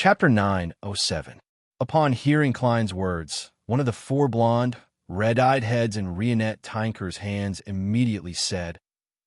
Chapter 907. Upon hearing Klein's words, one of the four blonde, red-eyed heads in Rionette Tinker's hands immediately said,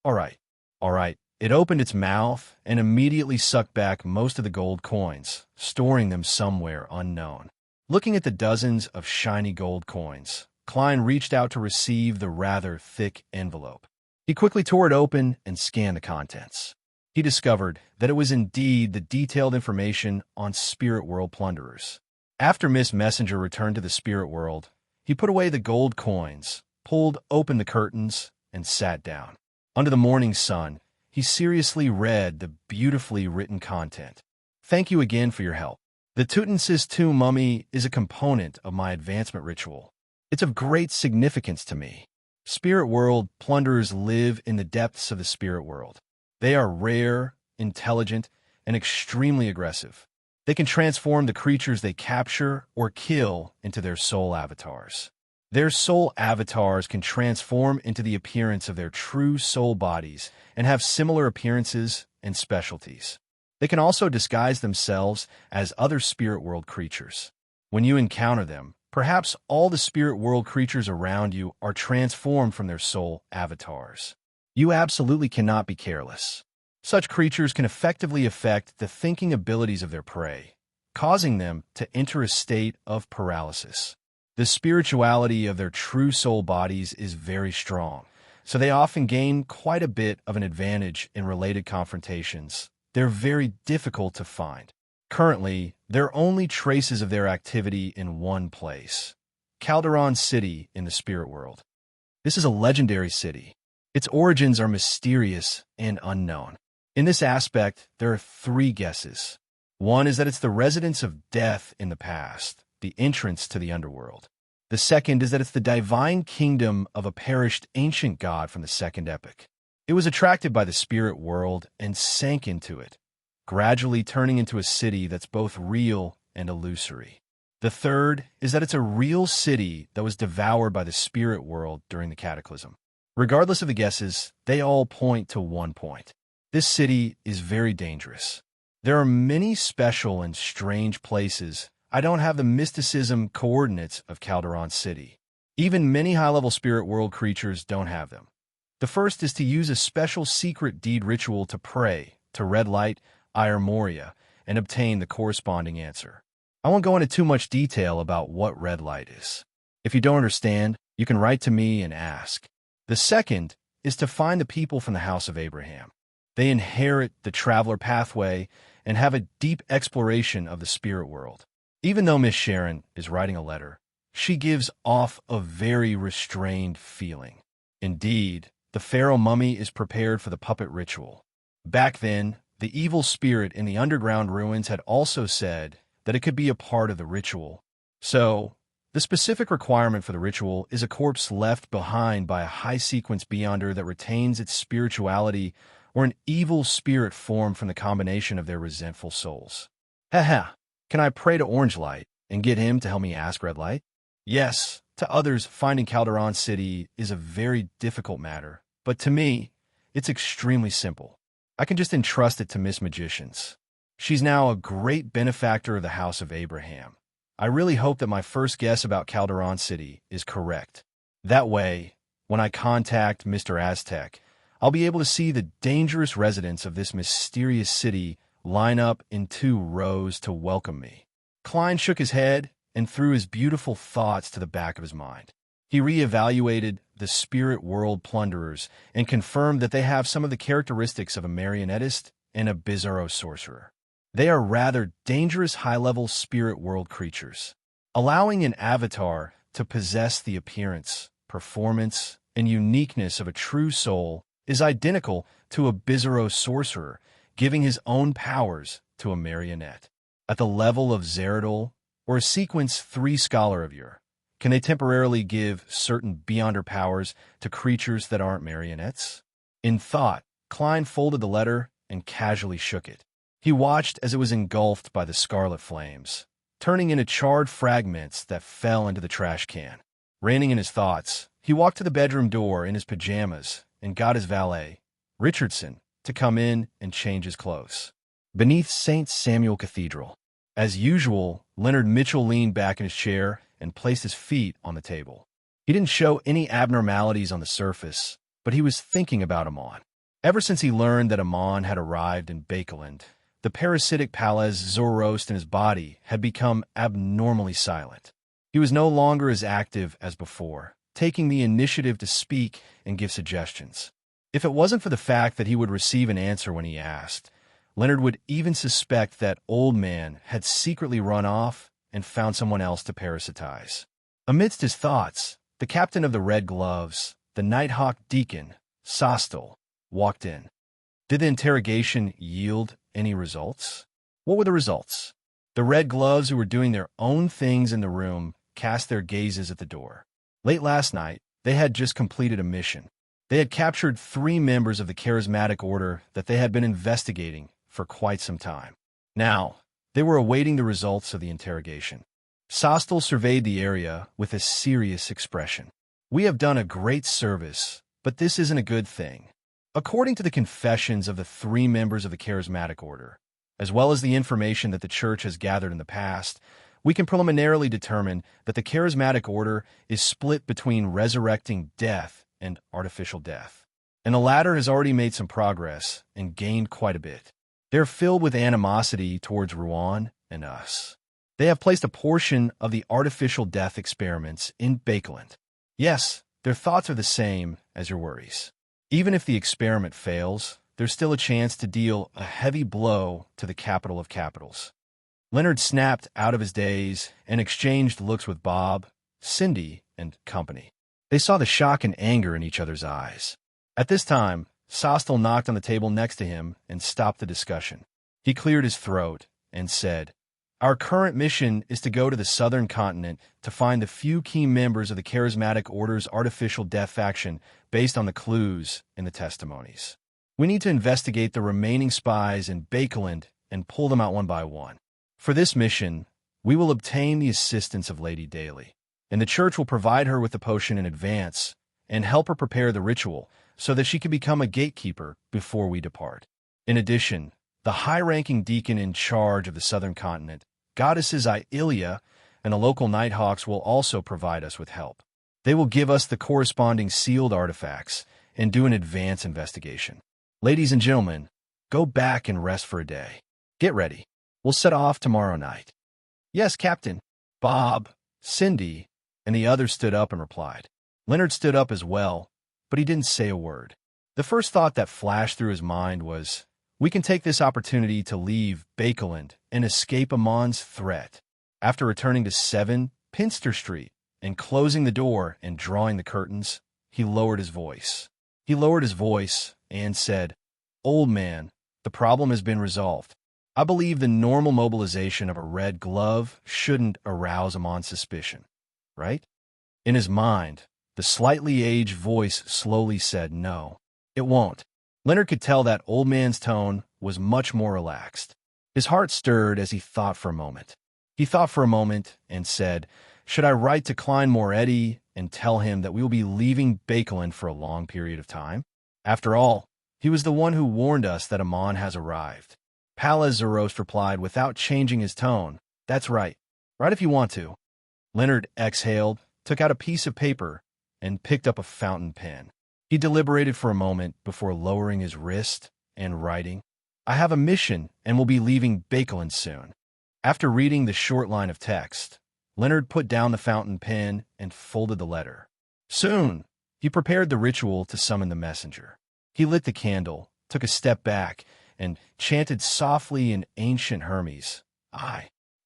"All right, all right." It opened its mouth and immediately sucked back most of the gold coins, storing them somewhere unknown. Looking at the dozens of shiny gold coins, Klein reached out to receive the rather thick envelope. He quickly tore it open and scanned the contents. He discovered that it was indeed the detailed information on Spirit World plunderers. After Miss Messenger returned to the Spirit World, he put away the gold coins, pulled open the curtains, and sat down. Under the morning sun, he seriously read the beautifully written content. "Thank you again for your help. The Tutensis II mummy is a component of my advancement ritual. It's of great significance to me. Spirit World plunderers live in the depths of the Spirit World. They are rare, intelligent, and extremely aggressive. They can transform the creatures they capture or kill into their soul avatars. Their soul avatars can transform into the appearance of their true soul bodies and have similar appearances and specialties. They can also disguise themselves as other Spirit World creatures. When you encounter them, perhaps all the Spirit World creatures around you are transformed from their soul avatars. You absolutely cannot be careless. Such creatures can effectively affect the thinking abilities of their prey, causing them to enter a state of paralysis. The spirituality of their true soul bodies is very strong, so they often gain quite a bit of an advantage in related confrontations. They're very difficult to find. Currently, there are only traces of their activity in one place, Calderon City in the Spirit World. This is a legendary city. Its origins are mysterious and unknown. In this aspect, there are three guesses. One is that it's the residence of death in the past, the entrance to the underworld. The second is that it's the divine kingdom of a perished ancient god from the second epoch. It was attracted by the Spirit World and sank into it, gradually turning into a city that's both real and illusory. The third is that it's a real city that was devoured by the Spirit World during the Cataclysm. Regardless of the guesses, they all point to one point. This city is very dangerous. There are many special and strange places. I don't have the mysticism coordinates of Calderon City. Even many high-level Spirit World creatures don't have them. The first is to use a special secret deed ritual to pray to Red Light, Ire Moria, and obtain the corresponding answer. I won't go into too much detail about what Red Light is. If you don't understand, you can write to me and ask. The second is to find the people from the House of Abraham. They inherit the traveler pathway and have a deep exploration of the Spirit World. Even though Miss Sharon is writing a letter, she gives off a very restrained feeling. Indeed, the pharaoh mummy is prepared for the puppet ritual. Back then, the evil spirit in the underground ruins had also said that it could be a part of the ritual. So, the specific requirement for the ritual is a corpse left behind by a high-sequence beyonder that retains its spirituality or an evil spirit formed from the combination of their resentful souls. Haha, can I pray to Orange Light and get him to help me ask Red Light? Yes, to others, finding Calderon City is a very difficult matter, but to me, it's extremely simple. I can just entrust it to Miss Magicians. She's now a great benefactor of the House of Abraham. I really hope that my first guess about Calderon City is correct. That way, when I contact Mr. Aztec, I'll be able to see the dangerous residents of this mysterious city line up in 2 rows to welcome me. Klein shook his head and threw his beautiful thoughts to the back of his mind. He reevaluated the Spirit World plunderers and confirmed that they have some of the characteristics of a marionettist and a bizarro sorcerer. They are rather dangerous high-level Spirit World creatures. Allowing an avatar to possess the appearance, performance, and uniqueness of a true soul is identical to a bizarro sorcerer giving his own powers to a marionette. At the level of Zeradol or a Sequence 3 Scholar of Ur, can they temporarily give certain beyonder powers to creatures that aren't marionettes? In thought, Klein folded the letter and casually shook it. He watched as it was engulfed by the scarlet flames, turning into charred fragments that fell into the trash can. Reining in his thoughts, he walked to the bedroom door in his pajamas and got his valet, Richardson, to come in and change his clothes. Beneath St. Samuel Cathedral, As usual, Leonard Mitchell leaned back in his chair and placed his feet on the table. He didn't show any abnormalities on the surface, but he was thinking about Amon. Ever since he learned that Amon had arrived in Bakeland, the parasitic Palez Zoroast in his body had become abnormally silent. He was no longer as active as before, taking the initiative to speak and give suggestions. If it wasn't for the fact that he would receive an answer when he asked, Leonard would even suspect that old man had secretly run off and found someone else to parasitize. Amidst his thoughts, the captain of the Red Gloves, the Nighthawk Deacon, Sostel, walked in. Did the interrogation yield any results? What were the results? The Red Gloves, who were doing their own things in the room, cast their gazes at the door. Late last night, they had just completed a mission. They had captured 3 members of the charismatic order that they had been investigating for quite some time. Now, they were awaiting the results of the interrogation. Sostel surveyed the area with a serious expression. We have done a great service, but this isn't a good thing. According to the confessions of the 3 members of the charismatic order, as well as the information that the church has gathered in the past, we can preliminarily determine that the charismatic order is split between resurrecting death and artificial death. And the latter has already made some progress and gained quite a bit. They're filled with animosity towards Rouen and us. They have placed a portion of the artificial death experiments in Bakeland. Yes, their thoughts are the same as your worries. Even if the experiment fails, there's still a chance to deal a heavy blow to the capital of capitals. Leonard snapped out of his daze and exchanged looks with Bob, Cindy, and company. They saw the shock and anger in each other's eyes. At this time, Sostel knocked on the table next to him and stopped the discussion. He cleared his throat and said, Our current mission is to go to the southern continent to find the few key members of the charismatic order's artificial death faction based on the clues in the testimonies. We need to investigate the remaining spies in Bakeland and pull them out one by one. For this mission, we will obtain the assistance of Lady Daly, and the church will provide her with the potion in advance and help her prepare the ritual so that she can become a gatekeeper before we depart. In addition, the high-ranking deacon in charge of the southern continent, Goddesses Ilia, and the local Nighthawks will also provide us with help. They will give us the corresponding sealed artifacts and do an advance investigation. Ladies and gentlemen, go back and rest for a day. Get ready. We'll set off tomorrow night. Yes, Captain. Bob, Cindy, and the others stood up and replied. Leonard stood up as well, but he didn't say a word. The first thought that flashed through his mind was, we can take this opportunity to leave Bakeland and escape Amon's threat. After returning to 7 Pinster Street and closing the door and drawing the curtains, he lowered his voice. He lowered his voice and said, Old man, the problem has been resolved. I believe the normal mobilization of a red glove shouldn't arouse Amon's suspicion, right? In his mind, the slightly aged voice slowly said no, it won't. Leonard could tell that old man's tone was much more relaxed. His heart stirred as he thought for a moment. He thought for a moment and said, Should I write to Klein Moretti and tell him that we will be leaving Bakeland for a long period of time? After all, he was the one who warned us that Amon has arrived. Palaz Zoroast replied without changing his tone, That's right. Write if you want to. Leonard exhaled, took out a piece of paper, and picked up a fountain pen. He deliberated for a moment before lowering his wrist and writing, I have a mission and will be leaving Bakeland soon. After reading the short line of text, Leonard put down the fountain pen and folded the letter. Soon, he prepared the ritual to summon the messenger. He lit the candle, took a step back, and chanted softly in ancient Hermes,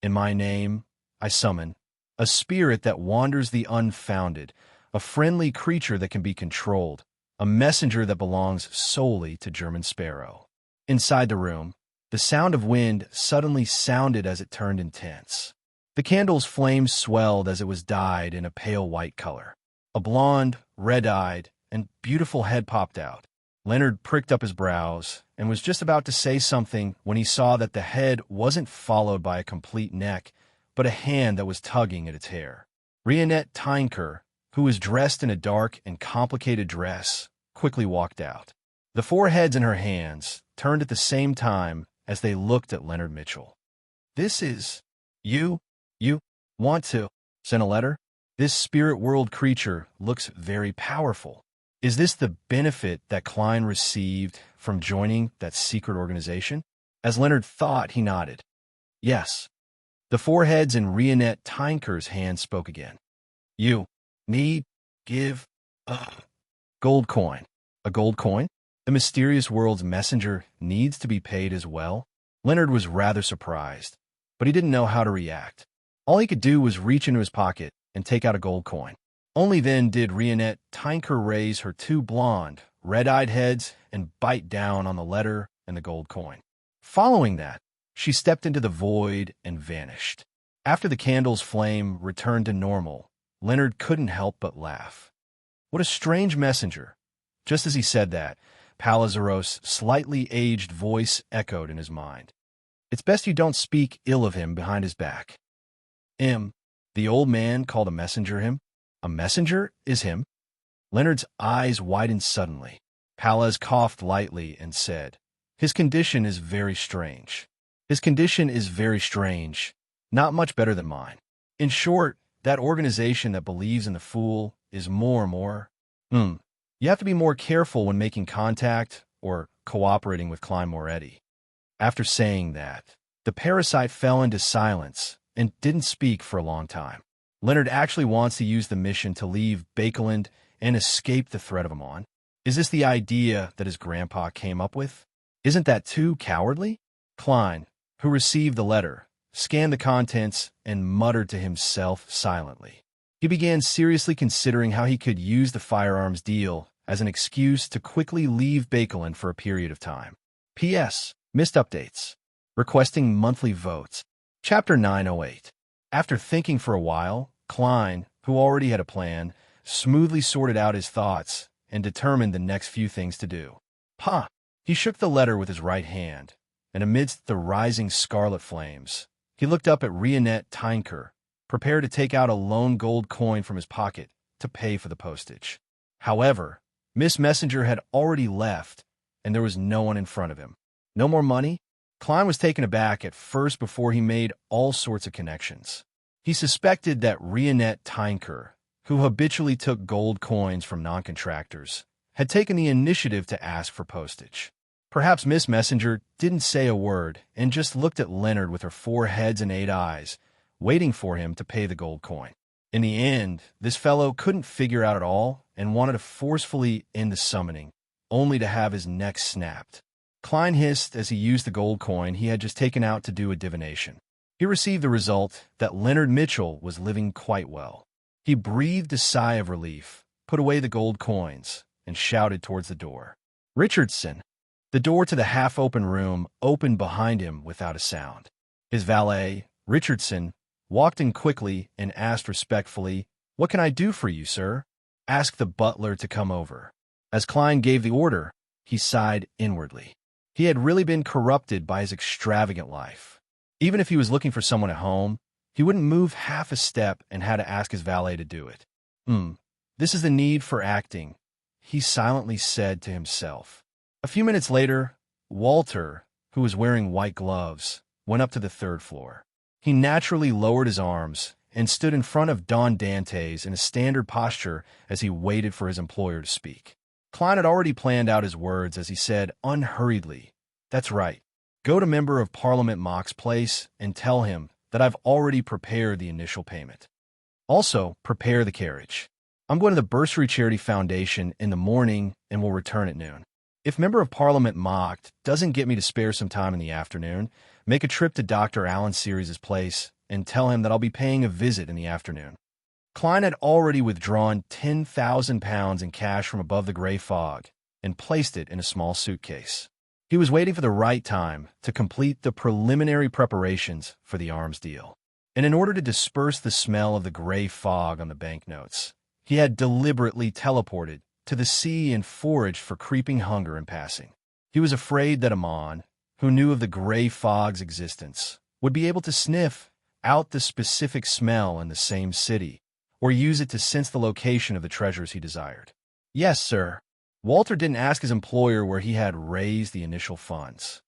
in my name, I summon a spirit that wanders the unfounded, a friendly creature that can be controlled, a messenger that belongs solely to German Sparrow. Inside the room, the sound of wind suddenly sounded as it turned intense. The candle's flame swelled as it was dyed in a pale white color. A blonde, red-eyed, and beautiful head popped out. Leonard pricked up his brows and was just about to say something when he saw that the head wasn't followed by a complete neck, but a hand that was tugging at its hair. Rionette Tynker, who was dressed in a dark and complicated dress, quickly walked out. The 4 heads in her hands turned at the same time as they looked at Leonard Mitchell. This is you. You want to send a letter? This spirit world creature looks very powerful. Is this the benefit that Klein received from joining that secret organization? As Leonard thought, he nodded. Yes. The foreheads in Rionette Tynker's hand spoke again. You need give a gold coin. A gold coin? The mysterious world's messenger needs to be paid as well? Leonard was rather surprised, but he didn't know how to react. All he could do was reach into his pocket and take out a gold coin. Only then did Rionette Tynker raise her two blonde, red-eyed heads and bite down on the letter and the gold coin. Following that, she stepped into the void and vanished. After the candle's flame returned to normal, Leonard couldn't help but laugh. What a strange messenger. Just as he said that, Palazaros' slightly aged voice echoed in his mind. It's best you don't speak ill of him behind his back. The old man called a messenger him. A messenger is him? Leonard's eyes widened suddenly. Palaz coughed lightly and said, His condition is very strange. His condition is very strange. Not much better than mine. In short, that organization that believes in the fool is more and more. You have to be more careful when making contact or cooperating with Klein Moretti. After saying that, the parasite fell into silence and didn't speak for a long time. Leonard actually wants to use the mission to leave Bakeland and escape the threat of Amon. Is this the idea that his grandpa came up with? Isn't that too cowardly? Klein, who received the letter, scanned the contents and muttered to himself silently. He began seriously considering how he could use the firearms deal as an excuse to quickly leave Bakeland for a period of time. P.S. Missed updates. Requesting monthly votes. Chapter 908. After thinking for a while, Klein, who already had a plan, smoothly sorted out his thoughts and determined the next few things to do. He shook the letter with his right hand, and amidst the rising scarlet flames, he looked up at Rionette Tynker, prepared to take out a lone gold coin from his pocket to pay for the postage. However, Miss Messenger had already left, and there was no one in front of him. No more money? Klein was taken aback at first before he made all sorts of connections. He suspected that Rionette Tynker, who habitually took gold coins from non-contractors, had taken the initiative to ask for postage. Perhaps Miss Messenger didn't say a word and just looked at Leonard with her 4 heads and 8 eyes, waiting for him to pay the gold coin. In the end, this fellow couldn't figure out at all and wanted to forcefully end the summoning, only to have his neck snapped. Klein hissed as he used the gold coin he had just taken out to do a divination. He received the result that Leonard Mitchell was living quite well. He breathed a sigh of relief, put away the gold coins, and shouted towards the door. Richardson! The door to the half-open room opened behind him without a sound. His valet, Richardson, walked in quickly and asked respectfully, "What can I do for you, sir?" Asked the butler to come over. As Klein gave the order, he sighed inwardly. He had really been corrupted by his extravagant life. Even if he was looking for someone at home, he wouldn't move half a step and had to ask his valet to do it. This is the need for acting, he silently said to himself. A few minutes later, Walter, who was wearing white gloves, went up to the 3rd floor. He naturally lowered his arms and stood in front of Don Dantes in a standard posture as he waited for his employer to speak. Klein had already planned out his words as he said unhurriedly, "That's right. Go to Member of Parliament Mock's place and tell him that I've already prepared the initial payment. Also, prepare the carriage. I'm going to the Bursary Charity Foundation in the morning and will return at noon. If Member of Parliament Mocked doesn't get me to spare some time in the afternoon, make a trip to Dr. Alan Series' place and tell him that I'll be paying a visit in the afternoon." Klein had already withdrawn £10,000 in cash from above the gray fog and placed it in a small suitcase. He was waiting for the right time to complete the preliminary preparations for the arms deal. And in order to disperse the smell of the gray fog on the banknotes, he had deliberately teleported to the sea and foraged for creeping hunger in passing. He was afraid that Amon, who knew of the gray fog's existence, would be able to sniff out the specific smell in the same city, or use it to sense the location of the treasures he desired. Yes, sir. Walter didn't ask his employer where he had raised the initial funds.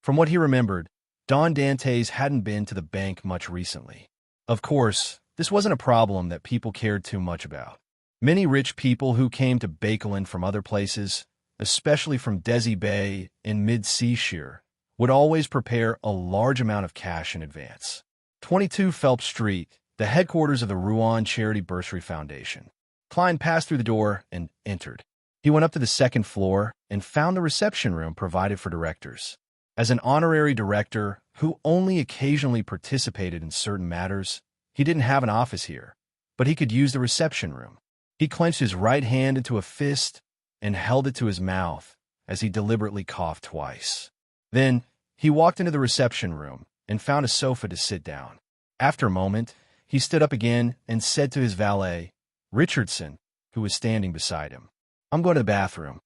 From what he remembered, Don Dantes hadn't been to the bank much recently. Of course, this wasn't a problem that people cared too much about. Many rich people who came to Bakelin from other places, especially from Desi Bay in mid-Seashire, would always prepare a large amount of cash in advance. 22 Phelps Street, the headquarters of the Rouen Charity Bursary Foundation. Klein passed through the door and entered. He went up to the second floor and found the reception room provided for directors. As an honorary director who only occasionally participated in certain matters, he didn't have an office here, but he could use the reception room. He clenched his right hand into a fist and held it to his mouth as he deliberately coughed twice. Then, he walked into the reception room and found a sofa to sit down. After a moment, he stood up again and said to his valet, Richardson, who was standing beside him, "I'm going to the bathroom."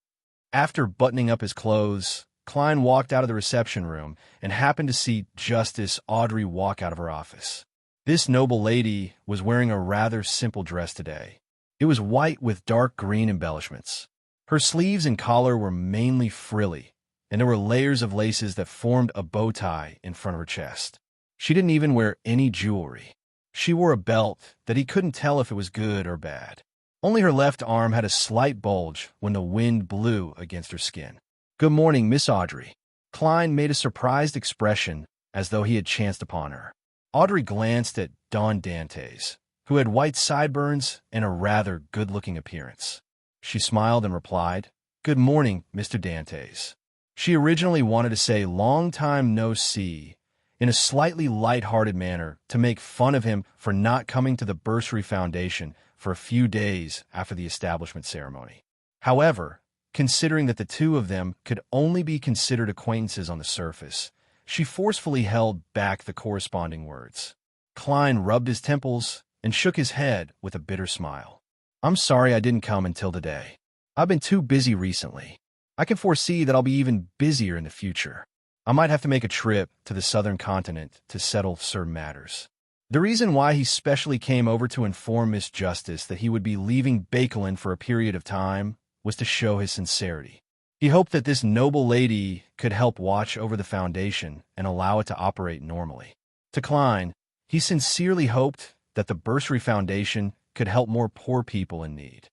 After buttoning up his clothes, Klein walked out of the reception room and happened to see Justice Audrey walk out of her office. This noble lady was wearing a rather simple dress today. It was white with dark green embellishments. Her sleeves and collar were mainly frilly, and there were layers of laces that formed a bow tie in front of her chest. She didn't even wear any jewelry. She wore a belt that he couldn't tell if it was good or bad. Only her left arm had a slight bulge when the wind blew against her skin. "Good morning, Miss Audrey." Klein made a surprised expression as though he had chanced upon her. Audrey glanced at Don Dantes, who had white sideburns and a rather good-looking appearance. She smiled and replied, "Good morning, Mr. Dantes." She originally wanted to say "long time no see" in a slightly light-hearted manner to make fun of him for not coming to the Bursary Foundation for a few days after the establishment ceremony. However, considering that the two of them could only be considered acquaintances on the surface, she forcefully held back the corresponding words. Klein rubbed his temples and shook his head with a bitter smile. "I'm sorry I didn't come until today. I've been too busy recently. I can foresee that I'll be even busier in the future. I might have to make a trip to the southern continent to settle certain matters." The reason why he specially came over to inform Miss Justice that he would be leaving Bakelin for a period of time was to show his sincerity. He hoped that this noble lady could help watch over the foundation and allow it to operate normally. To Klein, he sincerely hoped that the Bursary Foundation could help more poor people in need.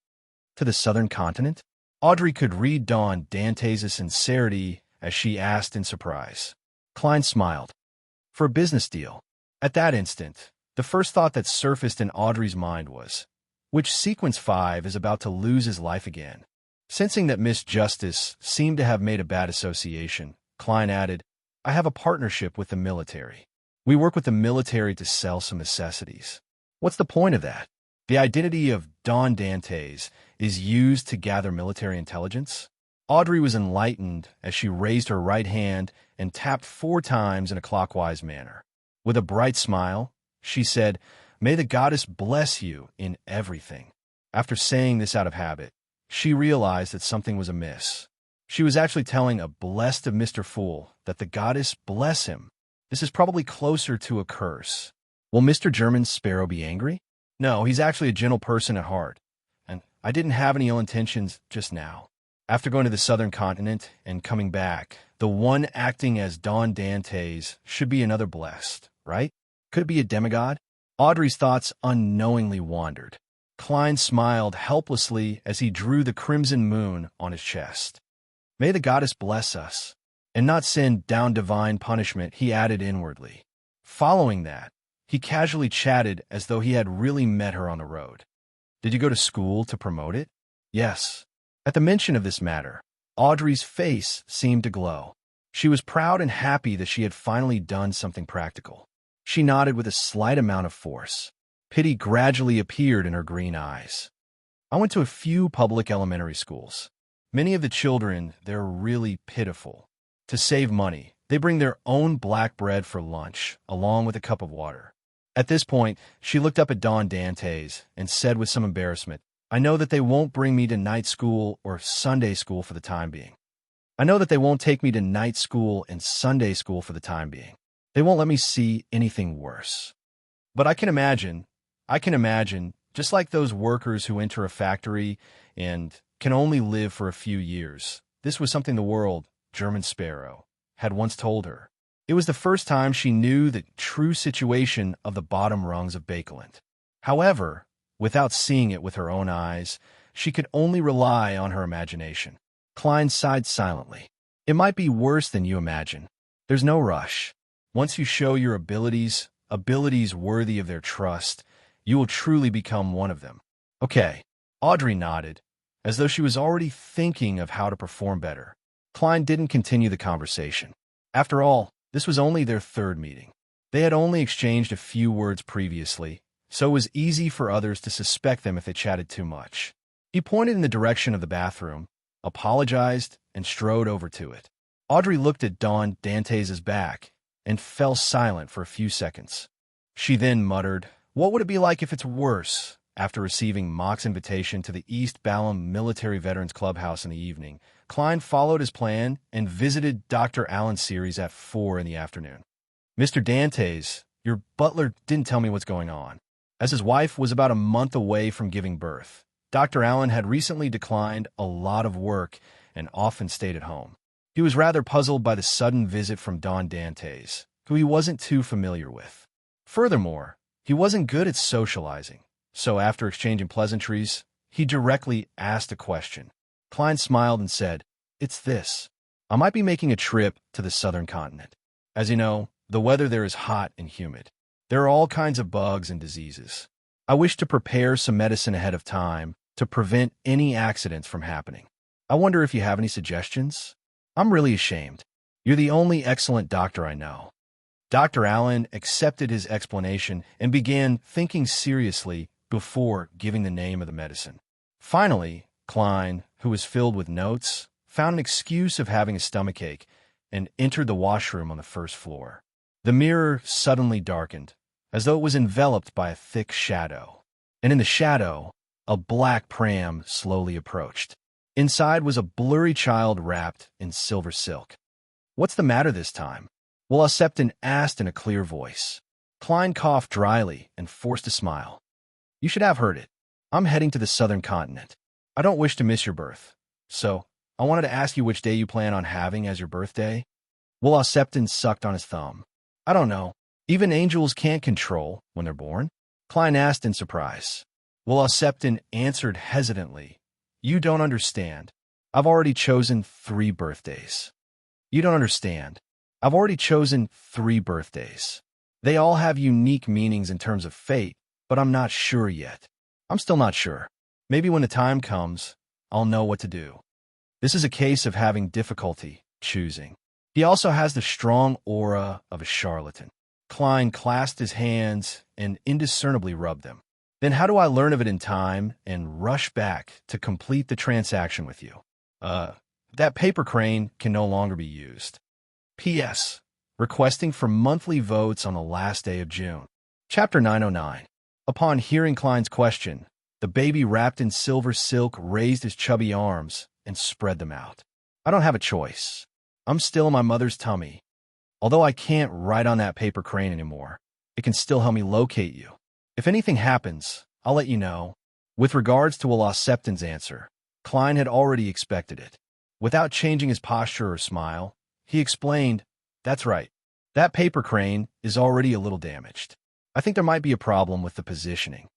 To the southern continent? Audrey could read Don Dantes' sincerity as she asked in surprise. Klein smiled. "For a business deal." At that instant, the first thought that surfaced in Audrey's mind was, which Sequence 5 is about to lose his life again? Sensing that Miss Justice seemed to have made a bad association, Klein added, "I have a partnership with the military. We work with the military to sell some necessities." "What's the point of that?" "The identity of Don Dantes is used to gather military intelligence." Audrey was enlightened as she raised her right hand and tapped 4 times in a clockwise manner. With a bright smile, she said, "May the goddess bless you in everything." After saying this out of habit, she realized that something was amiss. She was actually telling a blessed of Mr. Fool that the goddess bless him. This is probably closer to a curse. Will Mr. German Sparrow be angry? No, he's actually a gentle person at heart, and I didn't have any ill intentions just now. After going to the southern continent and coming back, the one acting as Don Dantes should be another blessed, right? Could it be a demigod? Audrey's thoughts unknowingly wandered. Klein smiled helplessly as he drew the crimson moon on his chest. "May the goddess bless us, and not send down divine punishment," he added inwardly. Following that, he casually chatted as though he had really met her on the road. "Did you go to school to promote it?" "Yes." At the mention of this matter, Audrey's face seemed to glow. She was proud and happy that she had finally done something practical. She nodded with a slight amount of force. Pity gradually appeared in her green eyes. "I went to a few public elementary schools. Many of the children, they're really pitiful. To save money, they bring their own black bread for lunch, along with a cup of water." At this point, she looked up at Don Dantes and said with some embarrassment, "I know that they won't bring me to night school or Sunday school for the time being. I know that they won't take me to night school and Sunday school for the time being. They won't let me see anything worse. But I can imagine, just like those workers who enter a factory and can only live for a few years." This was something the world, German Sparrow, had once told her. It was the first time she knew the true situation of the bottom rungs of Bakeland. However, without seeing it with her own eyes, she could only rely on her imagination. Klein sighed silently. It might be worse than you imagine. There's no rush. Once you show your abilities worthy of their trust, you will truly become one of them. Okay. Audrey nodded, as though she was already thinking of how to perform better. Klein didn't continue the conversation. After all, this was only their third meeting. They had only exchanged a few words previously, so it was easy for others to suspect them if they chatted too much. He pointed in the direction of the bathroom, apologized, and strode over to it. Audrey looked at Don Dantes' back and fell silent for a few seconds. She then muttered, "What would it be like if it's worse?" After receiving Mock's invitation to the East Balham Military Veterans Clubhouse in the evening, Klein followed his plan and visited Dr. Alan Series at 4 in the afternoon. "Mr. Dantes, your butler didn't tell me what's going on." As his wife was about a month away from giving birth, Dr. Allen had recently declined a lot of work and often stayed at home. He was rather puzzled by the sudden visit from Don Dantes, who he wasn't too familiar with. Furthermore, he wasn't good at socializing, so after exchanging pleasantries, he directly asked a question. Klein smiled and said, "It's this. I might be making a trip to the southern continent. As you know, the weather there is hot and humid. There are all kinds of bugs and diseases. I wish to prepare some medicine ahead of time to prevent any accidents from happening. I wonder if you have any suggestions? I'm really ashamed. You're the only excellent doctor I know." Dr. Allen accepted his explanation and began thinking seriously before giving the name of the medicine. Finally, Klein, who was filled with notes, found an excuse of having a stomachache and entered the washroom on the first floor. The mirror suddenly darkened, as though it was enveloped by a thick shadow. And in the shadow, a black pram slowly approached. Inside was a blurry child wrapped in silver silk. "What's the matter this time?" Will Septon asked in a clear voice. Klein coughed dryly and forced a smile. "You should have heard it. I'm heading to the southern continent. I don't wish to miss your birth. So, I wanted to ask you which day you plan on having as your birthday." Will Septon sucked on his thumb. "I don't know. Even angels can't control when they're born." Klein asked in surprise. Will Septon answered hesitantly, "You don't understand. I've already chosen 3 birthdays." "You don't understand. I've already chosen 3 birthdays. They all have unique meanings in terms of fate, but I'm not sure yet. I'm still not sure. Maybe when the time comes, I'll know what to do." This is a case of having difficulty choosing. He also has the strong aura of a charlatan. Klein clasped his hands and indiscernibly rubbed them. "Then how do I learn of it in time and rush back to complete the transaction with you?" That paper crane can no longer be used. P.S. Requesting for monthly votes on the last day of June. Chapter 909. Upon hearing Klein's question, the baby wrapped in silver silk raised his chubby arms and spread them out. "I don't have a choice. I'm still in my mother's tummy. Although I can't ride on that paper crane anymore, it can still help me locate you. If anything happens, I'll let you know." With regards to Will Septon's answer, Klein had already expected it. Without changing his posture or smile, he explained, "That's right. That paper crane is already a little damaged. I think there might be a problem with the positioning."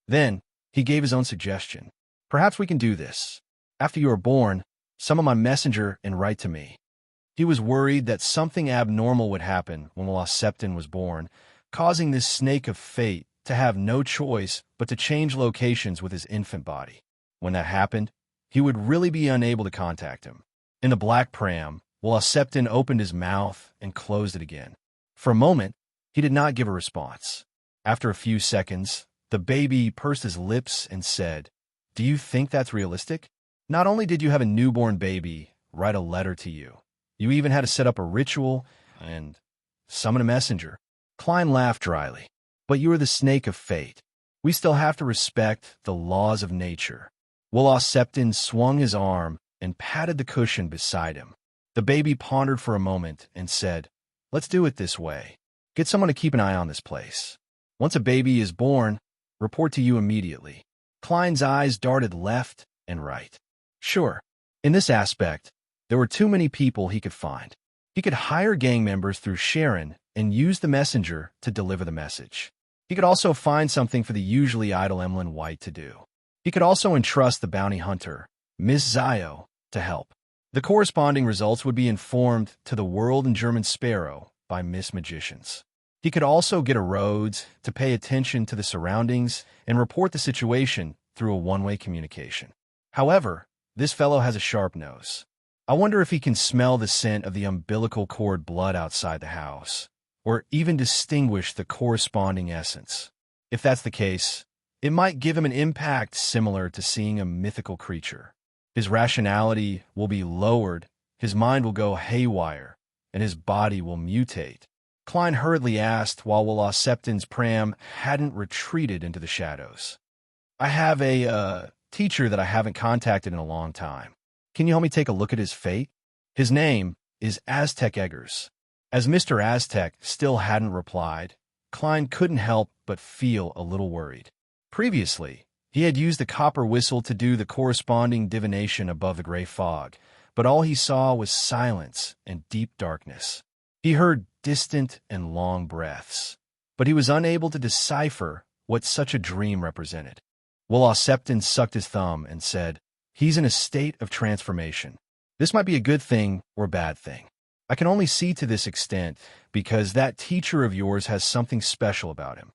Then, he gave his own suggestion. "Perhaps we can do this. After you are born, summon my messenger and write to me." He was worried that something abnormal would happen when Will Septon was born, causing this snake of fate to have no choice but to change locations with his infant body. When that happened, he would really be unable to contact him. In the black pram, Will Septon opened his mouth and closed it again. For a moment, he did not give a response. After a few seconds, the baby pursed his lips and said, "Do you think that's realistic? Not only did you have a newborn baby write a letter to you, you even had to set up a ritual and summon a messenger." Klein laughed dryly. "But you are the snake of fate. We still have to respect the laws of nature." Will Septon swung his arm and patted the cushion beside him. The baby pondered for a moment and said, "Let's do it this way. Get someone to keep an eye on this place. Once a baby is born, report to you immediately." Klein's eyes darted left and right. Sure. In this aspect, there were too many people he could find. He could hire gang members through Sharon and use the messenger to deliver the message. He could also find something for the usually idle Emlyn White to do. He could also entrust the bounty hunter, Miss Zio, to help. The corresponding results would be informed to the world in German Sparrow by Miss Magicians. He could also get a Rhodes to pay attention to the surroundings and report the situation through a one-way communication. However, this fellow has a sharp nose. I wonder if he can smell the scent of the umbilical cord blood outside the house, or even distinguish the corresponding essence. If that's the case, it might give him an impact similar to seeing a mythical creature. His rationality will be lowered, his mind will go haywire, and his body will mutate. Klein hurriedly asked while Willa Septon's pram hadn't retreated into the shadows. I have a teacher that I haven't contacted in a long time. Can you help me take a look at his fate? His name is Aztec Eggers. As Mr. Aztec still hadn't replied, Klein couldn't help but feel a little worried. Previously, he had used the copper whistle to do the corresponding divination above the gray fog, but all he saw was silence and deep darkness. He heard distant and long breaths, but he was unable to decipher what such a dream represented. Willa Septon sucked his thumb and said, "He's in a state of transformation. This might be a good thing or a bad thing. I can only see to this extent because that teacher of yours has something special about him."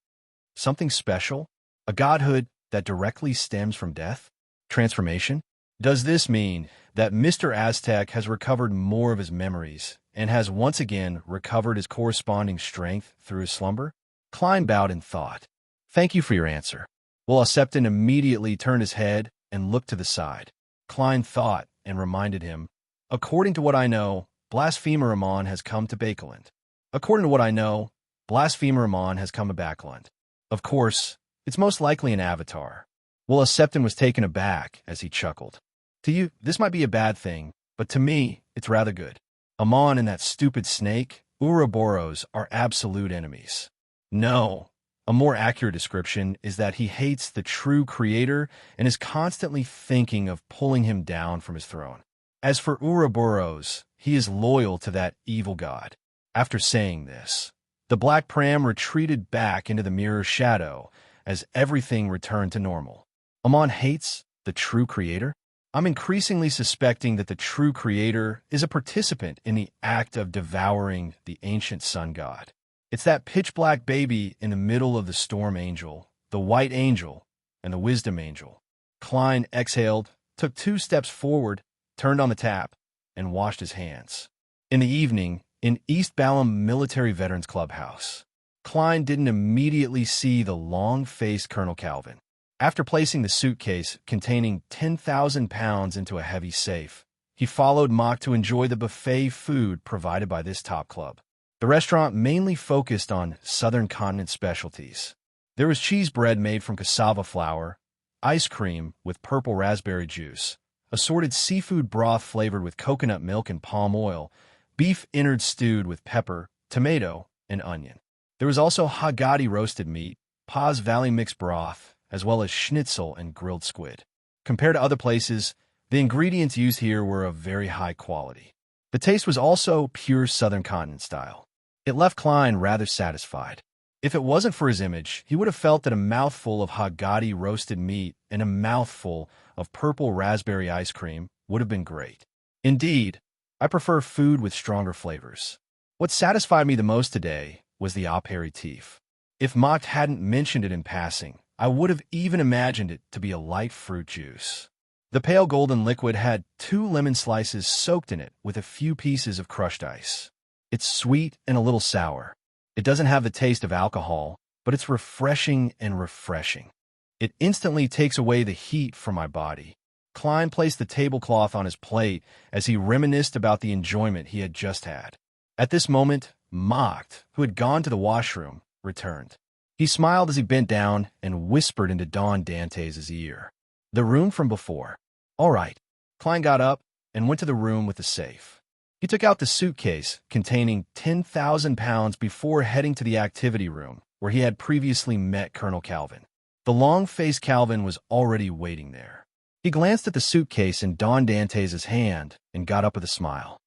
Something special? A godhood that directly stems from death? Transformation? Does this mean that Mr. Aztec has recovered more of his memories and has once again recovered his corresponding strength through his slumber? Klein bowed in thought. "Thank you for your answer." Willa Septon immediately turned his head and looked to the side. Klein thought and reminded him, "According to what I know, Blasphemer Amon has come to Bakeland. According to what I know, Blasphemer Amon has come to Backland. Of course, it's most likely an avatar." Willa Septon was taken aback as he chuckled. "To you, this might be a bad thing, but to me, it's rather good. Amon and that stupid snake, Ouroboros, are absolute enemies. No, a more accurate description is that he hates the true creator and is constantly thinking of pulling him down from his throne. As for Ouroboros, he is loyal to that evil god." After saying this, the black pram retreated back into the mirror shadow as everything returned to normal. Amon hates the true creator? I'm increasingly suspecting that the true creator is a participant in the act of devouring the ancient sun god. It's that pitch-black baby in the middle of the storm angel, the white angel, and the wisdom angel. Klein exhaled, took 2 steps forward, turned on the tap, and washed his hands. In the evening, in East Balham Military Veterans Clubhouse, Klein didn't immediately see the long-faced Colonel Calvin. After placing the suitcase containing 10,000 pounds into a heavy safe, he followed Mock to enjoy the buffet food provided by this top club. The restaurant mainly focused on Southern Continent specialties. There was cheese bread made from cassava flour, ice cream with purple raspberry juice, assorted seafood broth flavored with coconut milk and palm oil, beef innards stewed with pepper, tomato, and onion. There was also Hagati roasted meat, Paz Valley mixed broth, as well as schnitzel and grilled squid. Compared to other places, the ingredients used here were of very high quality. The taste was also pure Southern Continent style. It left Klein rather satisfied. If it wasn't for his image, he would have felt that a mouthful of Hagati roasted meat and a mouthful of purple raspberry ice cream would have been great. Indeed, I prefer food with stronger flavors. What satisfied me the most today was the aperitif. If Mock hadn't mentioned it in passing, I would have even imagined it to be a light fruit juice. The pale golden liquid had 2 lemon slices soaked in it with a few pieces of crushed ice. It's sweet and a little sour. It doesn't have the taste of alcohol, but it's refreshing and refreshing. It instantly takes away the heat from my body. Klein placed the tablecloth on his plate as he reminisced about the enjoyment he had just had. At this moment, Mocked, who had gone to the washroom, returned. He smiled as he bent down and whispered into Don Dantes' ear. "The room from before." "All right." Klein got up and went to the room with the safe. He took out the suitcase containing 10,000 pounds before heading to the activity room, where he had previously met Colonel Calvin. The long-faced Calvin was already waiting there. He glanced at the suitcase in Don Dantes' hand and got up with a smile.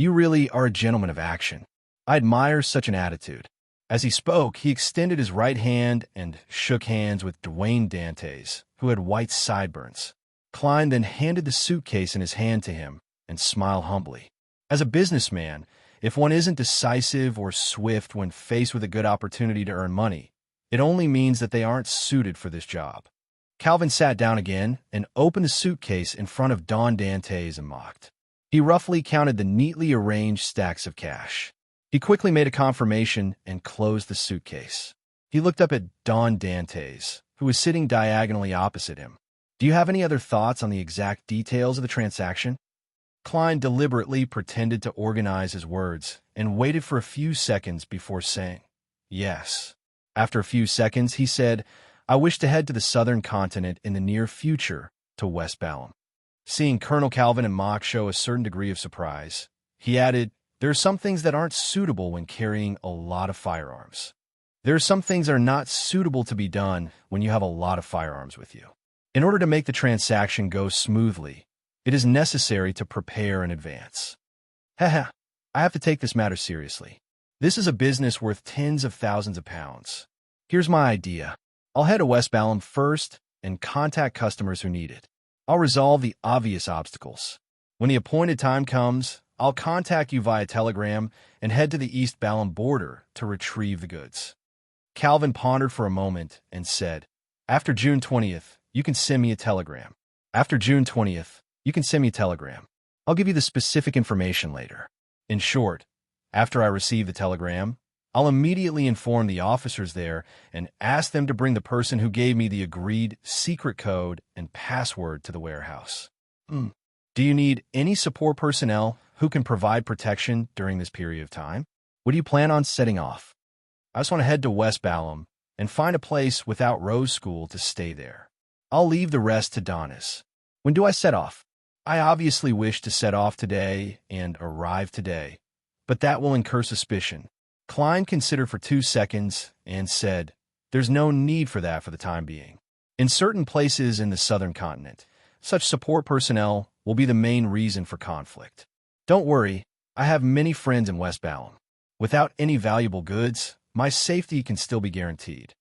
You really are a gentleman of action. I admire such an attitude." As he spoke, he extended his right hand and shook hands with Dwayne Dantes, who had white sideburns. Klein then handed the suitcase in his hand to him and smiled humbly. As a businessman, if one isn't decisive or swift when faced with a good opportunity to earn money, it only means that they aren't suited for this job. Calvin sat down again and opened the suitcase in front of Don Dantes and mocked. He roughly counted the neatly arranged stacks of cash. He quickly made a confirmation and closed the suitcase. He looked up at Don Dantes, who was sitting diagonally opposite him. "Do you have any other thoughts on the exact details of the transaction?" Klein deliberately pretended to organize his words and waited for a few seconds before saying, "Yes." After a few seconds, he said, "I wish to head to the southern continent in the near future, to West Balham." Seeing Colonel Calvin and Mock show a certain degree of surprise, he added, "There are some things that aren't suitable when carrying a lot of firearms. There are some things that are not suitable to be done when you have a lot of firearms with you. In order to make the transaction go smoothly, it is necessary to prepare in advance." Haha, I have to take this matter seriously. This is a business worth tens of thousands of pounds. Here's my idea. I'll head to West Balham first and contact customers who need it. I'll resolve the obvious obstacles. When the appointed time comes, I'll contact you via telegram and head to the East Balham border to retrieve the goods." Calvin pondered for a moment and said, "After June 20th, you can send me a telegram. After June 20th, you can send me a telegram. I'll give you the specific information later. In short, after I receive the telegram, I'll immediately inform the officers there and ask them to bring the person who gave me the agreed secret code and password to the warehouse. Do you need any support personnel who can provide protection during this period of time? What do you plan on setting off?" "I just want to head to West Balham and find a place without Rose School to stay there. I'll leave the rest to Donis. When do I set off?" "I obviously wish to set off today and arrive today, but that will incur suspicion." Klein considered for 2 seconds and said, "There's no need for that for the time being. In certain places in the southern continent, such support personnel will be the main reason for conflict. Don't worry, I have many friends in West Balham. Without any valuable goods, my safety can still be guaranteed.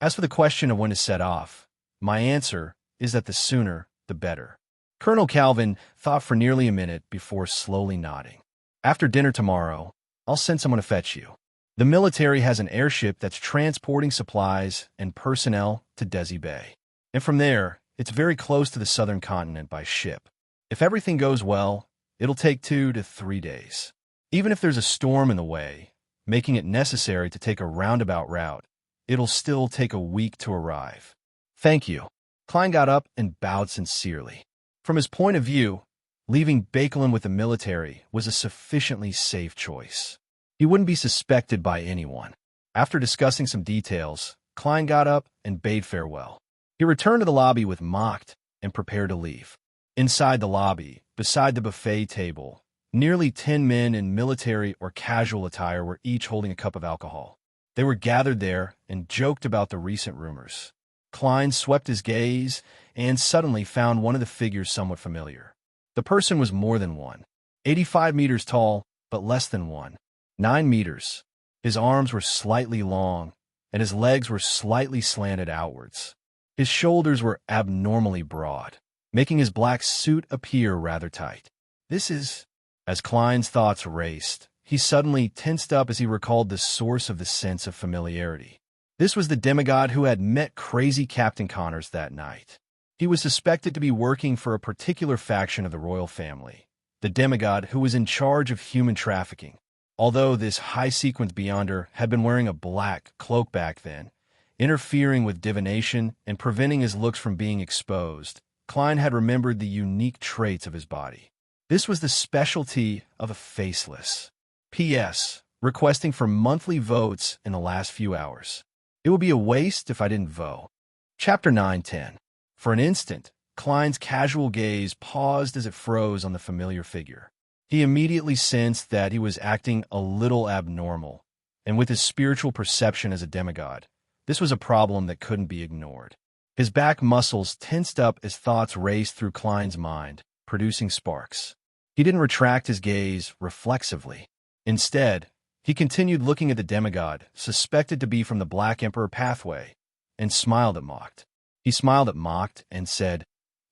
As for the question of when to set off, my answer is that the sooner, the better." Colonel Calvin thought for nearly a minute before slowly nodding. "After dinner tomorrow, I'll send someone to fetch you. The military has an airship that's transporting supplies and personnel to Desi Bay. And from there, it's very close to the southern continent by ship. If everything goes well, it'll take 2 to 3 days. Even if there's a storm in the way, making it necessary to take a roundabout route, it'll still take a week to arrive." "Thank you." Klein got up and bowed sincerely. From his point of view, leaving Bakelin with the military was a sufficiently safe choice. He wouldn't be suspected by anyone. After discussing some details, Klein got up and bade farewell. He returned to the lobby with Mocked and prepared to leave. Inside the lobby, beside the buffet table, nearly 10 men in military or casual attire were each holding a cup of alcohol. They were gathered there and joked about the recent rumors. Klein swept his gaze and suddenly found one of the figures somewhat familiar. The person was more than one. 85 meters tall, but less than one. 9 meters. His arms were slightly long, and his legs were slightly slanted outwards. His shoulders were abnormally broad, making his black suit appear rather tight. This is... As Klein's thoughts raced, he suddenly tensed up as he recalled the source of the sense of familiarity. This was the demigod who had met crazy Captain Connors that night. He was suspected to be working for a particular faction of the royal family, the demigod who was in charge of human trafficking. Although this high-sequence beyonder had been wearing a black cloak back then, interfering with divination and preventing his looks from being exposed, Klein had remembered the unique traits of his body. This was the specialty of a faceless. P.S. Requesting for monthly votes in the last few hours. It would be a waste if I didn't vote. Chapter 9-10. For an instant, Klein's casual gaze paused as it froze on the familiar figure. He immediately sensed that he was acting a little abnormal, and with his spiritual perception as a demigod, this was a problem that couldn't be ignored. His back muscles tensed up as thoughts raced through Klein's mind, producing sparks. He didn't retract his gaze reflexively. Instead, he continued looking at the demigod, suspected to be from the Black Emperor pathway, and smiled at Mocked. He smiled at Mocked and said,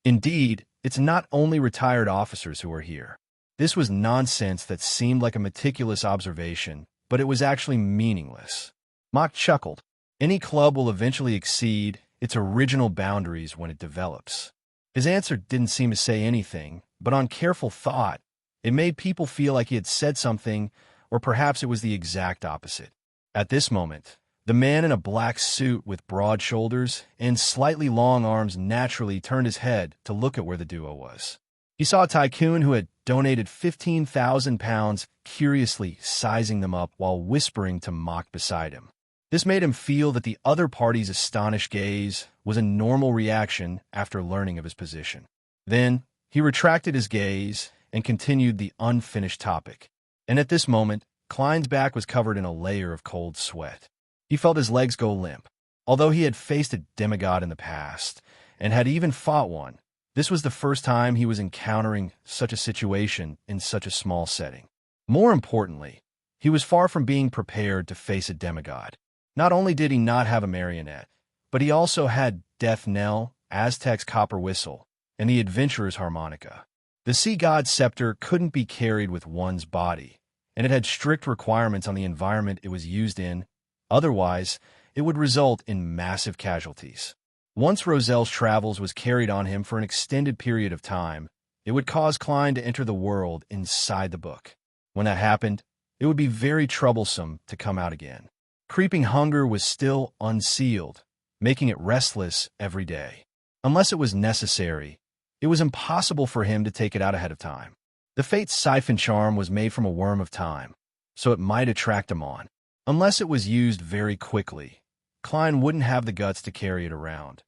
"Indeed, it's not only retired officers who are here." This was nonsense that seemed like a meticulous observation, but it was actually meaningless. Mock chuckled. Any club will eventually exceed its original boundaries when it develops. His answer didn't seem to say anything, but on careful thought, it made people feel like he had said something, or perhaps it was the exact opposite. At this moment, the man in a black suit with broad shoulders and slightly long arms naturally turned his head to look at where the duo was. He saw a tycoon who had donated 15,000 pounds, curiously sizing them up while whispering to Mock beside him. This made him feel that the other party's astonished gaze was a normal reaction after learning of his position. Then, he retracted his gaze and continued the unfinished topic. And at this moment, Klein's back was covered in a layer of cold sweat. He felt his legs go limp. Although he had faced a demigod in the past, and had even fought one, this was the first time he was encountering such a situation in such a small setting. More importantly, he was far from being prepared to face a demigod. Not only did he not have a marionette, but he also had Death Knell, Aztec's copper whistle, and the adventurer's harmonica. The sea god's scepter couldn't be carried with one's body, and it had strict requirements on the environment it was used in. Otherwise, it would result in massive casualties. Once Roselle's travels was carried on him for an extended period of time, it would cause Klein to enter the world inside the book. When that happened, it would be very troublesome to come out again. Creeping hunger was still unsealed, making it restless every day. Unless it was necessary, it was impossible for him to take it out ahead of time. The Fate's siphon charm was made from a worm of time, so it might attract him on. Unless it was used very quickly, Klein wouldn't have the guts to carry it around.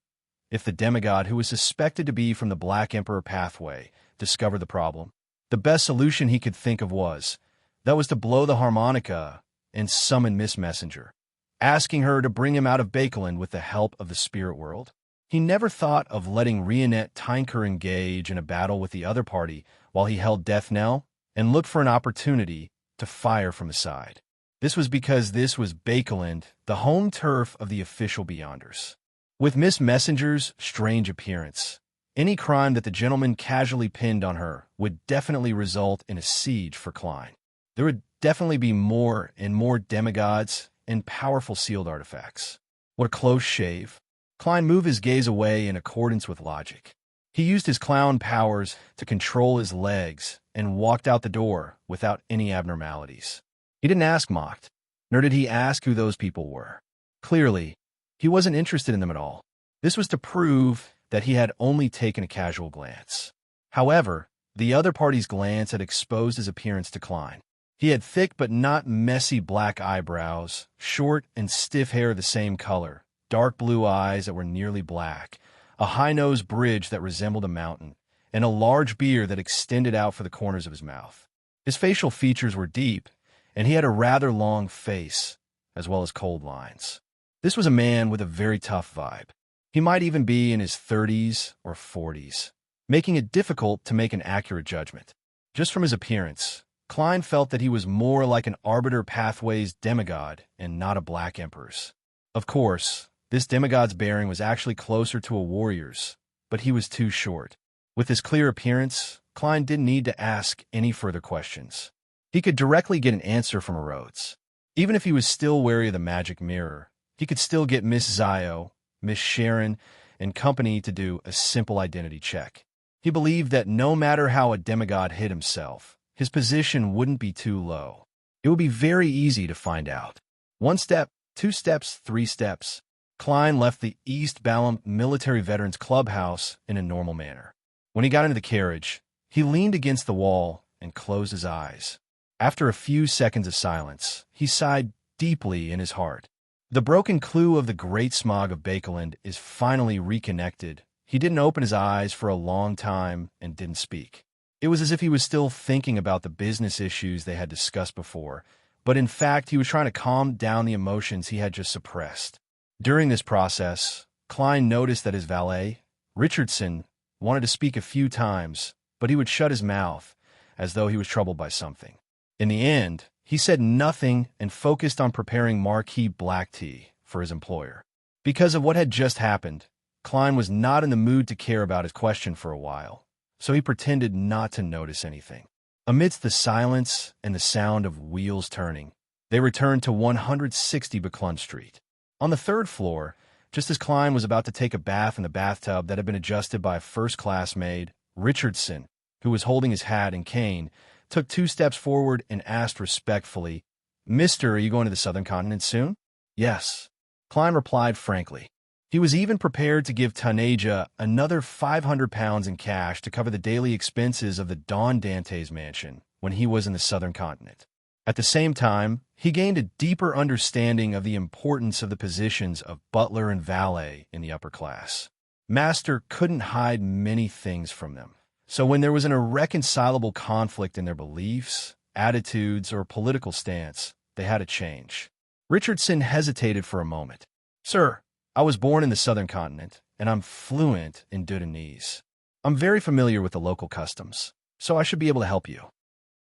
If the demigod who was suspected to be from the Black Emperor pathway discovered the problem, the best solution he could think of was to blow the harmonica and summon Miss Messenger, asking her to bring him out of Bakeland with the help of the spirit world. He never thought of letting Rionette Tinker engage in a battle with the other party while he held Death Knell and looked for an opportunity to fire from the side. This was because this was Bakeland, the home turf of the official Beyonders. With Miss Messenger's strange appearance, any crime that the gentleman casually pinned on her would definitely result in a siege for Klein. There would definitely be more and more demigods and powerful sealed artifacts. What a close shave. Klein moved his gaze away in accordance with logic. He used his clown powers to control his legs and walked out the door without any abnormalities. He didn't ask Mocked, nor did he ask who those people were. Clearly, he wasn't interested in them at all. This was to prove that he had only taken a casual glance. However, the other party's glance had exposed his appearance to Klein. He had thick but not messy black eyebrows, short and stiff hair the same color, dark blue eyes that were nearly black, a high-nosed bridge that resembled a mountain, and a large beard that extended out for the corners of his mouth. His facial features were deep, and he had a rather long face, as well as cold lines. This was a man with a very tough vibe. He might even be in his 30s or 40s, making it difficult to make an accurate judgment. Just from his appearance, Klein felt that he was more like an Arbiter Pathways demigod and not a Black Emperor's. Of course, this demigod's bearing was actually closer to a warrior's, but he was too short. With his clear appearance, Klein didn't need to ask any further questions. He could directly get an answer from Rhodes. Even if he was still wary of the magic mirror, he could still get Miss Zio, Miss Sharon, and company to do a simple identity check. He believed that no matter how a demigod hid himself, his position wouldn't be too low. It would be very easy to find out. 1 step, 2 steps, 3 steps. Klein left the East Balham Military Veterans Clubhouse in a normal manner. When he got into the carriage, he leaned against the wall and closed his eyes. After a few seconds of silence, he sighed deeply in his heart. The broken clue of the Great Smog of Bakeland is finally reconnected. He didn't open his eyes for a long time and didn't speak. It was as if he was still thinking about the business issues they had discussed before, but in fact he was trying to calm down the emotions he had just suppressed. During this process, Klein noticed that his valet, Richardson, wanted to speak a few times, but he would shut his mouth, as though he was troubled by something. In the end, he said nothing and focused on preparing marquee black tea for his employer. Because of what had just happened, Klein was not in the mood to care about his question for a while, so he pretended not to notice anything. Amidst the silence and the sound of wheels turning, they returned to 160 Buckland Street. On the third floor, just as Klein was about to take a bath in the bathtub that had been adjusted by a first-class maid, Richardson, who was holding his hat and cane, took 2 steps forward and asked respectfully, "Mister, are you going to the southern continent soon?" "Yes," Klein replied frankly. He was even prepared to give Tanaja another £500 in cash to cover the daily expenses of the Don Dante's mansion when he was in the southern continent. At the same time, he gained a deeper understanding of the importance of the positions of butler and valet in the upper class. Master couldn't hide many things from them, so when there was an irreconcilable conflict in their beliefs, attitudes, or political stance, they had to change. Richardson hesitated for a moment. "Sir, I was born in the southern continent, and I'm fluent in Dudanese. I'm very familiar with the local customs, so I should be able to help you."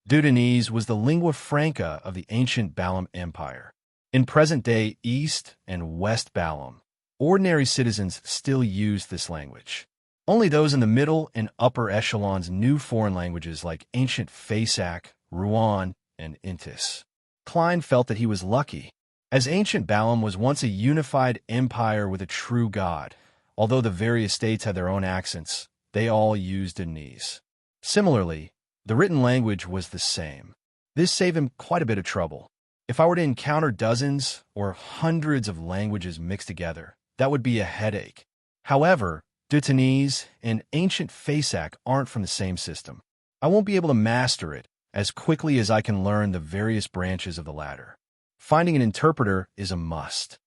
Dudanese was the lingua franca of the ancient Balam Empire. In present-day East and West Balam, ordinary citizens still used this language. Only those in the middle and upper echelons knew foreign languages like ancient Fasak, Ruan, and Intis. Klein felt that he was lucky, as ancient Balam was once a unified empire with a true god. Although the various states had their own accents, they all used Dudanese. Similarly, the written language was the same. This saved him quite a bit of trouble. If I were to encounter dozens or hundreds of languages mixed together, that would be a headache. However, Dudanese and ancient Fasak aren't from the same system. I won't be able to master it as quickly as I can learn the various branches of the latter. Finding an interpreter is a must.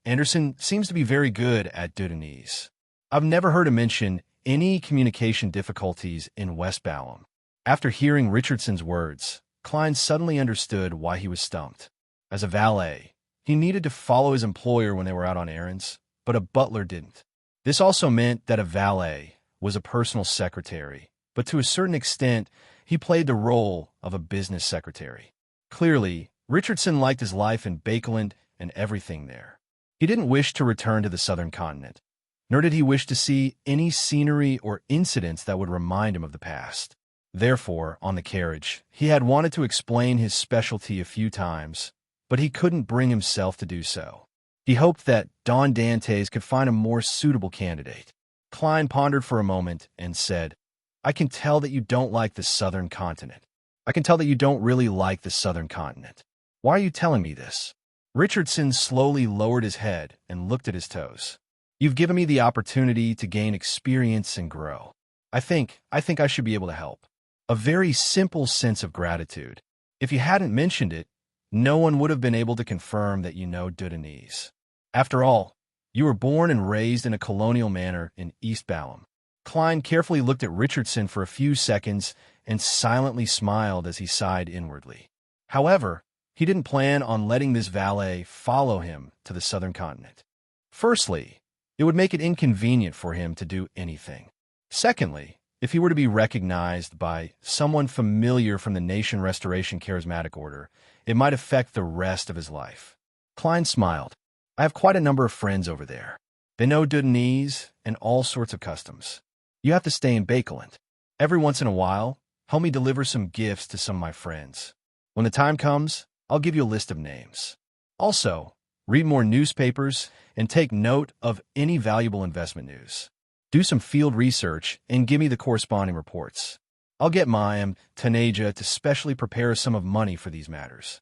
Anderson seems to be very good at Dudanese. I've never heard him mention any communication difficulties in West Balam. After hearing Richardson's words, Klein suddenly understood why he was stumped. As a valet, he needed to follow his employer when they were out on errands, but a butler didn't. This also meant that a valet was a personal secretary, but to a certain extent, he played the role of a business secretary. Clearly, Richardson liked his life in Bakeland and everything there. He didn't wish to return to the southern continent, nor did he wish to see any scenery or incidents that would remind him of the past. Therefore, on the carriage, he had wanted to explain his specialty a few times, but he couldn't bring himself to do so. He hoped that Don Dantes could find a more suitable candidate. Klein pondered for a moment and said, "I can tell that you don't like the southern continent. I can tell that you don't really like the southern continent. Why are you telling me this?" Richardson slowly lowered his head and looked at his toes. "You've given me the opportunity to gain experience and grow. I think I should be able to help." A very simple sense of gratitude. If you hadn't mentioned it, no one would have been able to confirm that you know Dudanese. After all, you were born and raised in a colonial manor in East Balam. Klein carefully looked at Richardson for a few seconds and silently smiled as he sighed inwardly. However, he didn't plan on letting this valet follow him to the southern continent. Firstly, it would make it inconvenient for him to do anything. Secondly, if he were to be recognized by someone familiar from the Nation Restoration Charismatic Order, it might affect the rest of his life. Klein smiled. "I have quite a number of friends over there. They know Dudanese and all sorts of customs. You have to stay in Bakeland. Every once in a while, help me deliver some gifts to some of my friends. When the time comes, I'll give you a list of names. Also, read more newspapers and take note of any valuable investment news. Do some field research and give me the corresponding reports. I'll get Mayim, Tanaja to specially prepare a sum of money for these matters."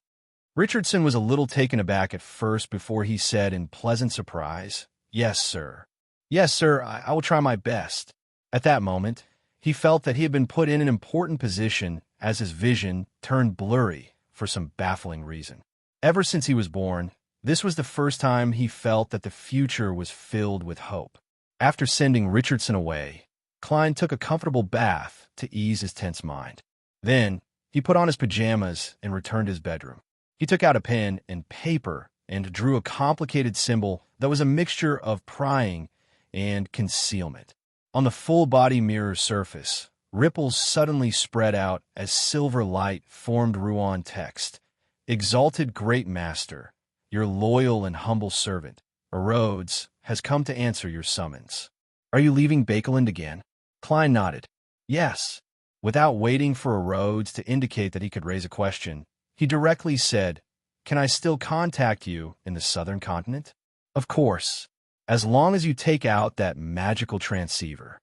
Richardson was a little taken aback at first before he said in pleasant surprise, "Yes, sir. Yes, sir, I will try my best." At that moment, he felt that he had been put in an important position as his vision turned blurry for some baffling reason. Ever since he was born, this was the first time he felt that the future was filled with hope. After sending Richardson away, Klein took a comfortable bath to ease his tense mind. Then, he put on his pajamas and returned to his bedroom. He took out a pen and paper and drew a complicated symbol that was a mixture of prying and concealment. On the full-body mirror surface ripples suddenly spread out as silver light formed Ruan text. Exalted great master, your loyal and humble servant, Rhodes, has come to answer your summons. Are you leaving Bakeland again? Klein nodded. Yes. Without waiting for Rhodes to indicate that he could raise a question, he directly said, Can I still contact you in the southern continent? Of course, as long as you take out that magical transceiver.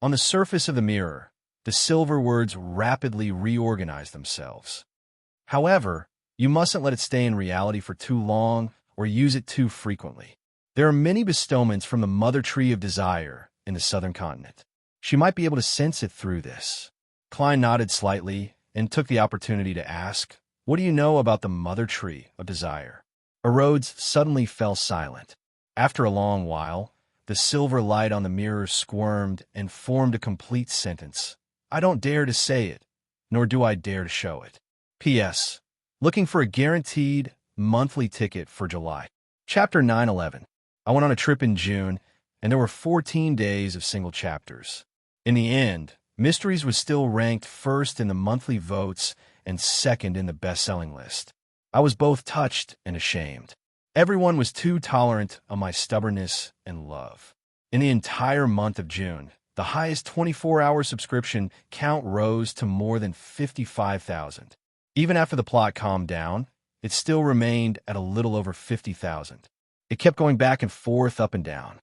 On the surface of the mirror, the silver words rapidly reorganized themselves. However, you mustn't let it stay in reality for too long or use it too frequently. There are many bestowments from the Mother Tree of Desire in the southern continent. She might be able to sense it through this. Klein nodded slightly and took the opportunity to ask, What do you know about the Mother Tree of Desire? Rhodes suddenly fell silent. After a long while, the silver light on the mirror squirmed and formed a complete sentence. I don't dare to say it, nor do I dare to show it. P.S. Looking for a guaranteed monthly ticket for July. Chapter 911. I went on a trip in June, and there were 14 days of single chapters. In the end, Mysteries was still ranked first in the monthly votes and second in the best-selling list. I was both touched and ashamed. Everyone was too tolerant of my stubbornness and love. In the entire month of June, the highest 24-hour subscription count rose to more than 55,000. Even after the plot calmed down, it still remained at a little over 50,000. It kept going back and forth, up and down.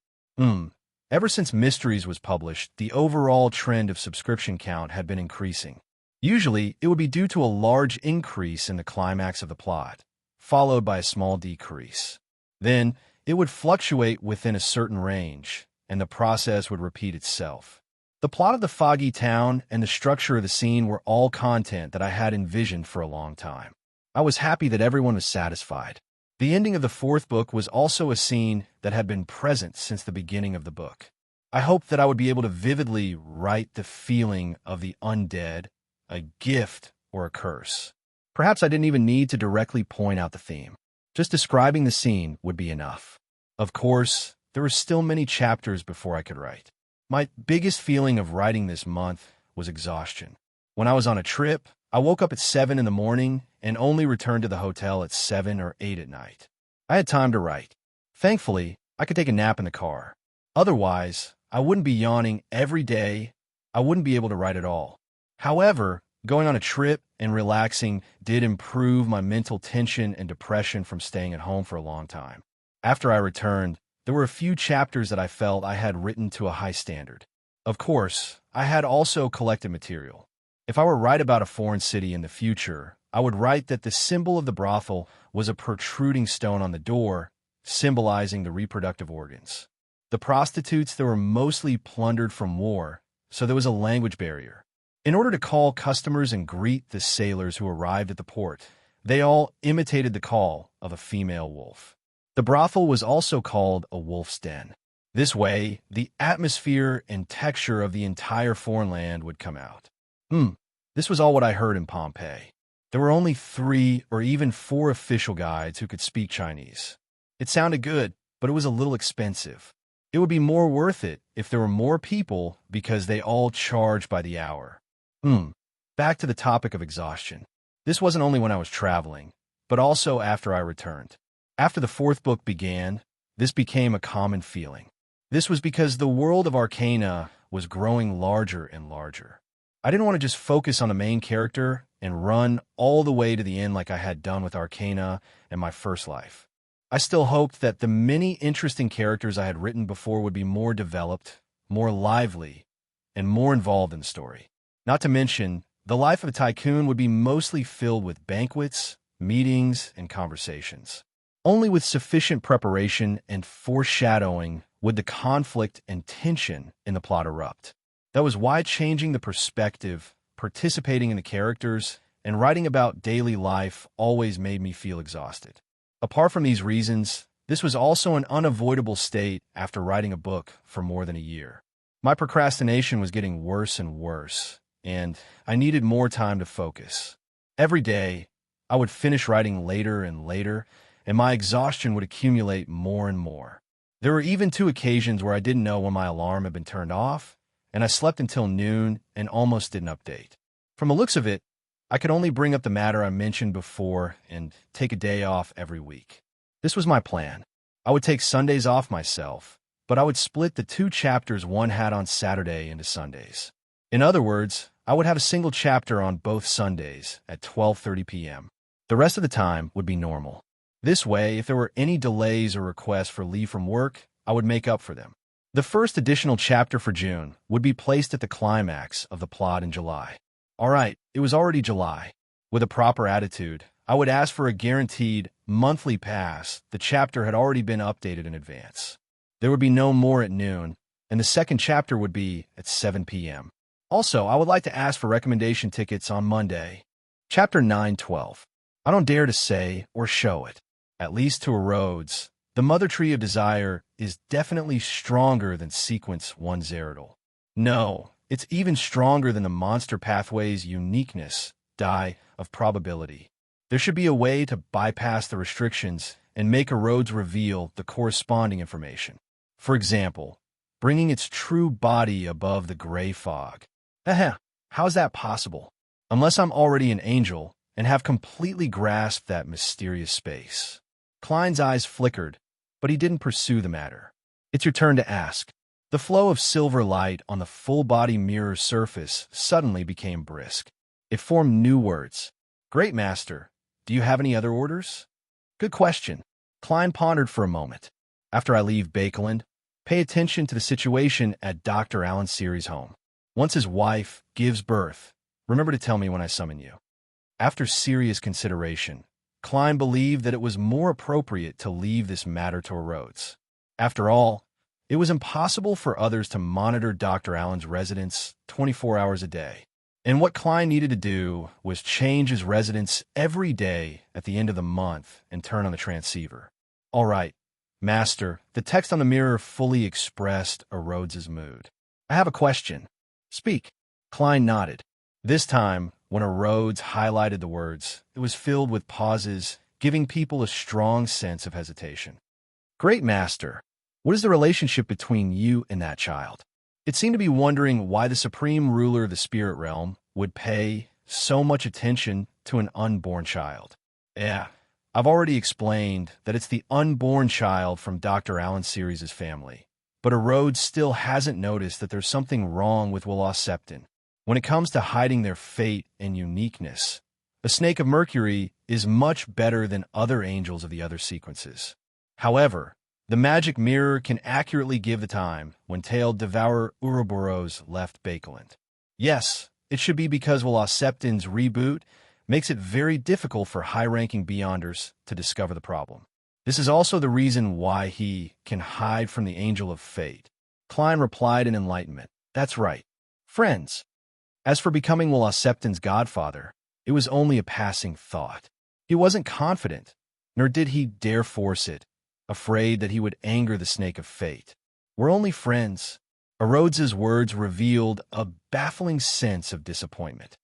Ever since Mysteries was published, the overall trend of subscription count had been increasing. Usually, it would be due to a large increase in the climax of the plot, followed by a small decrease. Then, it would fluctuate within a certain range, and the process would repeat itself. The plot of the foggy town and the structure of the scene were all content that I had envisioned for a long time. I was happy that everyone was satisfied. The ending of the fourth book was also a scene that had been present since the beginning of the book. I hoped that I would be able to vividly write the feeling of the undead, a gift or a curse. Perhaps I didn't even need to directly point out the theme. Just describing the scene would be enough. Of course, there were still many chapters before I could write. My biggest feeling of writing this month was exhaustion. When I was on a trip, I woke up at 7 in the morning and only returned to the hotel at 7 or 8 at night. I had time to write. Thankfully, I could take a nap in the car. Otherwise, I wouldn't be yawning every day. I wouldn't be able to write at all. However, going on a trip and relaxing did improve my mental tension and depression from staying at home for a long time. After I returned, there were a few chapters that I felt I had written to a high standard. Of course, I had also collected material. If I were to write about a foreign city in the future, I would write that the symbol of the brothel was a protruding stone on the door, symbolizing the reproductive organs. The prostitutes there were mostly plundered from war, so there was a language barrier. In order to call customers and greet the sailors who arrived at the port, they all imitated the call of a female wolf. The brothel was also called a wolf's den. This way, the atmosphere and texture of the entire foreign land would come out. This was all what I heard in Pompeii. There were only 3 or even 4 official guides who could speak Chinese. It sounded good, but it was a little expensive. It would be more worth it if there were more people because they all charged by the hour. Back to the topic of exhaustion. This wasn't only when I was traveling, but also after I returned. After the fourth book began, this became a common feeling. This was because the world of Arcana was growing larger and larger. I didn't want to just focus on the main character and run all the way to the end like I had done with Arcana and my first life. I still hoped that the many interesting characters I had written before would be more developed, more lively, and more involved in the story. Not to mention, the life of a tycoon would be mostly filled with banquets, meetings, and conversations. Only with sufficient preparation and foreshadowing would the conflict and tension in the plot erupt. That was why changing the perspective, participating in the characters, and writing about daily life always made me feel exhausted. Apart from these reasons, this was also an unavoidable state after writing a book for more than a year. My procrastination was getting worse and worse, and I needed more time to focus. Every day, I would finish writing later and later, and my exhaustion would accumulate more and more. There were even 2 occasions where I didn't know when my alarm had been turned off, and I slept until noon and almost didn't update. From the looks of it, I could only bring up the matter I mentioned before and take a day off every week. This was my plan. I would take Sundays off myself, but I would split the 2 chapters one had on Saturday into Sundays. In other words, I would have a single chapter on both Sundays at 12:30 p.m. The rest of the time would be normal. This way, if there were any delays or requests for leave from work, I would make up for them. The first additional chapter for June would be placed at the climax of the plot in July. All right, it was already July. With a proper attitude, I would ask for a guaranteed monthly pass. The chapter had already been updated in advance. There would be no more at noon, and the second chapter would be at 7 p.m. Also, I would like to ask for recommendation tickets on Monday. Chapter 9:12. I don't dare to say or show it. At least to a Rhodes, the Mother Tree of Desire is definitely stronger than Sequence 1 Zerodal. No, it's even stronger than the Monster Pathway's uniqueness, die of probability. There should be a way to bypass the restrictions and make a Rhodes reveal the corresponding information. For example, bringing its true body above the gray fog. How's that possible? Unless I'm already an angel and have completely grasped that mysterious space. Klein's eyes flickered, but he didn't pursue the matter. It's your turn to ask. The flow of silver light on the full-body mirror surface suddenly became brisk. It formed new words. Great Master, do you have any other orders? Good question. Klein pondered for a moment. After I leave Bakeland, pay attention to the situation at Dr. Alan Seary's home. Once his wife gives birth, remember to tell me when I summon you. After serious consideration, Klein believed that it was more appropriate to leave this matter to a Rhodes. After all, it was impossible for others to monitor Dr. Allen's residence 24 hours a day. And what Klein needed to do was change his residence every day at the end of the month and turn on the transceiver. All right, Master, the text on the mirror fully expressed a Rhodes's mood. I have a question. Speak. Klein nodded. This time, when a Rhodes highlighted the words, it was filled with pauses, giving people a strong sense of hesitation. Great Master, what is the relationship between you and that child? It seemed to be wondering why the supreme ruler of the spirit realm would pay so much attention to an unborn child. Yeah, I've already explained that it's the unborn child from Dr. Alan Seary's family. But a Rhodes still hasn't noticed that there's something wrong with Willow Septon. When it comes to hiding their fate and uniqueness, the Snake of Mercury is much better than other angels of the other sequences. However, the magic mirror can accurately give the time when tailed devourer Ouroboros left Bakeland. Yes, it should be because Willow Septon's reboot makes it very difficult for high-ranking Beyonders to discover the problem. This is also the reason why he can hide from the Angel of Fate. Klein replied in enlightenment. That's right. Friends. As for becoming Willow Septon's godfather, it was only a passing thought. He wasn't confident, nor did he dare force it, afraid that he would anger the Snake of Fate. We're only friends. Rhodes's words revealed a baffling sense of disappointment.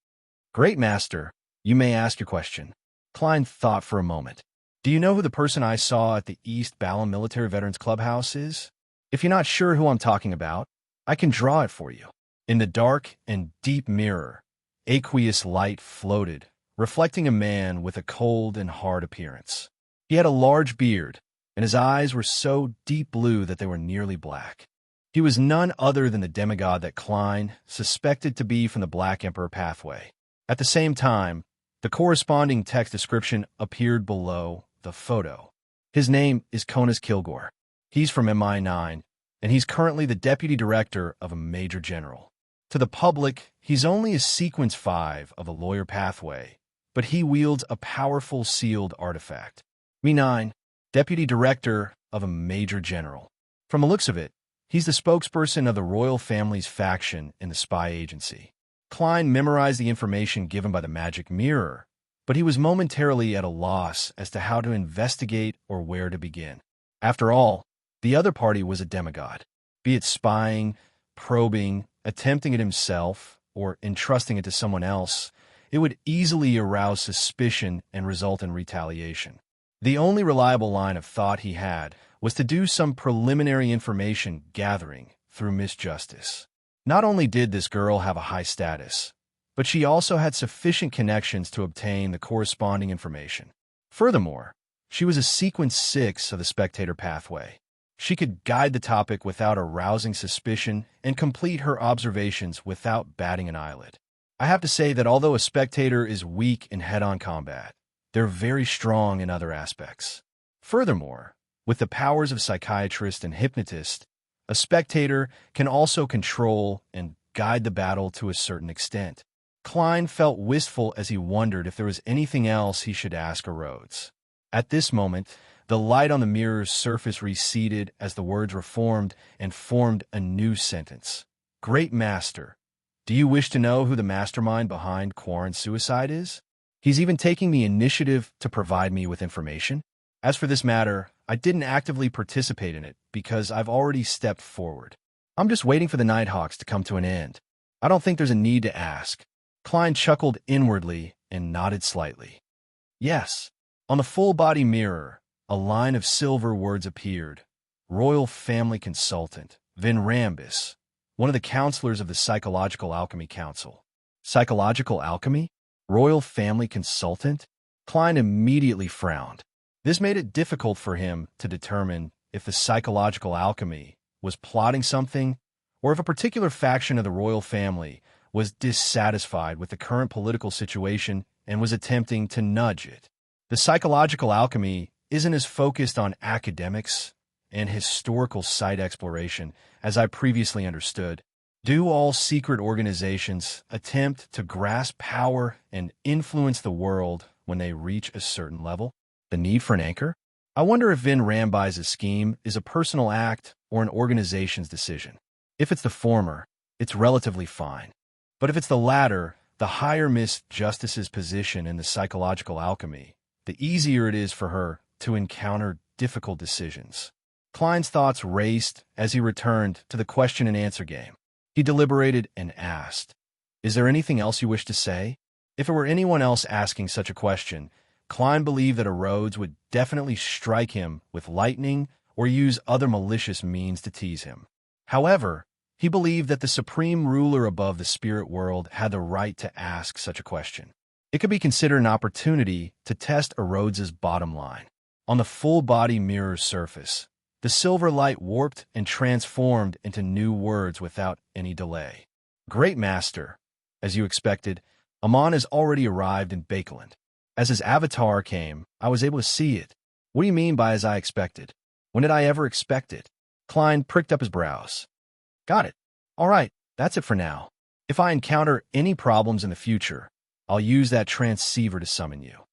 Great Master, you may ask your question. Klein thought for a moment. Do you know who the person I saw at the East Balam Military Veterans Clubhouse is? If you're not sure who I'm talking about, I can draw it for you. In the dark and deep mirror, aqueous light floated, reflecting a man with a cold and hard appearance. He had a large beard, and his eyes were so deep blue that they were nearly black. He was none other than the demigod that Klein suspected to be from the Black Emperor pathway. At the same time, the corresponding text description appeared below the photo. His name is Konas Kilgore. He's from MI9, and he's currently the deputy director of a major general. To the public, he's only a sequence 5 of a lawyer pathway, but he wields a powerful sealed artifact. MI9, deputy director of a major general. From the looks of it, he's the spokesperson of the royal family's faction in the spy agency. Klein memorized the information given by the magic mirror, but he was momentarily at a loss as to how to investigate or where to begin. After all, the other party was a demigod. Be it spying, probing, attempting it himself, or entrusting it to someone else, it would easily arouse suspicion and result in retaliation. The only reliable line of thought he had was to do some preliminary information gathering through Miss Justice. Not only did this girl have a high status, but she also had sufficient connections to obtain the corresponding information. Furthermore, she was a sequence 6 of the spectator pathway. She could guide the topic without arousing suspicion and complete her observations without batting an eyelid. I have to say that although a spectator is weak in head-on combat, they're very strong in other aspects. Furthermore, with the powers of psychiatrist and hypnotist, a spectator can also control and guide the battle to a certain extent. Klein felt wistful as he wondered if there was anything else he should ask of Rhodes. At this moment, the light on the mirror's surface receded as the words were formed and formed a new sentence. Great Master, do you wish to know who the mastermind behind Quarren's suicide is? He's even taking the initiative to provide me with information. As for this matter, I didn't actively participate in it because I've already stepped forward. I'm just waiting for the Nighthawks to come to an end. I don't think there's a need to ask. Klein chuckled inwardly and nodded slightly. Yes. On the full-body mirror, a line of silver words appeared. Royal Family Consultant, Vin Rambus, one of the counselors of the Psychological Alchemy Council. Psychological Alchemy? Royal Family Consultant? Klein immediately frowned. This made it difficult for him to determine if the Psychological Alchemy was plotting something or if a particular faction of the royal family was dissatisfied with the current political situation and was attempting to nudge it. The Psychological Alchemy isn't as focused on academics and historical site exploration as I previously understood. Do all secret organizations attempt to grasp power and influence the world when they reach a certain level? The need for an anchor? I wonder if Vin Rambis's scheme is a personal act or an organization's decision. If it's the former, it's relatively fine. But if it's the latter, the higher Miss Justice's position in the Psychological Alchemy, the easier it is for her to encounter difficult decisions. Klein's thoughts raced as he returned to the question-and-answer game. He deliberated and asked, "Is there anything else you wish to say?" If it were anyone else asking such a question, Klein believed that a Rhodes would definitely strike him with lightning or use other malicious means to tease him. However, he believed that the supreme ruler above the spirit world had the right to ask such a question. It could be considered an opportunity to test a Rhodes's bottom line. On the full-body mirror's surface, the silver light warped and transformed into new words without any delay. Great Master, as you expected, Amon has already arrived in Bakeland. As his avatar came, I was able to see it. What do you mean by as I expected? When did I ever expect it? Klein pricked up his brows. Got it. All right, that's it for now. If I encounter any problems in the future, I'll use that transceiver to summon you.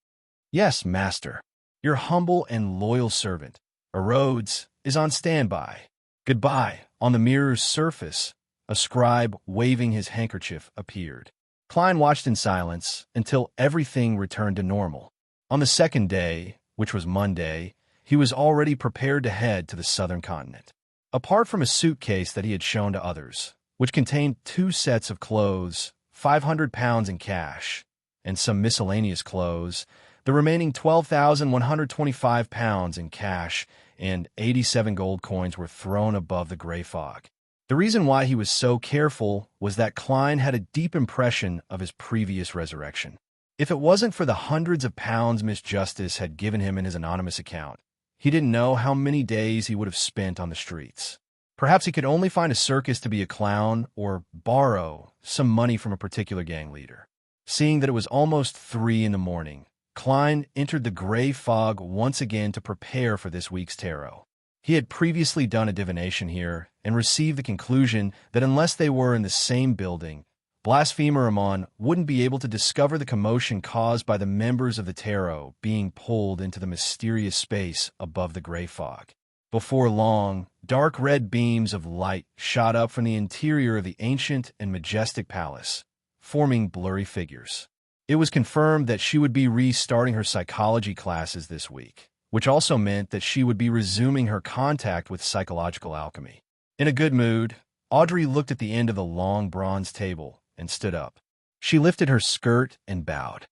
Yes, Master. Your humble and loyal servant, Rhodes, is on standby. Goodbye. On the mirror's surface, a scribe waving his handkerchief appeared. Klein watched in silence until everything returned to normal. On the second day, which was Monday, he was already prepared to head to the southern continent. Apart from a suitcase that he had shown to others, which contained 2 sets of clothes, 500 pounds in cash, and some miscellaneous clothes, the remaining 12,125 pounds in cash and 87 gold coins were thrown above the gray fog. The reason why he was so careful was that Klein had a deep impression of his previous resurrection. If it wasn't for the hundreds of pounds Miss Justice had given him in his anonymous account, he didn't know how many days he would have spent on the streets. Perhaps he could only find a circus to be a clown or borrow some money from a particular gang leader. Seeing that it was almost 3 in the morning, Klein entered the gray fog once again to prepare for this week's tarot. He had previously done a divination here and received the conclusion that unless they were in the same building, Blasphemer Amon wouldn't be able to discover the commotion caused by the members of the tarot being pulled into the mysterious space above the gray fog. Before long, dark red beams of light shot up from the interior of the ancient and majestic palace, forming blurry figures. It was confirmed that she would be restarting her psychology classes this week, which also meant that she would be resuming her contact with psychological alchemy. In a good mood, Audrey looked at the end of the long bronze table and stood up. She lifted her skirt and bowed.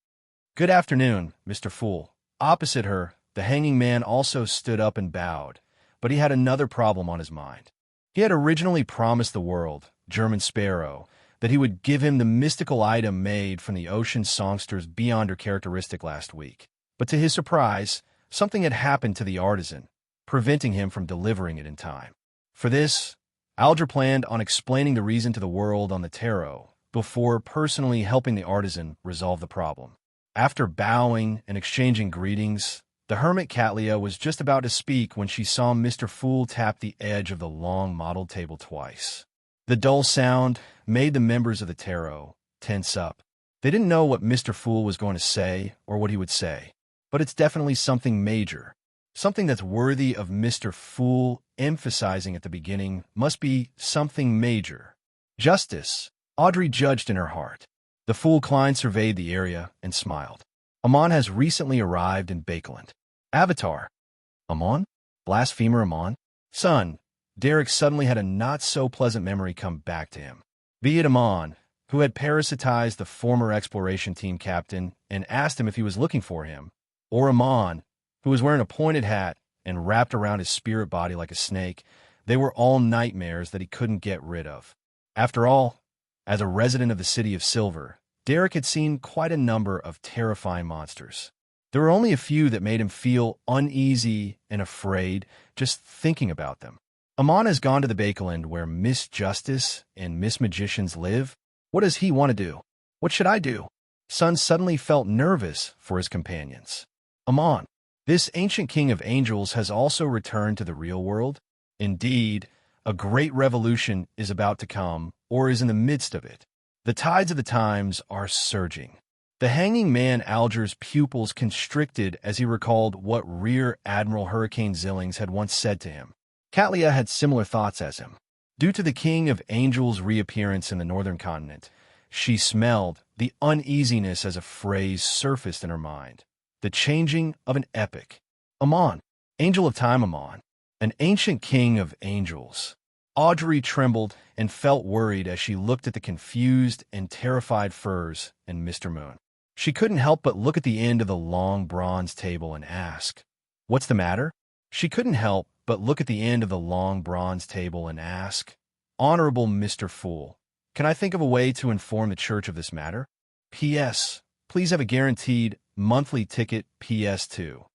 "Good afternoon, Mr. Fool." Opposite her, the hanging man also stood up and bowed, but he had another problem on his mind. He had originally promised the world, German Sparrow, that he would give him the mystical item made from the ocean songster's Beyonder characteristic last week. But to his surprise, something had happened to the artisan, preventing him from delivering it in time. For this, Alger planned on explaining the reason to the world on the tarot before personally helping the artisan resolve the problem. After bowing and exchanging greetings, the hermit Catlia was just about to speak when she saw Mr. Fool tap the edge of the long model table twice. The dull sound made the members of the tarot tense up. They didn't know what Mr. Fool was going to say or what he would say, but it's definitely something major. Something that's worthy of Mr. Fool emphasizing at the beginning must be something major. Justice, Audrey judged in her heart. The Fool Klein surveyed the area and smiled. Amon has recently arrived in Bakeland. Avatar. Amon? Blasphemer Amon? Son, Derek suddenly had a not-so-pleasant memory come back to him. Be it Amon, who had parasitized the former exploration team captain and asked him if he was looking for him, or Amon, who was wearing a pointed hat and wrapped around his spirit body like a snake, they were all nightmares that he couldn't get rid of. After all, as a resident of the City of Silver, Derek had seen quite a number of terrifying monsters. There were only a few that made him feel uneasy and afraid just thinking about them. Amon has gone to the Bakeland where Miss Justice and Miss Magicians live. What does he want to do? What should I do? Son suddenly felt nervous for his companions. Amon, this ancient king of angels has also returned to the real world. Indeed, a great revolution is about to come, or is in the midst of it. The tides of the times are surging. The hanging man Alger's pupils constricted as he recalled what Rear Admiral Hurricane Zillings had once said to him. Catlia had similar thoughts as him. Due to the king of angels' reappearance in the northern continent, she smelled the uneasiness as a phrase surfaced in her mind. The changing of an epic. Amon, angel of time Amon, an ancient king of angels. Audrey trembled and felt worried as she looked at the confused and terrified Furs and Mr. Moon. She couldn't help but look at the end of the long bronze table and ask, "What's the matter?" She couldn't help but look at the end of the long bronze table and ask, "Honorable Mr. Fool, can I think of a way to inform the church of this matter? P.S. Please have a guaranteed monthly ticket PS2.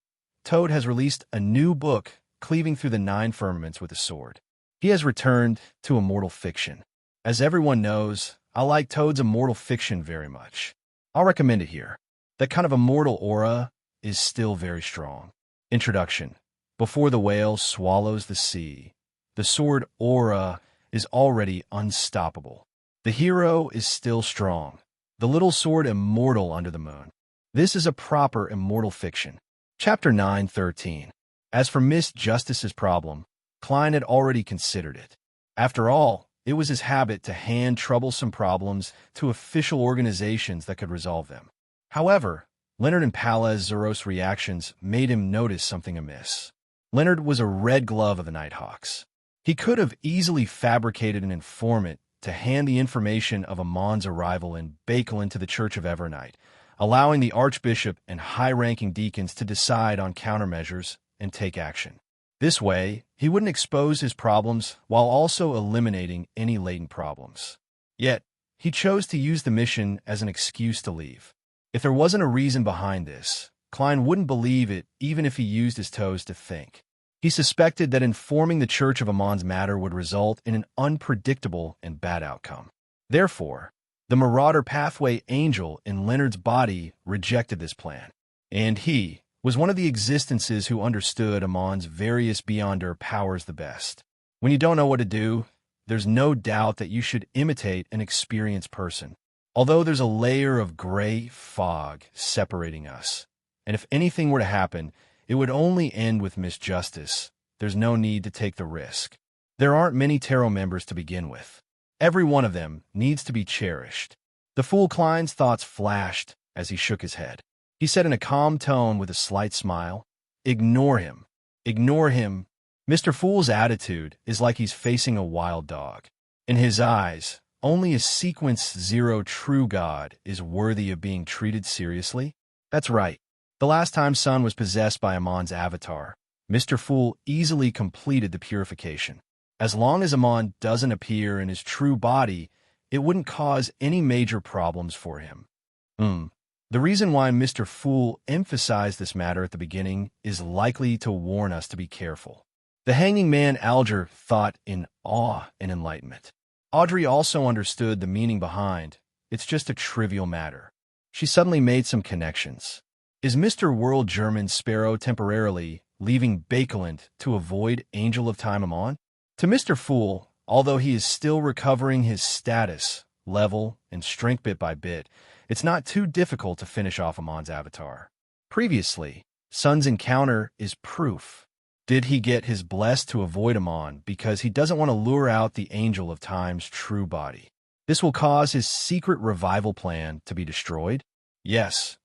Toad has released a new book, Cleaving Through the Nine Firmaments with a Sword. He has returned to immortal fiction. As everyone knows, I like Toad's immortal fiction very much. I'll recommend it here. That kind of immortal aura is still very strong." Introduction. Before the whale swallows the sea, the sword aura is already unstoppable. The hero is still strong. The little sword immortal under the moon. This is a proper immortal fiction. Chapter 9:13. As for Miss Justice's problem, Klein had already considered it. After all, it was his habit to hand troublesome problems to official organizations that could resolve them. However, Leonard and Palaz's Zeros reactions made him notice something amiss. Leonard was a red glove of the Nighthawks. He could have easily fabricated an informant to hand the information of Amon's arrival in Bakeland to the Church of Evernight, allowing the Archbishop and high-ranking deacons to decide on countermeasures and take action. This way, he wouldn't expose his problems while also eliminating any latent problems. Yet, he chose to use the mission as an excuse to leave. If there wasn't a reason behind this, Klein wouldn't believe it even if he used his toes to think. He suspected that informing the Church of Amon's matter would result in an unpredictable and bad outcome. Therefore, the Marauder Pathway Angel in Leonard's body rejected this plan, and he was one of the existences who understood Amon's various Beyonder powers the best. When you don't know what to do, there's no doubt that you should imitate an experienced person. Although there's a layer of gray fog separating us, and if anything were to happen, it would only end with Miss Justice. There's no need to take the risk. There aren't many tarot members to begin with. Every one of them needs to be cherished. The Fool Klein's thoughts flashed as he shook his head. He said in a calm tone with a slight smile, "Ignore him. Ignore him." Mr. Fool's attitude is like he's facing a wild dog. In his eyes, only a Sequence Zero true god is worthy of being treated seriously. That's right. The last time Sun was possessed by Amon's avatar, Mr. Fool easily completed the purification. As long as Amon doesn't appear in his true body, it wouldn't cause any major problems for him. The reason why Mr. Fool emphasized this matter at the beginning is likely to warn us to be careful. The hanging man Alger thought in awe and enlightenment. Audrey also understood the meaning behind, it's just a trivial matter. She suddenly made some connections. Is Mr. World German Sparrow temporarily leaving Bakeland to avoid Angel of Time Amon? To Mr. Fool, although he is still recovering his status, level, and strength bit by bit, it's not too difficult to finish off Amon's avatar. Previously, Sun's encounter is proof. Did he get his blessed to avoid Amon because he doesn't want to lure out the Angel of Time's true body? This will cause his secret revival plan to be destroyed? Yes.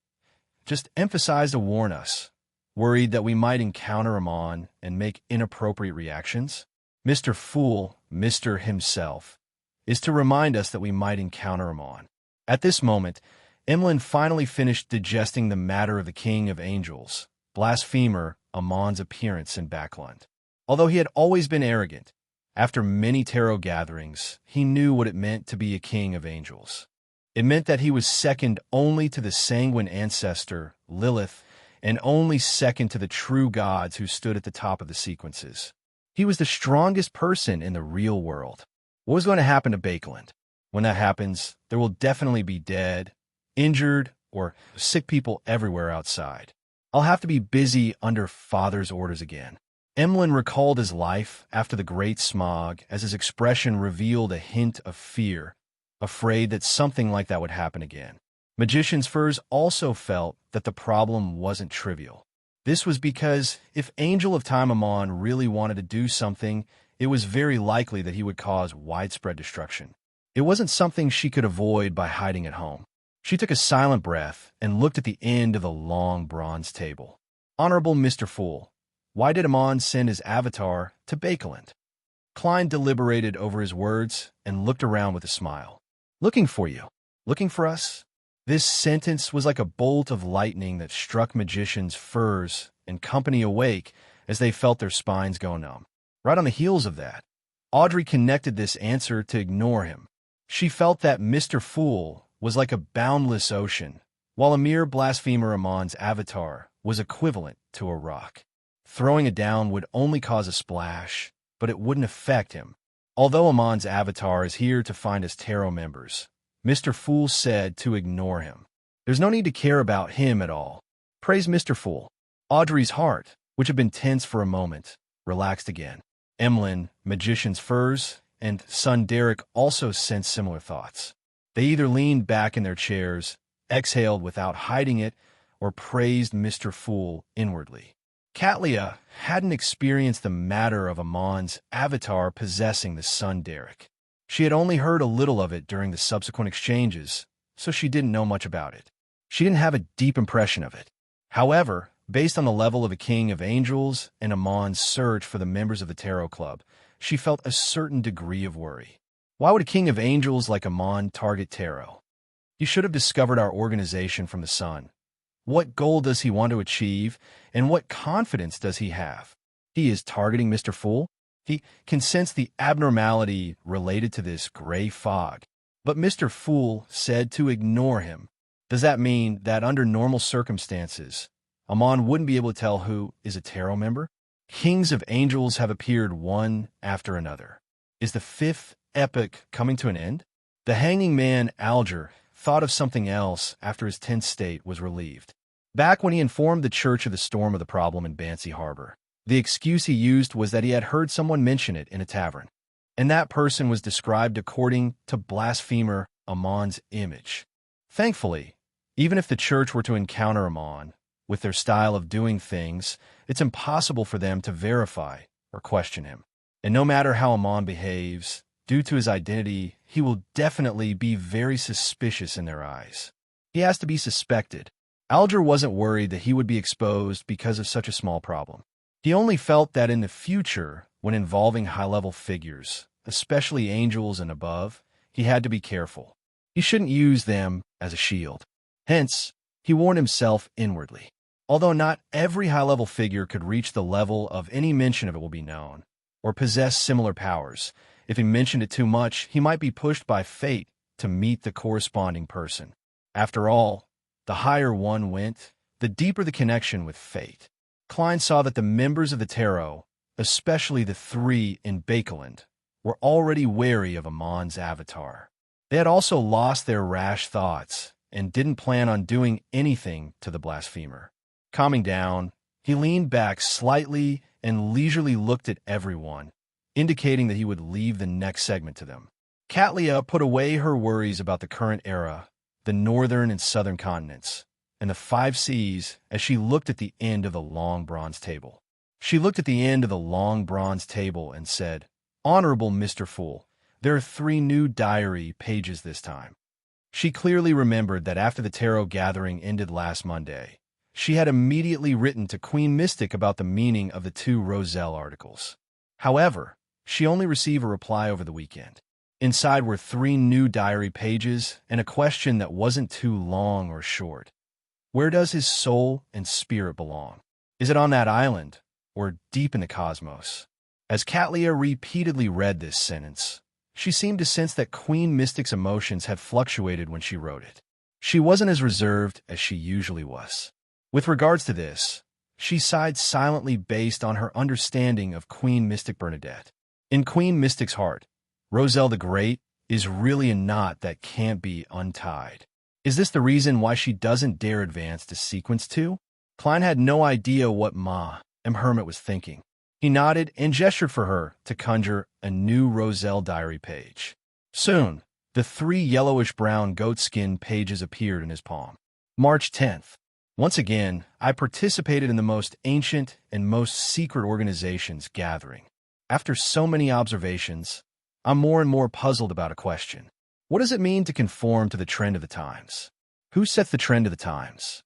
Just emphasize to warn us. Worried that we might encounter Amon and make inappropriate reactions? Mr. Fool, Mr. himself, is to remind us that we might encounter Amon. At this moment, Emlyn finally finished digesting the matter of the King of Angels, blasphemer, Amon's appearance in Backland. Although he had always been arrogant, after many tarot gatherings, he knew what it meant to be a king of angels. It meant that he was second only to the sanguine ancestor, Lilith, and only second to the true gods who stood at the top of the sequences. He was the strongest person in the real world. What was going to happen to Bakeland? When that happens, there will definitely be dead, injured, or sick people everywhere outside. I'll have to be busy under Father's orders again. Emlyn recalled his life after the Great Smog as his expression revealed a hint of fear, afraid that something like that would happen again. Magician's Furs also felt that the problem wasn't trivial. This was because if Angel of Time Amon really wanted to do something, it was very likely that he would cause widespread destruction. It wasn't something she could avoid by hiding at home. She took a silent breath and looked at the end of the long bronze table. Honorable Mr. Fool, why did Amon send his avatar to Bakeland? Klein deliberated over his words and looked around with a smile. Looking for you. Looking for us? This sentence was like a bolt of lightning that struck Magician's Furs and company awake as they felt their spines go numb. Right on the heels of that, Audrey connected this answer to ignore him. She felt that Mr. Fool was like a boundless ocean, while a mere blasphemer Amon's avatar was equivalent to a rock. Throwing it down would only cause a splash, but it wouldn't affect him. Although Amon's avatar is here to find his tarot members, Mr. Fool said to ignore him. There's no need to care about him at all. Praise Mr. Fool. Audrey's heart, which had been tense for a moment, relaxed again. Emlyn, Magician's Furs, and son Derek also sensed similar thoughts. They either leaned back in their chairs, exhaled without hiding it, or praised Mr. Fool inwardly. Katlia hadn't experienced the matter of Amon's avatar possessing the son Derek. She had only heard a little of it during the subsequent exchanges, so she didn't know much about it. She didn't have a deep impression of it. However, based on the level of a King of Angels and Amon's search for the members of the Tarot Club, she felt a certain degree of worry. Why would a King of Angels like Amon target tarot? He should have discovered our organization from the sun. What goal does he want to achieve, and what confidence does he have? He is targeting Mr. Fool? He can sense the abnormality related to this gray fog. But Mr. Fool said to ignore him. Does that mean that under normal circumstances, Amon wouldn't be able to tell who is a tarot member? Kings of Angels have appeared one after another. Is the fifth epoch coming to an end? The hanging man Alger thought of something else after his tense state was relieved. Back when he informed the church of the storm of the problem in Bancy Harbor, the excuse he used was that he had heard someone mention it in a tavern, and that person was described according to blasphemer Amon's image. Thankfully, even if the church were to encounter Amon, with their style of doing things, it's impossible for them to verify or question him. And no matter how Amon behaves, due to his identity, he will definitely be very suspicious in their eyes. He has to be suspected. Alger wasn't worried that he would be exposed because of such a small problem. He only felt that in the future, when involving high-level figures, especially angels and above, he had to be careful. He shouldn't use them as a shield. Hence, he warned himself inwardly. Although not every high-level figure could reach the level of any mention of it will be known, or possess similar powers. If he mentioned it too much, he might be pushed by fate to meet the corresponding person. After all, the higher one went, the deeper the connection with fate. Klein saw that the members of the tarot, especially the three in Bakeland, were already wary of Amon's avatar. They had also lost their rash thoughts and didn't plan on doing anything to the blasphemer. Calming down, he leaned back slightly and leisurely looked at everyone, indicating that he would leave the next segment to them. Katlia put away her worries about the current era, the northern and southern continents, and the 5 seas as she looked at the end of the long bronze table. She looked at the end of the long bronze table and said, "Honorable Mr. Fool, there are 3 new diary pages this time." She clearly remembered that after the tarot gathering ended last Monday, she had immediately written to Queen Mystic about the meaning of the 2 Roselle articles. However, she only received a reply over the weekend. Inside were 3 new diary pages and a question that wasn't too long or short. Where does his soul and spirit belong? Is it on that island or deep in the cosmos? As Katlia repeatedly read this sentence, she seemed to sense that Queen Mystic's emotions had fluctuated when she wrote it. She wasn't as reserved as she usually was. With regards to this, she sighed silently based on her understanding of Queen Mystic Bernadette. In Queen Mystic's heart, Roselle the Great is really a knot that can't be untied. Is this the reason why she doesn't dare advance to Sequence 2? Klein had no idea what Hermit was thinking. He nodded and gestured for her to conjure a new Roselle diary page. Soon, the 3 yellowish-brown goatskin pages appeared in his palm. March 10th. Once again, I participated in the most ancient and most secret organization's gathering. After so many observations, I'm more and more puzzled about a question. What does it mean to conform to the trend of the times? Who sets the trend of the times?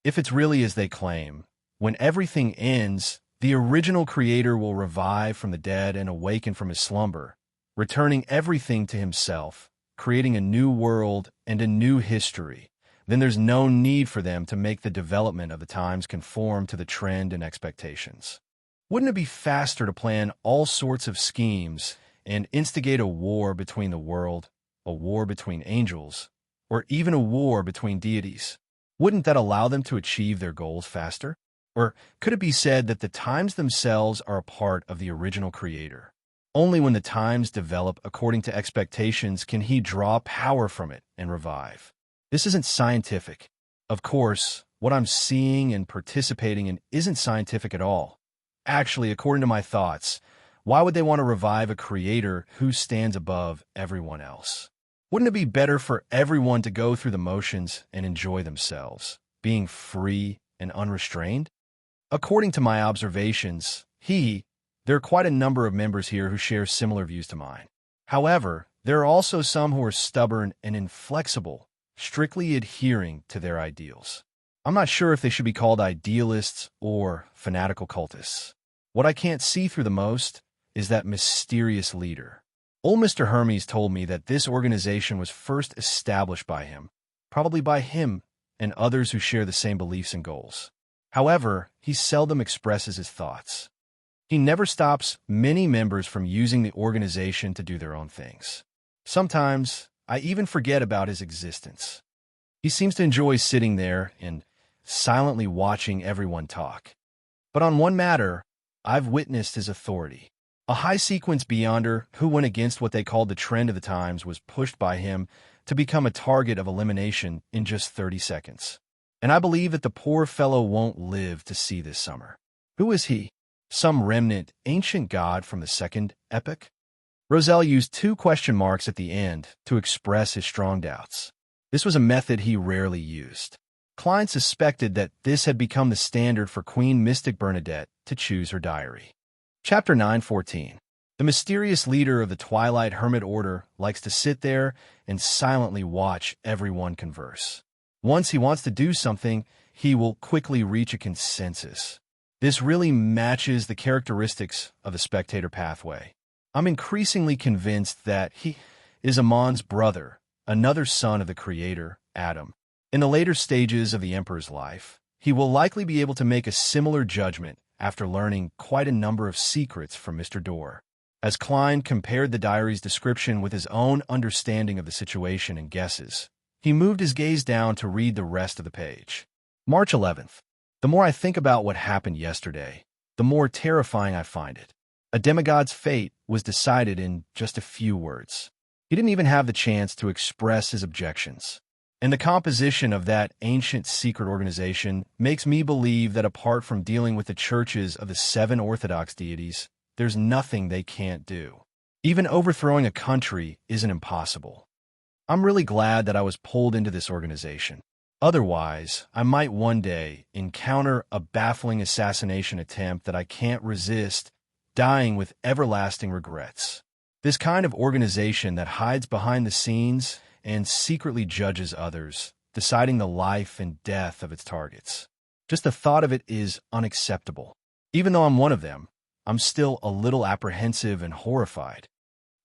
If it's really as they claim, when everything ends, the original creator will revive from the dead and awaken from his slumber, returning everything to himself, creating a new world and a new history, then there's no need for them to make the development of the times conform to the trend and expectations. Wouldn't it be faster to plan all sorts of schemes and instigate a war between the world, a war between angels, or even a war between deities? Wouldn't that allow them to achieve their goals faster? Or could it be said that the times themselves are a part of the original creator? Only when the times develop according to expectations can he draw power from it and revive. This isn't scientific. Of course, what I'm seeing and participating in isn't scientific at all. Actually, according to my thoughts, why would they want to revive a creator who stands above everyone else? Wouldn't it be better for everyone to go through the motions and enjoy themselves, being free and unrestrained? According to my observations, there are quite a number of members here who share similar views to mine. However, there are also some who are stubborn and inflexible, strictly adhering to their ideals. I'm not sure if they should be called idealists or fanatical cultists. What I can't see through the most is that mysterious leader. Old Mr. Hermes told me that this organization was first established by him, probably by him and others who share the same beliefs and goals. However, he seldom expresses his thoughts. He never stops many members from using the organization to do their own things. Sometimes, I even forget about his existence. He seems to enjoy sitting there and silently watching everyone talk. But on one matter, I've witnessed his authority. A high-sequence beyonder who went against what they called the trend of the times was pushed by him to become a target of elimination in just 30 seconds. And I believe that the poor fellow won't live to see this summer. Who is he? Some remnant ancient god from the second epoch? Roselle used 2 question marks at the end to express his strong doubts. This was a method he rarely used. Klein suspected that this had become the standard for Queen Mystic Bernadette to choose her diary. Chapter 9:14. The mysterious leader of the Twilight Hermit Order likes to sit there and silently watch everyone converse. Once he wants to do something, he will quickly reach a consensus. This really matches the characteristics of the spectator pathway. I'm increasingly convinced that he is Amon's brother, another son of the creator, Adam. In the later stages of the Emperor's life, he will likely be able to make a similar judgment after learning quite a number of secrets from Mr. Dorr. As Klein compared the diary's description with his own understanding of the situation and guesses, he moved his gaze down to read the rest of the page. March 11th. The more I think about what happened yesterday, the more terrifying I find it. A demigod's fate was decided in just a few words. He didn't even have the chance to express his objections. And the composition of that ancient secret organization makes me believe that apart from dealing with the churches of the 7 Orthodox deities, there's nothing they can't do. Even overthrowing a country isn't impossible. I'm really glad that I was pulled into this organization. Otherwise, I might one day encounter a baffling assassination attempt that I can't resist, dying with everlasting regrets. This kind of organization that hides behind the scenes and secretly judges others, deciding the life and death of its targets. Just the thought of it is unacceptable. Even though I'm one of them, I'm still a little apprehensive and horrified.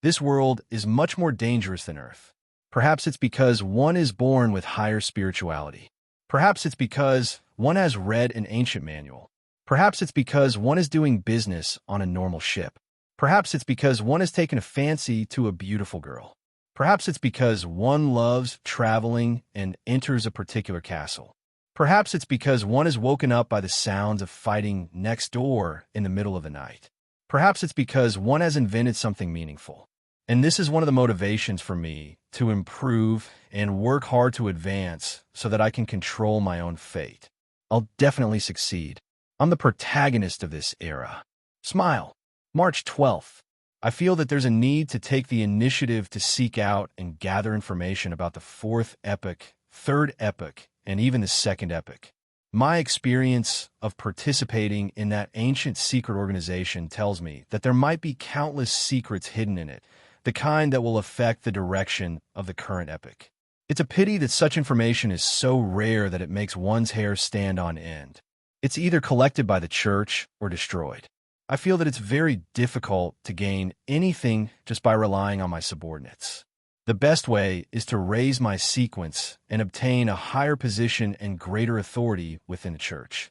This world is much more dangerous than Earth. Perhaps it's because one is born with higher spirituality. Perhaps it's because one has read an ancient manual. Perhaps it's because one is doing business on a normal ship. Perhaps it's because one has taken a fancy to a beautiful girl. Perhaps it's because one loves traveling and enters a particular castle. Perhaps it's because one is woken up by the sounds of fighting next door in the middle of the night. Perhaps it's because one has invented something meaningful. And this is one of the motivations for me to improve and work hard to advance so that I can control my own fate. I'll definitely succeed. I'm the protagonist of this era. Smile. March 12th. I feel that there's a need to take the initiative to seek out and gather information about the 4th epoch, 3rd epoch, and even the 2nd epoch. My experience of participating in that ancient secret organization tells me that there might be countless secrets hidden in it, the kind that will affect the direction of the current epoch. It's a pity that such information is so rare that it makes one's hair stand on end. It's either collected by the church or destroyed. I feel that it's very difficult to gain anything just by relying on my subordinates. The best way is to raise my sequence and obtain a higher position and greater authority within the church.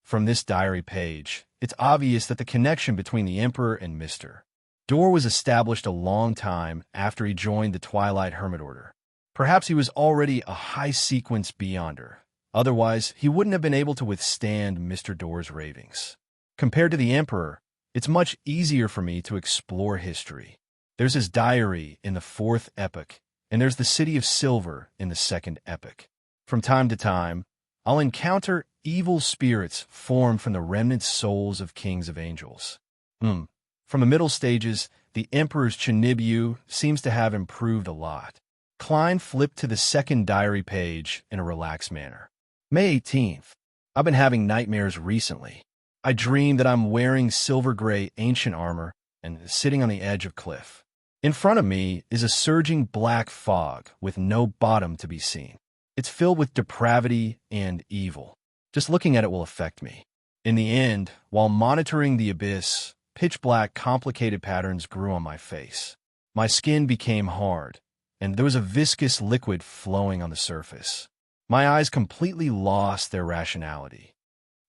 From this diary page, it's obvious that the connection between the Emperor and Mr. Dorr was established a long time after he joined the Twilight Hermit Order. Perhaps he was already a high-sequence beyonder. Otherwise, he wouldn't have been able to withstand Mr. Dorr's ravings. Compared to the Emperor, it's much easier for me to explore history. There's his diary in the 4th epoch, and there's the City of Silver in the 2nd epoch. From time to time, I'll encounter evil spirits formed from the remnant souls of kings of angels. From the middle stages, the Emperor's Chinibu seems to have improved a lot. Klein flipped to the 2nd diary page in a relaxed manner. May 18th. I've been having nightmares recently. I dream that I'm wearing silver-gray ancient armor and sitting on the edge of a cliff. In front of me is a surging black fog with no bottom to be seen. It's filled with depravity and evil. Just looking at it will affect me. In the end, while monitoring the abyss, pitch-black complicated patterns grew on my face. My skin became hard, and there was a viscous liquid flowing on the surface. My eyes completely lost their rationality.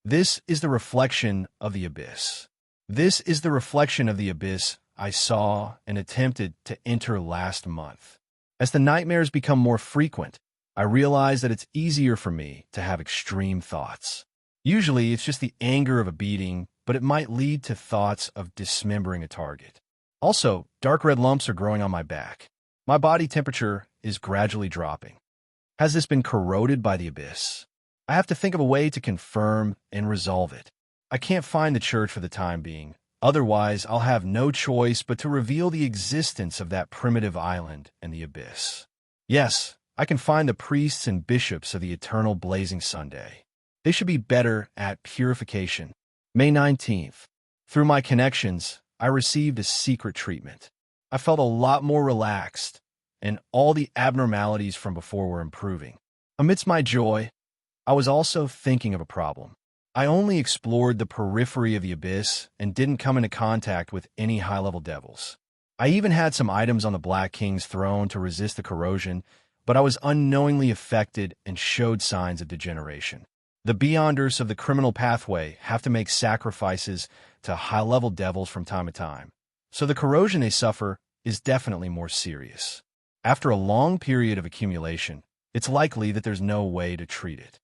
This is the reflection of the abyss. This is the reflection of the abyss I saw and attempted to enter last month. As the nightmares become more frequent, I realize that it's easier for me to have extreme thoughts. Usually, it's just the anger of a beating, but it might lead to thoughts of dismembering a target. Also, dark red lumps are growing on my back. My body temperature is gradually dropping. Has this been corroded by the abyss? I have to think of a way to confirm and resolve it. I can't find the church for the time being. Otherwise, I'll have no choice but to reveal the existence of that primitive island and the abyss. Yes, I can find the priests and bishops of the eternal blazing Sunday. They should be better at purification. May 19th. Through my connections, I received a secret treatment. I felt a lot more relaxed, and all the abnormalities from before were improving. Amidst my joy, I was also thinking of a problem. I only explored the periphery of the abyss and didn't come into contact with any high-level devils. I even had some items on the Black King's throne to resist the corrosion, but I was unknowingly affected and showed signs of degeneration. The Beyonders of the criminal pathway have to make sacrifices to high-level devils from time to time, so the corrosion they suffer is definitely more serious. After a long period of accumulation, it's likely that there's no way to treat it.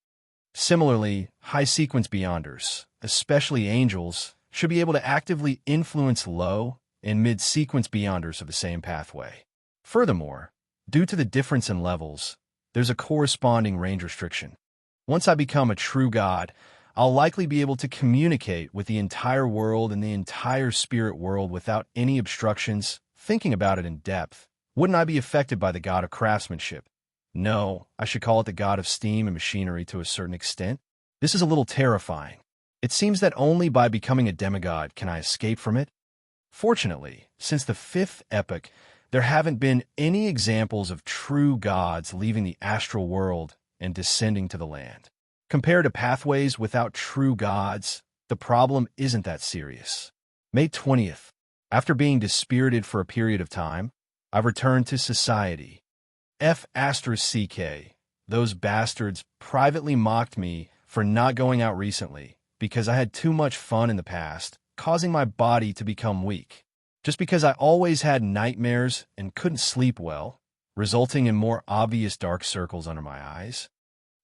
Similarly, high-sequence Beyonders, especially angels, should be able to actively influence low and mid-sequence Beyonders of the same pathway. Furthermore, due to the difference in levels, there's a corresponding range restriction. Once I become a true god, I'll likely be able to communicate with the entire world and the entire spirit world without any obstructions. Thinking about it in depth, wouldn't I be affected by the god of craftsmanship? No, I should call it the god of steam and machinery to a certain extent. This is a little terrifying. It seems that only by becoming a demigod can I escape from it. Fortunately, since the 5th epoch, there haven't been any examples of true gods leaving the astral world and descending to the land. Compared to pathways without true gods, the problem isn't that serious. May 20th. After being dispirited for a period of time, I've returned to society. F***, those bastards privately mocked me for not going out recently because I had too much fun in the past, causing my body to become weak. Just because I always had nightmares and couldn't sleep well, resulting in more obvious dark circles under my eyes.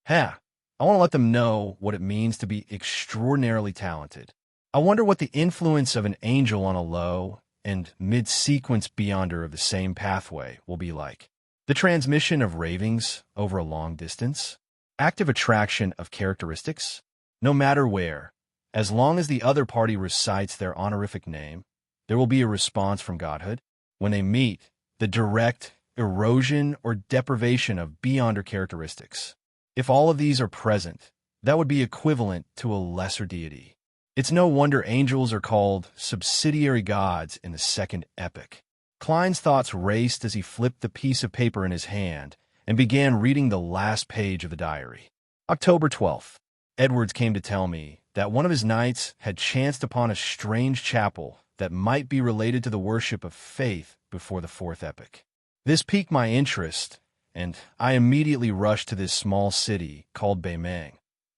I want to let them know what it means to be extraordinarily talented. I wonder what the influence of an angel on a low and mid-sequence Beyonder of the same pathway will be like. The transmission of ravings over a long distance, active attraction of characteristics, no matter where, as long as the other party recites their honorific name, there will be a response from godhood. When they meet, the direct erosion or deprivation of Beyonder characteristics. If all of these are present, that would be equivalent to a lesser deity. It's no wonder angels are called subsidiary gods in the 2nd epoch. Klein's thoughts raced as he flipped the piece of paper in his hand and began reading the last page of the diary. October 12th. Edwards came to tell me that one of his knights had chanced upon a strange chapel that might be related to the worship of faith before the 4th epoch. This piqued my interest, and I immediately rushed to this small city called Beimang.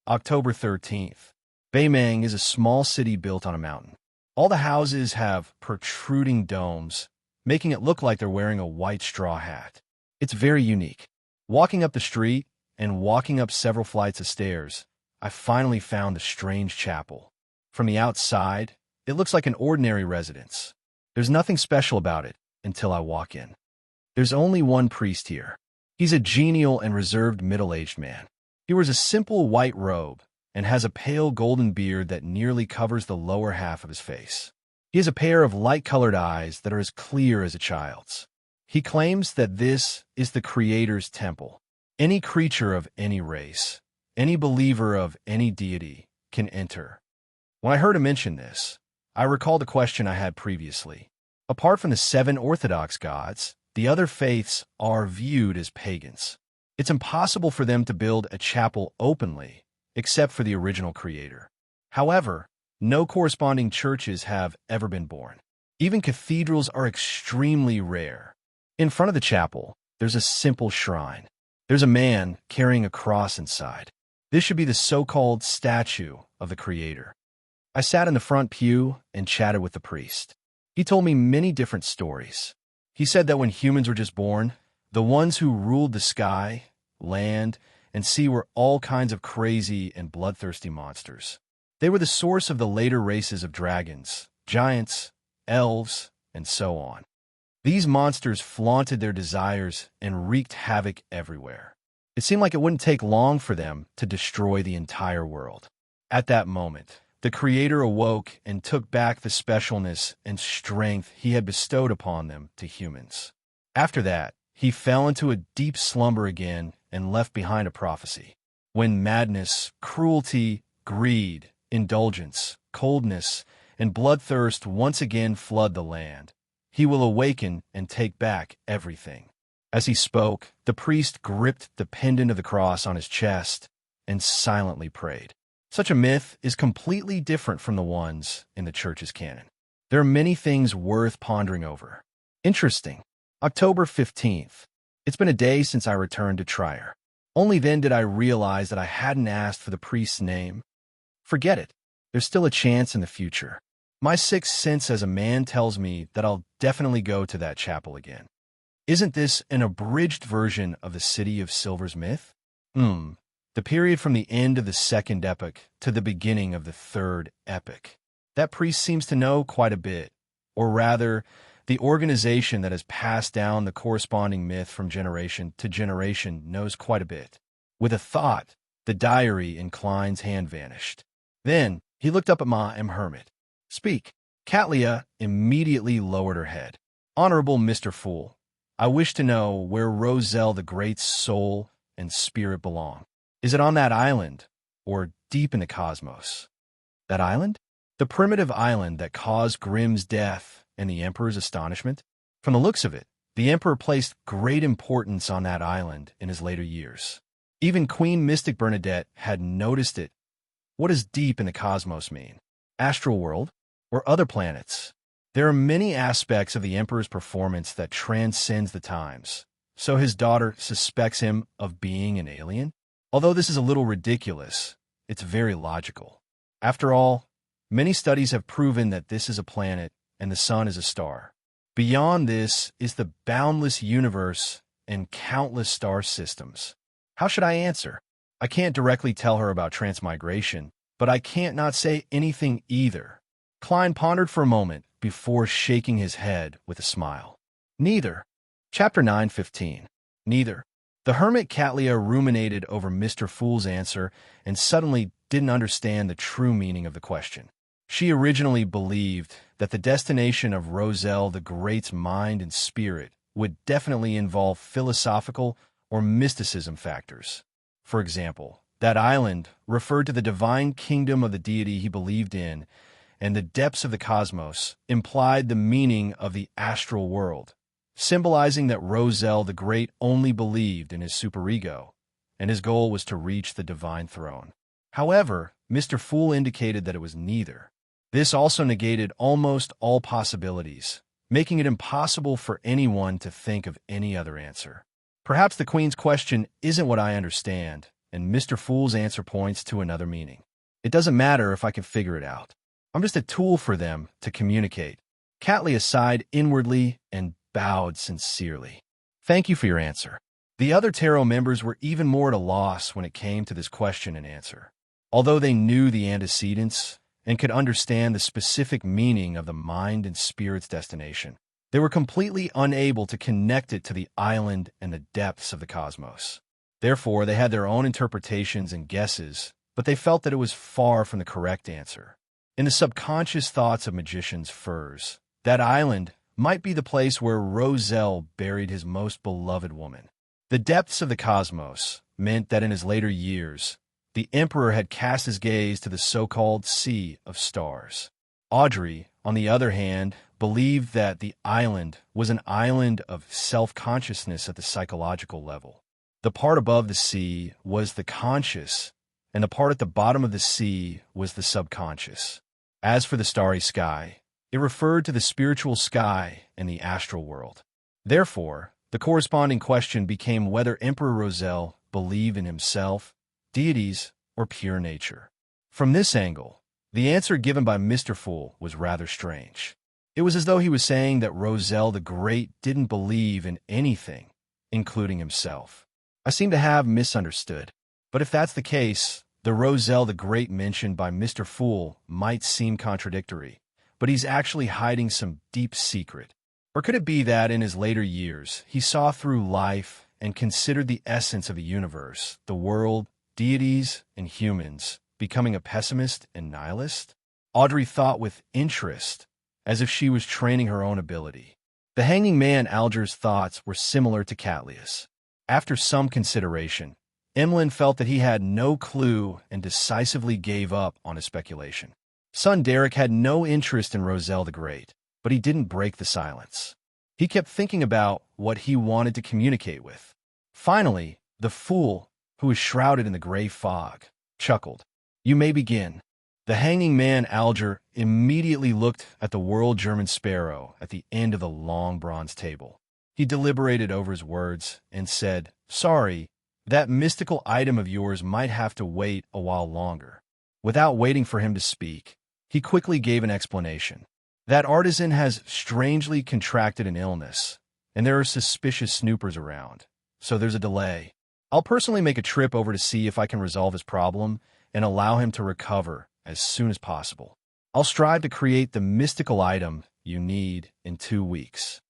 October 13th. Beimang is a small city built on a mountain. All the houses have protruding domes, making it look like they're wearing a white straw hat. It's very unique. Walking up the street and walking up several flights of stairs, I finally found the strange chapel. From the outside, it looks like an ordinary residence. There's nothing special about it until I walk in. There's only one priest here. He's a genial and reserved middle-aged man. He wears a simple white robe and has a pale golden beard that nearly covers the lower half of his face. He has a pair of light-colored eyes that are as clear as a child's. He claims that this is the Creator's temple. Any creature of any race, any believer of any deity, can enter. When I heard him mention this, I recalled a question I had previously. Apart from the 7 orthodox gods, the other faiths are viewed as pagans. It's impossible for them to build a chapel openly, except for the original Creator. However, no corresponding churches have ever been born. Even cathedrals are extremely rare. In front of the chapel, there's a simple shrine. There's a man carrying a cross inside. This should be the so-called statue of the Creator. I sat in the front pew and chatted with the priest. He told me many different stories. He said that when humans were just born, the ones who ruled the sky, land, and sea were all kinds of crazy and bloodthirsty monsters. They were the source of the later races of dragons, giants, elves, and so on. These monsters flaunted their desires and wreaked havoc everywhere. It seemed like it wouldn't take long for them to destroy the entire world. At that moment, the Creator awoke and took back the specialness and strength he had bestowed upon them to humans. After that, he fell into a deep slumber again and left behind a prophecy. When madness, cruelty, greed, indulgence, coldness, and bloodthirst once again flood the land, he will awaken and take back everything. As he spoke, the priest gripped the pendant of the cross on his chest and silently prayed. Such a myth is completely different from the ones in the church's canon. There are many things worth pondering over. Interesting. October 15th. It's been a day since I returned to Trier. Only then did I realize that I hadn't asked for the priest's name. Forget it. There's still a chance in the future. My sixth sense as a man tells me that I'll definitely go to that chapel again. Isn't this an abridged version of the City of Silver's myth? The period from the end of the second epoch to the beginning of the third epoch. That priest seems to know quite a bit, or rather, the organization that has passed down the corresponding myth from generation to generation knows quite a bit. With a thought, the diary in Klein's hand vanished. Then he looked up at Ma and Hermit. Speak. Catlia immediately lowered her head. Honorable Mr. Fool, I wish to know where Roselle the Great's soul and spirit belong. Is it on that island, or deep in the cosmos? That island? The primitive island that caused Grimm's death and the Emperor's astonishment? From the looks of it, the Emperor placed great importance on that island in his later years. Even Queen Mystic Bernadette had noticed it. What does deep in the cosmos mean? Astral world? Or other planets? There are many aspects of the Emperor's performance that transcends the times, so his daughter suspects him of being an alien? Although this is a little ridiculous, it's very logical. After all, many studies have proven that this is a planet and the sun is a star. Beyond this is the boundless universe and countless star systems. How should I answer? I can't directly tell her about transmigration, but I can't not say anything either. Klein pondered for a moment before shaking his head with a smile. Neither. Chapter 9:15. Neither. The hermit Catlia ruminated over Mr. Fool's answer and suddenly didn't understand the true meaning of the question. She originally believed that the destination of Roselle the Great's mind and spirit would definitely involve philosophical or mysticism factors. For example, that island referred to the divine kingdom of the deity he believed in, and the depths of the cosmos implied the meaning of the astral world, symbolizing that Roselle the Great only believed in his superego, and his goal was to reach the divine throne. However, Mr. Fool indicated that it was neither. This also negated almost all possibilities, making it impossible for anyone to think of any other answer. Perhaps the Queen's question isn't what I understand, and Mr. Fool's answer points to another meaning. It doesn't matter if I can figure it out. I'm just a tool for them to communicate. Catlia sighed inwardly and bowed sincerely. Thank you for your answer. The other tarot members were even more at a loss when it came to this question and answer. Although they knew the antecedents and could understand the specific meaning of the mind and spirit's destination, they were completely unable to connect it to the island and the depths of the cosmos. Therefore, they had their own interpretations and guesses, but they felt that it was far from the correct answer. In the subconscious thoughts of magicians' furs, that island might be the place where Roselle buried his most beloved woman. The depths of the cosmos meant that in his later years, the Emperor had cast his gaze to the so-called Sea of Stars. Audrey, on the other hand, believed that the island was an island of self-consciousness at the psychological level. The part above the sea was the conscious, and the part at the bottom of the sea was the subconscious. As for the starry sky, it referred to the spiritual sky and the astral world. Therefore, the corresponding question became whether Emperor Roselle believed in himself, deities, or pure nature. From this angle, the answer given by Mr. Fool was rather strange. It was as though he was saying that Roselle the Great didn't believe in anything, including himself. I seem to have misunderstood. But if that's the case, the Roselle the Great mentioned by Mr. Fool might seem contradictory, but he's actually hiding some deep secret. Or could it be that in his later years, he saw through life and considered the essence of the universe, the world, deities, and humans, becoming a pessimist and nihilist? Audrey thought with interest, as if she was training her own ability. The hanging man Alger's thoughts were similar to Catlia's. After some consideration, Emlyn felt that he had no clue and decisively gave up on his speculation. Son Derek had no interest in Roselle the Great, but he didn't break the silence. He kept thinking about what he wanted to communicate with. Finally, the fool, who was shrouded in the gray fog, chuckled. You may begin. The hanging man Alger immediately looked at the world German sparrow at the end of the long bronze table. He deliberated over his words and said, Sorry, That mystical item of yours might have to wait a while longer. Without waiting for him to speak, he quickly gave an explanation. That artisan has strangely contracted an illness, and there are suspicious snoopers around, so there's a delay. I'll personally make a trip over to see if I can resolve his problem and allow him to recover as soon as possible. I'll strive to create the mystical item you need in 2 weeks.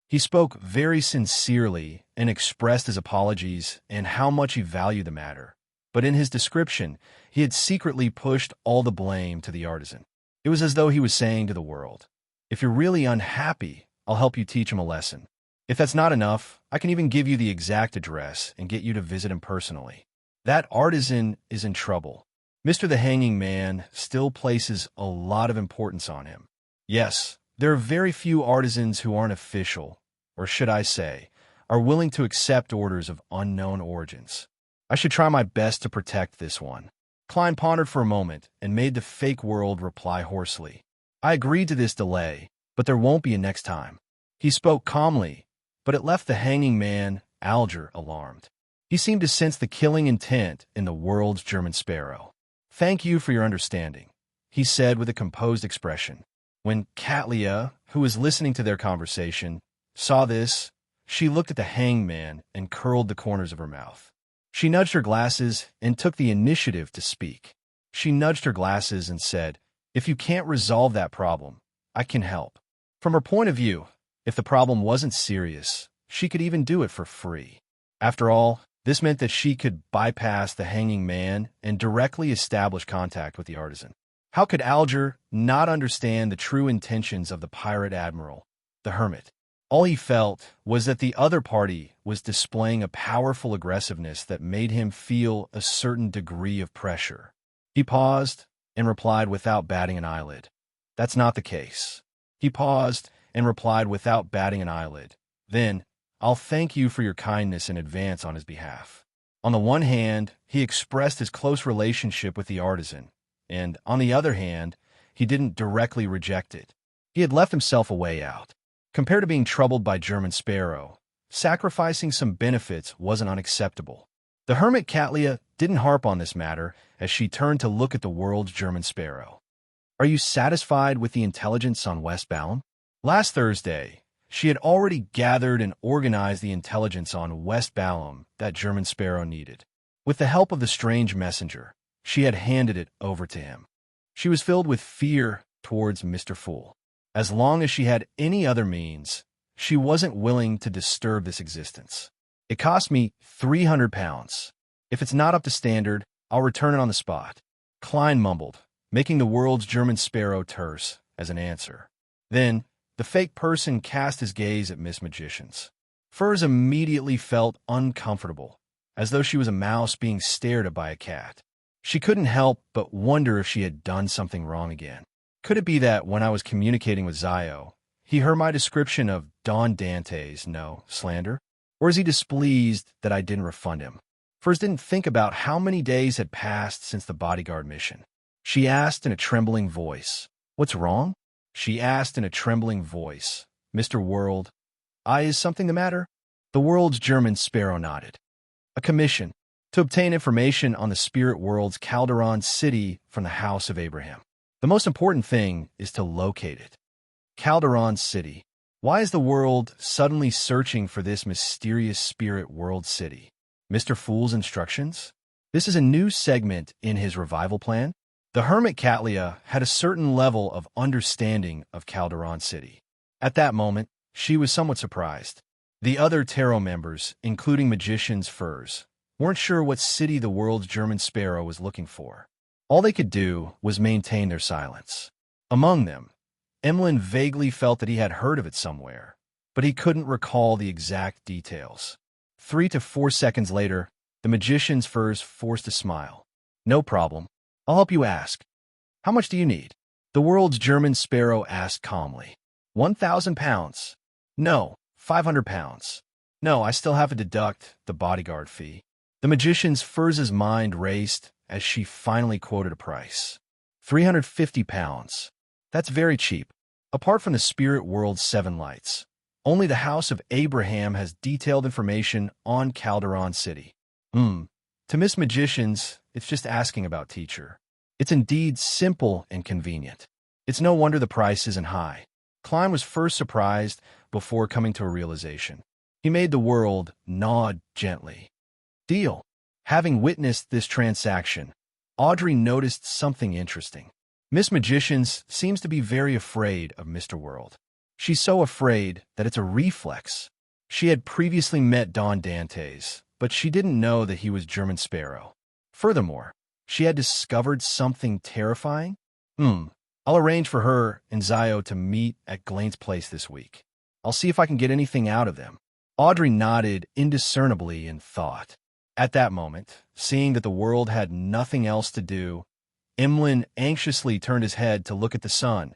He spoke very sincerely and expressed his apologies and how much he valued the matter. But in his description, he had secretly pushed all the blame to the artisan. It was as though he was saying to the world, "If you're really unhappy, I'll help you teach him a lesson. If that's not enough, I can even give you the exact address and get you to visit him personally." That artisan is in trouble. Mr. the Hanging Man still places a lot of importance on him. Yes, there are very few artisans who aren't official, or should I say, are willing to accept orders of unknown origins. I should try my best to protect this one. Klein pondered for a moment and made the fake world reply hoarsely. I agreed to this delay, but there won't be a next time. He spoke calmly, but it left the Hanging Man, Alger, alarmed. He seemed to sense the killing intent in the world's German sparrow. "Thank you for your understanding," he said with a composed expression. When Katlia, who was listening to their conversation, saw this, she looked at the hangman and curled the corners of her mouth. She nudged her glasses and took the initiative to speak. She nudged her glasses and said, "If you can't resolve that problem, I can help." From her point of view, if the problem wasn't serious, she could even do it for free. After all, this meant that she could bypass the Hanging Man and directly establish contact with the artisan. How could Alger not understand the true intentions of the pirate admiral, the hermit? All he felt was that the other party was displaying a powerful aggressiveness that made him feel a certain degree of pressure. He paused and replied without batting an eyelid. "That's not the case." He paused and replied without batting an eyelid. Then, "I'll thank you for your kindness in advance on his behalf." On the one hand, he expressed his close relationship with the artisan, and on the other hand, he didn't directly reject it. He had left himself a way out. Compared to being troubled by German sparrow, sacrificing some benefits wasn't unacceptable. The hermit Katlia didn't harp on this matter as she turned to look at the world's German sparrow. "Are you satisfied with the intelligence on West Balham?" Last Thursday, she had already gathered and organized the intelligence on West Balham that German sparrow needed. With the help of the strange messenger, she had handed it over to him. She was filled with fear towards Mr. Fool. As long as she had any other means, she wasn't willing to disturb this existence. "It cost me £300. If it's not up to standard, I'll return it on the spot," Klein mumbled, making the world's German sparrow terse as an answer. Then, the fake person cast his gaze at Miss Magicians. Furs immediately felt uncomfortable, as though she was a mouse being stared at by a cat. She couldn't help but wonder if she had done something wrong again. Could it be that when I was communicating with Zio, he heard my description of Don Dante's slander? Or is he displeased that I didn't refund him? Furs didn't think about how many days had passed since the bodyguard mission. She asked in a trembling voice, "What's wrong?" She asked in a trembling voice, "Mr. World, is something the matter?" The world's German sparrow nodded. "A commission to obtain information on the spirit world's Calderon city from the House of Abraham. The most important thing is to locate it." Calderon City. Why is the world suddenly searching for this mysterious spirit world city? Mr. Fool's instructions? This is a new segment in his revival plan. The hermit Katlia had a certain level of understanding of Calderon City. At that moment, she was somewhat surprised. The other tarot members, including Magician's Furs, weren't sure what city the world's German sparrow was looking for. All they could do was maintain their silence. Among them, Emlyn vaguely felt that he had heard of it somewhere, but he couldn't recall the exact details. 3 to 4 seconds later, the Magician's Furs forced a smile. "No problem. I'll help you ask. How much do you need?" The world's German sparrow asked calmly. £1,000. "No, £500. No, I still have to deduct the bodyguard fee." The Magician's Furs' mind raced as she finally quoted a price. £350. That's very cheap. Apart from the spirit world's 7 lights, only the House of Abraham has detailed information on Calderon City. To Miss Magicians, it's just asking about teacher. It's indeed simple and convenient. It's no wonder the price isn't high. Klein was first surprised before coming to a realization. He made the world nod gently. Deal. Having witnessed this transaction, Audrey noticed something interesting. Miss Magicians seems to be very afraid of Mr. World. She's so afraid that it's a reflex. She had previously met Don Dantes, but she didn't know that he was German Sparrow. Furthermore, she had discovered something terrifying. I'll arrange for her and Zio to meet at Glaine's place this week. I'll see if I can get anything out of them. Audrey nodded indiscernibly in thought. At that moment, seeing that the world had nothing else to do, Emlyn anxiously turned his head to look at the sun.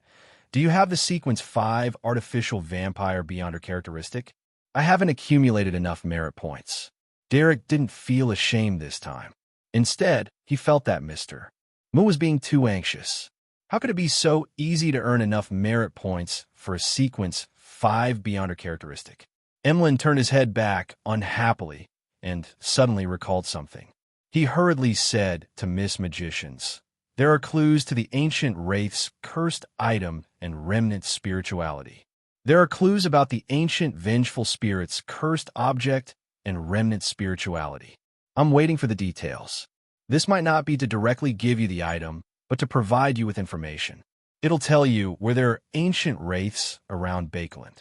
Do you have the sequence 5 artificial vampire Beyonder characteristic? I haven't accumulated enough merit points. Derek didn't feel ashamed this time. Instead, he felt that Mr. Mu was being too anxious. How could it be so easy to earn enough merit points for a sequence 5 Beyonder characteristic? Emlyn turned his head back unhappily and suddenly recalled something. He hurriedly said to Miss Magicians, "There are clues to the ancient wraith's cursed item and remnant spirituality. There are clues about the ancient vengeful spirit's cursed object and remnant spirituality. I'm waiting for the details. This might not be to directly give you the item, but to provide you with information. It'll tell you where there are ancient wraiths around Bakeland."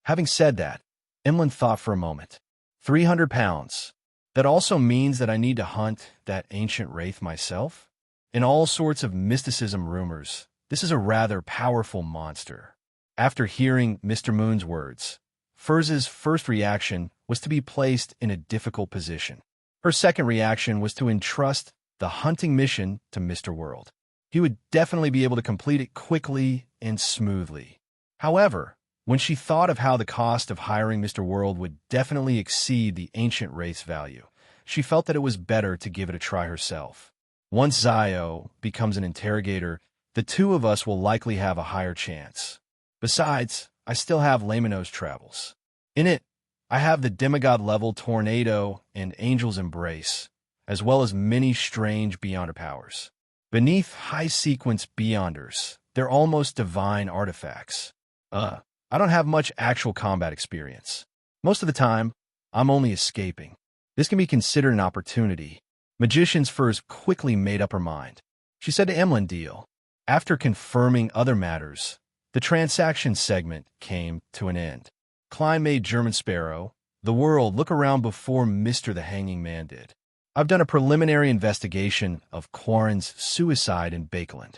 Having said that, Emlyn thought for a moment. 300 pounds. That also means that I need to hunt that ancient wraith myself? In all sorts of mysticism rumors, this is a rather powerful monster. After hearing Mr. Moon's words, Furz's first reaction was to be placed in a difficult position. Her second reaction was to entrust the hunting mission to Mr. World. He would definitely be able to complete it quickly and smoothly. However, when she thought of how the cost of hiring Mr. World would definitely exceed the ancient wraith's value, she felt that it was better to give it a try herself. Once Zio becomes an interrogator, the two of us will likely have a higher chance. Besides, I still have Lamino's Travels. In it, I have the demigod-level Tornado and Angel's Embrace, as well as many strange Beyonder powers. Beneath high-sequence Beyonders, they're almost divine artifacts. I don't have much actual combat experience. Most of the time, I'm only escaping. This can be considered an opportunity. Magician's Furs quickly made up her mind. She said to Emlyn Deal. After confirming other matters, the transaction segment came to an end. Klein made German Sparrow, the world, look around before Mr. the Hanging Man did. I've done a preliminary investigation of Quarren's suicide in Bakeland.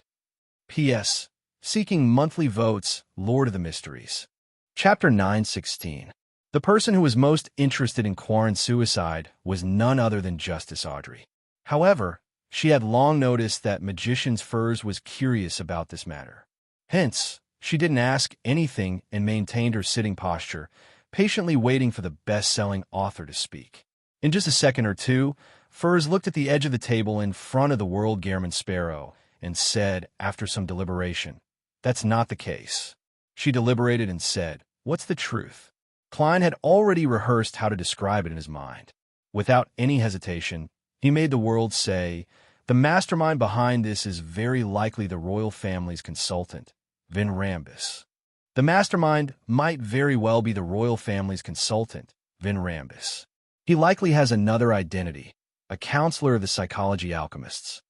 P.S. Seeking monthly votes, Lord of the Mysteries. Chapter 916. The person who was most interested in Quarren's suicide was none other than Justice Audrey. However, she had long noticed that Magician's Furs was curious about this matter. Hence, she didn't ask anything and maintained her sitting posture, patiently waiting for the best-selling author to speak. In just a second or two, Furs looked at the edge of the table in front of the World German Sparrow and said, after some deliberation, "That's not the case." She deliberated and said, "What's the truth?" Klein had already rehearsed how to describe it in his mind. Without any hesitation, he made the world say, "The mastermind behind this is very likely the royal family's consultant, Vin Rambus." The mastermind might very well be the royal family's consultant, Vin Rambus. He likely has another identity, a counselor of the psychology alchemists.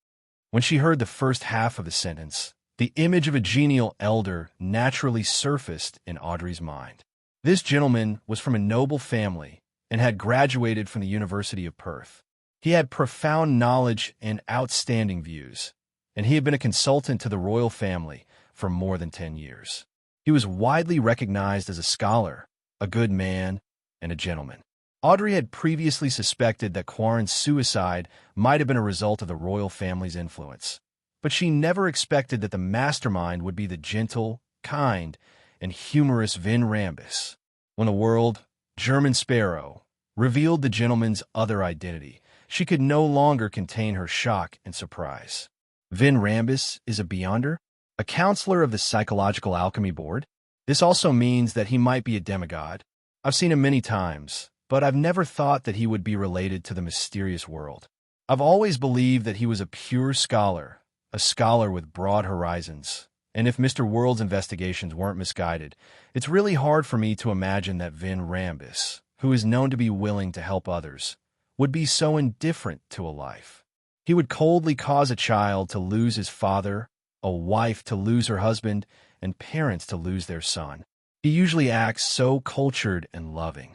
When she heard the first half of the sentence, the image of a genial elder naturally surfaced in Audrey's mind. This gentleman was from a noble family and had graduated from the University of Perth. He had profound knowledge and outstanding views, and he had been a consultant to the royal family for more than 10 years. He was widely recognized as a scholar, a good man, and a gentleman. Audrey had previously suspected that Quarren's suicide might have been a result of the royal family's influence, but she never expected that the mastermind would be the gentle, kind, and humorous Vin Rambus. When the World German Sparrow revealed the gentleman's other identity, she could no longer contain her shock and surprise. Vin Rambus is a Beyonder? A counselor of the Psychological Alchemy Board? This also means that he might be a demigod. I've seen him many times, but I've never thought that he would be related to the mysterious world. I've always believed that he was a pure scholar, a scholar with broad horizons. And if Mr. World's investigations weren't misguided, it's really hard for me to imagine that Vin Rambus, who is known to be willing to help others, would be so indifferent to a life. He would coldly cause a child to lose his father, a wife to lose her husband, and parents to lose their son. He usually acts so cultured and loving.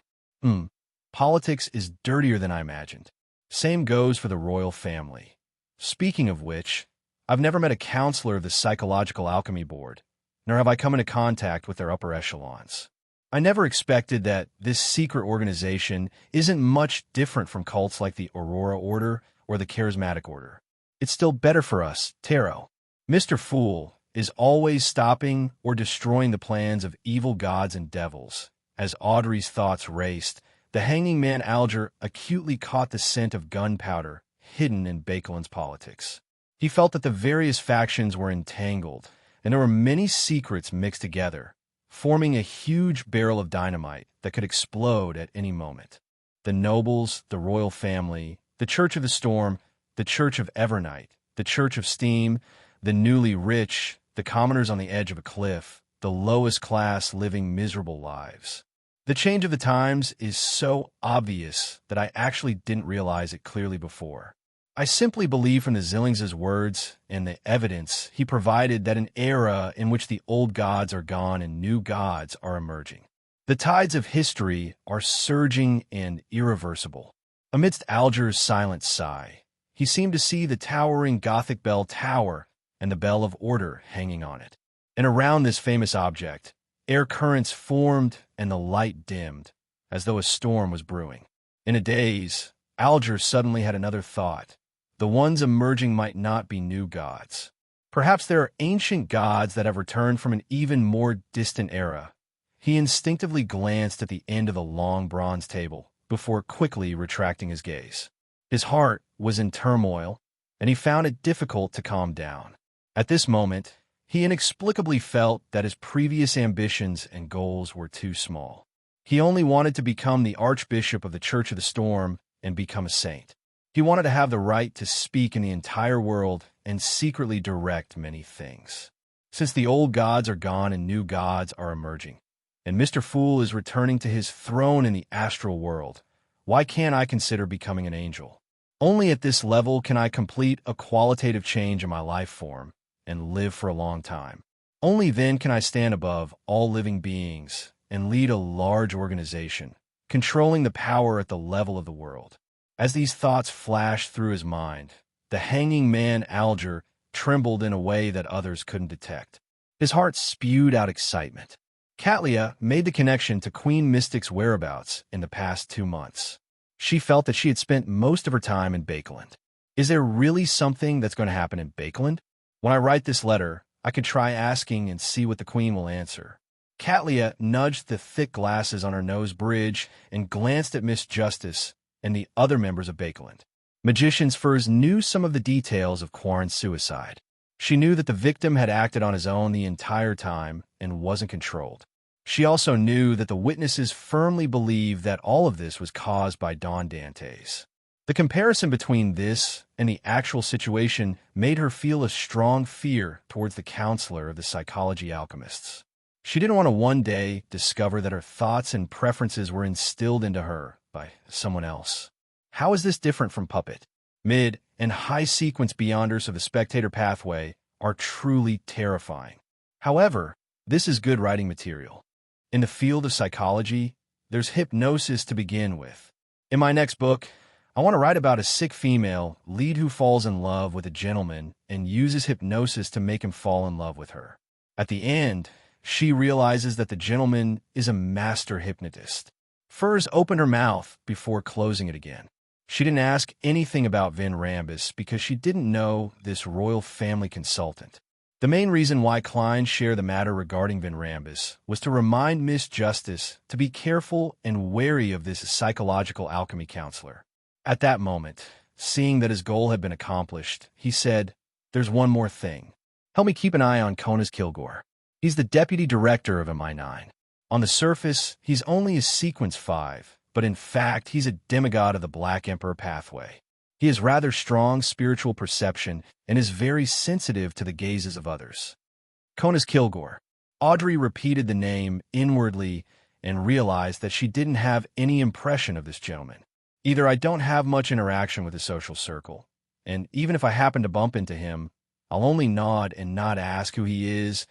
Politics is dirtier than I imagined. Same goes for the royal family. Speaking of which, I've never met a counselor of the Psychological Alchemy Board, nor have I come into contact with their upper echelons. I never expected that this secret organization isn't much different from cults like the Aurora Order or the Charismatic Order. It's still better for us, Tarot. Mr. Fool is always stopping or destroying the plans of evil gods and devils. As Audrey's thoughts raced, the hanging man Alger acutely caught the scent of gunpowder hidden in Bakelin's politics. He felt that the various factions were entangled, and there were many secrets mixed together, forming a huge barrel of dynamite that could explode at any moment. The nobles, the royal family, the Church of the Storm, the Church of Evernight, the Church of Steam, the newly rich, the commoners on the edge of a cliff, the lowest class living miserable lives. The change of the times is so obvious that I actually didn't realize it clearly before. I simply believe from the Zillings' words and the evidence he provided that an era in which the old gods are gone and new gods are emerging. The tides of history are surging and irreversible. Amidst Alger's silent sigh, he seemed to see the towering Gothic bell tower and the bell of order hanging on it. And around this famous object, air currents formed and the light dimmed, as though a storm was brewing. In a daze, Alger suddenly had another thought. The ones emerging might not be new gods. Perhaps there are ancient gods that have returned from an even more distant era. He instinctively glanced at the end of the long bronze table before quickly retracting his gaze. His heart was in turmoil, and he found it difficult to calm down. At this moment, he inexplicably felt that his previous ambitions and goals were too small. He only wanted to become the Archbishop of the Church of the Storm and become a saint. He wanted to have the right to speak in the entire world and secretly direct many things. Since the old gods are gone and new gods are emerging, and Mr. Fool is returning to his throne in the astral world, why can't I consider becoming an angel? Only at this level can I complete a qualitative change in my life form and live for a long time. Only then can I stand above all living beings and lead a large organization, controlling the power at the level of the world. As these thoughts flashed through his mind, the hanging man Alger trembled in a way that others couldn't detect. His heart spewed out excitement. Catlia made the connection to Queen Mystic's whereabouts in the past 2 months. She felt that she had spent most of her time in Bakeland. Is there really something that's going to happen in Bakeland? When I write this letter, I could try asking and see what the Queen will answer. Catlia nudged the thick glasses on her nose bridge and glanced at Miss Justice and the other members of Bakeland. Magician's Furs knew some of the details of Quarren's suicide. She knew that the victim had acted on his own the entire time and wasn't controlled. She also knew that the witnesses firmly believed that all of this was caused by Don Dantes. The comparison between this and the actual situation made her feel a strong fear towards the counselor of the psychology alchemists. She didn't want to one day discover that her thoughts and preferences were instilled into her by someone else. How is this different from Puppet? Mid and high sequence beyonders of the spectator pathway are truly terrifying. However, this is good writing material. In the field of psychology, there's hypnosis to begin with. In my next book, I want to write about a sick female lead who falls in love with a gentleman and uses hypnosis to make him fall in love with her. At the end, she realizes that the gentleman is a master hypnotist. Furs opened her mouth before closing it again. She didn't ask anything about Vin Rambus because she didn't know this royal family consultant. The main reason why Klein shared the matter regarding Vin Rambus was to remind Miss Justice to be careful and wary of this psychological alchemy counselor. At that moment, seeing that his goal had been accomplished, he said, "There's one more thing. Help me keep an eye on Konas Kilgore. He's the deputy director of MI9. On the surface, he's only a sequence 5, but in fact he's a demigod of the Black Emperor pathway. He has rather strong spiritual perception and is very sensitive to the gazes of others. Kona's Kilgore. Audrey repeated the name inwardly and realized that she didn't have any impression of this gentleman. Either I don't have much interaction with his social circle, and even if I happen to bump into him, I'll only nod and not ask who he is,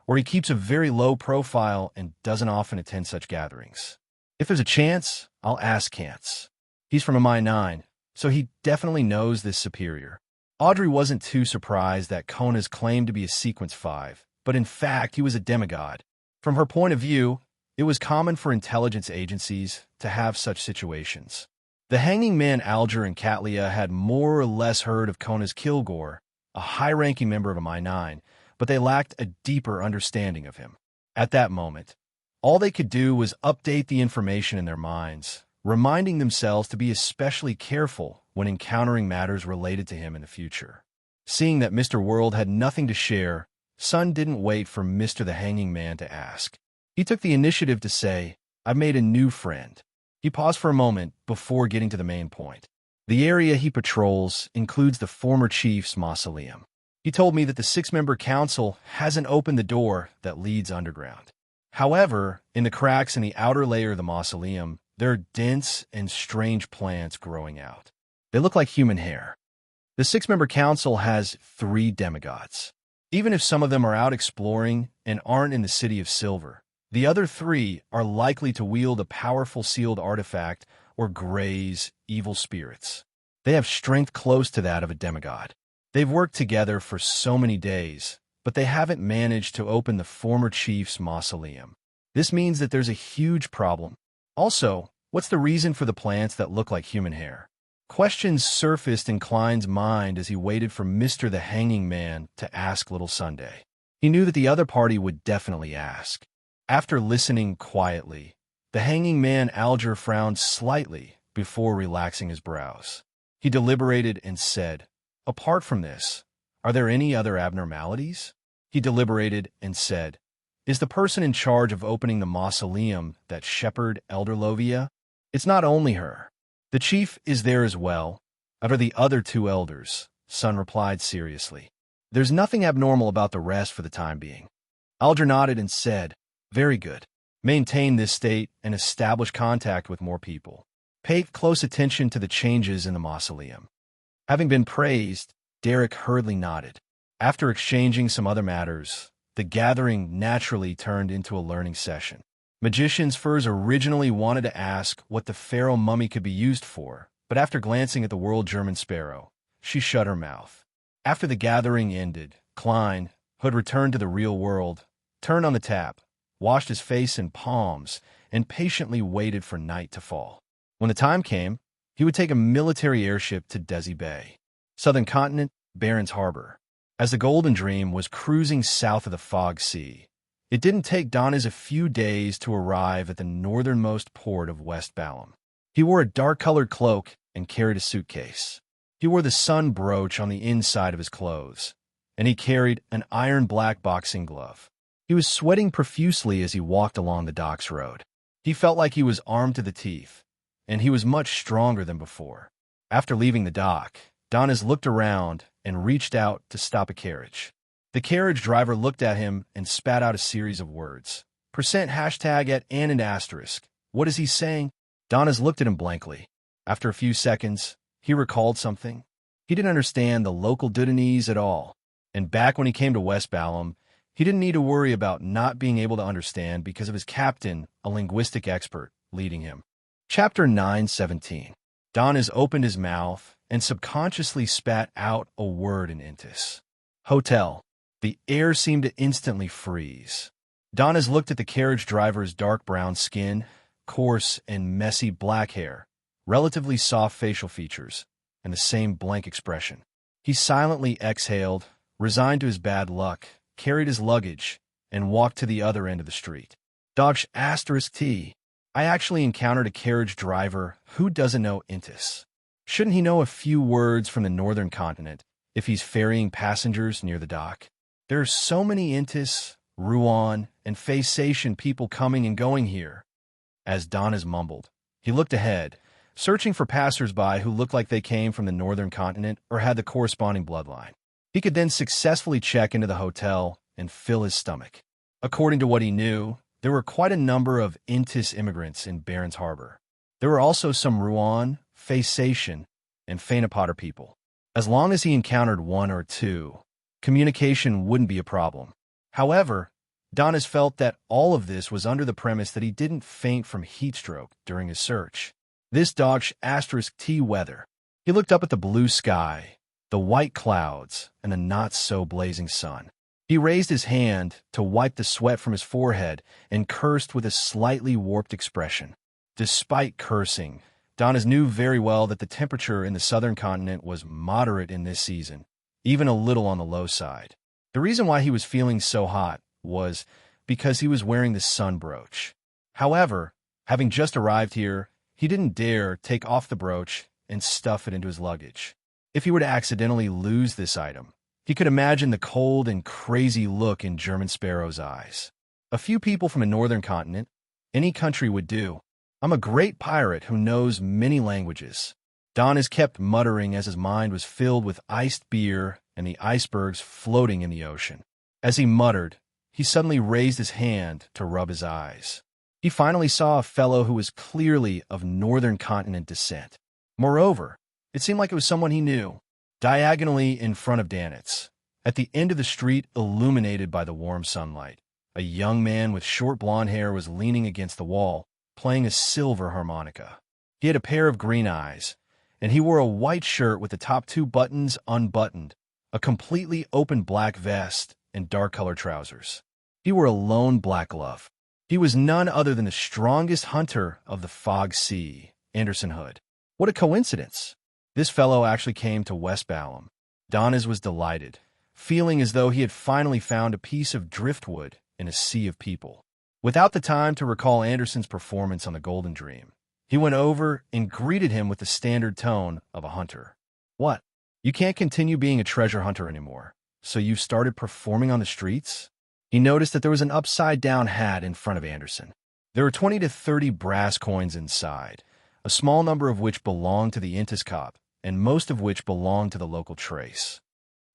or he keeps a very low profile and doesn't often attend such gatherings. If there's a chance, I'll ask Kantz. He's from a Mine 9, so he definitely knows this superior. Audrey wasn't too surprised that Kona's claimed to be a Sequence 5, but in fact he was a demigod. From her point of view, it was common for intelligence agencies to have such situations. The hanging man Alger and Katlia had more or less heard of Kona's Kilgore, a high-ranking member of a Mine 9, but they lacked a deeper understanding of him. At that moment, all they could do was update the information in their minds, reminding themselves to be especially careful when encountering matters related to him in the future. Seeing that Mr. World had nothing to share, Sun didn't wait for Mr. the Hanging Man to ask. He took the initiative to say, "I've made a new friend." He paused for a moment before getting to the main point. The area he patrols includes the former chief's mausoleum. He told me that the 6-member council hasn't opened the door that leads underground. However, in the cracks in the outer layer of the mausoleum, there are dense and strange plants growing out. They look like human hair. The 6-member council has 3 demigods. Even if some of them are out exploring and aren't in the City of Silver, the other 3 are likely to wield a powerful sealed artifact or graze evil spirits. They have strength close to that of a demigod. They've worked together for so many days, but they haven't managed to open the former chief's mausoleum. This means that there's a huge problem. Also, what's the reason for the plants that look like human hair? Questions surfaced in Klein's mind as he waited for Mr. the Hanging Man to ask Little Sunday. He knew that the other party would definitely ask. After listening quietly, the Hanging Man Alger frowned slightly before relaxing his brows. He deliberated and said, "Apart from this, are there any other abnormalities?" He deliberated and said, "Is the person in charge of opening the mausoleum that Shepherd Elder Lovia? It's not only her. The chief is there as well, as are the other 2 elders," Sun replied seriously. "There's nothing abnormal about the rest for the time being." Alger nodded and said, "Very good. Maintain this state and establish contact with more people. Pay close attention to the changes in the mausoleum." Having been praised, Derek hurriedly nodded. After exchanging some other matters, the gathering naturally turned into a learning session. Magician's Furs originally wanted to ask what the pharaoh mummy could be used for, but after glancing at the World German Sparrow, she shut her mouth. After the gathering ended, Klein, who had returned to the real world, turned on the tap, washed his face and palms, and patiently waited for night to fall. When the time came, he would take a military airship to Desi Bay, Southern Continent, Barents Harbor. As the Golden Dream was cruising south of the Fog Sea, it didn't take Donna's a few days to arrive at the northernmost port of West Balam. He wore a dark-colored cloak and carried a suitcase. He wore the sun brooch on the inside of his clothes, and he carried an iron-black boxing glove. He was sweating profusely as he walked along the docks road. He felt like he was armed to the teeth, and he was much stronger than before. After leaving the dock, Donnas looked around and reached out to stop a carriage. The carriage driver looked at him and spat out a series of words. #hashtag at and asterisk. What is he saying? Donnas looked at him blankly. After a few seconds, he recalled something. He didn't understand the local Dudanese at all, and back when he came to West Balam, he didn't need to worry about not being able to understand because of his captain, a linguistic expert, leading him. Chapter 9:17. Donnas opened his mouth and subconsciously spat out a word in Intis. Hotel. The air seemed to instantly freeze. Donnas looked at the carriage driver's dark brown skin, coarse and messy black hair, relatively soft facial features, and the same blank expression. He silently exhaled, resigned to his bad luck, carried his luggage, and walked to the other end of the street. Dodge *T. I actually encountered a carriage driver who doesn't know Intis. Shouldn't he know a few words from the northern continent if he's ferrying passengers near the dock? There are so many Intis, Rouen, and Faysation people coming and going here. As Donnas mumbled, He looked ahead, searching for passers-by who looked like they came from the northern continent or had the corresponding bloodline. He could then successfully check into the hotel and fill his stomach. According to what he knew, there were quite a number of Intis immigrants in Barents Harbor. There were also some Ruan, Faysation, and Fanapotter people. As long as he encountered one or two, communication wouldn't be a problem. However, Donis felt that all of this was under the premise that he didn't faint from heat stroke during his search. This dodged *T weather. He looked up at the blue sky, the white clouds, and the not-so-blazing sun. He raised his hand to wipe the sweat from his forehead and cursed with a slightly warped expression. Despite cursing, Donis knew very well that the temperature in the southern continent was moderate in this season, even a little on the low side. The reason why he was feeling so hot was because he was wearing the sun brooch. However, having just arrived here, he didn't dare take off the brooch and stuff it into his luggage. If he were to accidentally lose this item, he could imagine the cold and crazy look in German Sparrow's eyes. A few people from a northern continent, any country would do. I'm a great pirate who knows many languages. Donis kept muttering as his mind was filled with iced beer and the icebergs floating in the ocean. As he muttered, he suddenly raised his hand to rub his eyes. He finally saw a fellow who was clearly of northern continent descent. Moreover, it seemed like it was someone he knew. Diagonally in front of Danitz, at the end of the street illuminated by the warm sunlight, a young man with short blonde hair was leaning against the wall, playing a silver harmonica. He had a pair of green eyes, and he wore a white shirt with the top two buttons unbuttoned, a completely open black vest, and dark-colored trousers. He wore a lone black glove. He was none other than the strongest hunter of the Fog Sea, Anderson Hood. What a coincidence! This fellow actually came to Westballum. Donis was delighted, feeling as though he had finally found a piece of driftwood in a sea of people. Without the time to recall Anderson's performance on the Golden Dream, he went over and greeted him with the standard tone of a hunter. What? You can't continue being a treasure hunter anymore, so you've started performing on the streets? He noticed that there was an upside-down hat in front of Anderson. There were 20 to 30 brass coins inside, a small number of which belonged to the Intis Cop, and most of which belonged to the local trace.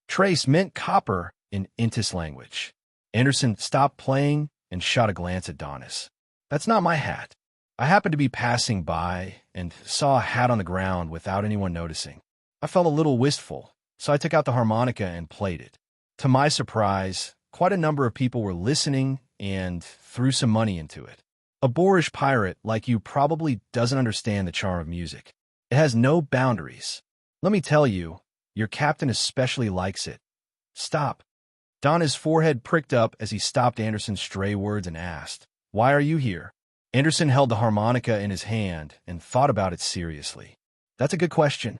Trace meant copper in Intis language. Anderson stopped playing and shot a glance at Donis. That's not my hat. I happened to be passing by and saw a hat on the ground without anyone noticing. I felt a little wistful, so I took out the harmonica and played it. To my surprise, quite a number of people were listening and threw some money into it. A boorish pirate like you probably doesn't understand the charm of music. It has no boundaries. Let me tell you, your captain especially likes it. Stop. Donna's forehead pricked up as he stopped Anderson's stray words and asked, "Why are you here?" Anderson held the harmonica in his hand and thought about it seriously. That's a good question.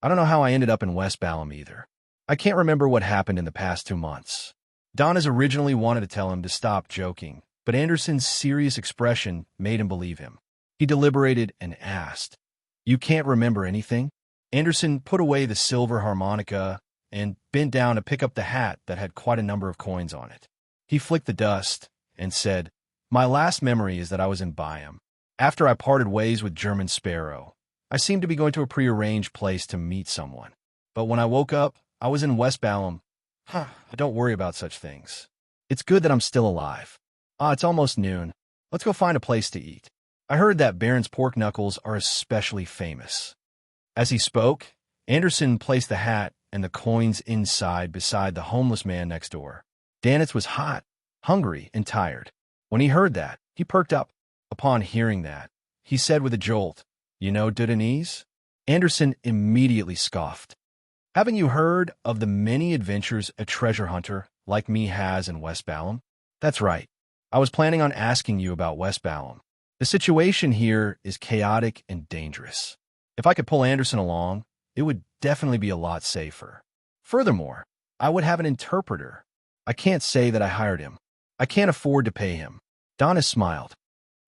I don't know how I ended up in Westballum either. I can't remember what happened in the past 2 months. Donna's originally wanted to tell him to stop joking, but Anderson's serious expression made him believe him. He deliberated and asked, "You can't remember anything?" Anderson put away the silver harmonica and bent down to pick up the hat that had quite a number of coins on it. He flicked the dust and said, "My last memory is that I was in Byam. After I parted ways with German Sparrow, I seemed to be going to a prearranged place to meet someone. But when I woke up, I was in Westballum. I don't worry about such things. It's good that I'm still alive. It's almost noon. Let's go find a place to eat. I heard that Baron's pork knuckles are especially famous." As he spoke, Anderson placed the hat and the coins inside beside the homeless man next door. Danitz was hot, hungry, and tired. When he heard that, he perked up. Upon hearing that, he said with a jolt, "You know Dudanese?" Anderson immediately scoffed. "Haven't you heard of the many adventures a treasure hunter like me has in Westballum?" "That's right. I was planning on asking you about Westballum. The situation here is chaotic and dangerous. If I could pull Anderson along, it would definitely be a lot safer. Furthermore, I would have an interpreter. I can't say that I hired him. I can't afford to pay him." Donis smiled.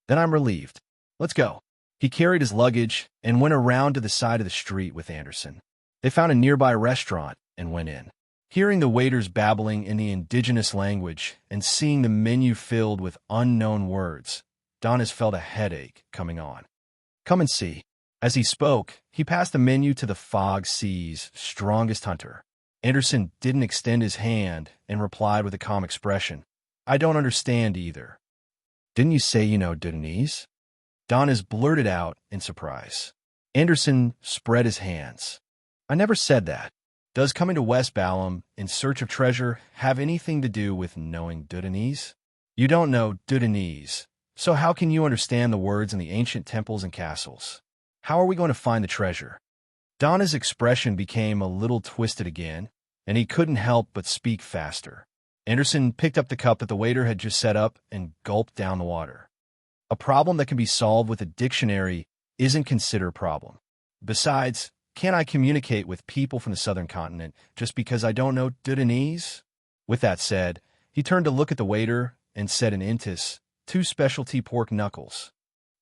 "Then I'm relieved. Let's go." He carried his luggage and went around to the side of the street with Anderson. They found a nearby restaurant and went in. Hearing the waiters babbling in the indigenous language and seeing the menu filled with unknown words, Donis felt a headache coming on. Come and see. As he spoke, he passed the menu to the Fog Sea's strongest hunter. Anderson didn't extend his hand and replied with a calm expression. I don't understand either. Didn't you say you know Deity? Donis blurted out in surprise. Anderson spread his hands. I never said that. Does coming to West Balam in search of treasure have anything to do with knowing Deity? You don't know Deity, so how can you understand the words in the ancient temples and castles? How are we going to find the treasure? Donna's expression became a little twisted again, and he couldn't help but speak faster. Anderson picked up the cup that the waiter had just set up and gulped down the water. A problem that can be solved with a dictionary isn't considered a problem. Besides, can't I communicate with people from the southern continent just because I don't know Deity? With that said, he turned to look at the waiter and said in Intis, 2 specialty pork knuckles.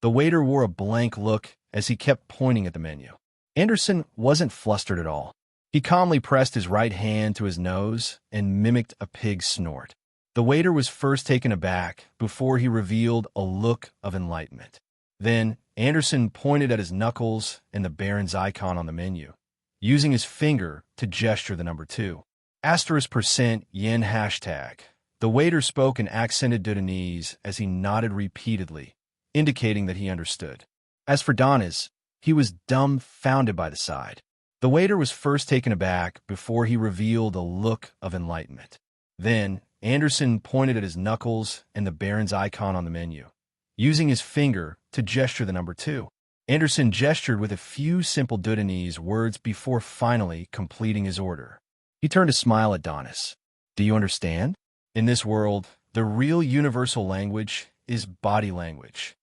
The waiter wore a blank look as he kept pointing at the menu. Anderson wasn't flustered at all. He calmly pressed his right hand to his nose and mimicked a pig's snort. The waiter was first taken aback before he revealed a look of enlightenment. Then, Anderson pointed at his knuckles and the Baron's icon on the menu, using his finger to gesture the number 2. *% yen hashtag. The waiter spoke in accented Deity as he nodded repeatedly, indicating that he understood. As for Donis, he was dumbfounded by the sight. The waiter was first taken aback before he revealed a look of enlightenment. Then, Anderson pointed at his knuckles and the Baron's icon on the menu, using his finger to gesture the number 2. Anderson gestured with a few simple Deity words before finally completing his order. He turned to smile at Donis. Do you understand? In this world, the real universal language is body language.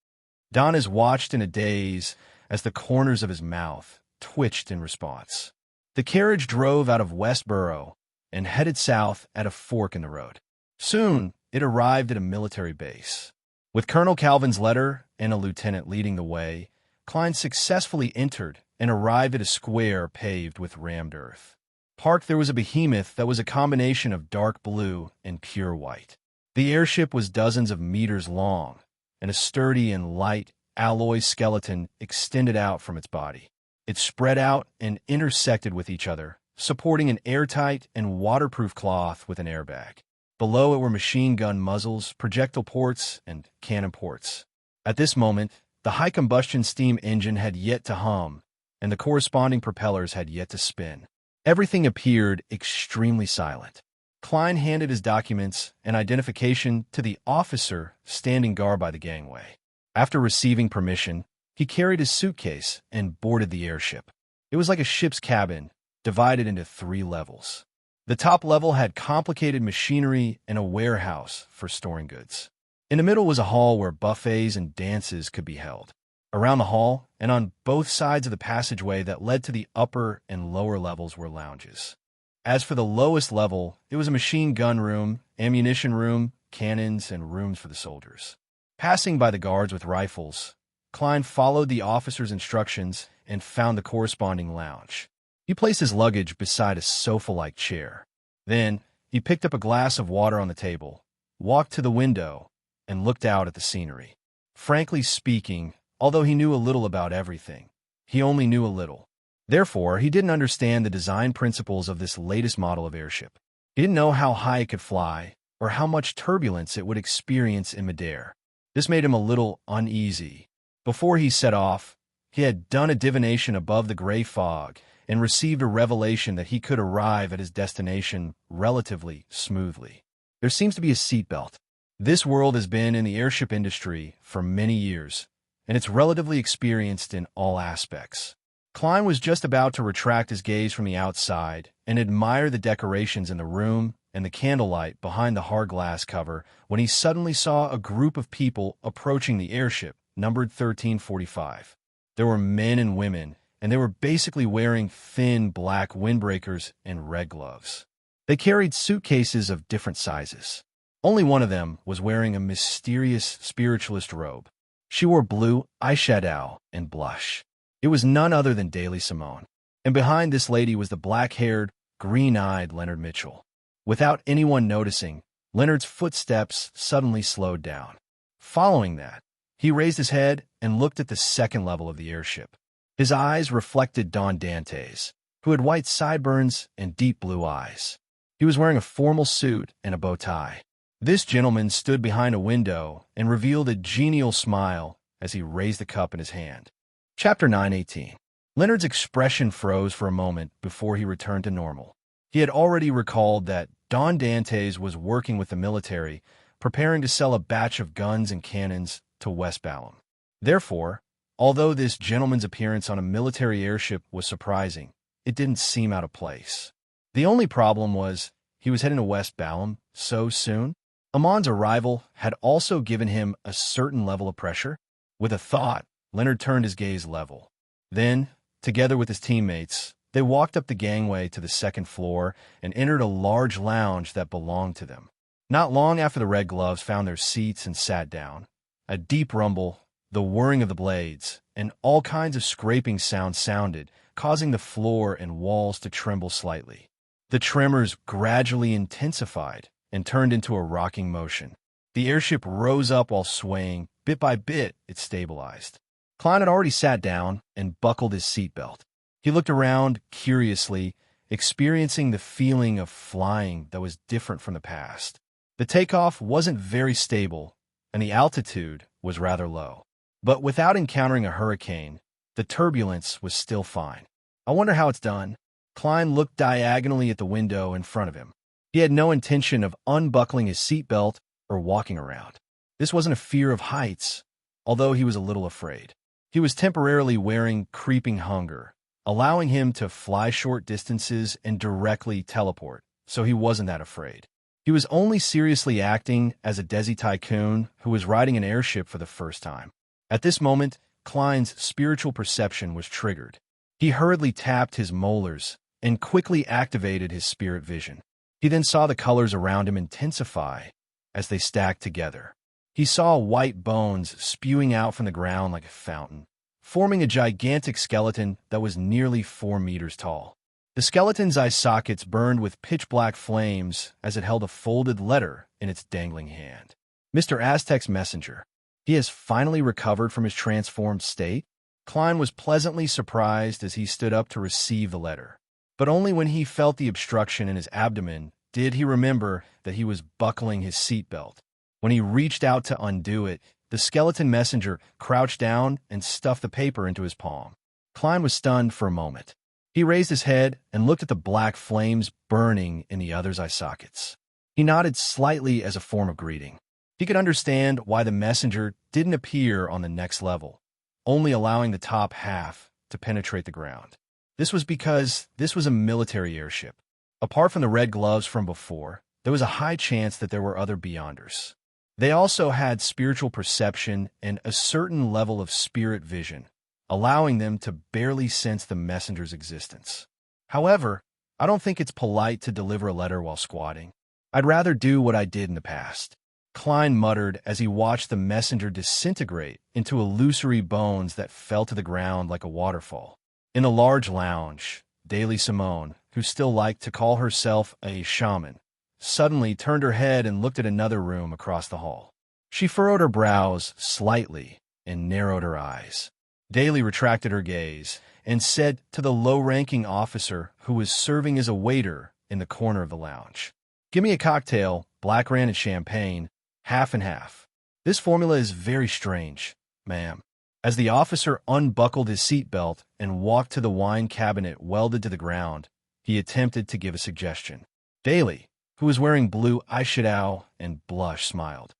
Donis watched in a daze as the corners of his mouth twitched in response. The carriage drove out of Westboro and headed south at a fork in the road. Soon, it arrived at a military base. With Colonel Calvin's letter and a lieutenant leading the way, Klein successfully entered and arrived at a square paved with rammed earth. Parked there was a behemoth that was a combination of dark blue and pure white. The airship was dozens of meters long, and a sturdy and light alloy skeleton extended out from its body. It spread out and intersected with each other, supporting an airtight and waterproof cloth with an airbag. Below it were machine gun muzzles, projectile ports, and cannon ports. At this moment, the high-combustion steam engine had yet to hum, and the corresponding propellers had yet to spin. Everything appeared extremely silent. Klein handed his documents and identification to the officer standing guard by the gangway. After receiving permission, he carried his suitcase and boarded the airship. It was like a ship's cabin, divided into 3 levels. The top level had complicated machinery and a warehouse for storing goods. In the middle was a hall where buffets and dances could be held. Around the hall and on both sides of the passageway that led to the upper and lower levels were lounges. As for the lowest level, it was a machine gun room, ammunition room, cannons, and rooms for the soldiers. Passing by the guards with rifles, Klein followed the officer's instructions and found the corresponding lounge. He placed his luggage beside a sofa-like chair. Then, he picked up a glass of water on the table, walked to the window, and looked out at the scenery. Frankly speaking, although he knew a little about everything, he only knew a little. Therefore, he didn't understand the design principles of this latest model of airship. He didn't know how high it could fly or how much turbulence it would experience in midair. This made him a little uneasy. Before he set off, he had done a divination above the gray fog and received a revelation that he could arrive at his destination relatively smoothly. There seems to be a seatbelt. This world has been in the airship industry for many years, and it's relatively experienced in all aspects. Klein was just about to retract his gaze from the outside and admire the decorations in the room and the candlelight behind the hard glass cover when he suddenly saw a group of people approaching the airship, numbered 1345. There were men and women, and they were basically wearing thin black windbreakers and red gloves. They carried suitcases of different sizes. Only one of them was wearing a mysterious spiritualist robe. She wore blue eyeshadow and blush. It was none other than Daly Simone. And behind this lady was the black-haired, green-eyed Leonard Mitchell. Without anyone noticing, Leonard's footsteps suddenly slowed down. Following that, He raised his head and looked at the second level of the airship. His eyes reflected Don Dante's, who had white sideburns and deep blue eyes. He was wearing a formal suit and a bow tie. This gentleman stood behind a window and revealed a genial smile as he raised the cup in his hand. Chapter 9:18. Leonard's expression froze for a moment before he returned to normal. He had already recalled that Don Dantes was working with the military, preparing to sell a batch of guns and cannons to West Balham. Therefore, although this gentleman's appearance on a military airship was surprising, it didn't seem out of place. The only problem was he was heading to West Balham so soon. Amon's arrival had also given him a certain level of pressure. With a thought, Leonard turned his gaze level. Then, together with his teammates, they walked up the gangway to the second floor and entered a large lounge that belonged to them. Not long after the Red Gloves found their seats and sat down, a deep rumble, the whirring of the blades, and all kinds of scraping sounds sounded, causing the floor and walls to tremble slightly. The tremors gradually intensified and turned into a rocking motion. The airship rose up while swaying. Bit by bit, it stabilized. Klein had already sat down and buckled his seatbelt. He looked around curiously, experiencing the feeling of flying that was different from the past. The takeoff wasn't very stable, and the altitude was rather low. But without encountering a hurricane, the turbulence was still fine. I wonder how it's done. Klein looked diagonally at the window in front of him. He had no intention of unbuckling his seatbelt or walking around. This wasn't a fear of heights, although he was a little afraid. He was temporarily wearing creeping hunger, allowing him to fly short distances and directly teleport, so he wasn't that afraid. He was only seriously acting as a Desi tycoon who was riding an airship for the first time. At this moment, Klein's spiritual perception was triggered. He hurriedly tapped his molars and quickly activated his spirit vision. He then saw the colors around him intensify as they stacked together. He saw white bones spewing out from the ground like a fountain, forming a gigantic skeleton that was nearly 4 meters tall. The skeleton's eye sockets burned with pitch-black flames as it held a folded letter in its dangling hand. Mr. Aztec's messenger. He has finally recovered from his transformed state. Klein was pleasantly surprised as he stood up to receive the letter. But only when he felt the obstruction in his abdomen did he remember that he was buckling his seatbelt. When he reached out to undo it, the skeleton messenger crouched down and stuffed the paper into his palm. Klein was stunned for a moment. He raised his head and looked at the black flames burning in the other's eye sockets. He nodded slightly as a form of greeting. He could understand why the messenger didn't appear on the next level, only allowing the top half to penetrate the ground. This was because this was a military airship. Apart from the Red Gloves from before, there was a high chance that there were other Beyonders. They also had spiritual perception and a certain level of spirit vision, allowing them to barely sense the messenger's existence. However, I don't think it's polite to deliver a letter while squatting. I'd rather do what I did in the past. Klein muttered as he watched the messenger disintegrate into illusory bones that fell to the ground like a waterfall. In the large lounge, Daily Simone, who still liked to call herself a shaman, suddenly turned her head and looked at another room across the hall. She furrowed her brows slightly and narrowed her eyes. Daly retracted her gaze and said to the low-ranking officer who was serving as a waiter in the corner of the lounge, "Give me a cocktail, black ran and champagne, half and half." "This formula is very strange, ma'am." As the officer unbuckled his seatbelt and walked to the wine cabinet welded to the ground, he attempted to give a suggestion. Daly, who was wearing blue eyeshadow and blush, smiled.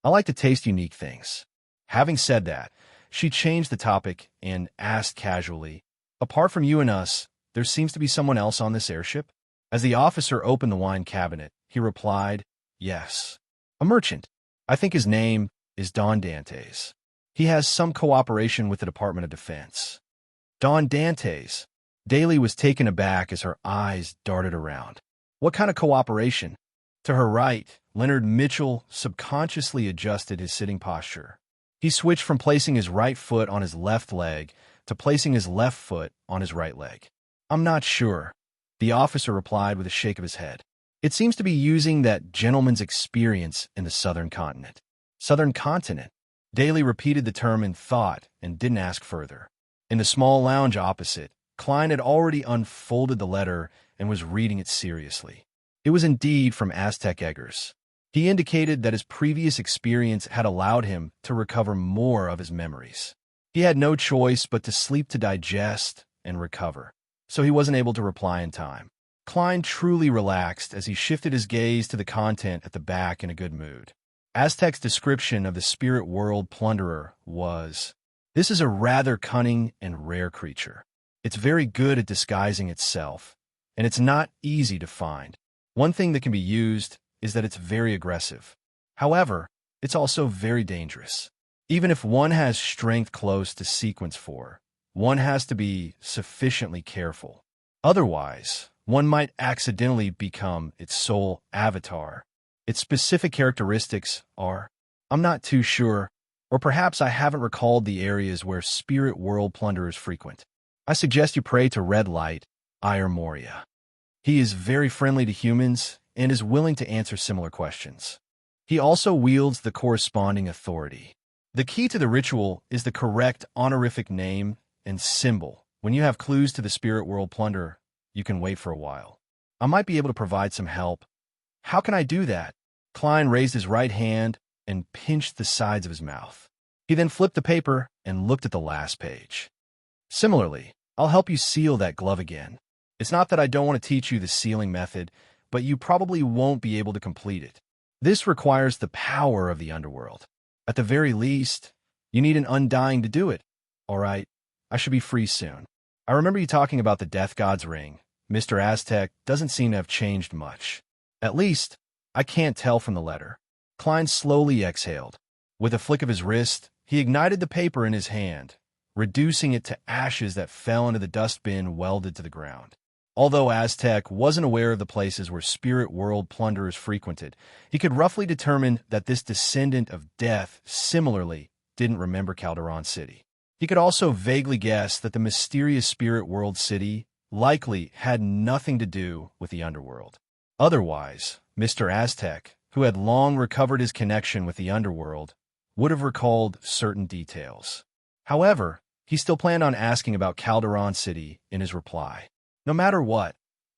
"I like to taste unique things." Having said that, she changed the topic and asked casually, "Apart from you and us, there seems to be someone else on this airship?" As the officer opened the wine cabinet, he replied, "Yes. A merchant. I think his name is Don Dantes. He has some cooperation with the Department of Defense." Don Dantes. Daly was taken aback as her eyes darted around. What kind of cooperation? To her right, Leonard Mitchell subconsciously adjusted his sitting posture. He switched from placing his right foot on his left leg to placing his left foot on his right leg. "I'm not sure," the officer replied with a shake of his head. "It seems to be using that gentleman's experience in the southern continent." Southern continent? Daly repeated the term in thought and didn't ask further. In the small lounge opposite, Klein had already unfolded the letter and was reading it seriously. It was indeed from Aztec Eggers. He indicated that his previous experience had allowed him to recover more of his memories. He had no choice but to sleep to digest and recover, so he wasn't able to reply in time. Klein truly relaxed as he shifted his gaze to the content at the back in a good mood. Aztec's description of the spirit world plunderer was, "This is a rather cunning and rare creature. It's very good at disguising itself, and it's not easy to find. One thing that can be used is that it's very aggressive. However, it's also very dangerous. Even if one has strength close to sequence 4, one has to be sufficiently careful. Otherwise, one might accidentally become its sole avatar. Its specific characteristics are, I'm not too sure, or perhaps I haven't recalled the areas where spirit world plunderers frequent. I suggest you pray to Red Light, Ire Moria. He is very friendly to humans and is willing to answer similar questions. He also wields the corresponding authority. The key to the ritual is the correct honorific name and symbol. When you have clues to the spirit world plunderer, you can wait for a while. I might be able to provide some help. How can I do that?" Klein raised his right hand and pinched the sides of his mouth. He then flipped the paper and looked at the last page. "Similarly, I'll help you seal that glove again. It's not that I don't want to teach you the sealing method, but you probably won't be able to complete it. This requires the power of the underworld. At the very least, you need an undying to do it. All right, I should be free soon. I remember you talking about the Death God's ring. Mr. Aztec doesn't seem to have changed much. At least, I can't tell from the letter." Klein slowly exhaled. With a flick of his wrist, he ignited the paper in his hand, reducing it to ashes that fell into the dustbin welded to the ground. Although Aztec wasn't aware of the places where spirit world plunderers frequented, he could roughly determine that this descendant of death similarly didn't remember Calderon City. He could also vaguely guess that the mysterious spirit world city likely had nothing to do with the underworld. Otherwise, Mr. Aztec, who had long recovered his connection with the underworld, would have recalled certain details. However, he still planned on asking about Calderon City in his reply. No matter what,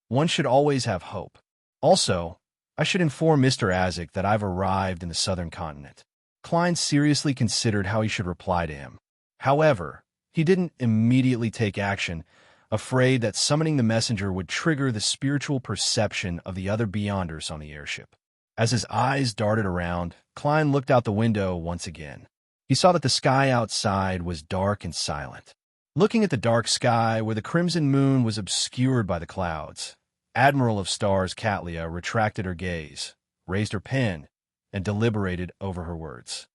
one should always have hope. Also, I should inform Mr. Aztec that I've arrived in the southern continent. Klein seriously considered how he should reply to him. However, he didn't immediately take action, afraid that summoning the messenger would trigger the spiritual perception of the other Beyonders on the airship. As his eyes darted around, Klein looked out the window once again. He saw that the sky outside was dark and silent. Looking at the dark sky where the crimson moon was obscured by the clouds, Admiral of Stars Catlia retracted her gaze, raised her pen, and deliberated over her words.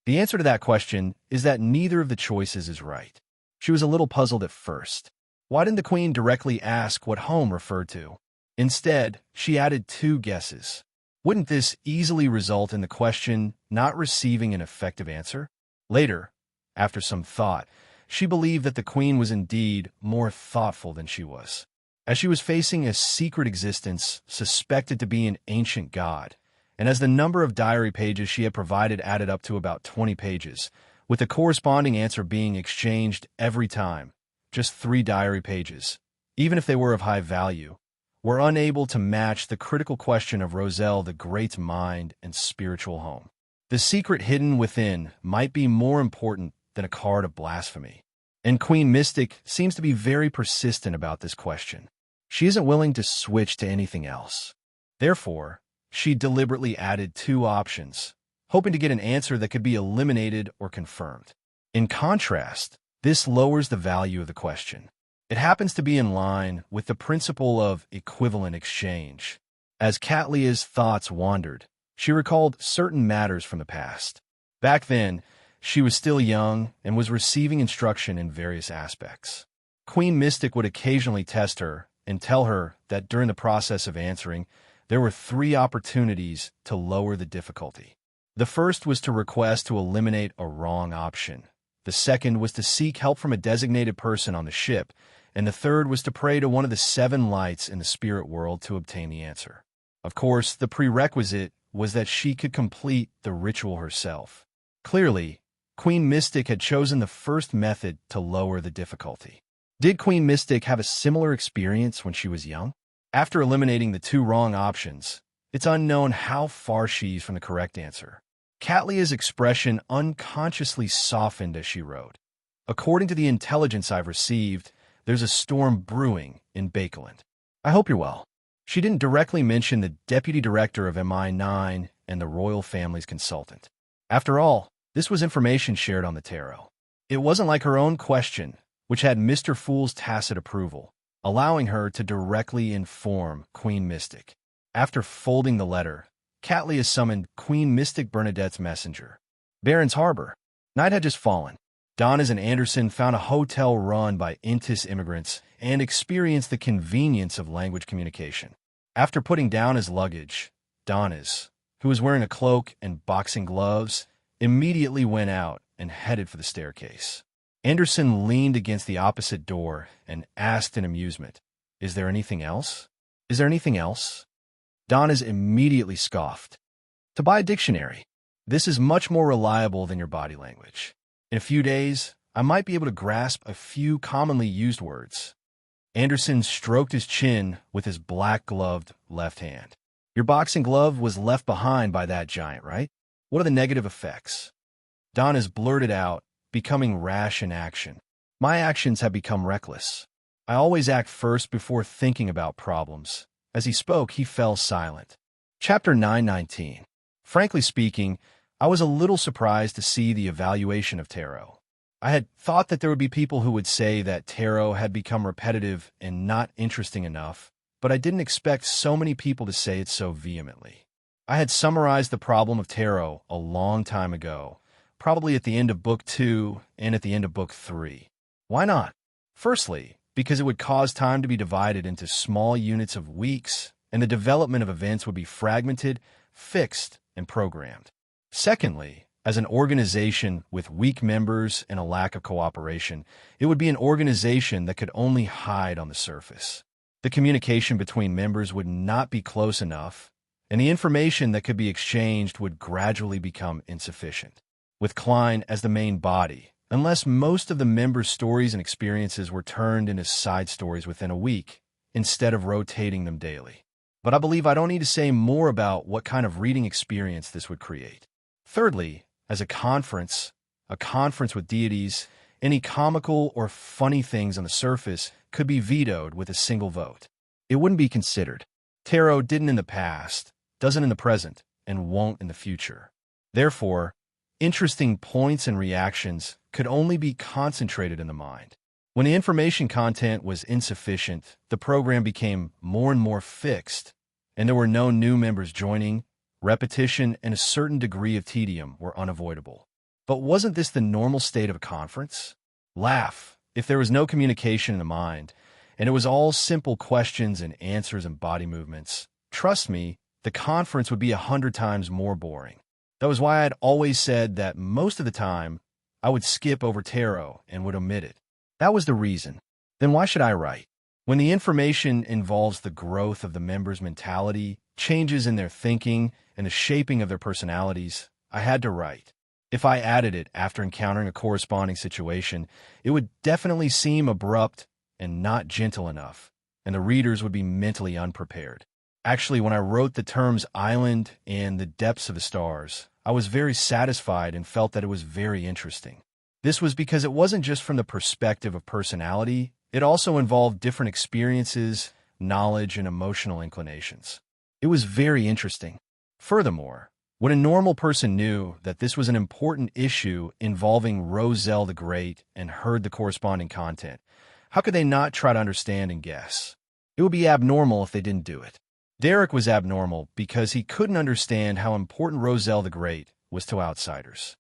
The answer to that question is that neither of the choices is right. She was a little puzzled at first. Why didn't the Queen directly ask what home referred to? Instead, she added 2 guesses. Wouldn't this easily result in the question not receiving an effective answer? Later, after some thought, she believed that the Queen was indeed more thoughtful than she was. As she was facing a secret existence suspected to be an ancient god, and as the number of diary pages she had provided added up to about 20 pages, with the corresponding answer being exchanged every time, just 3 diary pages, even if they were of high value, were unable to match the critical question of Roselle the Great's mind and spiritual home. The secret hidden within might be more important than a card of blasphemy. And Queen Mystic seems to be very persistent about this question. She isn't willing to switch to anything else. Therefore, she deliberately added 2 options, hoping to get an answer that could be eliminated or confirmed. In contrast, this lowers the value of the question. It happens to be in line with the principle of equivalent exchange. As Catlia's thoughts wandered, she recalled certain matters from the past. Back then, she was still young and was receiving instruction in various aspects. Queen Mystic would occasionally test her and tell her that during the process of answering, there were 3 opportunities to lower the difficulty. The first was to request to eliminate a wrong option. The second was to seek help from a designated person on the ship, and the third was to pray to one of the 7 lights in the spirit world to obtain the answer. Of course, the prerequisite was that she could complete the ritual herself. Clearly, Queen Mystic had chosen the first method to lower the difficulty. Did Queen Mystic have a similar experience when she was young? After eliminating the two wrong options, it's unknown how far she's from the correct answer. Catlia's expression unconsciously softened as she wrote. According to the intelligence I've received, there's a storm brewing in Bakeland. I hope you're well. She didn't directly mention the deputy director of MI9 and the royal family's consultant. After all, this was information shared on the tarot. It wasn't like her own question, which had Mr. Fool's tacit approval, allowing her to directly inform Queen Mystic. After folding the letter, Catlia summoned Queen Mystic Bernadette's messenger. Baron's Harbor. Night had just fallen. Donnas and Anderson found a hotel run by Intis immigrants and experienced the convenience of language communication. After putting down his luggage, Donnas, who was wearing a cloak and boxing gloves, immediately went out and headed for the staircase. Anderson leaned against the opposite door and asked in amusement, "Is there anything else? Is there anything else?" Donnas immediately scoffed. "To buy a dictionary. This is much more reliable than your body language. In a few days, I might be able to grasp a few commonly used words." Anderson stroked his chin with his black-gloved left hand. "Your boxing glove was left behind by that giant, right? What are the negative effects?" Donnas blurted out, becoming rash in action. "My actions have become reckless. I always act first before thinking about problems." As he spoke, he fell silent. Chapter 919. Frankly speaking, I was a little surprised to see the evaluation of tarot. I had thought that there would be people who would say that tarot had become repetitive and not interesting enough, but I didn't expect so many people to say it so vehemently. I had summarized the problem of tarot a long time ago, probably at the end of Book 2 and at the end of Book 3. Why not? Firstly, because it would cause time to be divided into small units of weeks, and the development of events would be fragmented, fixed, and programmed. Secondly, as an organization with weak members and a lack of cooperation, it would be an organization that could only hide on the surface. The communication between members would not be close enough, and the information that could be exchanged would gradually become insufficient. With Klein as the main body, unless most of the members' stories and experiences were turned into side stories within a week, instead of rotating them daily. But I believe I don't need to say more about what kind of reading experience this would create. Thirdly, as a conference with deities, any comical or funny things on the surface could be vetoed with a single vote. It wouldn't be considered. Tarot didn't in the past, doesn't in the present, and won't in the future. Therefore, interesting points and reactions could only be concentrated in the mind. When the information content was insufficient, the program became more and more fixed, and there were no new members joining. Repetition and a certain degree of tedium were unavoidable. But wasn't this the normal state of a conference? Laugh if there was no communication in the mind, and it was all simple questions and answers and body movements. Trust me, the conference would be 100 times more boring. That was why I'd always said that most of the time, I would skip over tarot and would omit it. That was the reason. Then why should I write? When the information involves the growth of the members' mentality, changes in their thinking, and the shaping of their personalities, I had to write. If I added it after encountering a corresponding situation, it would definitely seem abrupt and not gentle enough, and the readers would be mentally unprepared. Actually, when I wrote the terms island and the depths of the stars, I was very satisfied and felt that it was very interesting. This was because it wasn't just from the perspective of personality, it also involved different experiences, knowledge, and emotional inclinations. It was very interesting. Furthermore, when a normal person knew that this was an important issue involving Roselle the Great and heard the corresponding content, how could they not try to understand and guess? It would be abnormal if they didn't do it. Derek was abnormal because he couldn't understand how important Roselle the Great was to outsiders.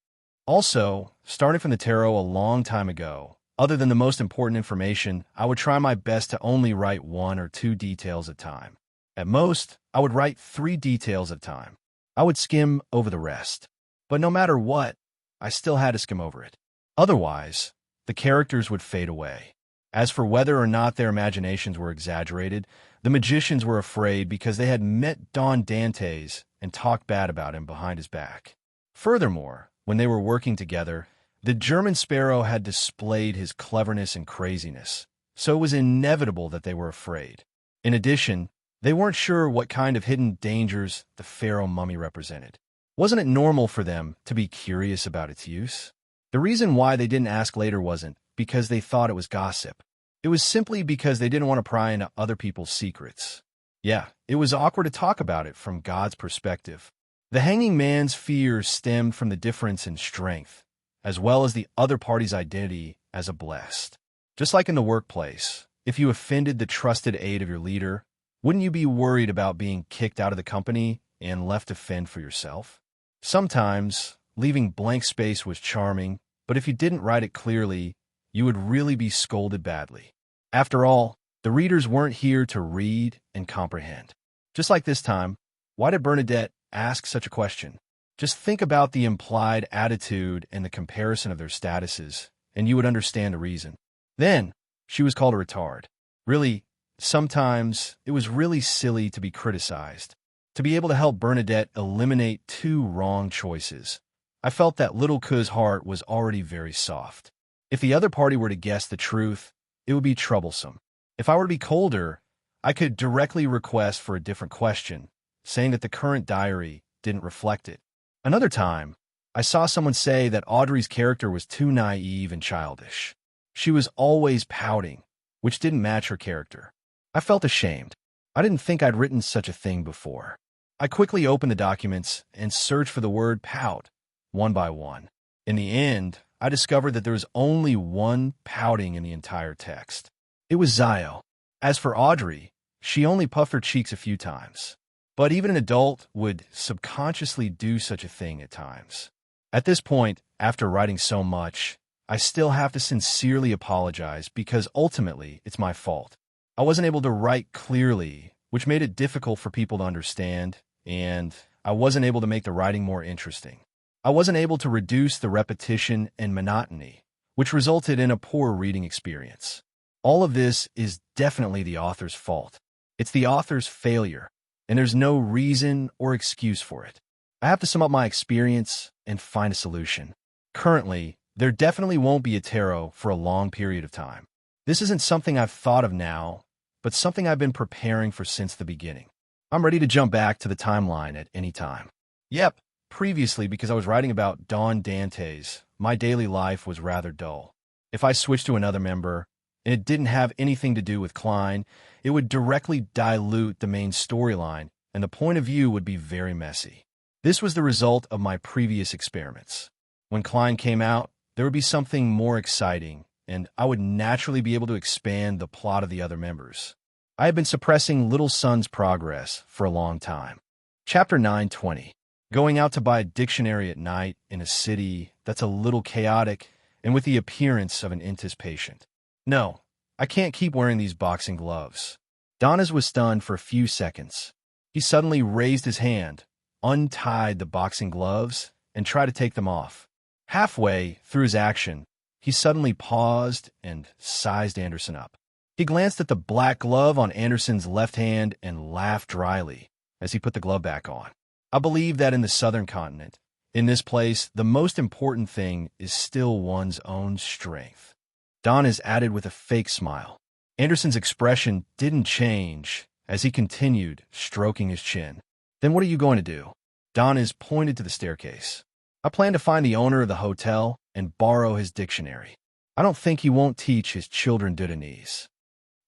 Also, starting from the tarot a long time ago, other than the most important information, I would try my best to only write 1 or 2 details at a time. At most, I would write 3 details at a time. I would skim over the rest. But no matter what, I still had to skim over it. Otherwise, the characters would fade away. As for whether or not their imaginations were exaggerated, the magicians were afraid because they had met Don Dantes and talked bad about him behind his back. Furthermore, when they were working together, The German sparrow had displayed his cleverness and craziness, so it was inevitable that they were afraid. In addition, they weren't sure what kind of hidden dangers the pharaoh mummy represented. Wasn't it normal for them to be curious about its use? The reason why they didn't ask later wasn't because they thought it was gossip. It was simply because they didn't want to pry into other people's secrets. Yeah, it was awkward to talk about it from God's perspective. The hanging man's fears stemmed from the difference in strength, as well as the other party's identity as a blessed. Just like in the workplace, if you offended the trusted aide of your leader, wouldn't you be worried about being kicked out of the company and left to fend for yourself? Sometimes, leaving blank space was charming, but if you didn't write it clearly, you would really be scolded badly. After all, the readers weren't here to read and comprehend. Just like this time, why did Bernadette ask such a question? Just think about the implied attitude and the comparison of their statuses, and you would understand the reason. Then, she was called a retard. Really, sometimes it was really silly to be criticized. To be able to help Bernadette eliminate two wrong choices, I felt that little Ku's heart was already very soft. If the other party were to guess the truth, it would be troublesome. If I were to be colder, I could directly request for a different question, saying that the current diary didn't reflect it. Another time, I saw someone say that Audrey's character was too naive and childish. She was always pouting, which didn't match her character. I felt ashamed. I didn't think I'd written such a thing before. I quickly opened the documents and searched for the word pout, one by one. In the end, I discovered that there was only one pouting in the entire text. It was Zio. As for Audrey, she only puffed her cheeks a few times. But even an adult would subconsciously do such a thing at times. At this point, after writing so much, I still have to sincerely apologize because ultimately it's my fault. I wasn't able to write clearly, which made it difficult for people to understand, and I wasn't able to make the writing more interesting. I wasn't able to reduce the repetition and monotony, which resulted in a poor reading experience. All of this is definitely the author's fault. It's the author's failure, and there's no reason or excuse for it. I have to sum up my experience and find a solution. Currently, there definitely won't be a tarot for a long period of time. This isn't something I've thought of now, but something I've been preparing for since the beginning. I'm ready to jump back to the timeline at any time. Yep, previously because I was writing about Dawn Dantes, my daily life was rather dull. If I switched to another member, and it didn't have anything to do with Klein, it would directly dilute the main storyline, and the point of view would be very messy. This was the result of my previous experiments. When Klein came out, there would be something more exciting, and I would naturally be able to expand the plot of the other members. I had been suppressing Little Son's progress for a long time. Chapter 9:20. Going out to buy a dictionary at night in a city that's a little chaotic and with the appearance of an intis patient. No, I can't keep wearing these boxing gloves. Donna's was stunned for a few seconds. He suddenly raised his hand, untied the boxing gloves, and tried to take them off. Halfway through his action, he suddenly paused and sized Anderson up. He glanced at the black glove on Anderson's left hand and laughed dryly as he put the glove back on. I believe that in the southern continent, in this place, the most important thing is still one's own strength. Don is added with a fake smile. Anderson's expression didn't change as he continued stroking his chin. Then what are you going to do? Don is pointed to the staircase. I plan to find the owner of the hotel and borrow his dictionary. I don't think he won't teach his children Dudanese.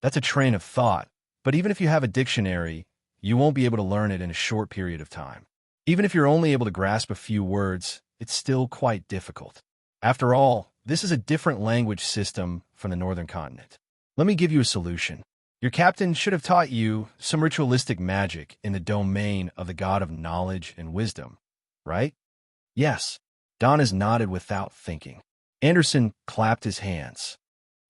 That's a train of thought, but even if you have a dictionary, you won't be able to learn it in a short period of time. Even if you're only able to grasp a few words, it's still quite difficult. After all, this is a different language system from the northern continent. Let me give you a solution. Your captain should have taught you some ritualistic magic in the domain of the god of knowledge and wisdom, right? Yes. Don is nodded without thinking. Anderson clapped his hands.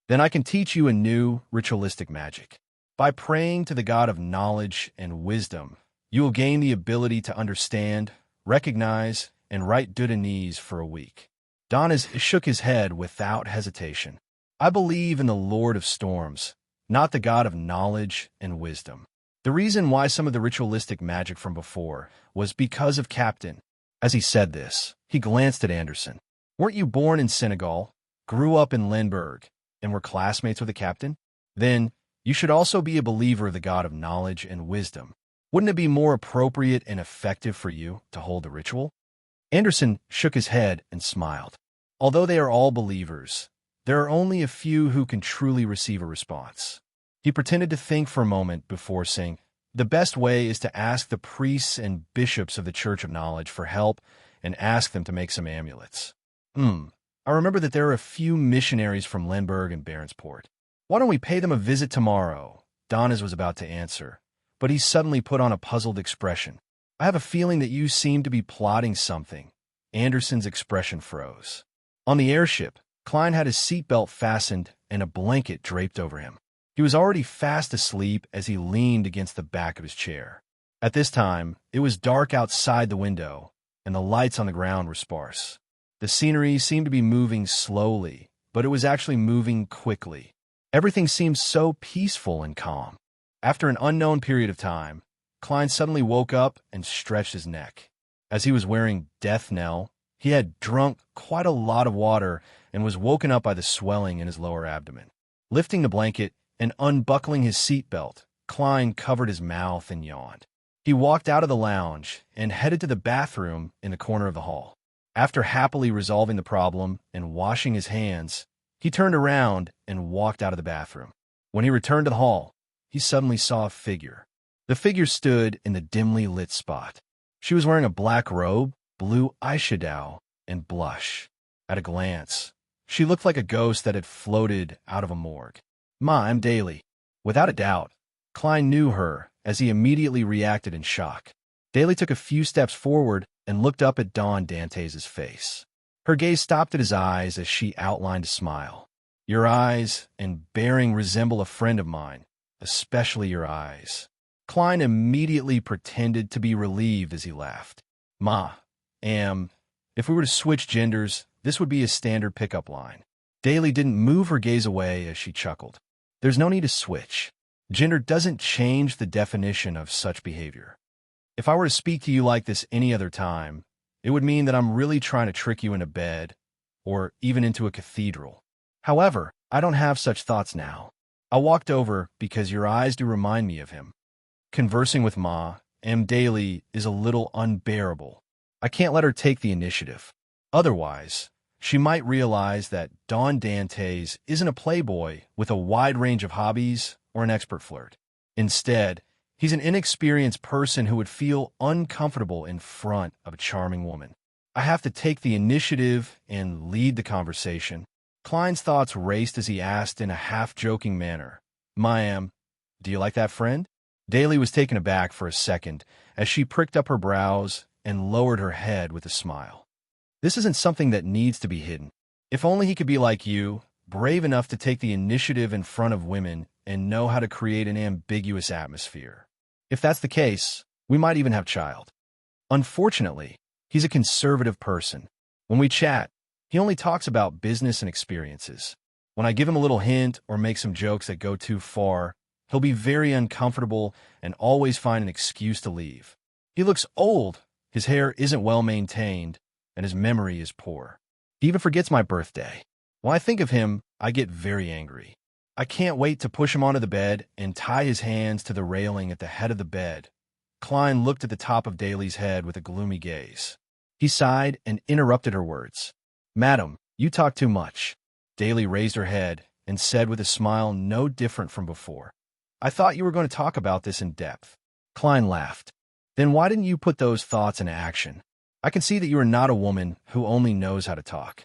Then I can teach you a new ritualistic magic. By praying to the god of knowledge and wisdom, you will gain the ability to understand, recognize, and write Dudanese for a week. Don shook his head without hesitation. I believe in the Lord of Storms, not the god of knowledge and wisdom. The reason why some of the ritualistic magic from before was because of Captain. As he said this, he glanced at Anderson. Weren't you born in Senegal, grew up in Limburg, and were classmates with the captain? Then you should also be a believer of the God of knowledge and wisdom. Wouldn't it be more appropriate and effective for you to hold the ritual? Anderson shook his head and smiled. Although they are all believers, there are only a few who can truly receive a response. He pretended to think for a moment before saying, "The best way is to ask the priests and bishops of the Church of Knowledge for help and ask them to make some amulets." I remember that there are a few missionaries from Limburg and Baronsport. Why don't we pay them a visit tomorrow? Donna's was about to answer, but he suddenly put on a puzzled expression. I have a feeling that you seem to be plotting something. Anderson's expression froze. On the airship, Klein had his seatbelt fastened and a blanket draped over him. He was already fast asleep as he leaned against the back of his chair. At this time, it was dark outside the window, and the lights on the ground were sparse. The scenery seemed to be moving slowly, but it was actually moving quickly. Everything seemed so peaceful and calm. After an unknown period of time, Klein suddenly woke up and stretched his neck. As he was wearing death knell, he had drunk quite a lot of water and was woken up by the swelling in his lower abdomen. Lifting the blanket and unbuckling his seatbelt, Klein covered his mouth and yawned. He walked out of the lounge and headed to the bathroom in the corner of the hall. After happily resolving the problem and washing his hands, he turned around and walked out of the bathroom. When he returned to the hall, he suddenly saw a figure. The figure stood in the dimly lit spot. She was wearing a black robe, blue eyeshadow, and blush. At a glance, she looked like a ghost that had floated out of a morgue. "Ma, I'm Daily." Without a doubt, Klein knew her as he immediately reacted in shock. Daly took a few steps forward and looked up at Dawn Dantes' face. Her gaze stopped at his eyes as she outlined a smile. "Your eyes and bearing resemble a friend of mine, especially your eyes." Klein immediately pretended to be relieved as he laughed. "Ma, if we were to switch genders, this would be a standard pickup line." Daly didn't move her gaze away as she chuckled. "There's no need to switch. Gender doesn't change the definition of such behavior. If I were to speak to you like this any other time, it would mean that I'm really trying to trick you into bed, or even into a cathedral. However, I don't have such thoughts now. I walked over because your eyes do remind me of him. Conversing with Ma, M. Daly, is a little unbearable. I can't let her take the initiative. Otherwise, she might realize that Dawn Dantes isn't a playboy with a wide range of hobbies or an expert flirt. Instead, he's an inexperienced person who would feel uncomfortable in front of a charming woman. I have to take the initiative and lead the conversation." Klein's thoughts raced as he asked in a half-joking manner, "Ma'am, do you like that friend?" Daly was taken aback for a second as she pricked up her brows and lowered her head with a smile. "This isn't something that needs to be hidden. If only he could be like you, brave enough to take the initiative in front of women and know how to create an ambiguous atmosphere. If that's the case, we might even have child. Unfortunately, he's a conservative person. When we chat, he only talks about business and experiences. When I give him a little hint or make some jokes that go too far, he'll be very uncomfortable and always find an excuse to leave. He looks old, his hair isn't well maintained, and his memory is poor. He even forgets my birthday. When I think of him, I get very angry. I can't wait to push him onto the bed and tie his hands to the railing at the head of the bed." Klein looked at the top of Daly's head with a gloomy gaze. He sighed and interrupted her words. "Madam, you talk too much." Daly raised her head and said with a smile no different from before, "I thought you were going to talk about this in depth." Klein laughed. "Then why didn't you put those thoughts into action? I can see that you are not a woman who only knows how to talk."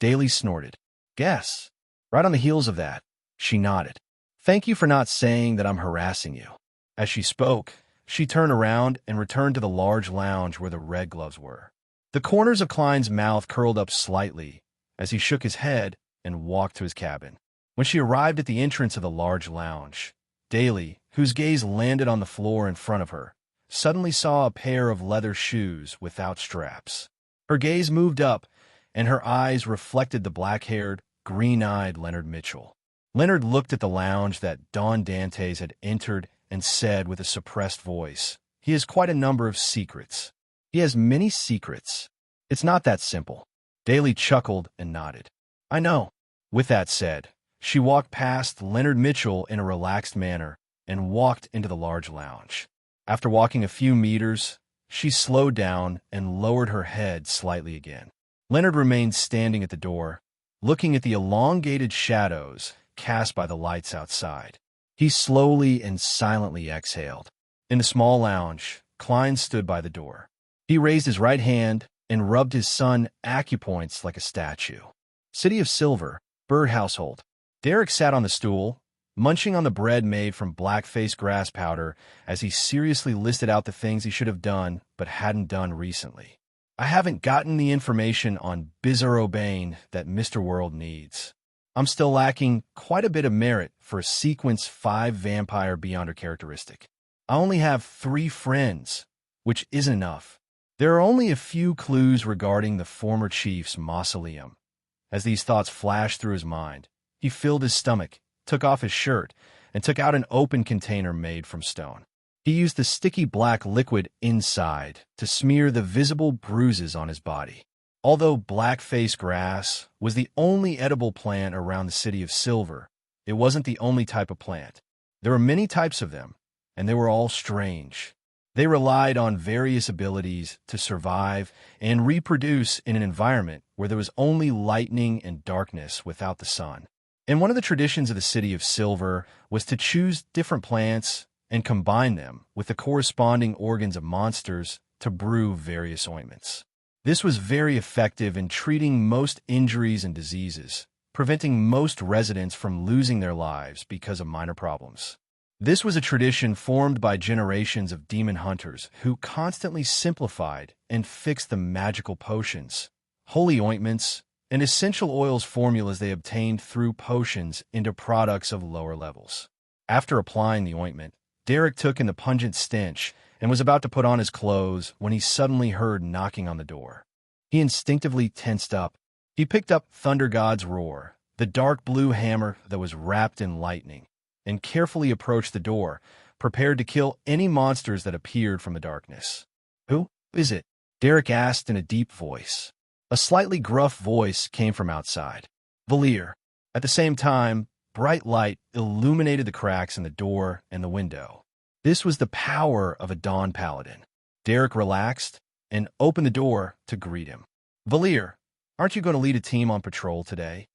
Daly snorted. "Guess. Right on the heels of that." She nodded. "Thank you for not saying that I'm harassing you." As she spoke, she turned around and returned to the large lounge where the red gloves were. The corners of Klein's mouth curled up slightly as he shook his head and walked to his cabin. When she arrived at the entrance of the large lounge, Daly, whose gaze landed on the floor in front of her, suddenly saw a pair of leather shoes without straps. Her gaze moved up, and her eyes reflected the black-haired, green-eyed Leonard Mitchell. Leonard looked at the lounge that Dawn Dantes had entered and said with a suppressed voice, "He has quite a number of secrets." "He has many secrets. It's not that simple." Daly chuckled and nodded. I know. With that said, she walked past Leonard Mitchell in a relaxed manner and walked into the large lounge. After walking a few meters, she slowed down and lowered her head slightly again. Leonard remained standing at the door, looking at the elongated shadows cast by the lights outside. He slowly and silently exhaled. In the small lounge, Klein stood by the door. He raised his right hand and rubbed his son acupoints like a statue. City of Silver, Bird Household. Derek sat on the stool, munching on the bread made from black-face grass powder as he seriously listed out the things he should have done but hadn't done recently. I haven't gotten the information on Bizarro-Bane that Mr. World needs. I'm still lacking quite a bit of merit for a Sequence 5 vampire beyonder characteristic. I only have 3 friends, which isn't enough. There are only a few clues regarding the former chief's mausoleum. As these thoughts flashed through his mind, he filled his stomach, took off his shirt, and took out an open container made from stone. He used the sticky black liquid inside to smear the visible bruises on his body. Although black-face grass was the only edible plant around the City of Silver, it wasn't the only type of plant. There were many types of them, and they were all strange. They relied on various abilities to survive and reproduce in an environment where there was only lightning and darkness without the sun. And one of the traditions of the City of Silver was to choose different plants and combine them with the corresponding organs of monsters to brew various ointments. This was very effective in treating most injuries and diseases, preventing most residents from losing their lives because of minor problems. This was a tradition formed by generations of demon hunters who constantly simplified and fixed the magical potions, holy ointments, and essential oils formulas they obtained through potions into products of lower levels. After applying the ointment, Derek took in the pungent stench and was about to put on his clothes when he suddenly heard knocking on the door. He instinctively tensed up. He picked up Thunder God's roar, the dark blue hammer that was wrapped in lightning, and carefully approached the door, prepared to kill any monsters that appeared from the darkness. Who is it? Derek asked in a deep voice. A slightly gruff voice came from outside. Valier. At the same time, bright light illuminated the cracks in the door and the window. This was the power of a Dawn Paladin. Derek relaxed and opened the door to greet him. Valier, aren't you going to lead a team on patrol today?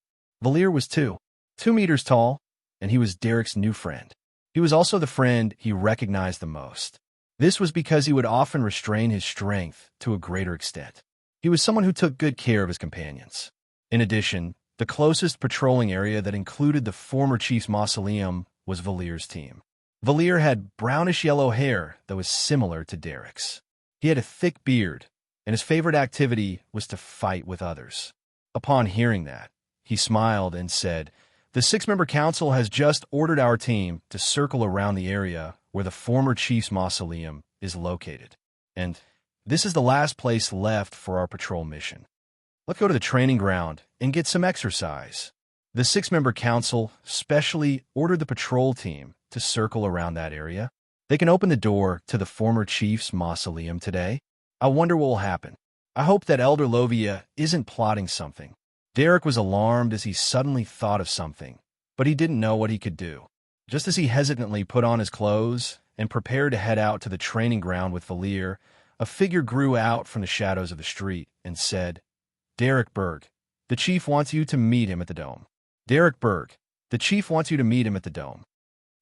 Valier was 2 meters tall, and he was Derek's new friend. He was also the friend he recognized the most. This was because he would often restrain his strength to a greater extent. He was someone who took good care of his companions. In addition, the closest patrolling area that included the former chief's mausoleum was Valier's team. Valier had brownish-yellow hair that was similar to Derek's. He had a thick beard, and his favorite activity was to fight with others. Upon hearing that, he smiled and said, "The 6-member council has just ordered our team to circle around the area where the former chief's mausoleum is located. And this is the last place left for our patrol mission. Let's go to the training ground and get some exercise." The 6-member council specially ordered the patrol team to circle around that area. They can open the door to the former chief's mausoleum today. I wonder what will happen. I hope that Elder Lovia isn't plotting something. Derek was alarmed as he suddenly thought of something, but he didn't know what he could do. Just as he hesitantly put on his clothes and prepared to head out to the training ground with Valier, a figure grew out from the shadows of the street and said, "Derek Berg, the chief wants you to meet him at the dome." Derek Berg, the chief wants you to meet him at the dome.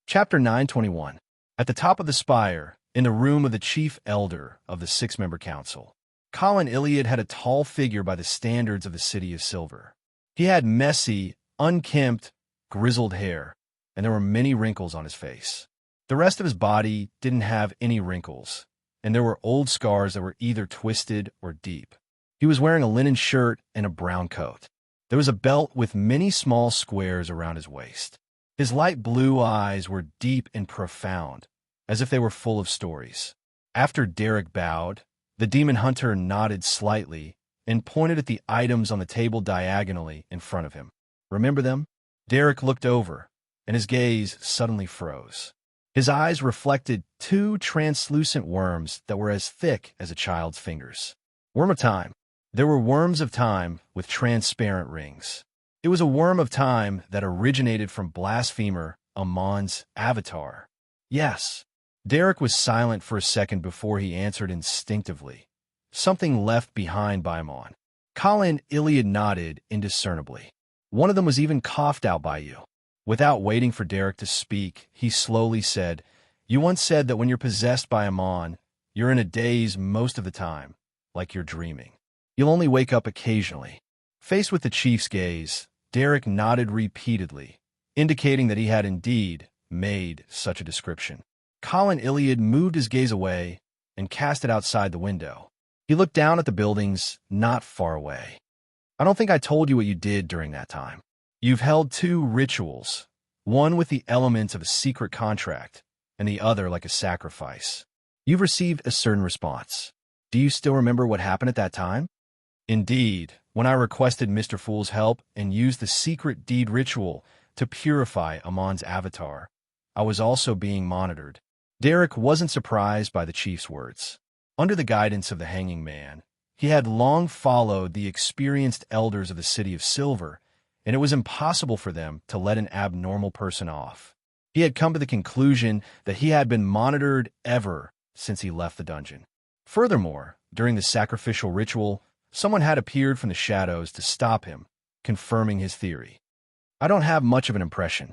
Chapter 921. At the top of the spire, in the room of the chief elder of the 6-member council, Colin Iliad had a tall figure by the standards of the City of Silver. He had messy, unkempt, grizzled hair, and there were many wrinkles on his face. The rest of his body didn't have any wrinkles, and there were old scars that were either twisted or deep. He was wearing a linen shirt and a brown coat. There was a belt with many small squares around his waist. His light blue eyes were deep and profound, as if they were full of stories. After Derek bowed, the demon hunter nodded slightly and pointed at the items on the table diagonally in front of him. Remember them? Derek looked over, and his gaze suddenly froze. His eyes reflected 2 translucent worms that were as thick as a child's fingers. "Worm of time," There were worms of time with transparent rings. It was a worm of time that originated from blasphemer Amon's avatar. Yes. Derek was silent for a second before he answered instinctively. Something left behind by Amon. Colin Iliad nodded indiscernibly. One of them was even coughed out by you. Without waiting for Derek to speak, he slowly said, "You once said that when you're possessed by Amon, you're in a daze most of the time, like you're dreaming. You'll only wake up occasionally." Faced with the chief's gaze, Derek nodded repeatedly, indicating that he had indeed made such a description. Colin Iliad moved his gaze away and cast it outside the window. He looked down at the buildings not far away. "I don't think I told you what you did during that time. You've held two rituals, one with the elements of a secret contract, and the other like a sacrifice. You've received a certain response. Do you still remember what happened at that time?" "Indeed, when I requested Mr. Fool's help and used the secret deed ritual to purify Amon's avatar, I was also being monitored." Derek wasn't surprised by the chief's words. Under the guidance of the hanging man, he had long followed the experienced elders of the City of Silver, and it was impossible for them to let an abnormal person off. He had come to the conclusion that he had been monitored ever since he left the dungeon. Furthermore, during the sacrificial ritual, someone had appeared from the shadows to stop him, confirming his theory. "I don't have much of an impression."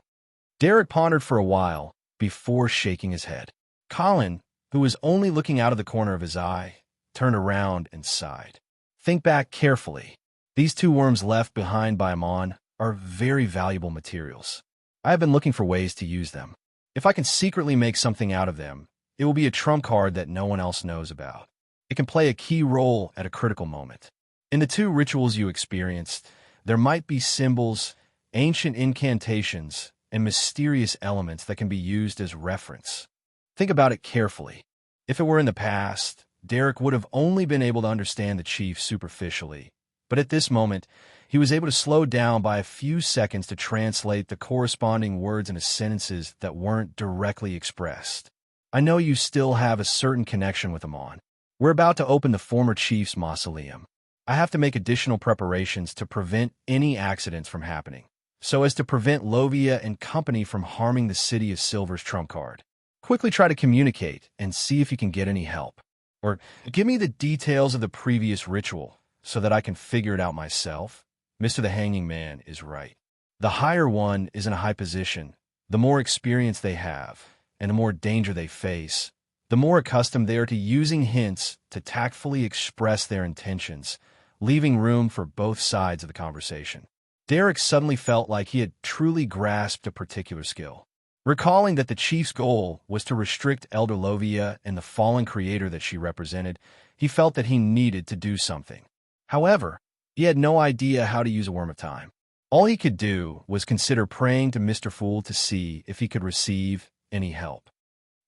Derek pondered for a while before shaking his head. Colin, who was only looking out of the corner of his eye, turned around and sighed. "Think back carefully. These two worms left behind by Amon are very valuable materials. I have been looking for ways to use them. If I can secretly make something out of them, it will be a trump card that no one else knows about. It can play a key role at a critical moment. In the two rituals you experienced, there might be symbols, ancient incantations, and mysterious elements that can be used as reference. Think about it carefully. If it were in the past, Derek would have only been able to understand the chief superficially, but at this moment, he was able to slow down by a few seconds to translate the corresponding words into sentences that weren't directly expressed. "I know you still have a certain connection with Amon. We're about to open the former chief's mausoleum. I have to make additional preparations to prevent any accidents from happening, so as to prevent Lovia and company from harming the City of Silver's trump card. Quickly try to communicate and see if you can get any help. Or give me the details of the previous ritual so that I can figure it out myself." Mr. the Hanging Man is right. The higher one is in a high position. The more experience they have, and the more danger they face, the more accustomed they are to using hints to tactfully express their intentions, leaving room for both sides of the conversation. Derek suddenly felt like he had truly grasped a particular skill. Recalling that the chief's goal was to restrict Elder Lovia and the fallen creator that she represented, he felt that he needed to do something. However, he had no idea how to use a Worm of Time. All he could do was consider praying to Mr. Fool to see if he could receive any help.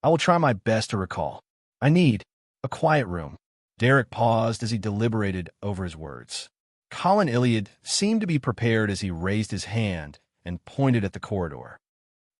"I will try my best to recall. I need a quiet room." Derek paused as he deliberated over his words. Colin Iliad seemed to be prepared as he raised his hand and pointed at the corridor.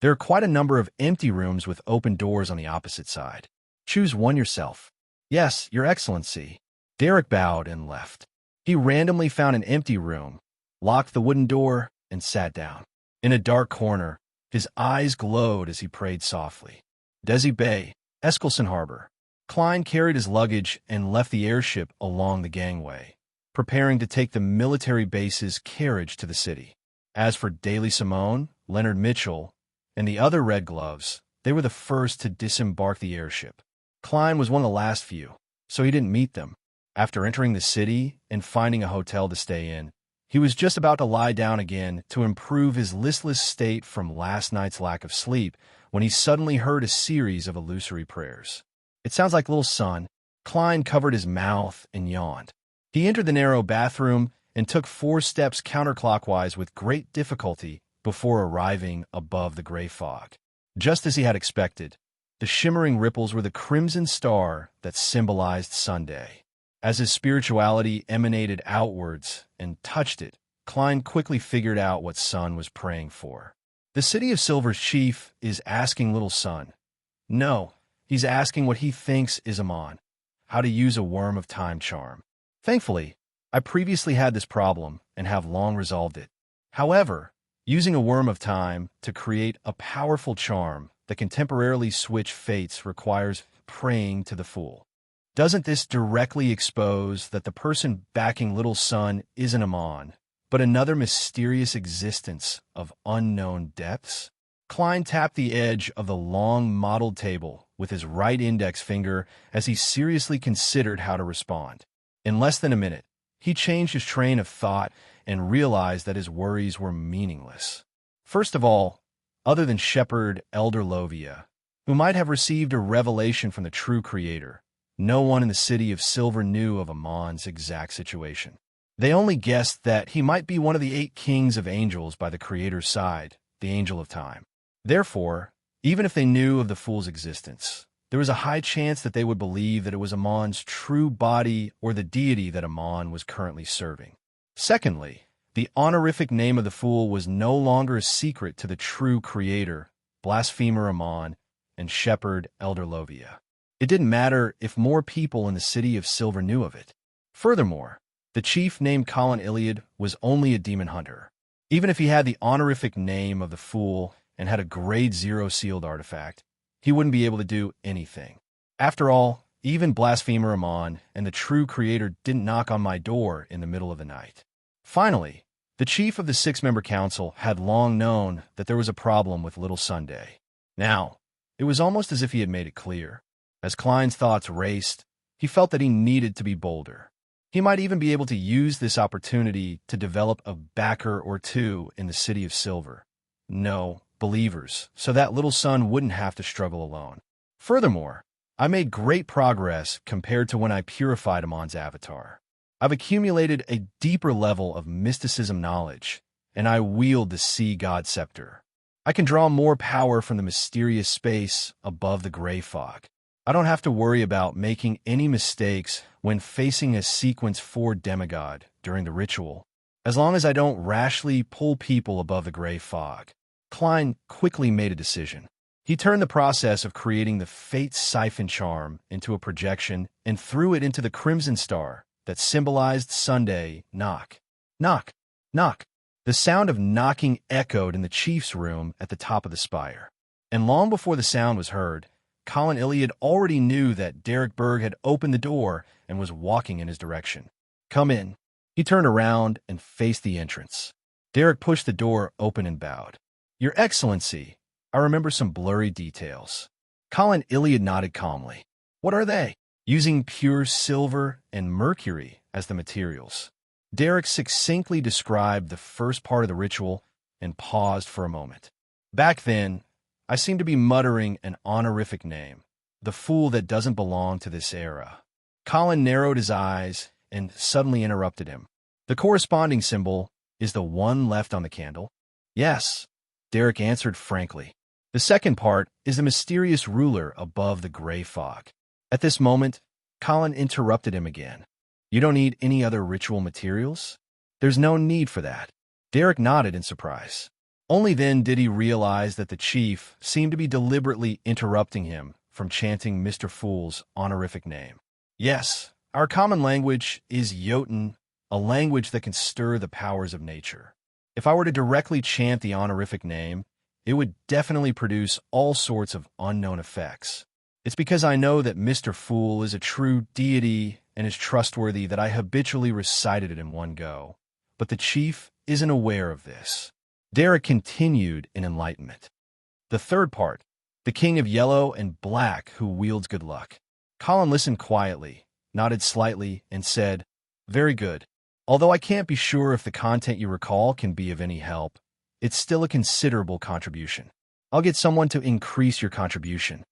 "There are quite a number of empty rooms with open doors on the opposite side. Choose one yourself." "Yes, Your Excellency." Derek bowed and left. He randomly found an empty room, locked the wooden door, and sat down. In a dark corner, his eyes glowed as he prayed softly. Desi Bay, Eskelson Harbor. Klein carried his luggage and left the airship along the gangway, preparing to take the military base's carriage to the city. As for Daly Simone, Leonard Mitchell, and the other Red Gloves, they were the first to disembark the airship. Klein was one of the last few, so he didn't meet them. After entering the city and finding a hotel to stay in, he was just about to lie down again to improve his listless state from last night's lack of sleep when he suddenly heard a series of illusory prayers. "It sounds like little son." Klein covered his mouth and yawned. He entered the narrow bathroom and took 4 steps counterclockwise with great difficulty before arriving above the gray fog. Just as he had expected, the shimmering ripples were the crimson star that symbolized Sunday. As his spirituality emanated outwards and touched it, Klein quickly figured out what Sun was praying for. The City of Silver's chief is asking little Sun. No, he's asking what he thinks is Amon, how to use a Worm of Time charm. Thankfully, I previously had this problem and have long resolved it. However, using a worm of time to create a powerful charm that can temporarily switch fates requires praying to the fool. Doesn't this directly expose that the person backing Little Sun isn't Amon, but another mysterious existence of unknown depths? Klein tapped the edge of the long mottled table with his right index finger as he seriously considered how to respond. In less than a minute, he changed his train of thought and realized that his worries were meaningless. First of all, other than Shepherd Elder Lovia, who might have received a revelation from the true creator, no one in the city of Silver knew of Amon's exact situation. They only guessed that he might be one of the 8 kings of angels by the creator's side, the angel of time. Therefore, even if they knew of the fool's existence, there was a high chance that they would believe that it was Amon's true body or the deity that Amon was currently serving. Secondly, the honorific name of the fool was no longer a secret to the true creator, blasphemer Amon, and shepherd Elder Lovia. It didn't matter if more people in the city of Silver knew of it. Furthermore, the chief named Colin Iliad was only a demon hunter. Even if he had the honorific name of the fool and had a grade 0 sealed artifact, he wouldn't be able to do anything. After all, even blasphemer Amon and the true creator didn't knock on my door in the middle of the night. Finally, the chief of the 6-member council had long known that there was a problem with Little Sunday. Now, it was almost as if he had made it clear. As Klein's thoughts raced, he felt that he needed to be bolder. He might even be able to use this opportunity to develop a backer or two in the city of Silver. No, believers, so that Little Sun wouldn't have to struggle alone. Furthermore, I made great progress compared to when I purified Amon's avatar. I've accumulated a deeper level of mysticism knowledge, and I wield the Sea God Scepter. I can draw more power from the mysterious space above the gray fog. I don't have to worry about making any mistakes when facing a Sequence 4 demigod during the ritual, as long as I don't rashly pull people above the gray fog. Klein quickly made a decision. He turned the process of creating the Fate Siphon charm into a projection and threw it into the crimson star that symbolized Sunday. Knock, knock, knock. The sound of knocking echoed in the chief's room at the top of the spire. And long before the sound was heard, Colin Iliad already knew that Derek Berg had opened the door and was walking in his direction. Come in. He turned around and faced the entrance. Derek pushed the door open and bowed. Your Excellency, I remember some blurry details. Colin Iliad nodded calmly. What are they? Using pure silver and mercury as the materials. Derek succinctly described the first part of the ritual and paused for a moment. Back then, I seemed to be muttering an honorific name, the fool that doesn't belong to this era. Colin narrowed his eyes and suddenly interrupted him. The corresponding symbol is the one left on the candle? Yes, Derek answered frankly. The second part is the mysterious ruler above the gray fog. At this moment, Colin interrupted him again. You don't need any other ritual materials? There's no need for that. Derek nodded in surprise. Only then did he realize that the chief seemed to be deliberately interrupting him from chanting Mr. Fool's honorific name. Yes, our common language is Jotun, a language that can stir the powers of nature. If I were to directly chant the honorific name, it would definitely produce all sorts of unknown effects. It's because I know that Mr. Fool is a true deity and is trustworthy that I habitually recited it in one go. But the chief isn't aware of this. Derek continued in enlightenment. The third part, the king of yellow and black who wields good luck. Colin listened quietly, nodded slightly, and said, Very good. Although I can't be sure if the content you recall can be of any help, it's still a considerable contribution. I'll get someone to increase your contribution.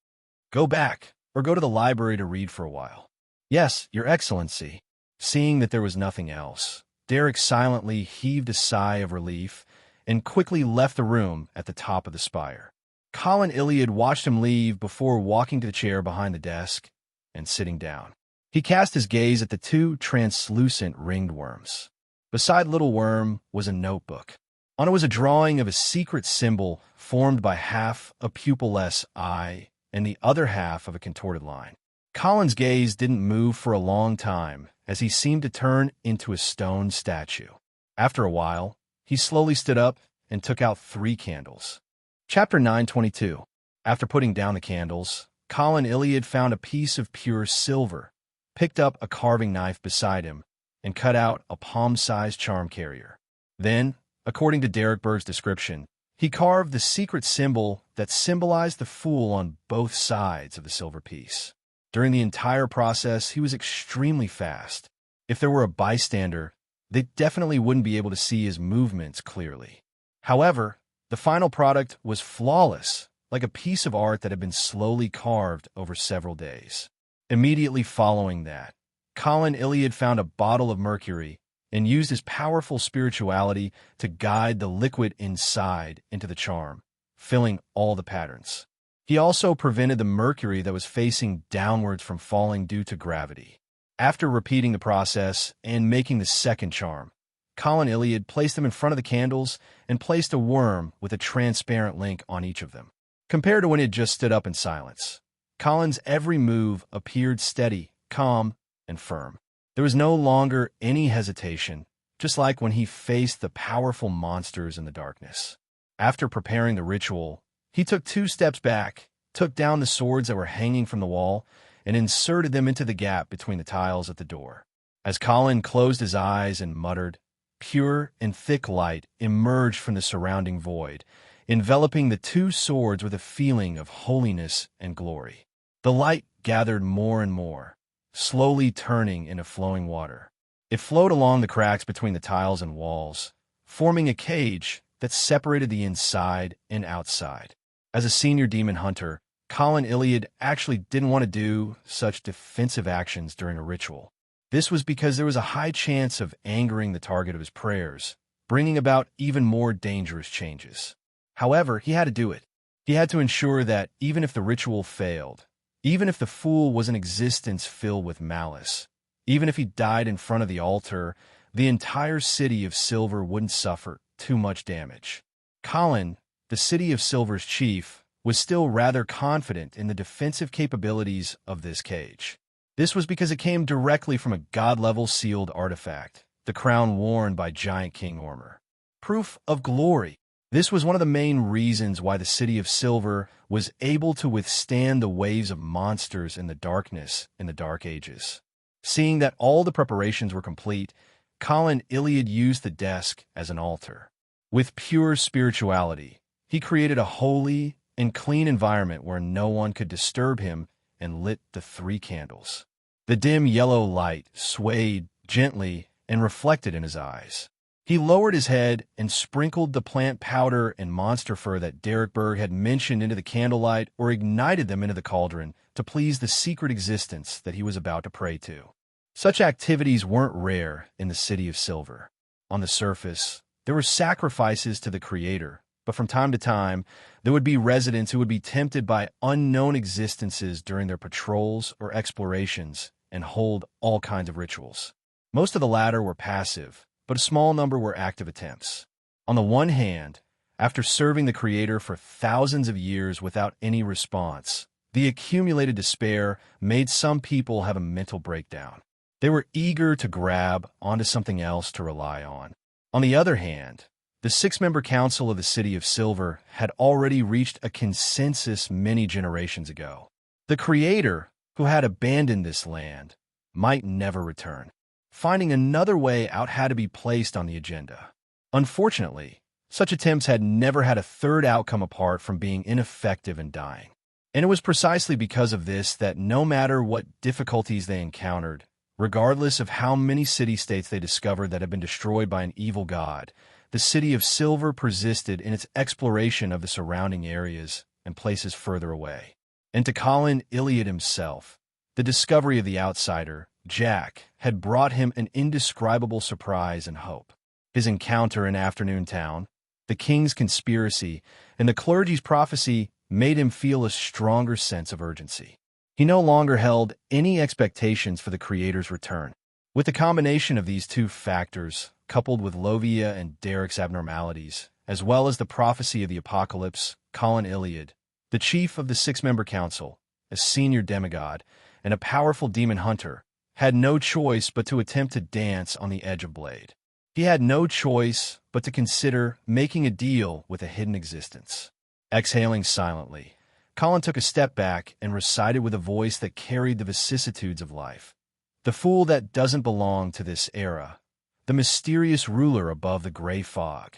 Go back, or go to the library to read for a while. Yes, Your Excellency. Seeing that there was nothing else, Derek silently heaved a sigh of relief and quickly left the room at the top of the spire. Colin Iliad watched him leave before walking to the chair behind the desk and sitting down. He cast his gaze at the 2 translucent ringed worms. Beside Little Worm was a notebook. On it was a drawing of a secret symbol formed by half a pupilless eye and the other half of a contorted line. Colin's gaze didn't move for a long time as he seemed to turn into a stone statue. After a while, he slowly stood up and took out 3 candles. Chapter 9:22. After putting down the candles, Colin Iliad found a piece of pure silver, picked up a carving knife beside him, and cut out a palm-sized charm carrier. Then, according to Berg's description, he carved the secret symbol that symbolized the Fool on both sides of the silver piece. During the entire process, he was extremely fast. If there were a bystander, they definitely wouldn't be able to see his movements clearly. However, the final product was flawless, like a piece of art that had been slowly carved over several days. Immediately following that, Colin Iliad found a bottle of mercury and used his powerful spirituality to guide the liquid inside into the charm, filling all the patterns. He also prevented the mercury that was facing downwards from falling due to gravity. After repeating the process and making the second charm, Colin Iliad placed them in front of the candles and placed a worm with a transparent link on each of them. Compared to when he had just stood up in silence, Colin's every move appeared steady, calm, and firm. There was no longer any hesitation, just like when he faced the powerful monsters in the darkness. After preparing the ritual, he took 2 steps back, took down the swords that were hanging from the wall, and inserted them into the gap between the tiles at the door. As Colin closed his eyes and muttered, pure and thick light emerged from the surrounding void, enveloping the 2 swords with a feeling of holiness and glory. The light gathered more and more, slowly turning into flowing water. It flowed along the cracks between the tiles and walls, forming a cage that separated the inside and outside. As a senior demon hunter, Colin Iliad actually didn't want to do such defensive actions during a ritual. This was because there was a high chance of angering the target of his prayers, bringing about even more dangerous changes. However, he had to do it. He had to ensure that even if the ritual failed, even if the Fool was an existence filled with malice, even if he died in front of the altar, the entire city of Silver wouldn't suffer too much damage. Colin, the City of Silver's chief, was still rather confident in the defensive capabilities of this cage. This was because it came directly from a god-level sealed artifact, the crown worn by Giant King Ormer. Proof of glory. This was one of the main reasons why the City of Silver was able to withstand the waves of monsters in the darkness in the Dark Ages. Seeing that all the preparations were complete, Colin Iliad used the desk as an altar. With pure spirituality, he created a holy and clean environment where no one could disturb him and lit the 3 candles. The dim yellow light swayed gently and reflected in his eyes. He lowered his head and sprinkled the plant powder and monster fur that Berg had mentioned into the candlelight or ignited them into the cauldron to please the secret existence that he was about to pray to. Such activities weren't rare in the City of Silver. On the surface, there were sacrifices to the Creator, but from time to time, there would be residents who would be tempted by unknown existences during their patrols or explorations and hold all kinds of rituals. Most of the latter were passive, but a small number were active attempts. On the one hand, after serving the Creator for thousands of years without any response, the accumulated despair made some people have a mental breakdown. They were eager to grab onto something else to rely on. On the other hand, the 6-member council of the City of Silver had already reached a consensus many generations ago. The Creator, who had abandoned this land, might never return. Finding another way out had to be placed on the agenda. Unfortunately, such attempts had never had a third outcome apart from being ineffective and dying. And it was precisely because of this that no matter what difficulties they encountered, regardless of how many city-states they discovered that had been destroyed by an evil god, the City of Silver persisted in its exploration of the surrounding areas and places further away. And to Colin Iliad himself, the discovery of the outsider, Jack, had brought him an indescribable surprise and hope. His encounter in Afternoon Town, the king's conspiracy, and the clergy's prophecy made him feel a stronger sense of urgency. He no longer held any expectations for the Creator's return. With the combination of these 2 factors, coupled with Lovia and Derek's abnormalities, as well as the prophecy of the apocalypse, Colin Iliad, the chief of the 6-member council, a senior demigod, and a powerful demon hunter, had no choice but to attempt to dance on the edge of blade. He had no choice but to consider making a deal with a hidden existence. Exhaling silently, Colin took a step back and recited with a voice that carried the vicissitudes of life. The fool that doesn't belong to this era, the mysterious ruler above the gray fog,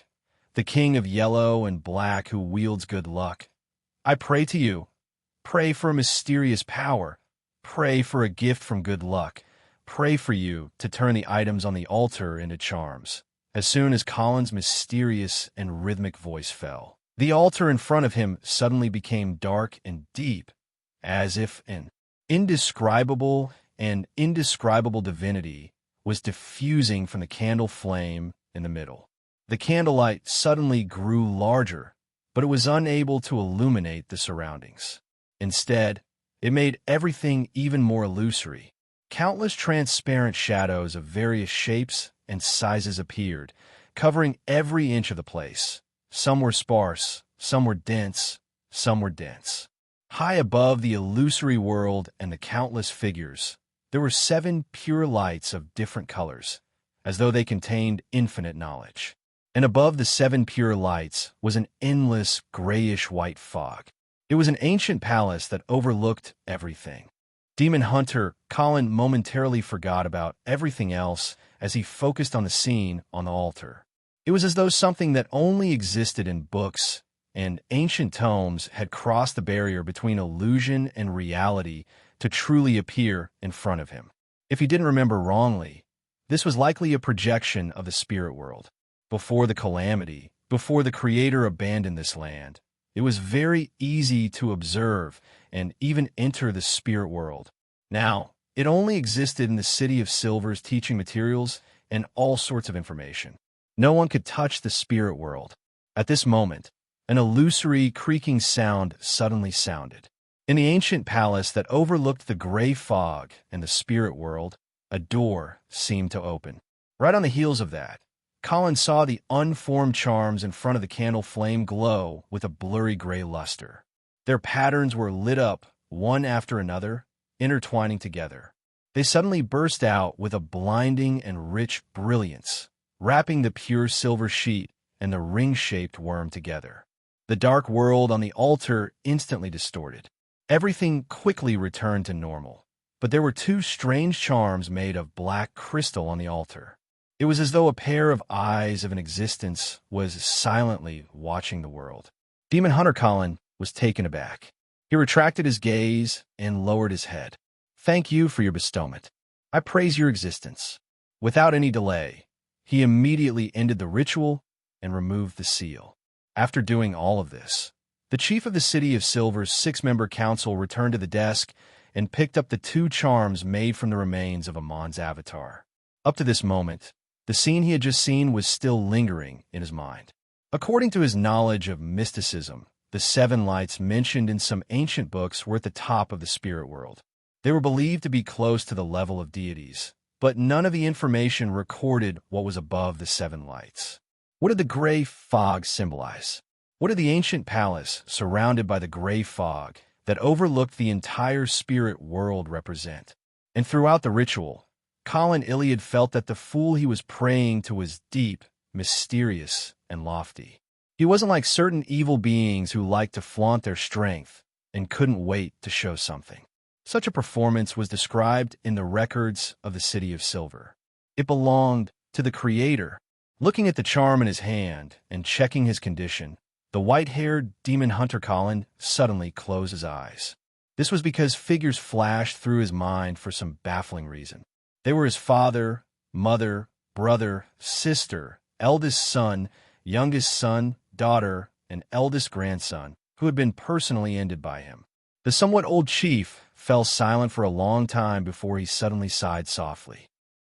the king of yellow and black who wields good luck. I pray to you. Pray for a mysterious power. Pray for a gift from good luck. Pray for you to turn the items on the altar into charms. As soon as Colin's mysterious and rhythmic voice fell, the altar in front of him suddenly became dark and deep, as if an indescribable divinity was diffusing from the candle flame in the middle. The candlelight suddenly grew larger, but it was unable to illuminate the surroundings. Instead, it made everything even more illusory. Countless transparent shadows of various shapes and sizes appeared, covering every inch of the place. Some were sparse, some were dense, some were dense. High above the illusory world and the countless figures, there were 7 pure lights of different colors, as though they contained infinite knowledge. And above the 7 pure lights was an endless grayish-white fog. It was an ancient palace that overlooked everything. Demon Hunter Colin momentarily forgot about everything else as he focused on the scene on the altar. It was as though something that only existed in books and ancient tomes had crossed the barrier between illusion and reality to truly appear in front of him. If he didn't remember wrongly, this was likely a projection of the spirit world. Before the calamity, before the Creator abandoned this land, it was very easy to observe and even enter the spirit world. Now, it only existed in the City of Silver's teaching materials and all sorts of information. No one could touch the spirit world. At this moment, an illusory, creaking sound suddenly sounded. In the ancient palace that overlooked the gray fog and the spirit world, a door seemed to open. Right on the heels of that, Colin saw the unformed charms in front of the candle flame glow with a blurry gray luster. Their patterns were lit up, one after another, intertwining together. They suddenly burst out with a blinding and rich brilliance, wrapping the pure silver sheet and the ring-shaped worm together. The dark world on the altar instantly distorted. Everything quickly returned to normal, but there were 2 strange charms made of black crystal on the altar. It was as though a pair of eyes of an existence was silently watching the world. Demon Hunter Colin was taken aback. He retracted his gaze and lowered his head. Thank you for your bestowment. I praise your existence. Without any delay, he immediately ended the ritual and removed the seal. After doing all of this, the chief of the City of Silver's 6-member council returned to the desk and picked up the 2 charms made from the remains of Amon's avatar. Up to this moment, the scene he had just seen was still lingering in his mind. According to his knowledge of mysticism, the 7 lights mentioned in some ancient books were at the top of the spirit world. They were believed to be close to the level of deities, but none of the information recorded what was above the 7 lights. What did the gray fog symbolize? What did the ancient palace, surrounded by the gray fog that overlooked the entire spirit world, represent? And throughout the ritual, Colin Iliad felt that the fool he was praying to was deep, mysterious, and lofty. He wasn't like certain evil beings who liked to flaunt their strength and couldn't wait to show something. Such a performance was described in the records of the City of Silver. It belonged to the Creator. Looking at the charm in his hand and checking his condition, the white-haired demon hunter Colin suddenly closed his eyes. This was because figures flashed through his mind for some baffling reason. They were his father, mother, brother, sister, eldest son, youngest son, daughter, and eldest grandson, who had been personally ended by him. The somewhat old chief fell silent for a long time before he suddenly sighed softly.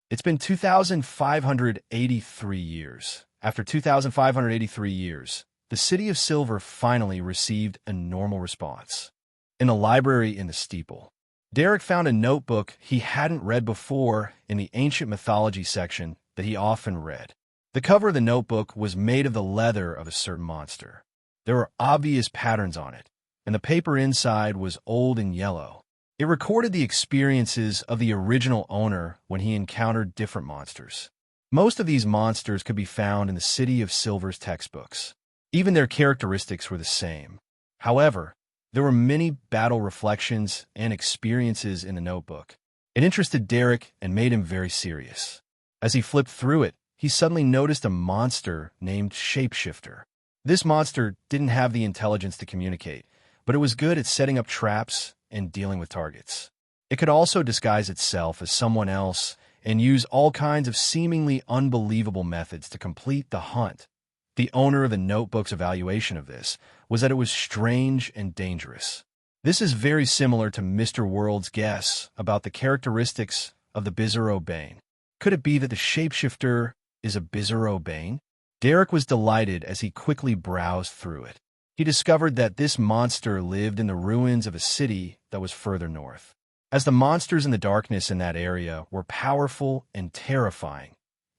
It's been 2,583 years. After 2,583 years, the City of Silver finally received a normal response. In a library in the steeple, Derek found a notebook he hadn't read before in the ancient mythology section that he often read. The cover of the notebook was made of the leather of a certain monster. There were obvious patterns on it, and the paper inside was old and yellow. It recorded the experiences of the original owner when he encountered different monsters. Most of these monsters could be found in the City of Silver's textbooks. Even their characteristics were the same. However, there were many battle reflections and experiences in the notebook. It interested Derek and made him very serious. As he flipped through it, he suddenly noticed a monster named Shapeshifter. This monster didn't have the intelligence to communicate, but it was good at setting up traps and dealing with targets. It could also disguise itself as someone else and use all kinds of seemingly unbelievable methods to complete the hunt. The owner of the notebook's evaluation of this was that it was strange and dangerous. This is very similar to Mr. World's guess about the characteristics of the Bizarro Bane. Could it be that the shapeshifter is a Bizarro Bane? Derek was delighted as he quickly browsed through it. He discovered that this monster lived in the ruins of a city that was further north. As the monsters in the darkness in that area were powerful and terrifying,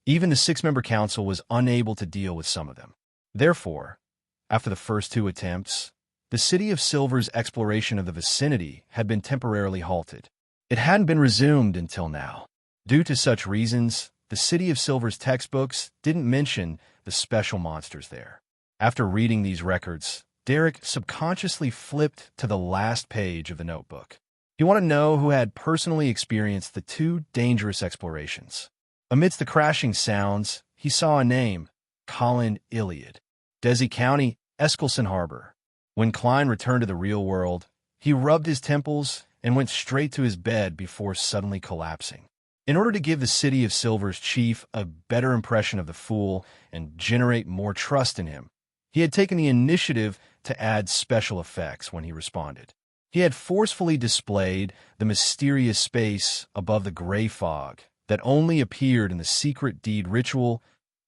even the six-member council was unable to deal with some of them. Therefore, after the first two attempts, the City of Silver's exploration of the vicinity had been temporarily halted. It hadn't been resumed until now. Due to such reasons, the City of Silver's textbooks didn't mention the special monsters there. After reading these records, Derek subconsciously flipped to the last page of the notebook. He wanted to know who had personally experienced the two dangerous explorations. Amidst the crashing sounds, he saw a name, Colin Iliad. Deity County, Eskelson Harbor. When Klein returned to the real world, he rubbed his temples and went straight to his bed before suddenly collapsing. In order to give the City of Silver's chief a better impression of the fool and generate more trust in him, he had taken the initiative to add special effects when he responded. He had forcefully displayed the mysterious space above the gray fog that only appeared in the secret deed ritual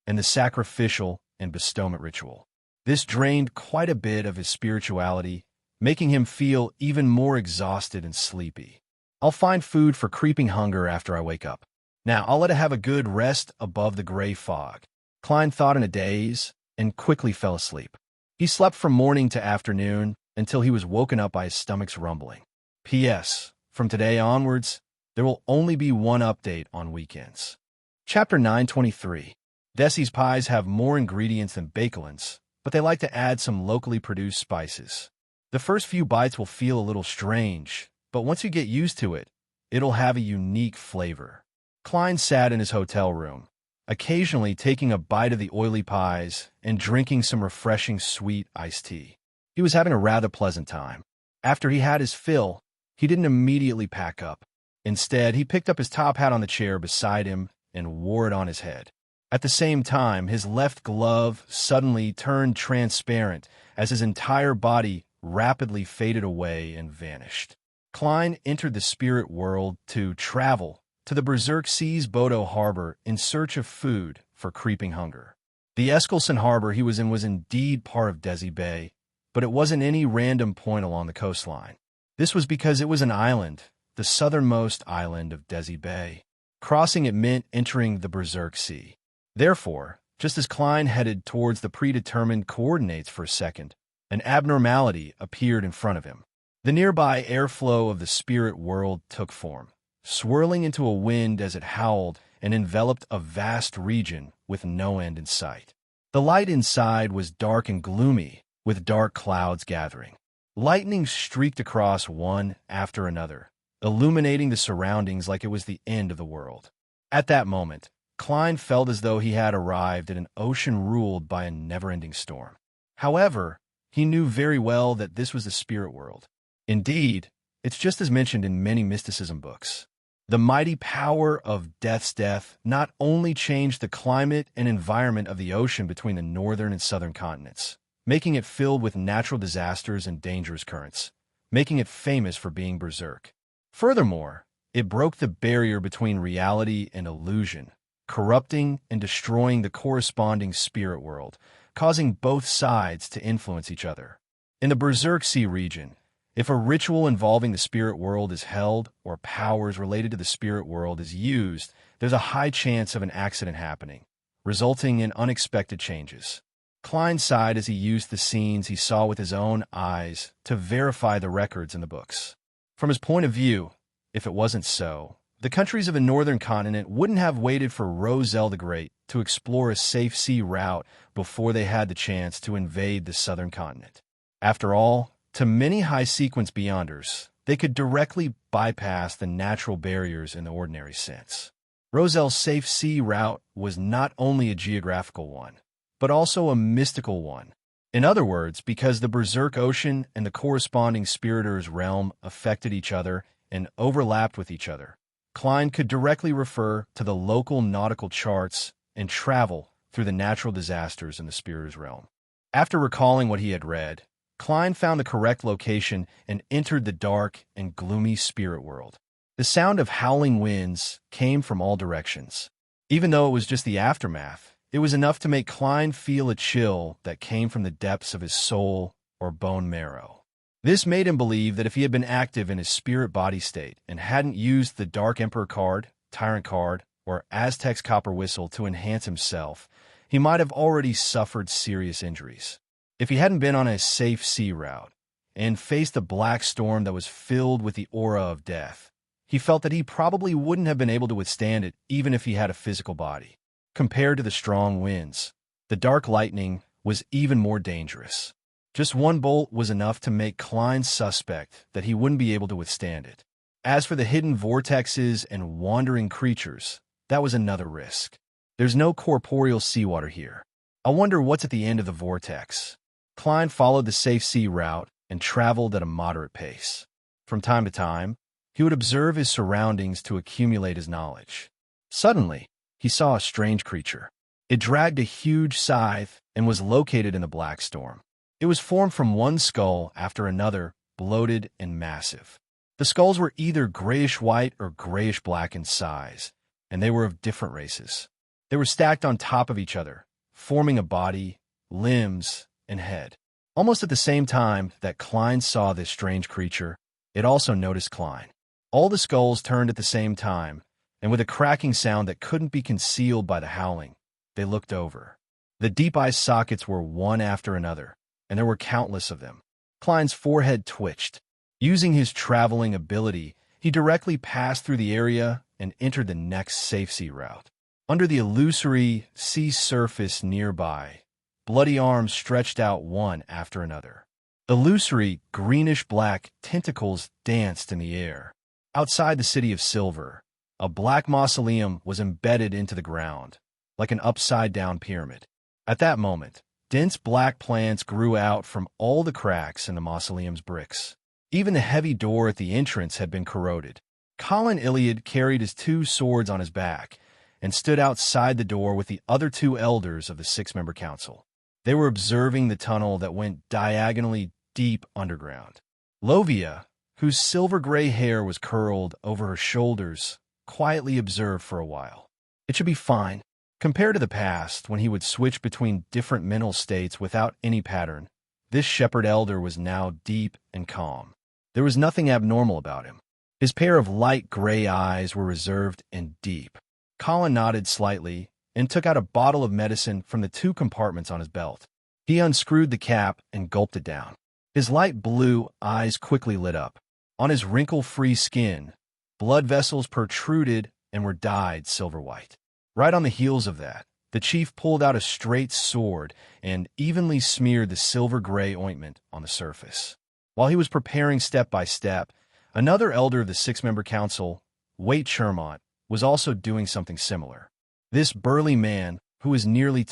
and the sacrificial and bestowment ritual. This drained quite a bit of his spirituality, making him feel even more exhausted and sleepy. I'll find food for creeping hunger after I wake up. Now, I'll let it have a good rest above the gray fog. Klein thought in a daze and quickly fell asleep. He slept from morning to afternoon until he was woken up by his stomach's rumbling. P.S. From today onwards, there will only be one update on weekends. Chapter 923. Desi's pies have more ingredients than Bakelins, but they like to add some locally produced spices. The first few bites will feel a little strange, but once you get used to it, it'll have a unique flavor. Klein sat in his hotel room, occasionally taking a bite of the oily pies and drinking some refreshing sweet iced tea. He was having a rather pleasant time. After he had his fill, he didn't immediately pack up. Instead, he picked up his top hat on the chair beside him and wore it on his head. At the same time, his left glove suddenly turned transparent as his entire body rapidly faded away and vanished. Klein entered the spirit world to travel to the Berserk Sea's Bodo Harbor in search of food for creeping hunger. The Eskelson Harbor he was in was indeed part of Desi Bay, but it wasn't any random point along the coastline. This was because it was an island, the southernmost island of Desi Bay. Crossing it meant entering the Berserk Sea. Therefore, just as Klein headed towards the predetermined coordinates for a second, an abnormality appeared in front of him. The nearby airflow of the spirit world took form, swirling into a wind as it howled and enveloped a vast region with no end in sight. The light inside was dark and gloomy, with dark clouds gathering. Lightning streaked across one after another, illuminating the surroundings like it was the end of the world. At that moment, Klein felt as though he had arrived at an ocean ruled by a never-ending storm. However, he knew very well that this was the spirit world. Indeed, it's just as mentioned in many mysticism books. The mighty power of Death's death not only changed the climate and environment of the ocean between the northern and southern continents, making it filled with natural disasters and dangerous currents, making it famous for being berserk. Furthermore, it broke the barrier between reality and illusion, corrupting and destroying the corresponding spirit world, causing both sides to influence each other. In the Berserk Sea region, if a ritual involving the spirit world is held or powers related to the spirit world is used, there's a high chance of an accident happening, resulting in unexpected changes. Klein sighed as he used the scenes he saw with his own eyes to verify the records in the books. From his point of view, if it wasn't so, the countries of the northern continent wouldn't have waited for Roselle the Great to explore a safe sea route before they had the chance to invade the southern continent. After all, to many high-sequence beyonders, they could directly bypass the natural barriers in the ordinary sense. Roselle's safe sea route was not only a geographical one, but also a mystical one. In other words, because the Berserk Ocean and the corresponding Spiriters realm affected each other and overlapped with each other, Klein could directly refer to the local nautical charts and travel through the natural disasters in the Spiriters realm. After recalling what he had read, Klein found the correct location and entered the dark and gloomy spirit world. The sound of howling winds came from all directions. Even though it was just the aftermath, it was enough to make Klein feel a chill that came from the depths of his soul or bone marrow. This made him believe that if he had been active in his spirit-body state and hadn't used the Dark Emperor card, Tyrant card, or Aztec's Copper Whistle to enhance himself, he might have already suffered serious injuries. If he hadn't been on a safe sea route and faced a black storm that was filled with the aura of death, he felt that he probably wouldn't have been able to withstand it even if he had a physical body. Compared to the strong winds, the dark lightning was even more dangerous. Just one bolt was enough to make Klein suspect that he wouldn't be able to withstand it. As for the hidden vortexes and wandering creatures, that was another risk. There's no corporeal seawater here. I wonder what's at the end of the vortex. Klein followed the safe sea route and traveled at a moderate pace. From time to time, he would observe his surroundings to accumulate his knowledge. Suddenly, he saw a strange creature. It dragged a huge scythe and was located in the black storm. It was formed from one skull after another, bloated and massive. The skulls were either grayish-white or grayish-black in size, and they were of different races. They were stacked on top of each other, forming a body, limbs, and head. Almost at the same time that Klein saw this strange creature, it also noticed Klein. All the skulls turned at the same time, and with a cracking sound that couldn't be concealed by the howling, they looked over. The deep eye sockets were one after another, and there were countless of them. Klein's forehead twitched. Using his traveling ability, he directly passed through the area and entered the next safe sea route. Under the illusory sea surface nearby, bloody arms stretched out one after another. Illusory, greenish-black tentacles danced in the air. Outside the city of Silver, a black mausoleum was embedded into the ground, like an upside-down pyramid. At that moment, dense black plants grew out from all the cracks in the mausoleum's bricks. Even the heavy door at the entrance had been corroded. Colin Iliad carried his 2 swords on his back and stood outside the door with the other 2 elders of the 6-member council. They were observing the tunnel that went diagonally deep underground. Lovia, whose silver-gray hair was curled over her shoulders, quietly observed for a while. It should be fine. Compared to the past, when he would switch between different mental states without any pattern, this shepherd elder was now deep and calm. There was nothing abnormal about him. His pair of light gray eyes were reserved and deep. Colin nodded slightly and took out a bottle of medicine from the 2 compartments on his belt. He unscrewed the cap and gulped it down. His light blue eyes quickly lit up. On his wrinkle-free skin, blood vessels protruded and were dyed silver-white. Right on the heels of that, the chief pulled out a straight sword and evenly smeared the silver-gray ointment on the surface. While he was preparing step by step, another elder of the 6-member council, Waite Shermont, was also doing something similar. This burly man, who was nearly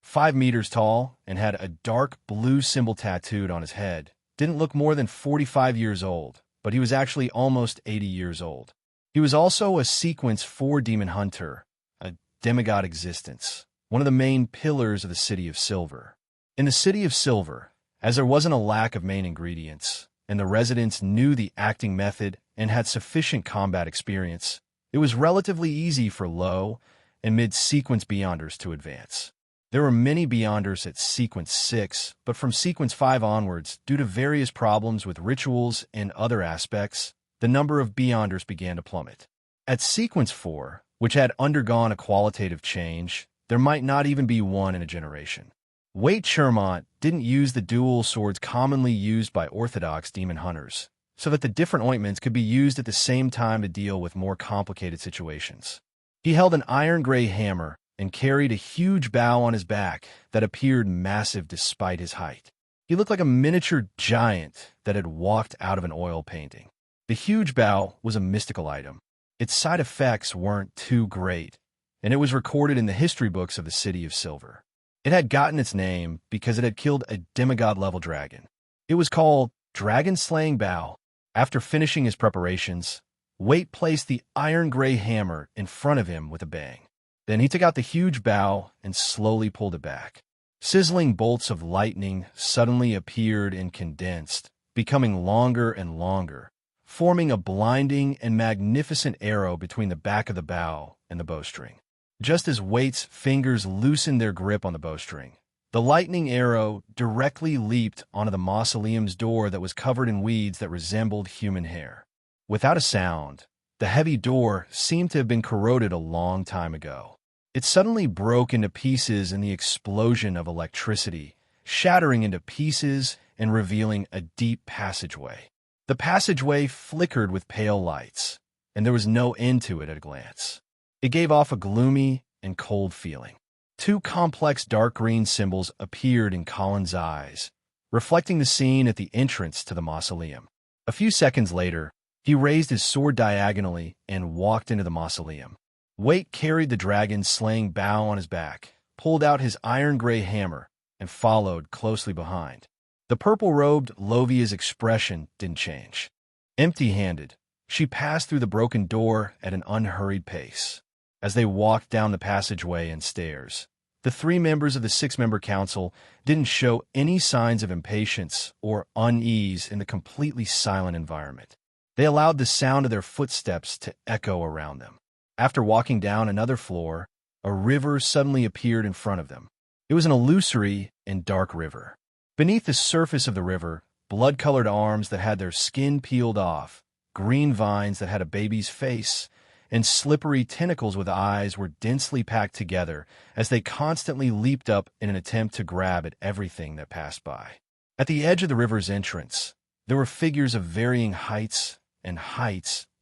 5 meters tall and had a dark blue symbol tattooed on his head, didn't look more than 45 years old, but he was actually almost 80 years old. He was also a Sequence 4 demon hunter, a demigod existence, one of the main pillars of the City of Silver. In the City of Silver, as there wasn't a lack of main ingredients, and the residents knew the acting method and had sufficient combat experience, it was relatively easy for low and mid-sequence Beyonders to advance. There were many Beyonders at Sequence 6, but from Sequence 5 onwards, due to various problems with rituals and other aspects, the number of Beyonders began to plummet. At Sequence 4, which had undergone a qualitative change, there might not even be one in a generation. Waite Shermont didn't use the dual swords commonly used by orthodox demon hunters, so that the different ointments could be used at the same time to deal with more complicated situations. He held an iron-gray hammer and carried a huge bow on his back that appeared massive despite his height. He looked like a miniature giant that had walked out of an oil painting. The huge bow was a mystical item. Its side effects weren't too great, and it was recorded in the history books of the City of Silver. It had gotten its name because it had killed a demigod-level dragon. It was called Dragon-Slaying Bow. After finishing his preparations, Waite placed the iron-gray hammer in front of him with a bang. Then he took out the huge bow and slowly pulled it back. Sizzling bolts of lightning suddenly appeared and condensed, becoming longer and longer, forming a blinding and magnificent arrow between the back of the bow and the bowstring. Just as Waite's fingers loosened their grip on the bowstring, the lightning arrow directly leaped onto the mausoleum's door that was covered in weeds that resembled human hair. Without a sound, the heavy door seemed to have been corroded a long time ago. It suddenly broke into pieces in the explosion of electricity, shattering into pieces and revealing a deep passageway. The passageway flickered with pale lights, and there was no end to it at a glance. It gave off a gloomy and cold feeling. Two complex dark green symbols appeared in Colin's eyes, reflecting the scene at the entrance to the mausoleum. A few seconds later, he raised his sword diagonally and walked into the mausoleum. Waite carried the dragon-slaying bow on his back, pulled out his iron-gray hammer, and followed closely behind. The purple-robed Lovia's expression didn't change. Empty-handed, she passed through the broken door at an unhurried pace. As they walked down the passageway and stairs, the three members of the six-member council didn't show any signs of impatience or unease in the completely silent environment. They allowed the sound of their footsteps to echo around them. After walking down another floor, a river suddenly appeared in front of them. It was an illusory and dark river. Beneath the surface of the river, blood-colored arms that had their skin peeled off, green vines that had a baby's face, and slippery tentacles with eyes were densely packed together as they constantly leaped up in an attempt to grab at everything that passed by. At the edge of the river's entrance, there were figures of varying heights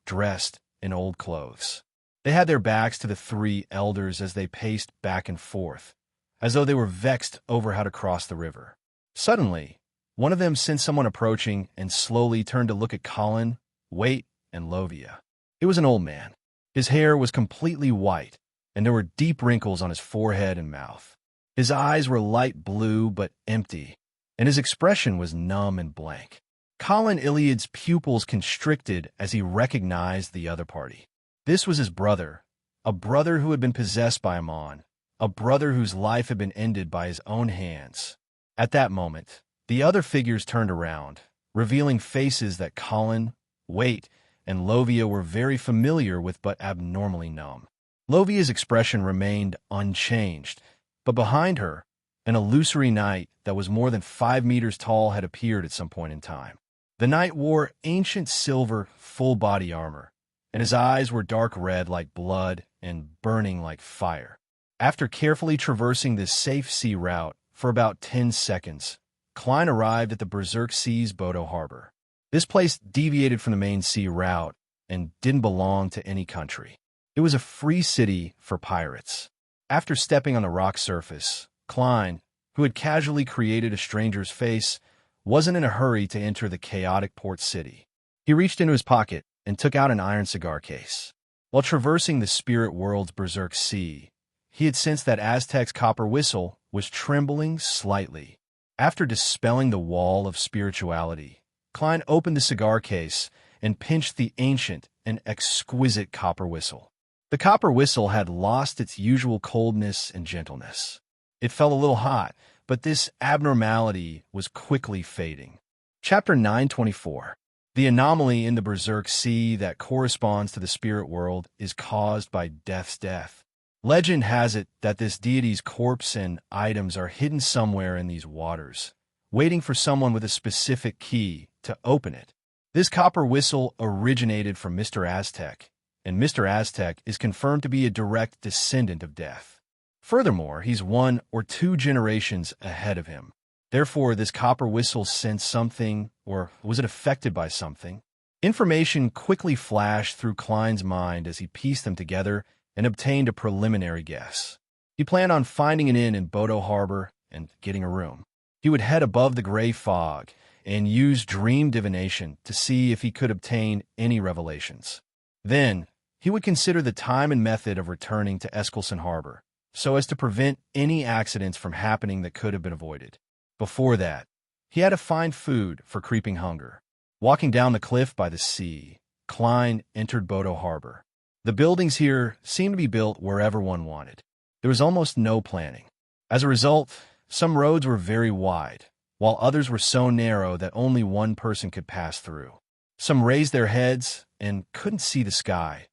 dressed in old clothes. They had their backs to the three elders as they paced back and forth, as though they were vexed over how to cross the river. Suddenly, one of them sensed someone approaching and slowly turned to look at Colin, Waite, and Lovia. It was an old man. His hair was completely white, and there were deep wrinkles on his forehead and mouth. His eyes were light blue but empty, and his expression was numb and blank. Colin Iliad's pupils constricted as he recognized the other party. This was his brother, a brother who had been possessed by Amon, a brother whose life had been ended by his own hands. At that moment, the other figures turned around, revealing faces that Colin, Waite, and Lovia were very familiar with but abnormally numb. Lovia's expression remained unchanged, but behind her, an illusory knight that was more than 5 meters tall had appeared at some point in time. The knight wore ancient silver, full-body armor, and his eyes were dark red like blood and burning like fire. After carefully traversing this safe sea route for about 10 seconds, Klein arrived at the Berserk Sea's Bodo Harbor. This place deviated from the main sea route and didn't belong to any country. It was a free city for pirates. After stepping on the rock surface, Klein, who had casually created a stranger's face, wasn't in a hurry to enter the chaotic port city. He reached into his pocket and took out an iron cigar case. While traversing the spirit world's Berserk Sea, he had sensed that Aztec's copper whistle was trembling slightly. After dispelling the wall of spirituality, Klein opened the cigar case and pinched the ancient and exquisite copper whistle. The copper whistle had lost its usual coldness and gentleness. It felt a little hot, but this abnormality was quickly fading. Chapter 924. The anomaly in the Berserk Sea that corresponds to the spirit world is caused by Death's death. Legend has it that this deity's corpse and items are hidden somewhere in these waters, waiting for someone with a specific key to open it. This copper whistle originated from Mr. Aztec, and Mr. Aztec is confirmed to be a direct descendant of Death. Furthermore, he's 1 or 2 generations ahead of him. Therefore, this copper whistle sensed something, or was it affected by something? Information quickly flashed through Klein's mind as he pieced them together and obtained a preliminary guess. He planned on finding an inn in Bodo Harbor and getting a room. He would head above the gray fog and use dream divination to see if he could obtain any revelations. Then, he would consider the time and method of returning to Eskelson Harbor, so as to prevent any accidents from happening that could have been avoided. Before that, he had to find food for creeping hunger. Walking down the cliff by the sea, Klein entered Bodo Harbor. The buildings here seemed to be built wherever one wanted. There was almost no planning. As a result, some roads were very wide, while others were so narrow that only one person could pass through. Some raised their heads and couldn't see the sky,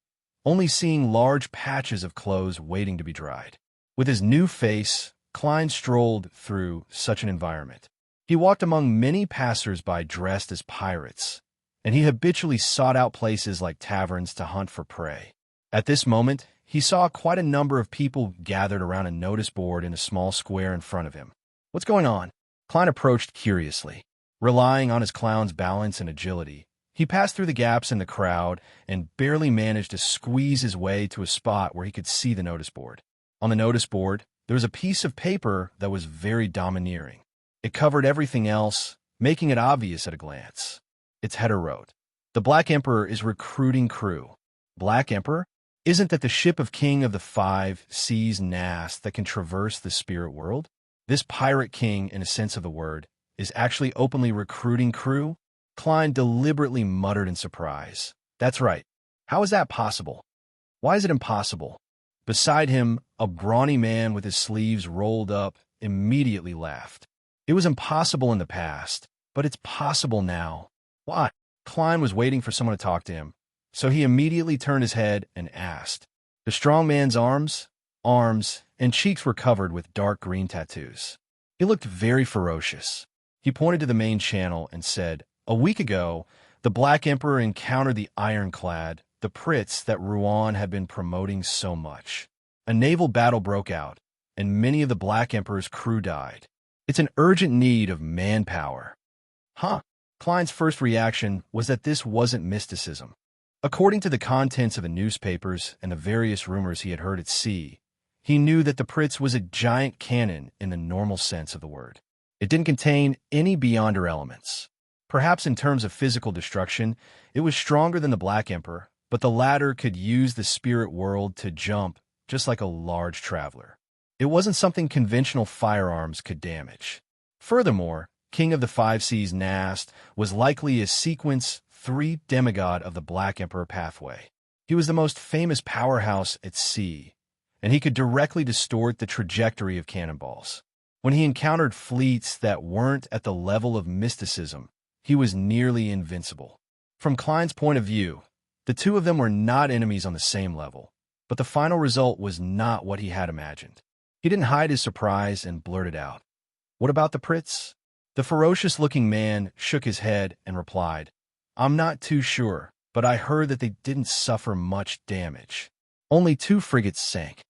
only seeing large patches of clothes waiting to be dried. With his new face, Klein strolled through such an environment. He walked among many passers-by dressed as pirates, and he habitually sought out places like taverns to hunt for prey. At this moment, he saw quite a number of people gathered around a notice board in a small square in front of him. "What's going on?" Klein approached curiously. Relying on his clown's balance and agility, he passed through the gaps in the crowd and barely managed to squeeze his way to a spot where he could see the notice board. On the notice board, there was a piece of paper that was very domineering. It covered everything else, making it obvious at a glance. Its header wrote, "The Black Emperor is recruiting crew." Black Emperor? Isn't that the ship of King of the Five Seas Nast that can traverse the spirit world? This pirate king, in a sense of the word, is actually openly recruiting crew? Klein deliberately muttered in surprise. That's right. How is that possible? Why is it impossible? Beside him, a brawny man with his sleeves rolled up immediately laughed. It was impossible in the past, but it's possible now. Why? Klein was waiting for someone to talk to him, so he immediately turned his head and asked. The strong man's arms, and cheeks were covered with dark green tattoos. He looked very ferocious. He pointed to the main channel and said, "A week ago, the Black Emperor encountered the ironclad, the Pritz that Rouen had been promoting so much. A naval battle broke out, and many of the Black Emperor's crew died. It's an urgent need of manpower." Huh. Klein's first reaction was that this wasn't mysticism. According to the contents of the newspapers and the various rumors he had heard at sea, he knew that the Pritz was a giant cannon in the normal sense of the word. It didn't contain any Beyonder elements. Perhaps in terms of physical destruction, it was stronger than the Black Emperor, but the latter could use the spirit world to jump just like a large traveler. It wasn't something conventional firearms could damage. Furthermore, King of the Five Seas Nast was likely a Sequence 3 demigod of the Black Emperor pathway. He was the most famous powerhouse at sea, and he could directly distort the trajectory of cannonballs. When he encountered fleets that weren't at the level of mysticism, he was nearly invincible. From Klein's point of view, the two of them were not enemies on the same level, but the final result was not what he had imagined. He didn't hide his surprise and blurted out, "What about the Pritz?" The ferocious-looking man shook his head and replied, "I'm not too sure, but I heard that they didn't suffer much damage. Only 2 frigates sank."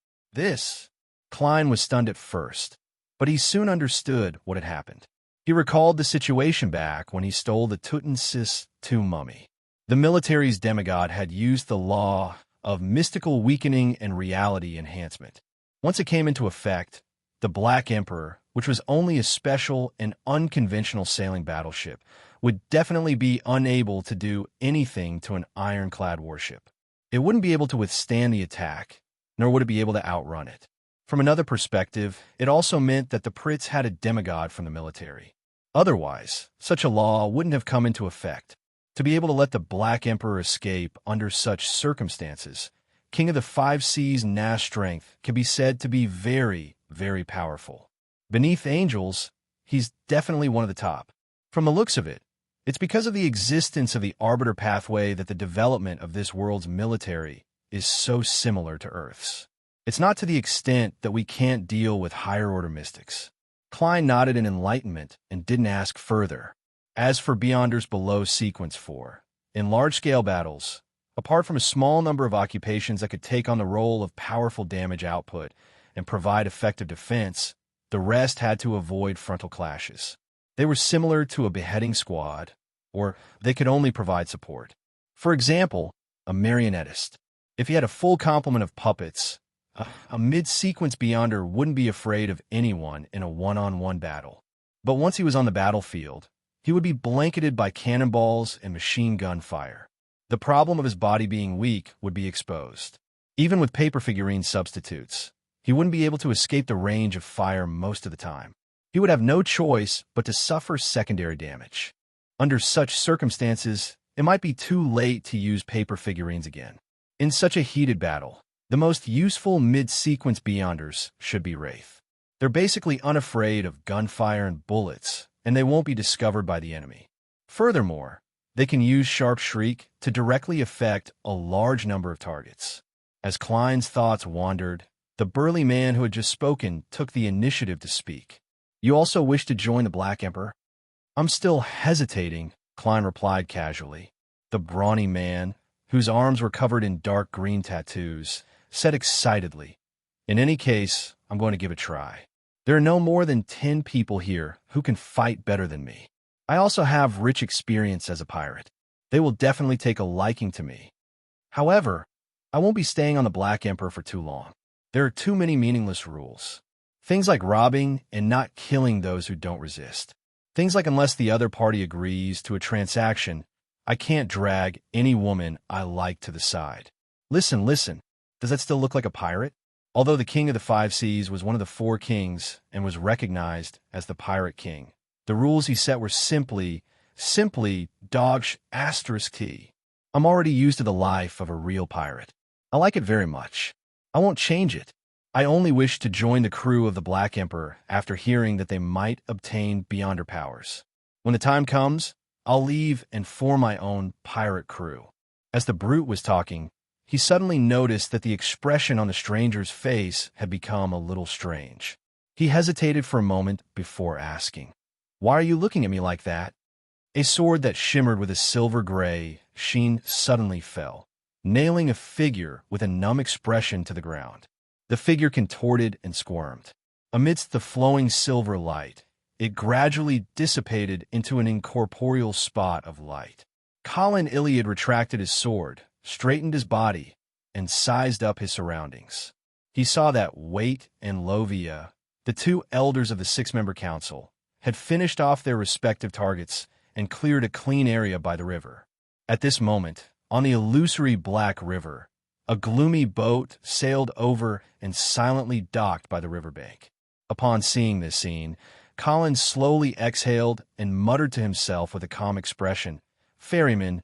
Klein was stunned at first, but he soon understood what had happened. He recalled the situation back when he stole the Tutmosis II mummy. The military's demigod had used the law of mystical weakening and reality enhancement. Once it came into effect, the Black Emperor, which was only a special and unconventional sailing battleship, would definitely be unable to do anything to an ironclad warship. It wouldn't be able to withstand the attack, nor would it be able to outrun it. From another perspective, it also meant that the Pritz had a demigod from the military. Otherwise, such a law wouldn't have come into effect. To be able to let the Black Emperor escape under such circumstances, King of the Five Seas Nast's strength can be said to be very, very powerful. Beneath angels, he's definitely one of the top. From the looks of it, it's because of the existence of the Arbiter pathway that the development of this world's military is so similar to Earth's. It's not to the extent that we can't deal with higher-order mystics. Klein nodded in enlightenment and didn't ask further. As for Beyonders below Sequence 4, in large-scale battles, apart from a small number of occupations that could take on the role of powerful damage output and provide effective defense, The rest had to avoid frontal clashes. They were similar to a beheading squad, or they could only provide support. For example, a marionettist. If he had a full complement of puppets, a mid-sequence Beyonder wouldn't be afraid of anyone in a one-on-one battle. But once he was on the battlefield, he would be blanketed by cannonballs and machine gun fire. The problem of his body being weak would be exposed. Even with paper figurine substitutes, he wouldn't be able to escape the range of fire most of the time. He would have no choice but to suffer secondary damage. Under such circumstances, it might be too late to use paper figurines again. In such a heated battle, the most useful mid-sequence Beyonders should be Wraith. They're basically unafraid of gunfire and bullets, and they won't be discovered by the enemy. Furthermore, they can use Sharp Shriek to directly affect a large number of targets. As Klein's thoughts wandered, the burly man who had just spoken took the initiative to speak. "You also wish to join the Black Emperor?" "I'm still hesitating," Klein replied casually. The brawny man, whose arms were covered in dark green tattoos, said excitedly, "In any case, I'm going to give it a try. There are no more than 10 people here who can fight better than me. I also have rich experience as a pirate. They will definitely take a liking to me. However, I won't be staying on the Black Emperor for too long. There are too many meaningless rules. Things like robbing and not killing those who don't resist. Things like unless the other party agrees to a transaction, I can't drag any woman I like to the side." Listen. Does that still look like a pirate? Although the King of the Five Seas was one of the 4 kings and was recognized as the Pirate King, the rules he set were simply dog***T. I'm already used to the life of a real pirate. I like it very much. I won't change it. I only wish to join the crew of the Black Emperor after hearing that they might obtain Beyonder powers. When the time comes, I'll leave and form my own pirate crew." As the brute was talking, he suddenly noticed that the expression on the stranger's face had become a little strange. He hesitated for a moment before asking, "Why are you looking at me like that?" A sword that shimmered with a silver gray sheen suddenly fell, nailing a figure with a numb expression to the ground. The figure contorted and squirmed. Amidst the flowing silver light, it gradually dissipated into an incorporeal spot of light. Colin Iliad retracted his sword, straightened his body, and sized up his surroundings. He saw that Waite and Lovia, the 2 elders of the 6-member council, had finished off their respective targets and cleared a clean area by the river. At this moment, on the illusory Black River, a gloomy boat sailed over and silently docked by the riverbank. Upon seeing this scene, Colin slowly exhaled and muttered to himself with a calm expression, "Ferryman,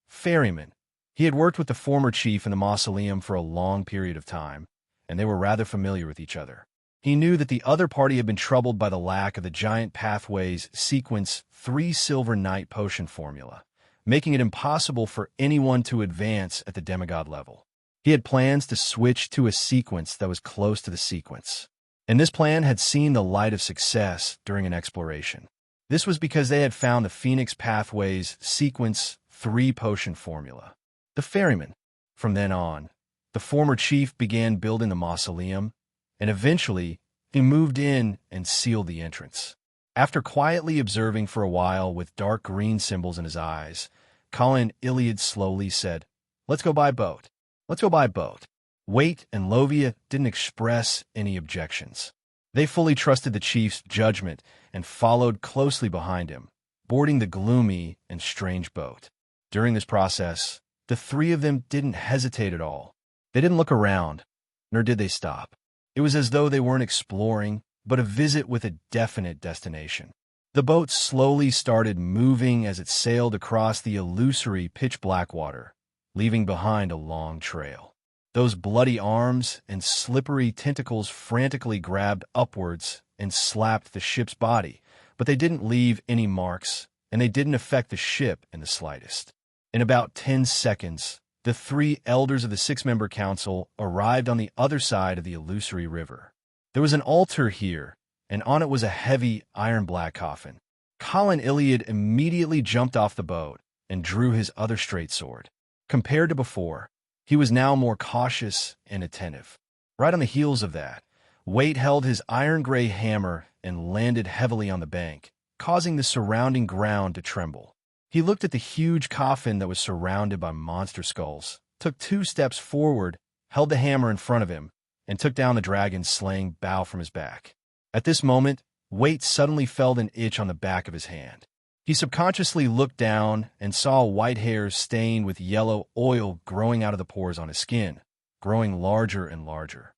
ferryman." He had worked with the former chief in the mausoleum for a long period of time, and they were rather familiar with each other. He knew that the other party had been troubled by the lack of the Giant Pathways Sequence 3 Silver Knight potion formula, making it impossible for anyone to advance at the demigod level. He had plans to switch to a sequence that was close to the sequence, and this plan had seen the light of success during an exploration. This was because they had found the Phoenix Pathways Sequence 3 potion formula. The ferryman. From then on, the former chief began building the mausoleum, and eventually he moved in and sealed the entrance. After quietly observing for a while with dark green symbols in his eyes, Colin Iliad slowly said, "Let's go by boat. Let's go by boat." Waite and Lovia didn't express any objections. They fully trusted the chief's judgment and followed closely behind him, boarding the gloomy and strange boat. During this process, the 3 of them didn't hesitate at all. They didn't look around, nor did they stop. It was as though they weren't exploring, but a visit with a definite destination. The boat slowly started moving as it sailed across the illusory pitch-black water, leaving behind a long trail. Those bloody arms and slippery tentacles frantically grabbed upwards and slapped the ship's body, but they didn't leave any marks, and they didn't affect the ship in the slightest. In about 10 seconds, the 3 elders of the 6-member council arrived on the other side of the illusory river. There was an altar here, and on it was a heavy iron-black coffin. Colin Iliad immediately jumped off the boat and drew his other straight sword. Compared to before, he was now more cautious and attentive. Right on the heels of that, Waite held his iron-gray hammer and landed heavily on the bank, causing the surrounding ground to tremble. He looked at the huge coffin that was surrounded by monster skulls, took 2 steps forward, held the hammer in front of him, and took down the dragon's slaying bow from his back. At this moment, Waite suddenly felt an itch on the back of his hand. He subconsciously looked down and saw white hairs stained with yellow oil growing out of the pores on his skin, growing larger and larger.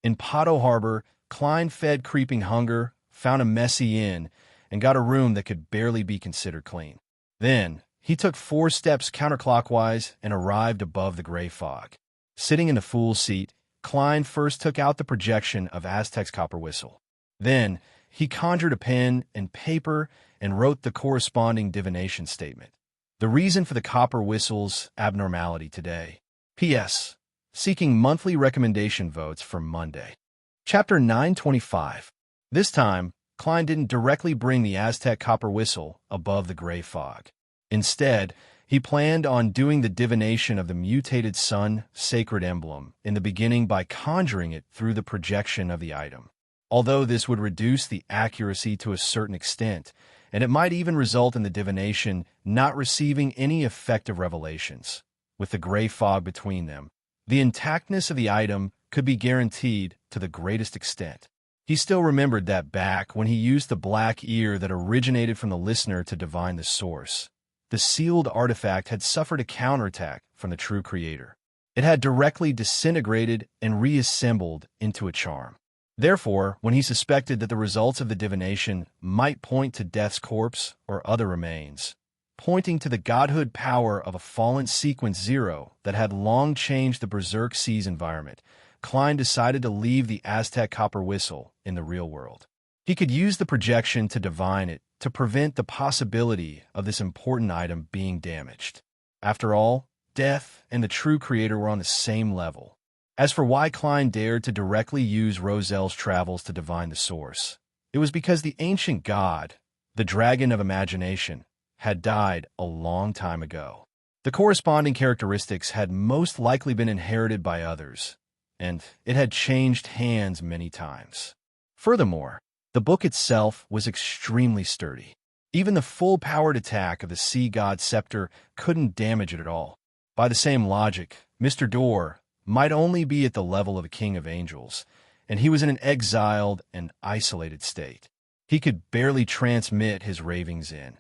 In Potto Harbor, Klein fed creeping hunger, found a messy inn, and got a room that could barely be considered clean. Then, he took 4 steps counterclockwise and arrived above the gray fog. Sitting in the fool's seat, Klein first took out the projection of Aztec's copper whistle. Then, he conjured a pen and paper and wrote the corresponding divination statement. The reason for the copper whistle's abnormality today. P.S. Seeking monthly recommendation votes for Monday. Chapter 925. This time, Klein didn't directly bring the Aztec copper whistle above the gray fog. Instead, he planned on doing the divination of the mutated sun sacred emblem in the beginning by conjuring it through the projection of the item. Although this would reduce the accuracy to a certain extent, and it might even result in the divination not receiving any effective revelations. With the gray fog between them, the intactness of the item could be guaranteed to the greatest extent. He still remembered that back when he used the black ear that originated from the listener to divine the source, the sealed artifact had suffered a counterattack from the true creator. It had directly disintegrated and reassembled into a charm. Therefore, when he suspected that the results of the divination might point to Death's corpse or other remains, pointing to the godhood power of a fallen Sequence Zero that had long changed the Berserk Seas environment, Klein decided to leave the Aztec copper whistle in the real world. He could use the projection to divine it to prevent the possibility of this important item being damaged. After all, Death and the true creator were on the same level. As for why Klein dared to directly use Roselle's travels to divine the source, it was because the ancient god, the dragon of imagination, had died a long time ago. The corresponding characteristics had most likely been inherited by others, and it had changed hands many times. Furthermore, the book itself was extremely sturdy. Even the full-powered attack of the sea god's scepter couldn't damage it at all. By the same logic, Mr. Door might only be at the level of a king of angels, and he was in an exiled and isolated state. He could barely transmit his ravings in,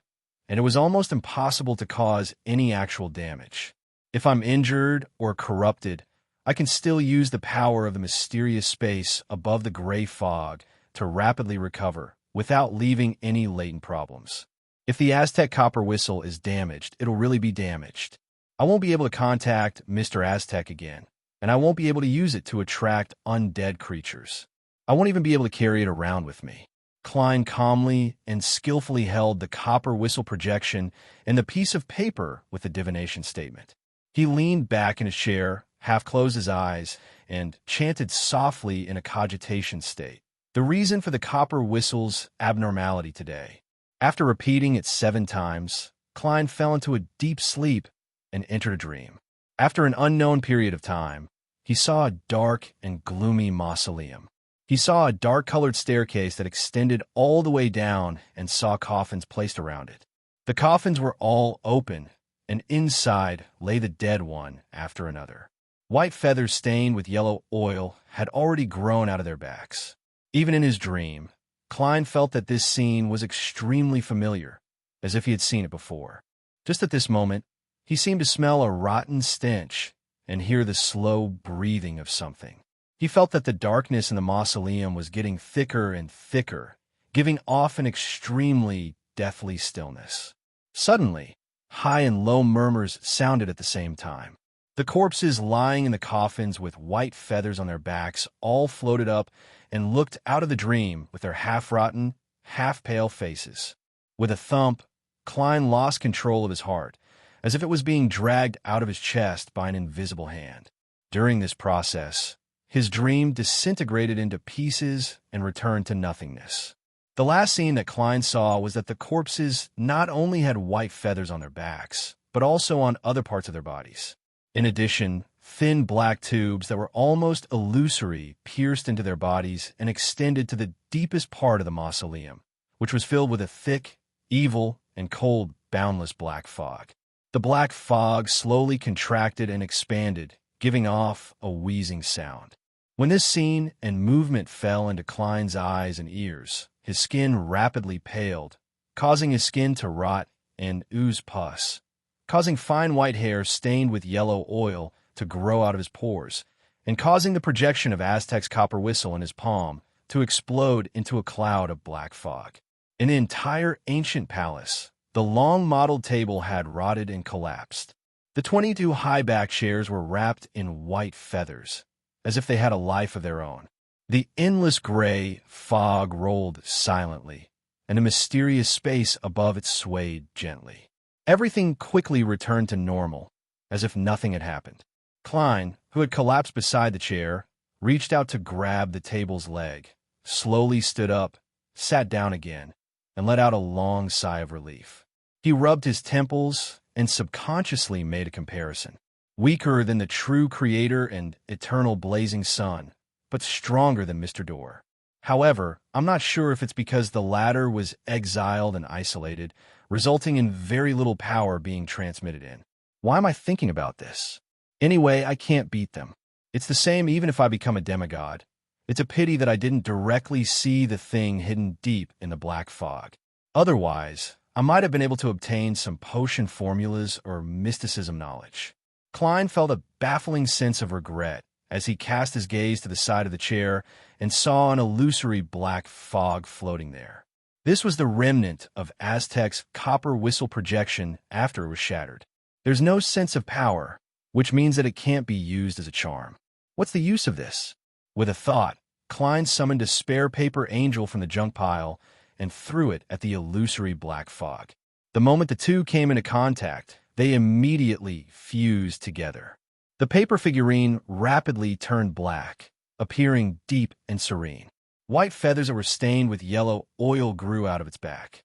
and it was almost impossible to cause any actual damage. If I'm injured or corrupted, I can still use the power of the mysterious space above the gray fog to rapidly recover without leaving any latent problems. If the Aztec copper whistle is damaged, it'll really be damaged. I won't be able to contact Mr. Aztec again, and I won't be able to use it to attract undead creatures. I won't even be able to carry it around with me. Klein calmly and skillfully held the copper whistle projection and the piece of paper with the divination statement. He leaned back in his chair, half closed his eyes, and chanted softly in a cogitation state. The reason for the copper whistle's abnormality today. After repeating it 7 times, Klein fell into a deep sleep and entered a dream. After an unknown period of time, he saw a dark and gloomy mausoleum. He saw a dark-colored staircase that extended all the way down and saw coffins placed around it. The coffins were all open, and inside lay the dead one after another. White feathers stained with yellow oil had already grown out of their backs. Even in his dream, Klein felt that this scene was extremely familiar, as if he had seen it before. Just at this moment, he seemed to smell a rotten stench and hear the slow breathing of something. He felt that the darkness in the mausoleum was getting thicker and thicker, giving off an extremely deathly stillness. Suddenly, high and low murmurs sounded at the same time. The corpses lying in the coffins with white feathers on their backs all floated up and looked out of the dream with their half-rotten, half-pale faces. With a thump, Klein lost control of his heart, as if it was being dragged out of his chest by an invisible hand. During this process, his dream disintegrated into pieces and returned to nothingness. The last scene that Klein saw was that the corpses not only had white feathers on their backs, but also on other parts of their bodies. In addition, thin black tubes that were almost illusory pierced into their bodies and extended to the deepest part of the mausoleum, which was filled with a thick, evil, and cold, boundless black fog. The black fog slowly contracted and expanded, giving off a wheezing sound. When this scene and movement fell into Klein's eyes and ears, his skin rapidly paled, causing his skin to rot and ooze pus, causing fine white hair stained with yellow oil to grow out of his pores, and causing the projection of Aztec's copper whistle in his palm to explode into a cloud of black fog. In the entire ancient palace, the long modeled table had rotted and collapsed. The 22 high-back chairs were wrapped in white feathers, as if they had a life of their own. The endless gray fog rolled silently, and a mysterious space above it swayed gently. Everything quickly returned to normal, as if nothing had happened. Klein, who had collapsed beside the chair, reached out to grab the table's leg, slowly stood up, sat down again, and let out a long sigh of relief. He rubbed his temples and subconsciously made a comparison. Weaker than the true creator and eternal blazing sun, but stronger than Mr. Door. However, I'm not sure if it's because the latter was exiled and isolated, resulting in very little power being transmitted in. Why am I thinking about this? Anyway, I can't beat them. It's the same even if I become a demigod. It's a pity that I didn't directly see the thing hidden deep in the black fog. Otherwise, I might have been able to obtain some potion formulas or mysticism knowledge. Klein felt a baffling sense of regret as he cast his gaze to the side of the chair and saw an illusory black fog floating there. This was the remnant of Aztec's copper whistle projection after it was shattered. There's no sense of power, which means that it can't be used as a charm. What's the use of this? With a thought, Klein summoned a spare paper angel from the junk pile and threw it at the illusory black fog. The moment the two came into contact, they immediately fused together. The paper figurine rapidly turned black, appearing deep and serene. White feathers that were stained with yellow oil grew out of its back.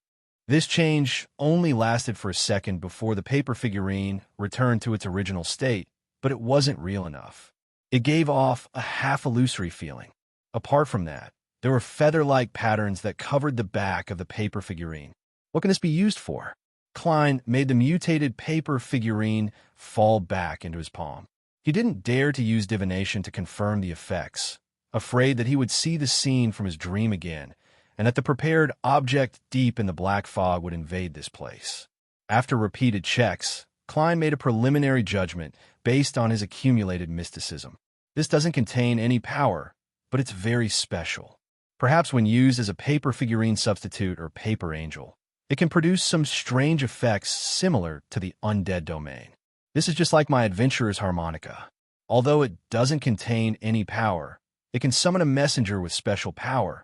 This change only lasted for a second before the paper figurine returned to its original state, but it wasn't real enough. It gave off a half-illusory feeling. Apart from that, there were feather-like patterns that covered the back of the paper figurine. What can this be used for? Klein made the mutated paper figurine fall back into his palm. He didn't dare to use divination to confirm the effects, afraid that he would see the scene from his dream again, and that the prepared object deep in the black fog would invade this place. After repeated checks, Klein made a preliminary judgment based on his accumulated mysticism. This doesn't contain any power, but it's very special. Perhaps when used as a paper figurine substitute or paper angel, it can produce some strange effects similar to the undead domain. This is just like my adventurer's harmonica. Although it doesn't contain any power, it can summon a messenger with special power.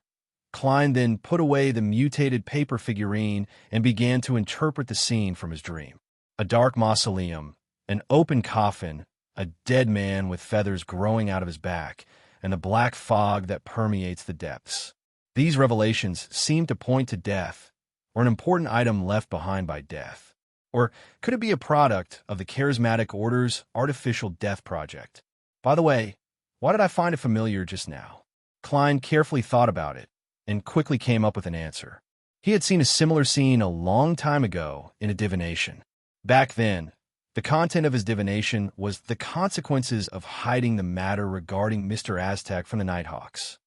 Klein then put away the mutated paper figurine and began to interpret the scene from his dream. A dark mausoleum, an open coffin, a dead man with feathers growing out of his back, and the black fog that permeates the depths. These revelations seem to point to death, or an important item left behind by death. Or could it be a product of the Charismatic Order's Artificial Death Project? By the way, why did I find it familiar just now? Klein carefully thought about it and quickly came up with an answer. He had seen a similar scene a long time ago in a divination. Back then, the content of his divination was the consequences of hiding the matter regarding Mr. Aztec from the Nighthawks.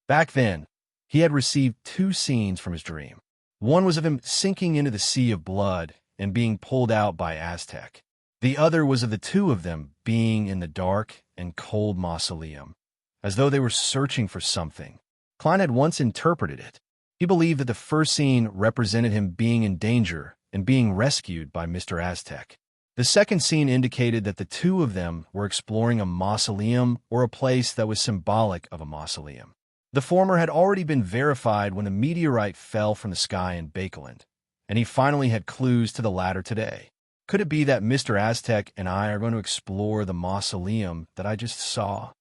Back then, he had received two scenes from his dream. One was of him sinking into the sea of blood and being pulled out by Aztec. The other was of the two of them being in the dark and cold mausoleum, as though they were searching for something. Klein had once interpreted it. He believed that the first scene represented him being in danger and being rescued by Mr. Aztec. The second scene indicated that the two of them were exploring a mausoleum or a place that was symbolic of a mausoleum. The former had already been verified when the meteorite fell from the sky in Bakeland, and he finally had clues to the latter today. Could it be that Mr. Aztec and I are going to explore the mausoleum that I just saw?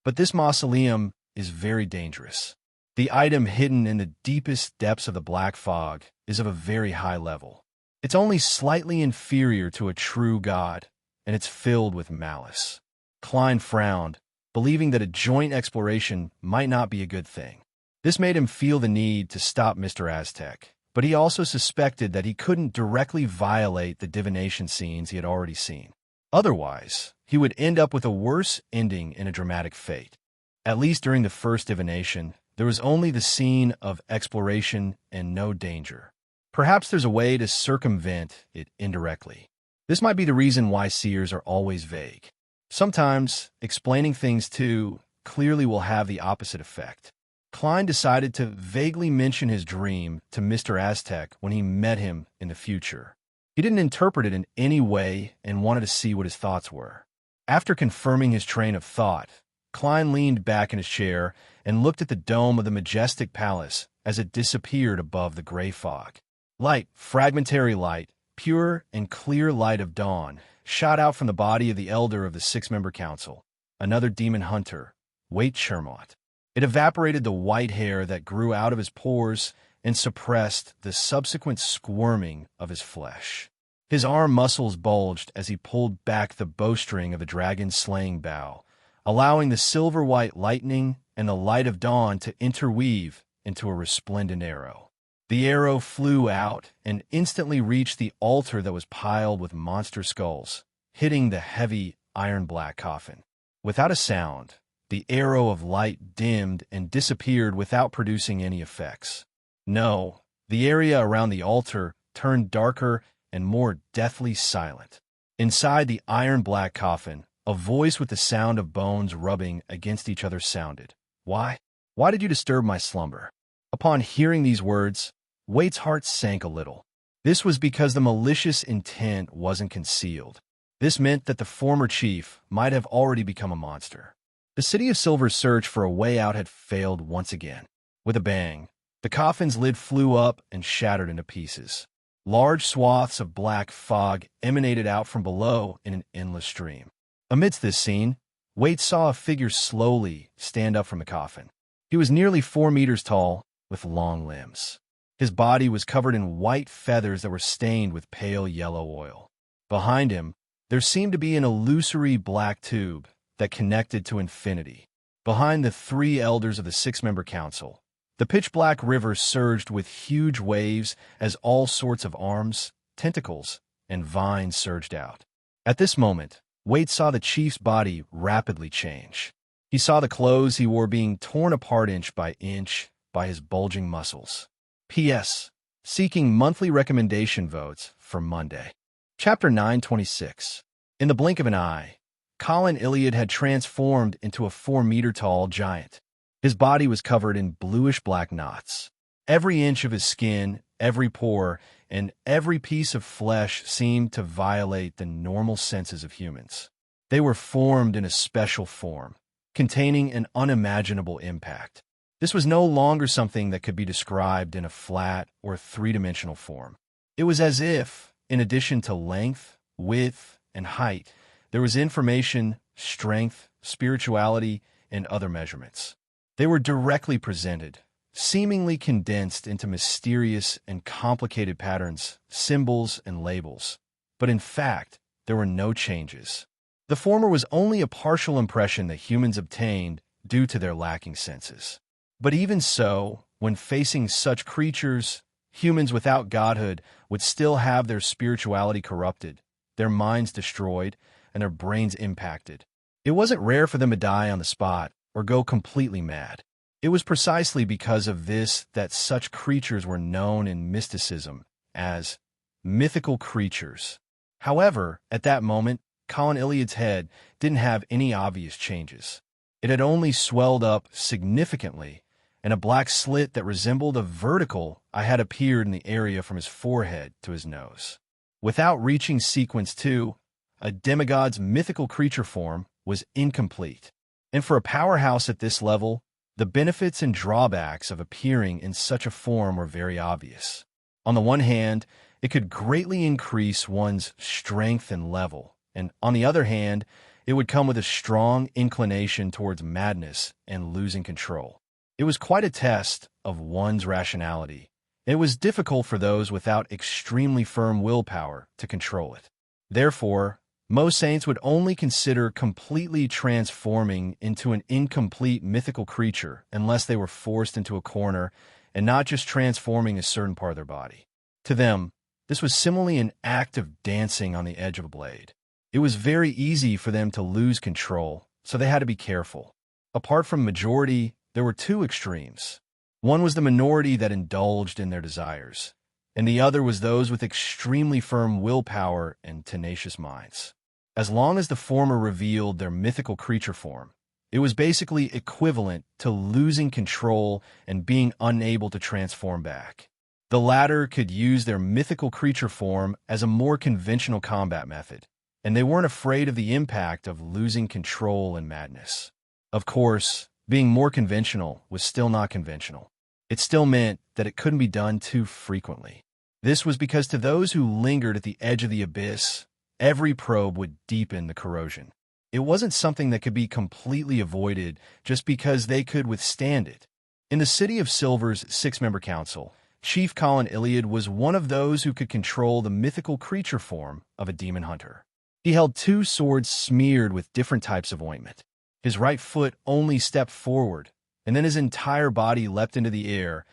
But this mausoleum is very dangerous. The item hidden in the deepest depths of the black fog is of a very high level. It's only slightly inferior to a true god, and it's filled with malice. Klein frowned, believing that a joint exploration might not be a good thing. This made him feel the need to stop Mr. Aztec, but he also suspected that he couldn't directly violate the divination scenes he had already seen. Otherwise, he would end up with a worse ending in a dramatic fate. At least during the first divination, there was only the scene of exploration and no danger. Perhaps there's a way to circumvent it indirectly. This might be the reason why seers are always vague. Sometimes, explaining things too clearly will have the opposite effect. Klein decided to vaguely mention his dream to Mr. Aztec when he met him in the future. He didn't interpret it in any way and wanted to see what his thoughts were. After confirming his train of thought, Klein leaned back in his chair and looked at the dome of the majestic palace as it disappeared above the gray fog. Light, fragmentary light, pure and clear light of dawn, shot out from the body of the elder of the six-member council, another demon hunter, Waite Shermott. It evaporated the white hair that grew out of his pores and suppressed the subsequent squirming of his flesh. His arm muscles bulged as he pulled back the bowstring of the dragon's slaying bow, allowing the silver-white lightning and the light of dawn to interweave into a resplendent arrow. The arrow flew out and instantly reached the altar that was piled with monster skulls, hitting the heavy, iron-black coffin. Without a sound, the arrow of light dimmed and disappeared without producing any effects. No, the area around the altar turned darker and more deathly silent. Inside the iron-black coffin, a voice with the sound of bones rubbing against each other sounded. Why? Why did you disturb my slumber? Upon hearing these words, Waite's heart sank a little. This was because the malicious intent wasn't concealed. This meant that the former chief might have already become a monster. The City of Silver's search for a way out had failed once again. With a bang, the coffin's lid flew up and shattered into pieces. Large swaths of black fog emanated out from below in an endless stream. Amidst this scene, Waite saw a figure slowly stand up from the coffin. He was nearly 4 meters tall, with long limbs. His body was covered in white feathers that were stained with pale yellow oil. Behind him, there seemed to be an illusory black tube that connected to infinity. Behind the 3 elders of the 6-member council, the pitch-black river surged with huge waves as all sorts of arms, tentacles, and vines surged out. At this moment, Waite saw the chief's body rapidly change. He saw the clothes he wore being torn apart inch by his bulging muscles. P.S. Seeking monthly recommendation votes for Monday. Chapter 926. In the blink of an eye, Colin Iliad had transformed into a 4-meter-tall giant. His body was covered in bluish-black knots. Every inch of his skin, every pore, and every piece of flesh seemed to violate the normal senses of humans. They were formed in a special form, containing an unimaginable impact. This was no longer something that could be described in a flat or 3-dimensional form. It was as if, in addition to length, width, and height, there was information, strength, spirituality, and other measurements. They were directly presented, seemingly condensed into mysterious and complicated patterns, symbols, and labels. But in fact, there were no changes. The former was only a partial impression that humans obtained due to their lacking senses. But even so, when facing such creatures, humans without godhood would still have their spirituality corrupted, their minds destroyed, and their brains impacted. It wasn't rare for them to die on the spot or go completely mad. It was precisely because of this that such creatures were known in mysticism as mythical creatures. However, at that moment, Colin Iliad's head didn't have any obvious changes. It had only swelled up significantly, and a black slit that resembled a vertical eye had appeared in the area from his forehead to his nose. Without reaching sequence 2, a demigod's mythical creature form was incomplete. And for a powerhouse at this level, the benefits and drawbacks of appearing in such a form were very obvious. On the one hand, it could greatly increase one's strength and level, and on the other hand, it would come with a strong inclination towards madness and losing control. It was quite a test of one's rationality. It was difficult for those without extremely firm willpower to control it. Therefore, Most saints would only consider completely transforming into an incomplete mythical creature unless they were forced into a corner and not just transforming a certain part of their body. To them, this was similarly an act of dancing on the edge of a blade. It was very easy for them to lose control, so they had to be careful. Apart from majority, there were two extremes. One was the minority that indulged in their desires, and the other was those with extremely firm willpower and tenacious minds. As long as the former revealed their mythical creature form, it was basically equivalent to losing control and being unable to transform back. The latter could use their mythical creature form as a more conventional combat method, and they weren't afraid of the impact of losing control and madness. Of course, being more conventional was still not conventional. It still meant that it couldn't be done too frequently. This was because to those who lingered at the edge of the abyss, every probe would deepen the corrosion. It wasn't something that could be completely avoided just because they could withstand it. In the City of Silver's six-member council, Chief Colin Iliad was one of those who could control the mythical creature form of a demon hunter. He held two swords smeared with different types of ointment. His right foot only stepped forward, and then his entire body leapt into the air,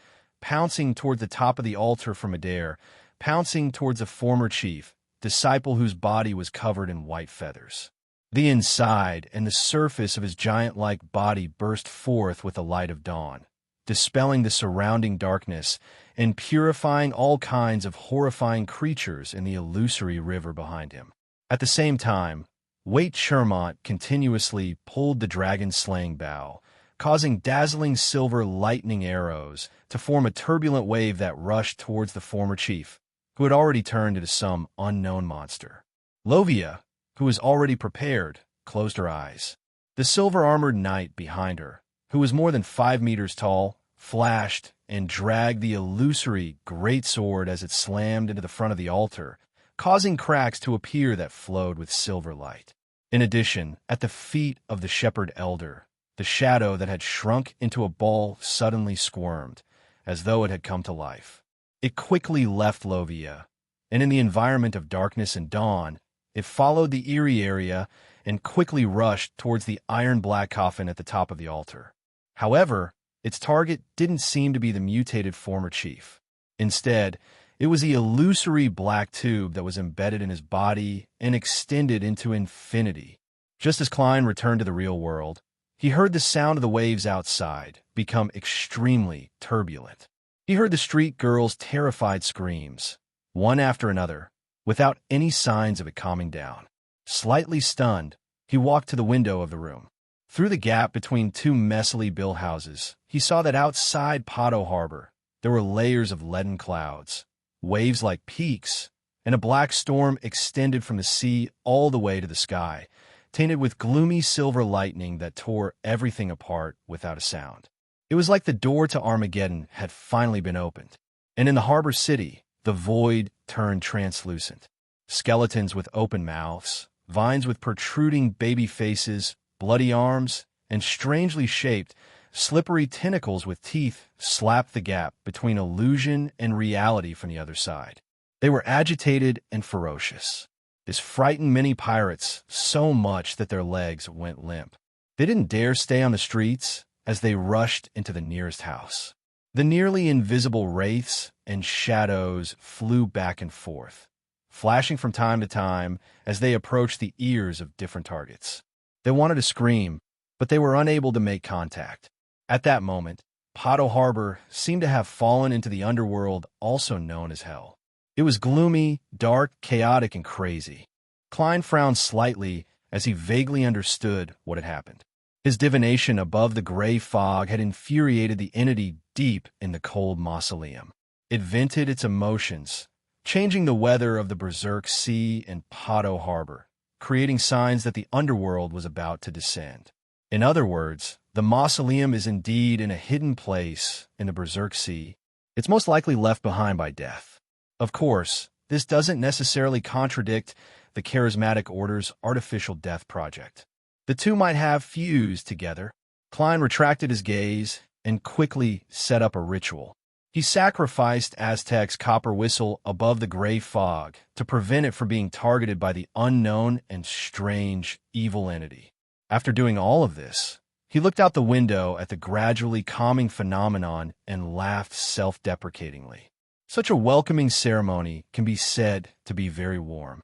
pouncing toward the top of the altar from midair, pouncing towards a former chief, disciple whose body was covered in white feathers. The inside and the surface of his giant-like body burst forth with the light of dawn, dispelling the surrounding darkness and purifying all kinds of horrifying creatures in the illusory river behind him. At the same time, Waite Shermont continuously pulled the dragon-slaying bow, causing dazzling silver lightning arrows to form a turbulent wave that rushed towards the former chief, who had already turned into some unknown monster. Lovia, who was already prepared, closed her eyes. The silver-armored knight behind her, who was more than 5 meters tall, flashed and dragged the illusory great sword as it slammed into the front of the altar, causing cracks to appear that flowed with silver light. In addition, at the feet of the shepherd elder, the shadow that had shrunk into a ball suddenly squirmed, as though it had come to life. It quickly left Lovia, and in the environment of darkness and dawn, it followed the eerie area and quickly rushed towards the iron-black coffin at the top of the altar. However, its target didn't seem to be the mutated former chief. Instead, it was the illusory black tube that was embedded in his body and extended into infinity. Just as Klein returned to the real world, he heard the sound of the waves outside become extremely turbulent. He heard the street girls' terrified screams, one after another, without any signs of it calming down. Slightly stunned, he walked to the window of the room. Through the gap between two messily built houses, he saw that outside Pato Harbor, there were layers of leaden clouds, waves like peaks, and a black storm extended from the sea all the way to the sky, tainted with gloomy silver lightning that tore everything apart without a sound. It was like the door to Armageddon had finally been opened, and in the harbor city, the void turned translucent. Skeletons with open mouths, vines with protruding baby faces, bloody arms, and strangely shaped, slippery tentacles with teeth slapped the gap between illusion and reality from the other side. They were agitated and ferocious. This frightened many pirates so much that their legs went limp. They didn't dare stay on the streets as they rushed into the nearest house. The nearly invisible wraiths and shadows flew back and forth, flashing from time to time as they approached the ears of different targets. They wanted to scream, but they were unable to make contact. At that moment, Pato Harbor seemed to have fallen into the underworld also known as Hell. It was gloomy, dark, chaotic, and crazy. Klein frowned slightly as he vaguely understood what had happened. His divination above the gray fog had infuriated the entity deep in the cold mausoleum. It vented its emotions, changing the weather of the Berserk Sea and Pato Harbor, creating signs that the underworld was about to descend. In other words, the mausoleum is indeed in a hidden place in the Berserk Sea. It's most likely left behind by death. Of course, this doesn't necessarily contradict the Charismatic Order's artificial death project. The two might have fused together. Klein retracted his gaze and quickly set up a ritual. He sacrificed Aztec's copper whistle above the gray fog to prevent it from being targeted by the unknown and strange evil entity. After doing all of this, he looked out the window at the gradually calming phenomenon and laughed self-deprecatingly. Such a welcoming ceremony can be said to be very warm.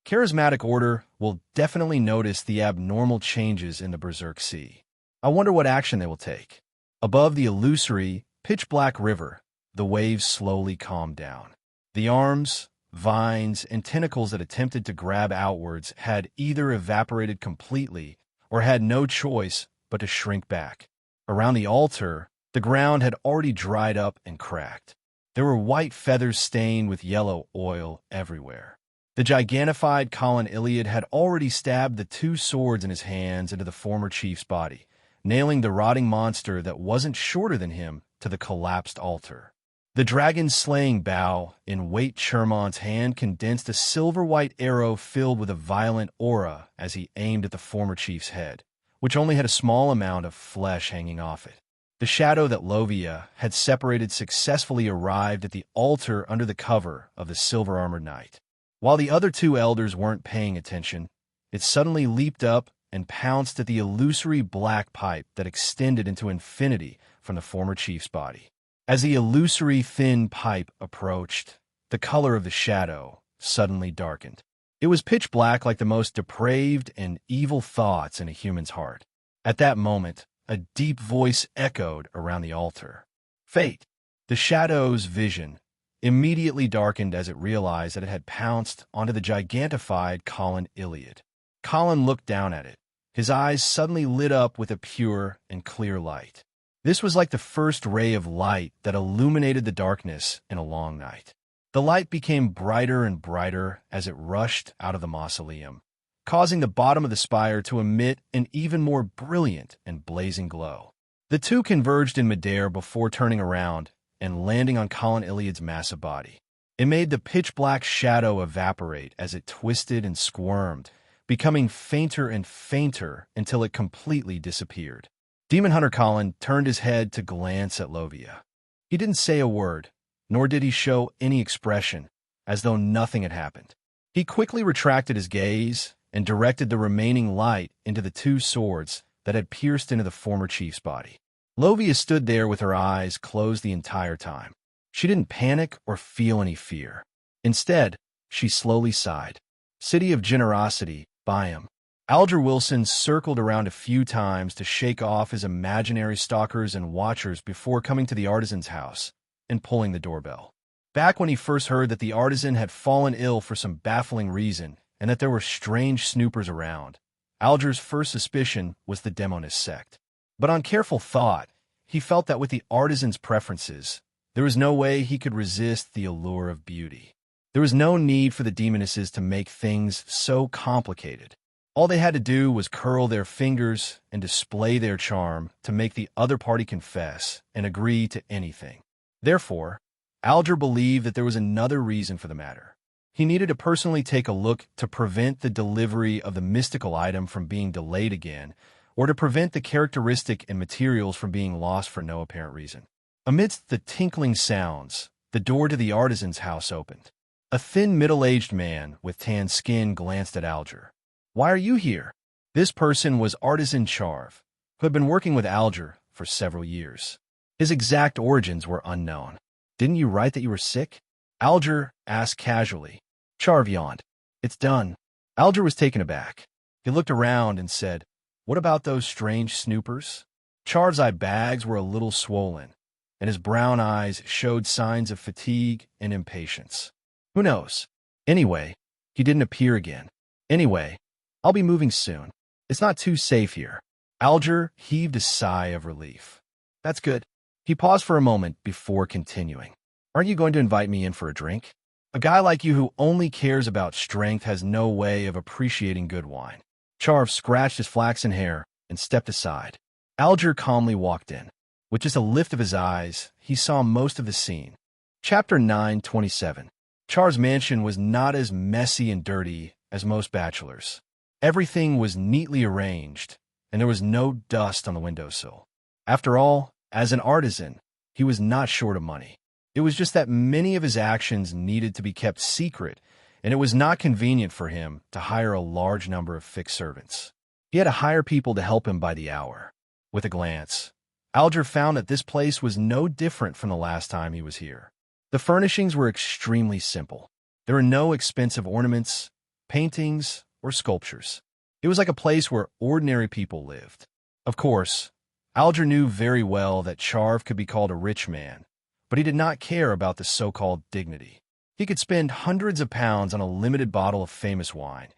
Charismatic order will definitely notice the abnormal changes in the Berserk Sea. I wonder what action they will take. Above the illusory, pitch-black river, the waves slowly calmed down. The arms, vines, and tentacles that attempted to grab outwards had either evaporated completely or had no choice but to shrink back. Around the altar, the ground had already dried up and cracked. There were white feathers stained with yellow oil everywhere. The gigantified Colin Iliad had already stabbed the two swords in his hands into the former chief's body, nailing the rotting monster that wasn't shorter than him to the collapsed altar. The dragon-slaying bow in Wait Chermont's hand condensed a silver-white arrow filled with a violent aura as he aimed at the former chief's head, which only had a small amount of flesh hanging off it. The shadow that Lovia had separated successfully arrived at the altar under the cover of the silver-armored knight. While the other two elders weren't paying attention, it suddenly leaped up and pounced at the illusory black pipe that extended into infinity from the former chief's body. As the illusory thin pipe approached, the color of the shadow suddenly darkened. It was pitch black like the most depraved and evil thoughts in a human's heart. At that moment, a deep voice echoed around the altar. Fate! The shadow's vision immediately darkened as it realized that it had pounced onto the gigantified Colin Iliad. Colin looked down at it. His eyes suddenly lit up with a pure and clear light. This was like the first ray of light that illuminated the darkness in a long night. The light became brighter and brighter as it rushed out of the mausoleum, causing the bottom of the spire to emit an even more brilliant and blazing glow. The two converged in midair before turning around and landing on Colin Iliad's massive body. It made the pitch-black shadow evaporate as it twisted and squirmed, becoming fainter and fainter until it completely disappeared. Demon Hunter Colin turned his head to glance at Lovia. He didn't say a word, nor did he show any expression, as though nothing had happened. He quickly retracted his gaze and directed the remaining light into the two swords that had pierced into the former chief's body. Lovia stood there with her eyes closed the entire time. She didn't panic or feel any fear. Instead, she slowly sighed. City of Generosity, Byam. Alger Wilson circled around a few times to shake off his imaginary stalkers and watchers before coming to the artisan's house and pulling the doorbell. Back when he first heard that the artisan had fallen ill for some baffling reason and that there were strange snoopers around, Alger's first suspicion was the Demonist sect. But on careful thought, he felt that with the artisan's preferences, there was no way he could resist the allure of beauty. There was no need for the demonesses to make things so complicated. All they had to do was curl their fingers and display their charm to make the other party confess and agree to anything. Therefore, Alger believed that there was another reason for the matter. He needed to personally take a look to prevent the delivery of the mystical item from being delayed again, or to prevent the characteristic and materials from being lost for no apparent reason. Amidst the tinkling sounds, the door to the artisan's house opened. A thin, middle-aged man with tan skin glanced at Alger. "Why are you here?" This person was Artisan Charv, who had been working with Alger for several years. His exact origins were unknown. "Didn't you write that you were sick?" Alger asked casually. Charv yawned. "It's done." Alger was taken aback. He looked around and said, "What about those strange snoopers?" Charv's eye bags were a little swollen, and his brown eyes showed signs of fatigue and impatience. "Who knows? Anyway, he didn't appear again. Anyway, I'll be moving soon. It's not too safe here." Alger heaved a sigh of relief. "That's good." He paused for a moment before continuing. "Aren't you going to invite me in for a drink? A guy like you who only cares about strength has no way of appreciating good wine." Charv scratched his flaxen hair and stepped aside. Alger calmly walked in. With just a lift of his eyes, he saw most of the scene. Chapter 9:27. Charv's mansion was not as messy and dirty as most bachelors. Everything was neatly arranged, and there was no dust on the windowsill. After all, as an artisan, He was not short of money. It was just that many of his actions needed to be kept secret, and it was not convenient for him to hire a large number of fixed servants. He had to hire people to help him by the hour. With a glance, Alger found that this place was no different from the last time he was here. The furnishings were extremely simple. There were no expensive ornaments, paintings, or sculptures. It was like a place where ordinary people lived. Of course, Alger knew very well that Charv could be called a rich man, but he did not care about the so-called dignity. He could spend hundreds of pounds on a limited bottle of famous wine,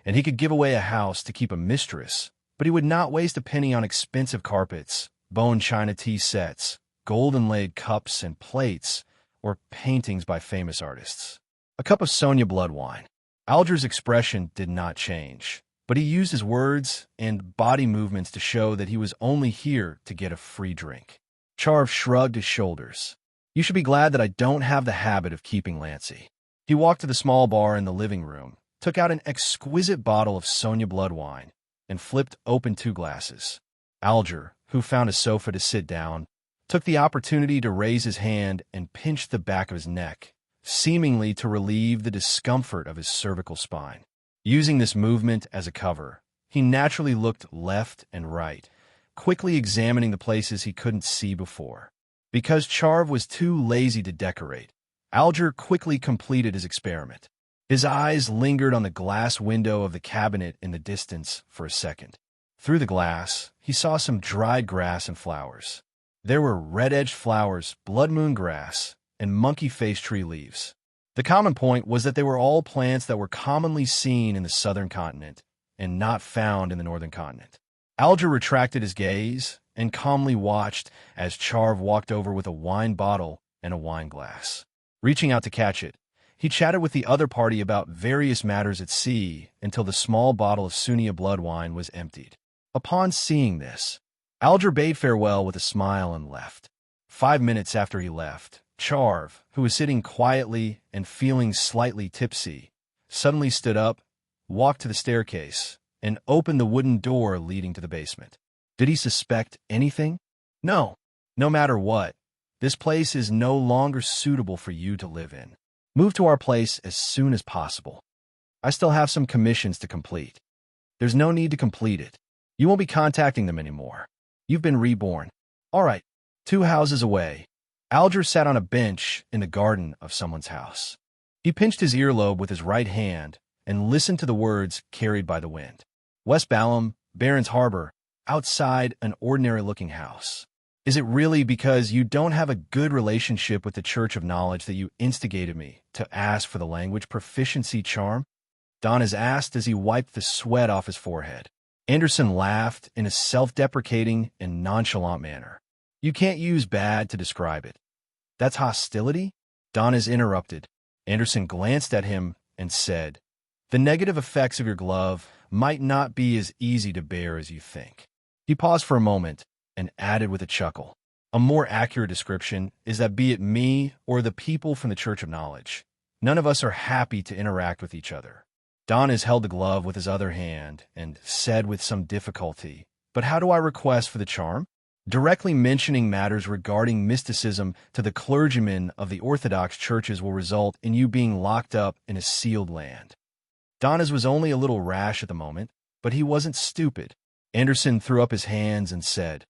and he could give away a house to keep a mistress, but he would not waste a penny on expensive carpets, bone china tea sets, gold inlaid cups and plates, or paintings by famous artists. A cup of Sonia blood wine. Alger's expression did not change, but he used his words and body movements to show that he was only here to get a free drink. Charv shrugged his shoulders. You should be glad that I don't have the habit of keeping Lancy. He walked to the small bar in the living room, took out an exquisite bottle of Sonia blood wine, and flipped open 2 glasses. Alger, who found a sofa to sit down, took the opportunity to raise his hand and pinch the back of his neck, seemingly to relieve the discomfort of his cervical spine. Using this movement as a cover, he naturally looked left and right, quickly examining the places he couldn't see before. Because Charv was too lazy to decorate, Alger quickly completed his experiment. His eyes lingered on the glass window of the cabinet in the distance for a second. Through the glass, he saw some dried grass and flowers. There were red-edged flowers, blood moon grass, and monkey-faced tree leaves. The common point was that they were all plants that were commonly seen in the southern continent and not found in the northern continent. Alger retracted his gaze and calmly watched as Charv walked over with a wine bottle and a wine glass. Reaching out to catch it, he chatted with the other party about various matters at sea until the small bottle of Sonia blood wine was emptied. Upon seeing this, Alger bade farewell with a smile and left. 5 minutes after he left, Charv, who was sitting quietly and feeling slightly tipsy, suddenly stood up, walked to the staircase, and opened the wooden door leading to the basement. Did he suspect anything? No. No matter what, this place is no longer suitable for you to live in. Move to our place as soon as possible. I still have some commissions to complete. There's no need to complete it. You won't be contacting them anymore. You've been reborn. All right, 2 houses away, Alger sat on a bench in the garden of someone's house. He pinched his earlobe with his right hand and listened to the words carried by the wind. West Balham, Barron's Harbor, outside an ordinary-looking house. Is it really because you don't have a good relationship with the Church of Knowledge that you instigated me to ask for the language proficiency charm? Don has asked as he wiped the sweat off his forehead. Anderson laughed in a self-deprecating and nonchalant manner. You can't use bad to describe it. That's hostility? Don has interrupted. Anderson glanced at him and said, the negative effects of your glove might not be as easy to bear as you think. He paused for a moment and added with a chuckle. A more accurate description is that be it me or the people from the Church of Knowledge, none of us are happy to interact with each other. Don has held the glove with his other hand and said with some difficulty, but how do I request for the charm? Directly mentioning matters regarding mysticism to the clergymen of the Orthodox churches will result in you being locked up in a sealed land. Don's was only a little rash at the moment, but he wasn't stupid. Anderson threw up his hands and said,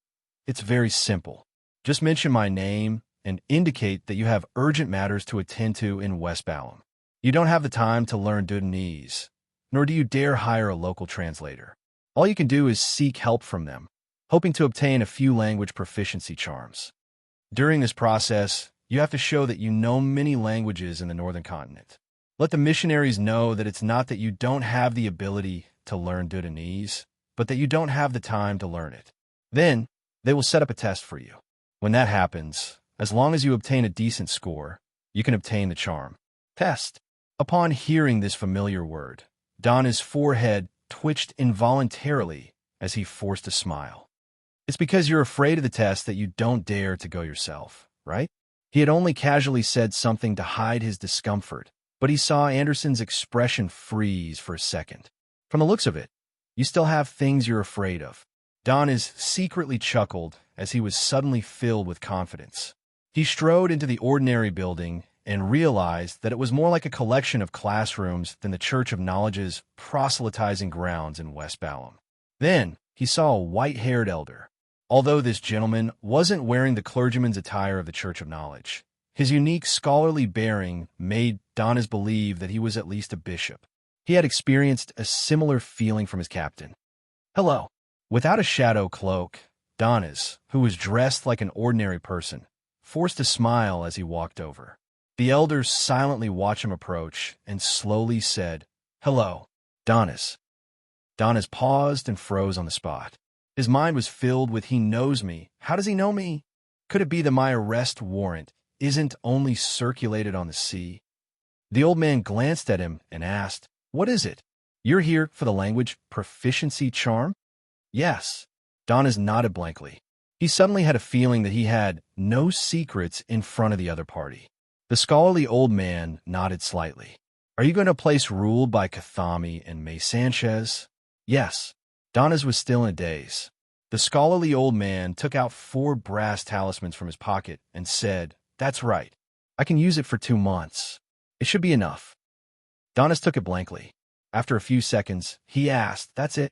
it's very simple. Just mention my name and indicate that you have urgent matters to attend to in West Balham. You don't have the time to learn Dudanese, nor do you dare hire a local translator. All you can do is seek help from them, hoping to obtain a few language proficiency charms. During this process, you have to show that you know many languages in the northern continent. Let the missionaries know that it's not that you don't have the ability to learn Dudanese, but that you don't have the time to learn it. Then, they will set up a test for you. When that happens, as long as you obtain a decent score, you can obtain the charm. Test. Upon hearing this familiar word, Don's forehead twitched involuntarily as he forced a smile. It's because you're afraid of the test that you don't dare to go yourself, right? He had only casually said something to hide his discomfort, but he saw Anderson's expression freeze for a second. From the looks of it, you still have things you're afraid of. Don is secretly chuckled as he was suddenly filled with confidence. He strode into the ordinary building and realized that it was more like a collection of classrooms than the Church of Knowledge's proselytizing grounds in West Balham. Then he saw a white-haired elder. Although this gentleman wasn't wearing the clergyman's attire of the Church of Knowledge, his unique scholarly bearing made Donis believe that he was at least a bishop. He had experienced a similar feeling from his captain. "Hello." Without a shadow cloak, Donis, who was dressed like an ordinary person, forced a smile as he walked over. The elder silently watched him approach and slowly said, "Hello, Donis." Donis paused and froze on the spot. His mind was filled with, "He knows me. How does he know me? Could it be that my arrest warrant isn't only circulated on the sea?" The old man glanced at him and asked, "What is it? You're here for the language proficiency charm?" "Yes." Donis nodded blankly. He suddenly had a feeling that he had no secrets in front of the other party. The scholarly old man nodded slightly. "Are you going to place rule by Cathami and May Sanchez?" "Yes." Donis was still in a daze. The scholarly old man took out 4 brass talismans from his pocket and said, "That's right. I can use it for 2 months. It should be enough." Donis took it blankly. After a few seconds, he asked, "That's it?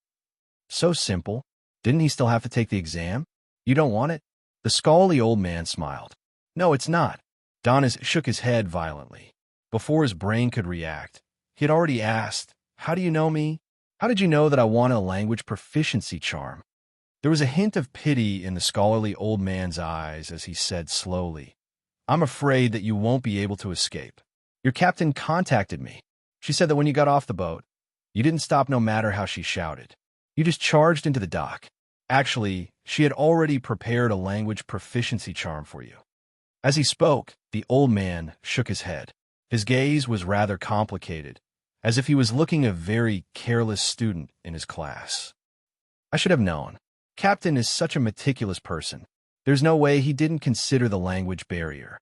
So simple. Didn't he still have to take the exam? You don't want it?" The scholarly old man smiled. "No, it's not." Donis shook his head violently. Before his brain could react, he had already asked, "How do you know me? How did you know that I wanted a language proficiency charm?" There was a hint of pity in the scholarly old man's eyes as he said slowly, "I'm afraid that you won't be able to escape. Your captain contacted me. She said that when you got off the boat, you didn't stop no matter how she shouted. You just charged into the dock. Actually, she had already prepared a language proficiency charm for you." As he spoke, the old man shook his head. His gaze was rather complicated, as if he was looking a very careless student in his class. "I should have known. Captain is such a meticulous person. There's no way he didn't consider the language barrier."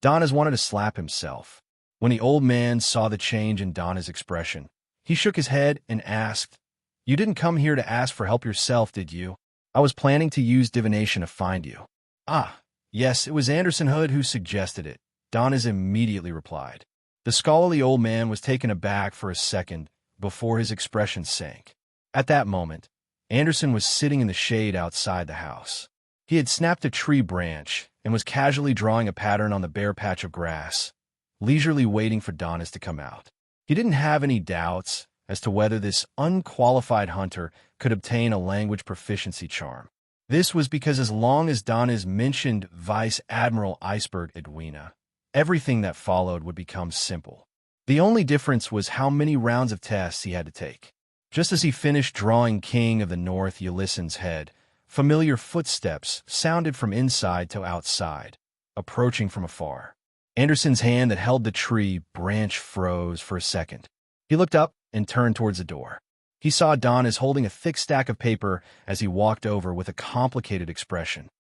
Donis wanted to slap himself. When the old man saw the change in Donis' expression, he shook his head and asked, "You didn't come here to ask for help yourself, did you? I was planning to use divination to find you." "Ah, yes, it was Anderson Hood who suggested it," Donis immediately replied. The scholarly old man was taken aback for a second before his expression sank. At that moment, Anderson was sitting in the shade outside the house. He had snapped a tree branch and was casually drawing a pattern on the bare patch of grass, leisurely waiting for Donis to come out. He didn't have any doubts as to whether this unqualified hunter could obtain a language proficiency charm. This was because as long as Donis mentioned Vice Admiral Iceberg Edwina, everything that followed would become simple. The only difference was how many rounds of tests he had to take. Just as he finished drawing King of the North Ulyssen's head, familiar footsteps sounded from inside to outside, approaching from afar. Anderson's hand that held the tree branch froze for a second. He looked up and turned towards the door. He saw Donis holding a thick stack of paper as he walked over with a complicated expression.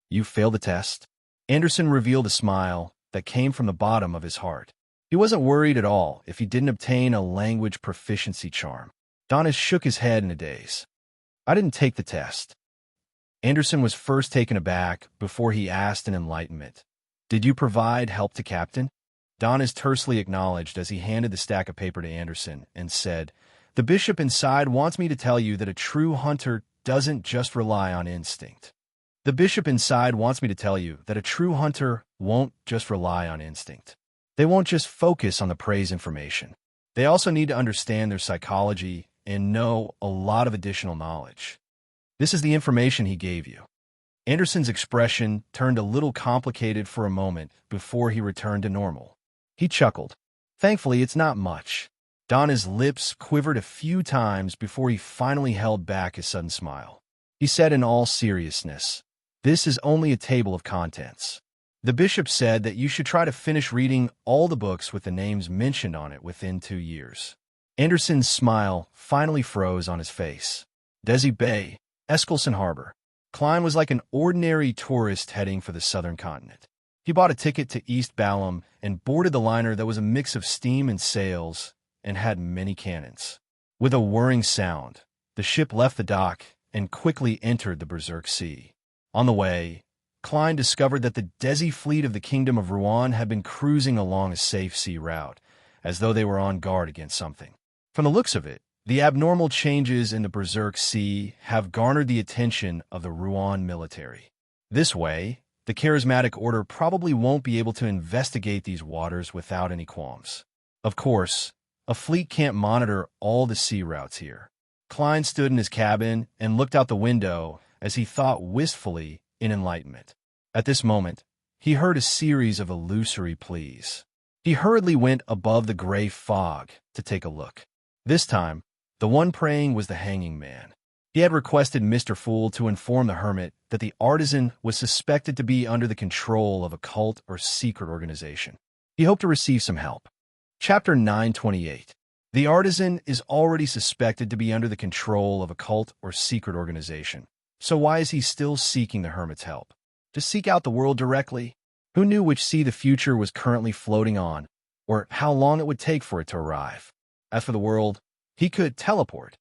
"You failed the test?" Anderson revealed a smile that came from the bottom of his heart. He wasn't worried at all if he didn't obtain a language proficiency charm. Donis shook his head in a daze. "I didn't take the test." Anderson was first taken aback before he asked in enlightenment, "Did you provide help to Captain?" Donis tersely acknowledged as he handed the stack of paper to Anderson and said, "The bishop inside wants me to tell you that a true hunter doesn't just rely on instinct. The bishop inside wants me to tell you that a true hunter won't just rely on instinct. They won't just focus on the prey's information. They also need to understand their psychology and know a lot of additional knowledge. This is the information he gave you." Anderson's expression turned a little complicated for a moment before he returned to normal. He chuckled. "Thankfully, it's not much." Donna's lips quivered a few times before he finally held back his sudden smile. He said in all seriousness, "This is only a table of contents. The bishop said that you should try to finish reading all the books with the names mentioned on it within 2 years." Anderson's smile finally froze on his face. Desi Bay, Eskelson Harbor. Klein was like an ordinary tourist heading for the southern continent. He bought a ticket to East Balham and boarded the liner that was a mix of steam and sails and had many cannons. With a whirring sound, the ship left the dock and quickly entered the Berserk Sea. On the way, Klein discovered that the Desi fleet of the Kingdom of Rouen had been cruising along a safe sea route, as though they were on guard against something. From the looks of it, the abnormal changes in the Berserk Sea have garnered the attention of the Rouen military. This way, the charismatic order probably won't be able to investigate these waters without any qualms. Of course, a fleet can't monitor all the sea routes here. Klein stood in his cabin and looked out the window as he thought wistfully in enlightenment. At this moment, he heard a series of illusory pleas. He hurriedly went above the gray fog to take a look. This time, the one praying was the hanging man. He had requested Mr. Fool to inform the hermit that the artisan was suspected to be under the control of a cult or secret organization. He hoped to receive some help. Chapter 928. The artisan is already suspected to be under the control of a cult or secret organization. So why is he still seeking the hermit's help? To seek out the world directly? Who knew which sea the future was currently floating on, or how long it would take for it to arrive? As for the world, he could teleport.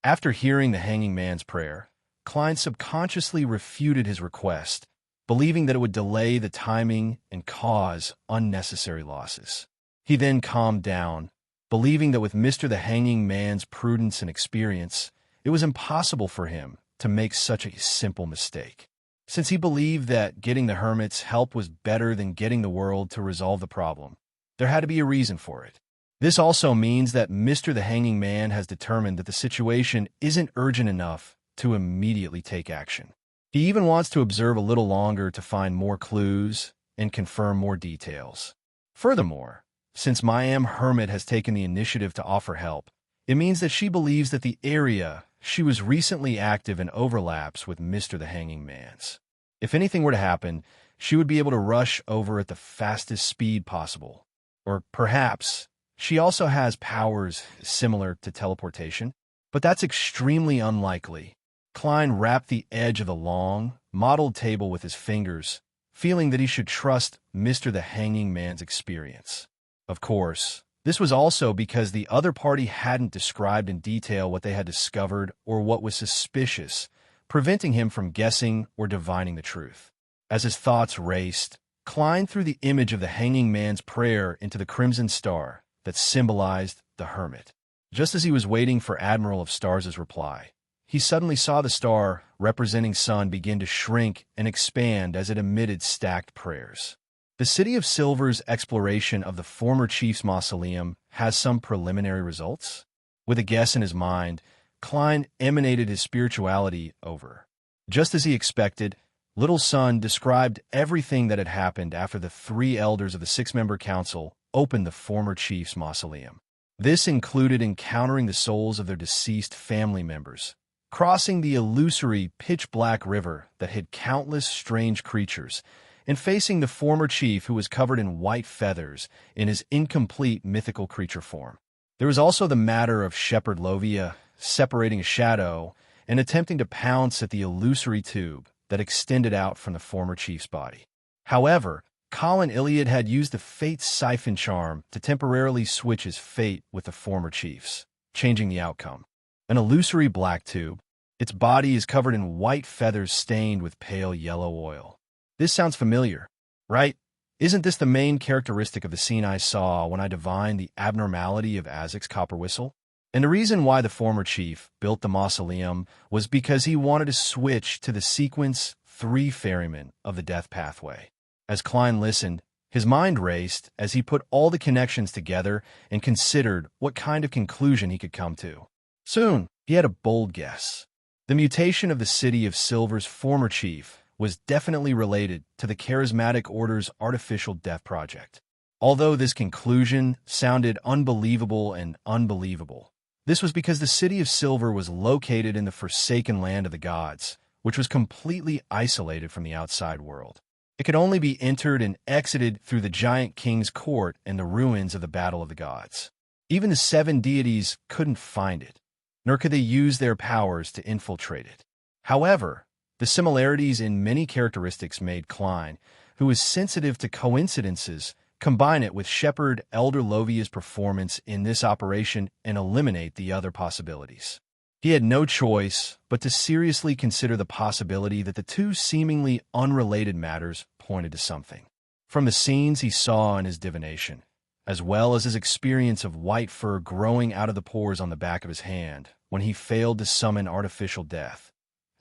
After hearing the hanging man's prayer, Klein subconsciously refuted his request, believing that it would delay the timing and cause unnecessary losses. He then calmed down, believing that with Mr. the Hanging Man's prudence and experience, it was impossible for him to make such a simple mistake. Since he believed that getting the hermit's help was better than getting the world to resolve the problem, there had to be a reason for it. This also means that Mr. the Hanging Man has determined that the situation isn't urgent enough to immediately take action. He even wants to observe a little longer to find more clues and confirm more details. Furthermore, since Mayam Hermit has taken the initiative to offer help, it means that she believes that the area she was recently active in overlaps with Mr. the Hanging Man's. If anything were to happen, she would be able to rush over at the fastest speed possible. Or perhaps she also has powers similar to teleportation, but that's extremely unlikely. Klein wrapped the edge of the long, mottled table with his fingers, feeling that he should trust Mr. the Hanging Man's experience. Of course, this was also because the other party hadn't described in detail what they had discovered or what was suspicious, preventing him from guessing or divining the truth. As his thoughts raced, Klein threw the image of the hanging man's prayer into the crimson star that symbolized the hermit. Just as he was waiting for Admiral of Stars' reply, he suddenly saw the star representing sun begin to shrink and expand as it emitted stacked prayers. The City of Silver's exploration of the former chief's mausoleum has some preliminary results. With a guess in his mind, Klein emanated his spirituality over. Just as he expected, Little Sun described everything that had happened after the three elders of the six-member council opened the former chief's mausoleum. This included encountering the souls of their deceased family members, crossing the illusory pitch-black river that hid countless strange creatures, and facing the former chief who was covered in white feathers in his incomplete mythical creature form. There was also the matter of Shepherd Lovia separating a shadow and attempting to pounce at the illusory tube that extended out from the former chief's body. However, Colin Iliad had used the Fate's Siphon Charm to temporarily switch his fate with the former chief's, changing the outcome. An illusory black tube. Its body is covered in white feathers stained with pale yellow oil. This sounds familiar, right? Isn't this the main characteristic of the scene I saw when I divined the abnormality of Azek's copper whistle? And the reason why the former chief built the mausoleum was because he wanted to switch to the sequence 3 ferrymen of the death pathway. As Klein listened, his mind raced as he put all the connections together and considered what kind of conclusion he could come to. Soon, he had a bold guess. The mutation of the City of Silver's former chief was definitely related to the Charismatic Order's artificial death project. Although this conclusion sounded unbelievable and unbelievable, this was because the City of Silver was located in the forsaken land of the gods, which was completely isolated from the outside world. It could only be entered and exited through the giant king's court and the ruins of the Battle of the Gods. Even the 7 deities couldn't find it, nor could they use their powers to infiltrate it. However, the similarities in many characteristics made Klein, who was sensitive to coincidences, combine it with Shepherd Elder Lovia's performance in this operation and eliminate the other possibilities. He had no choice but to seriously consider the possibility that the two seemingly unrelated matters pointed to something. From the scenes he saw in his divination, as well as his experience of white fur growing out of the pores on the back of his hand when he failed to summon artificial death,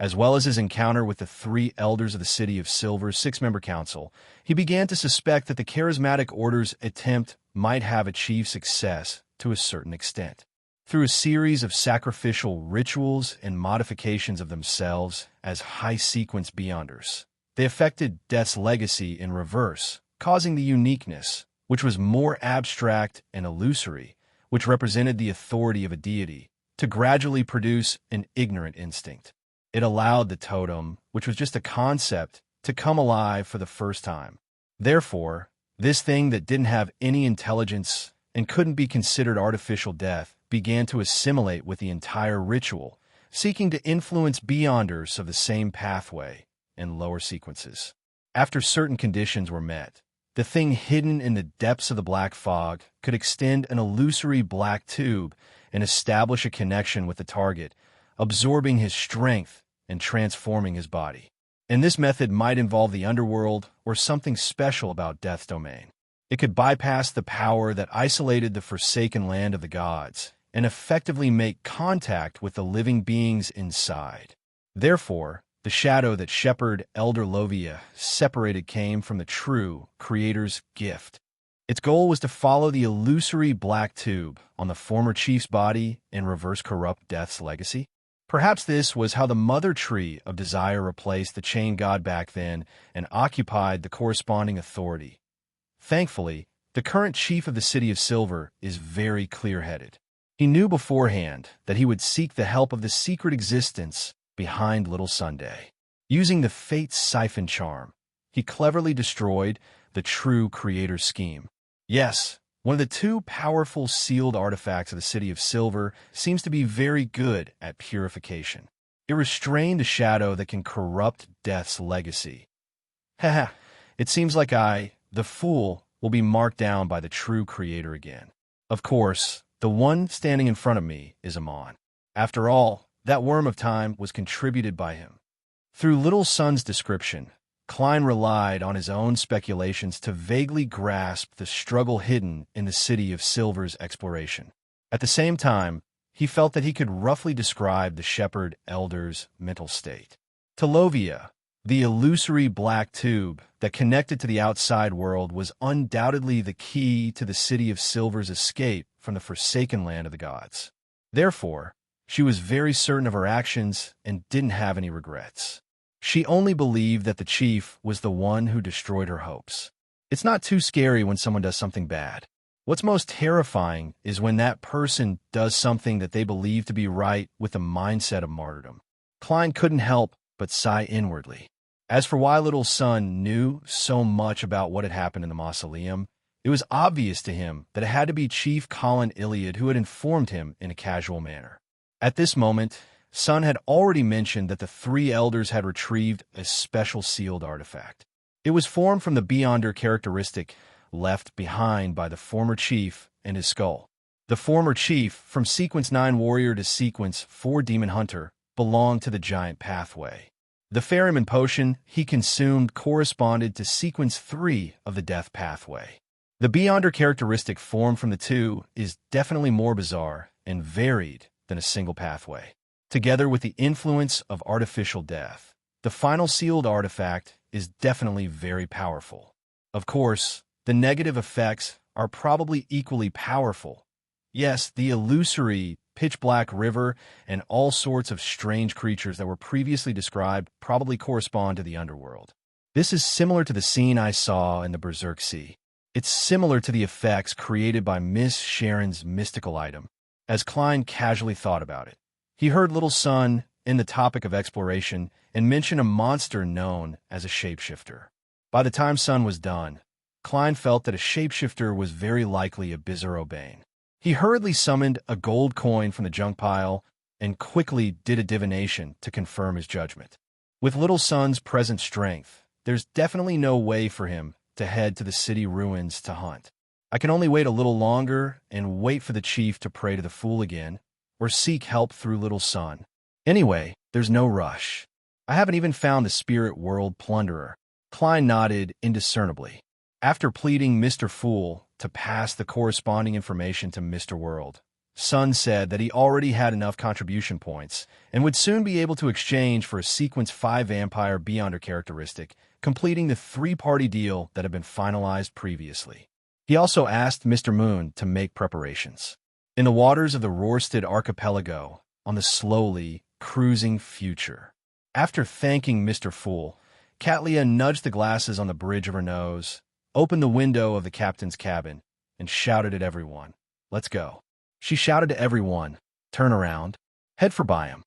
as well as his encounter with the three elders of the City of Silver's six-member council, he began to suspect that the charismatic order's attempt might have achieved success to a certain extent. Through a series of sacrificial rituals and modifications of themselves as high-sequence beyonders, they affected Death's legacy in reverse, causing the uniqueness, which was more abstract and illusory, which represented the authority of a deity, to gradually produce an ignorant instinct. It allowed the totem, which was just a concept, to come alive for the first time. Therefore, this thing that didn't have any intelligence and couldn't be considered artificial death began to assimilate with the entire ritual, seeking to influence beyonders of the same pathway in lower sequences. After certain conditions were met, the thing hidden in the depths of the black fog could extend an illusory black tube and establish a connection with the target, absorbing his strength and transforming his body. And this method might involve the underworld or something special about Death's domain. It could bypass the power that isolated the forsaken land of the gods and effectively make contact with the living beings inside. Therefore, the shadow that shepherd Elder Lovia separated came from the true Creator's gift. Its goal was to follow the illusory black tube on the former chief's body and reverse corrupt Death's legacy. Perhaps this was how the mother tree of desire replaced the chain god back then and occupied the corresponding authority. Thankfully, the current chief of the City of Silver is very clear-headed. He knew beforehand that he would seek the help of the secret existence behind Little Sunday. Using the Fate's siphon charm, he cleverly destroyed the true Creator's scheme. Yes, one of the two powerful sealed artifacts of the City of Silver seems to be very good at purification. It restrained the shadow that can corrupt Death's legacy. Haha, it seems like I, the fool, will be marked down by the true Creator again. Of course, the one standing in front of me is Amon. After all, that worm of time was contributed by him. Through Little Sun's description, Klein relied on his own speculations to vaguely grasp the struggle hidden in the City of Silver's exploration. At the same time, he felt that he could roughly describe the shepherd elder's mental state. To Lovia, the illusory black tube that connected to the outside world was undoubtedly the key to the City of Silver's escape from the forsaken land of the gods. Therefore, she was very certain of her actions and didn't have any regrets. She only believed that the chief was the one who destroyed her hopes. It's not too scary when someone does something bad. What's most terrifying is when that person does something that they believe to be right with the mindset of martyrdom. Klein couldn't help but sigh inwardly. As for why Little Sun knew so much about what had happened in the mausoleum, it was obvious to him that it had to be Chief Colin Iliad who had informed him in a casual manner. At this moment, Sun had already mentioned that the three elders had retrieved a special sealed artifact. It was formed from the Beyonder characteristic left behind by the former chief and his skull. The former chief, from Sequence 9 Warrior to Sequence 4 Demon Hunter, belonged to the Giant Pathway. The Ferryman potion he consumed corresponded to Sequence 3 of the Death Pathway. The Beyonder characteristic formed from the two is definitely more bizarre and varied than a single pathway. Together with the influence of artificial death, the final sealed artifact is definitely very powerful. Of course, the negative effects are probably equally powerful. Yes, the illusory, pitch-black river and all sorts of strange creatures that were previously described probably correspond to the underworld. This is similar to the scene I saw in the Berserk Sea. It's similar to the effects created by Miss Sharon's mystical item. As Klein casually thought about it, he heard Little Sun in the topic of exploration and mention a monster known as a shapeshifter. By the time Sun was done, Klein felt that a shapeshifter was very likely a Bizarro-Bane. He hurriedly summoned a gold coin from the junk pile and quickly did a divination to confirm his judgment. With Little Sun's present strength, there's definitely no way for him to head to the city ruins to hunt. I can only wait a little longer and wait for the chief to pray to the fool again, or seek help through Little Sun. Anyway, there's no rush. I haven't even found the spirit world plunderer. Klein nodded indiscernibly. After pleading Mr. Fool to pass the corresponding information to Mr. World, Sun said that he already had enough contribution points and would soon be able to exchange for a Sequence 5 Vampire Beyonder characteristic, completing the three-party deal that had been finalized previously. He also asked Mr. Moon to make preparations. In the waters of the Rorsted Archipelago, on the slowly cruising future. After thanking Mr. Fool, Katlia nudged the glasses on the bridge of her nose, opened the window of the captain's cabin, and shouted at everyone, "Let's go." She shouted to everyone, "Turn around, head for Byam."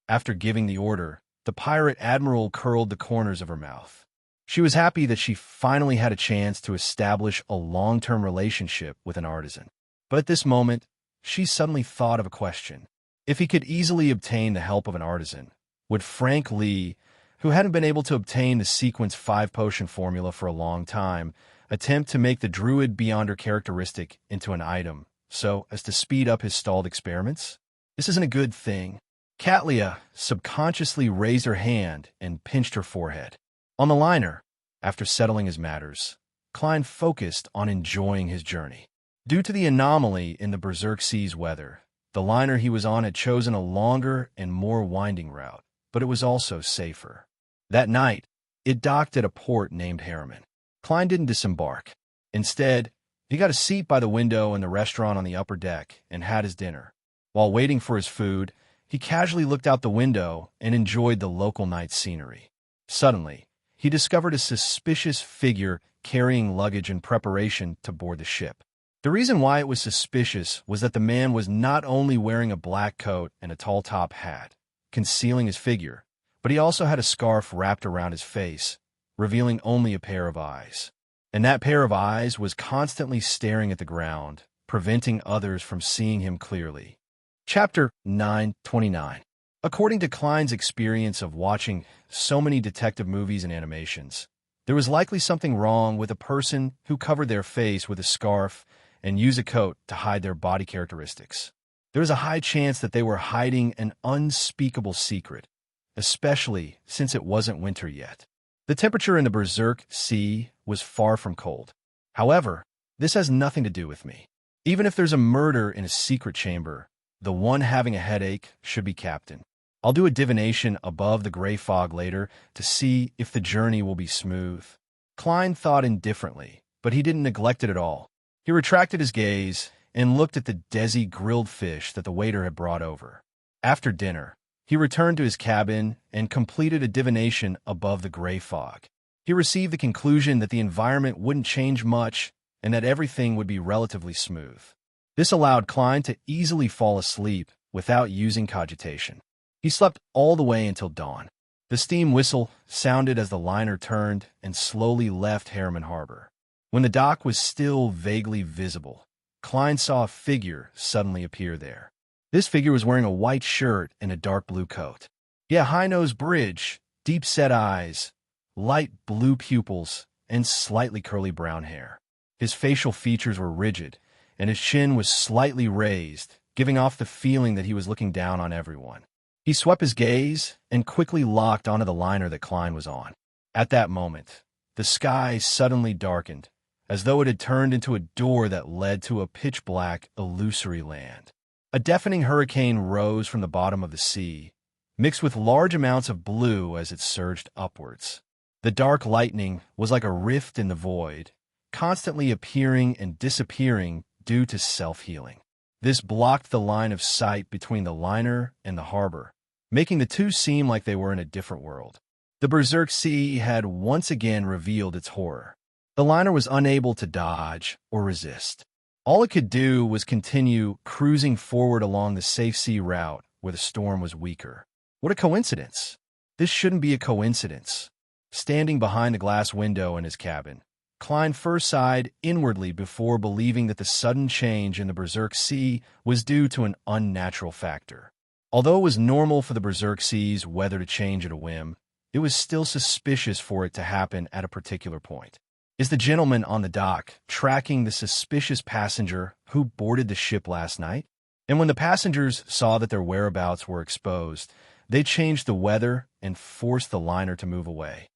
After giving the order, the pirate admiral curled the corners of her mouth. She was happy that she finally had a chance to establish a long-term relationship with an artisan. But at this moment, she suddenly thought of a question. If he could easily obtain the help of an artisan, would Frank Lee, who hadn't been able to obtain the Sequence 5 potion formula for a long time, attempt to make the Druid Beyonder characteristic into an item, so as to speed up his stalled experiments? This isn't a good thing. Katlia subconsciously raised her hand and pinched her forehead. On the liner, after settling his matters, Klein focused on enjoying his journey. Due to the anomaly in the Berserk Sea's weather, the liner he was on had chosen a longer and more winding route, but it was also safer. That night, it docked at a port named Harriman. Klein didn't disembark. Instead, he got a seat by the window in the restaurant on the upper deck and had his dinner. While waiting for his food, he casually looked out the window and enjoyed the local night scenery. Suddenly, he discovered a suspicious figure carrying luggage in preparation to board the ship. The reason why it was suspicious was that the man was not only wearing a black coat and a tall top hat, concealing his figure, but he also had a scarf wrapped around his face, revealing only a pair of eyes. And that pair of eyes was constantly staring at the ground, preventing others from seeing him clearly. Chapter 929. According to Klein's experience of watching so many detective movies and animations, there was likely something wrong with a person who covered their face with a scarf and used a coat to hide their body characteristics. There was a high chance that they were hiding an unspeakable secret, especially since it wasn't winter yet. The temperature in the Berserk Sea was far from cold. However, this has nothing to do with me. Even if there's a murder in a secret chamber, the one having a headache should be captain. I'll do a divination above the gray fog later to see if the journey will be smooth. Klein thought indifferently, but he didn't neglect it at all. He retracted his gaze and looked at the Desi grilled fish that the waiter had brought over. After dinner, he returned to his cabin and completed a divination above the gray fog. He received the conclusion that the environment wouldn't change much and that everything would be relatively smooth. This allowed Klein to easily fall asleep without using cogitation. He slept all the way until dawn. The steam whistle sounded as the liner turned and slowly left Harriman Harbor. When the dock was still vaguely visible, Klein saw a figure suddenly appear there. This figure was wearing a white shirt and a dark blue coat. He had a high-nosed bridge, deep-set eyes, light blue pupils, and slightly curly brown hair. His facial features were rigid, and his chin was slightly raised, giving off the feeling that he was looking down on everyone. He swept his gaze and quickly locked onto the liner that Klein was on. At that moment, the sky suddenly darkened, as though it had turned into a door that led to a pitch-black, illusory land. A deafening hurricane rose from the bottom of the sea, mixed with large amounts of blue as it surged upwards. The dark lightning was like a rift in the void, constantly appearing and disappearing due to self-healing. This blocked the line of sight between the liner and the harbor, making the two seem like they were in a different world. The Berserk Sea had once again revealed its horror. The liner was unable to dodge or resist. All it could do was continue cruising forward along the safe sea route where the storm was weaker. What a coincidence! This shouldn't be a coincidence. Standing behind the glass window in his cabin, Klein first sighed inwardly before believing that the sudden change in the Berserk Sea was due to an unnatural factor. Although it was normal for the Berserk Sea's weather to change at a whim, it was still suspicious for it to happen at a particular point. Is the gentleman on the dock tracking the suspicious passenger who boarded the ship last night? And when the passengers saw that their whereabouts were exposed, they changed the weather and forced the liner to move away.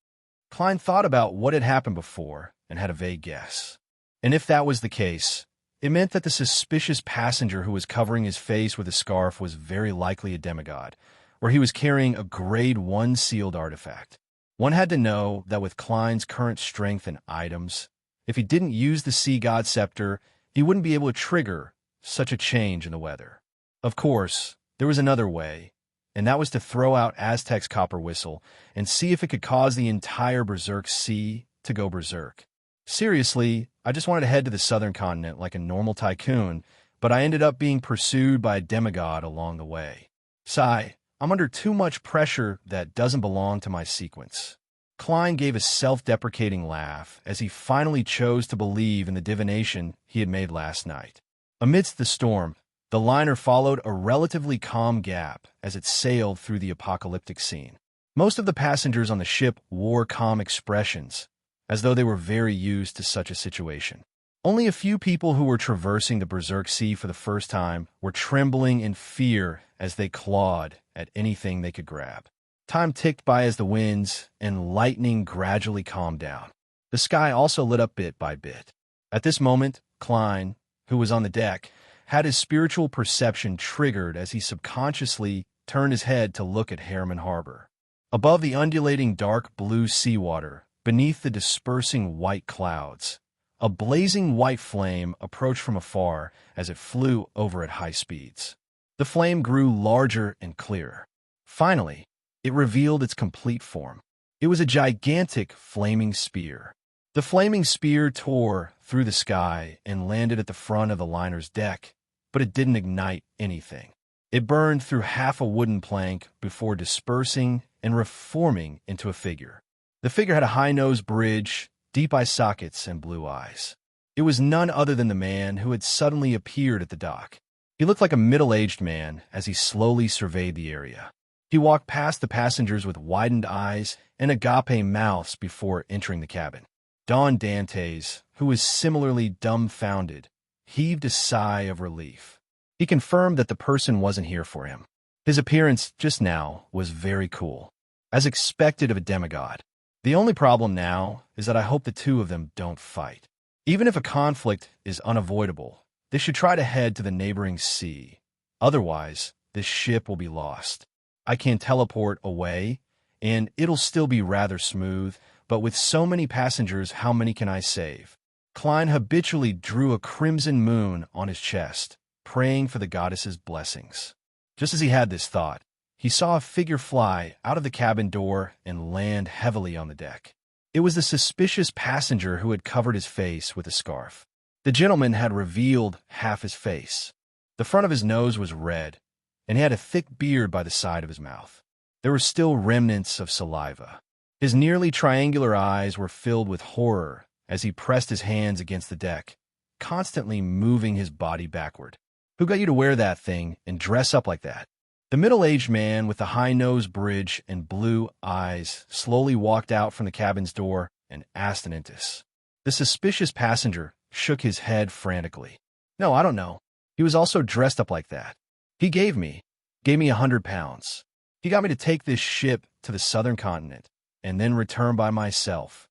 Klein thought about what had happened before and had a vague guess. And if that was the case, it meant that the suspicious passenger who was covering his face with a scarf was very likely a demigod, or he was carrying a Grade 1 sealed artifact. One had to know that with Klein's current strength and items, if he didn't use the Sea God Scepter, he wouldn't be able to trigger such a change in the weather. Of course, there was another way, and that was to throw out Aztec's copper whistle and see if it could cause the entire Berserk Sea to go berserk. Seriously, I just wanted to head to the southern continent like a normal tycoon, but I ended up being pursued by a demigod along the way. Sigh, I'm under too much pressure that doesn't belong to my sequence. Klein gave a self-deprecating laugh as he finally chose to believe in the divination he had made last night. Amidst the storm, the liner followed a relatively calm gap as it sailed through the apocalyptic scene. Most of the passengers on the ship wore calm expressions, as though they were very used to such a situation. Only a few people who were traversing the Berserk Sea for the first time were trembling in fear as they clawed at anything they could grab. Time ticked by as the winds and lightning gradually calmed down. The sky also lit up bit by bit. At this moment, Klein, who was on the deck, had his spiritual perception triggered as he subconsciously turned his head to look at Harriman Harbor. Above the undulating dark blue seawater, beneath the dispersing white clouds, a blazing white flame approached from afar as it flew over at high speeds. The flame grew larger and clearer. Finally, it revealed its complete form. It was a gigantic flaming spear. The flaming spear tore through the sky and landed at the front of the liner's deck, but it didn't ignite anything. It burned through half a wooden plank before dispersing and reforming into a figure. The figure had a high-nosed bridge, deep eye sockets, and blue eyes. It was none other than the man who had suddenly appeared at the dock. He looked like a middle-aged man as he slowly surveyed the area. He walked past the passengers with widened eyes and agape mouths before entering the cabin. Don Dantes, who was similarly dumbfounded, heaved a sigh of relief. He confirmed that the person wasn't here for him. His appearance just now was very cool, as expected of a demigod. The only problem now is that I hope the two of them don't fight. Even if a conflict is unavoidable, they should try to head to the neighboring sea. Otherwise, this ship will be lost. I can teleport away, and it'll still be rather smooth, but with so many passengers, how many can I save? Klein habitually drew a crimson moon on his chest, praying for the goddess's blessings. Just as he had this thought, he saw a figure fly out of the cabin door and land heavily on the deck. It was the suspicious passenger who had covered his face with a scarf. The gentleman had revealed half his face. The front of his nose was red, and he had a thick beard by the side of his mouth. There were still remnants of saliva. His nearly triangular eyes were filled with horror as he pressed his hands against the deck, constantly moving his body backward. Who got you to wear that thing and dress up like that? The middle-aged man with the high-nosed bridge and blue eyes slowly walked out from the cabin's door and asked Anantis. The suspicious passenger shook his head frantically. No, I don't know. He was also dressed up like that. He gave me £100. He got me to take this ship to the southern continent and then return by myself.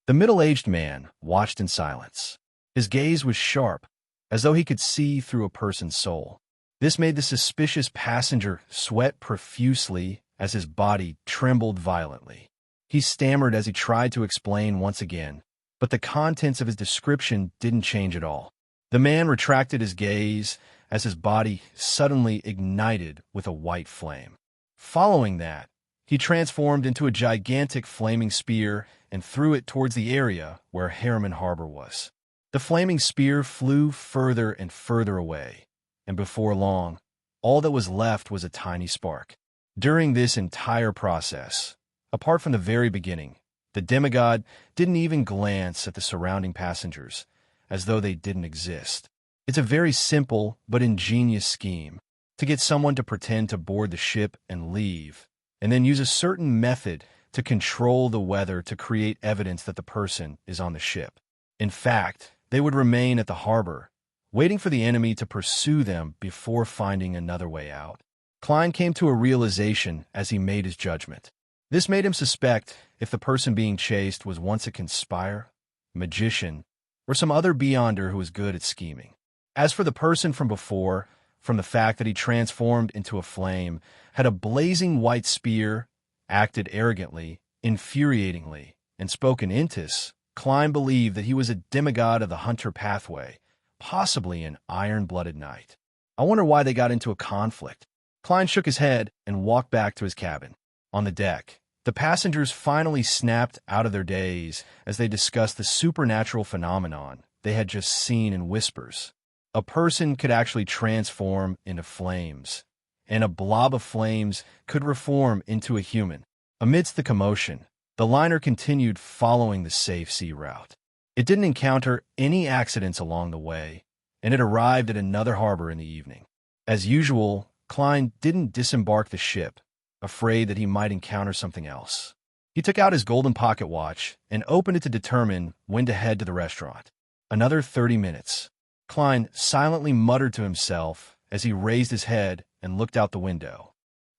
The middle-aged man watched in silence. His gaze was sharp, as though he could see through a person's soul. This made the suspicious passenger sweat profusely as his body trembled violently. He stammered as he tried to explain once again, but the contents of his description didn't change at all. The man retracted his gaze as his body suddenly ignited with a white flame. Following that, he transformed into a gigantic flaming spear and threw it towards the area where Harriman Harbor was. The flaming spear flew further and further away, and before long, all that was left was a tiny spark. During this entire process, apart from the very beginning, the demigod didn't even glance at the surrounding passengers, as though they didn't exist. It's a very simple but ingenious scheme to get someone to pretend to board the ship and leave, and then use a certain method to control the weather to create evidence that the person is on the ship. In fact, they would remain at the harbor, waiting for the enemy to pursue them before finding another way out. Klein came to a realization as he made his judgment. This made him suspect if the person being chased was once a conspirer, magician, or some other beyonder who was good at scheming. As for the person from before, from the fact that he transformed into a flame, had a blazing white spear, acted arrogantly, infuriatingly, and spoke in Intis, Klein believed that he was a demigod of the hunter pathway, possibly an iron-blooded knight. I wonder why they got into a conflict. Klein shook his head and walked back to his cabin. On the deck, the passengers finally snapped out of their daze as they discussed the supernatural phenomenon they had just seen in whispers. A person could actually transform into flames, and a blob of flames could reform into a human. Amidst the commotion, the liner continued following the safe sea route. It didn't encounter any accidents along the way, and it arrived at another harbor in the evening. As usual, Klein didn't disembark the ship, afraid that he might encounter something else. He took out his golden pocket watch and opened it to determine when to head to the restaurant. Another 30 minutes. Klein silently muttered to himself as he raised his head and looked out the window.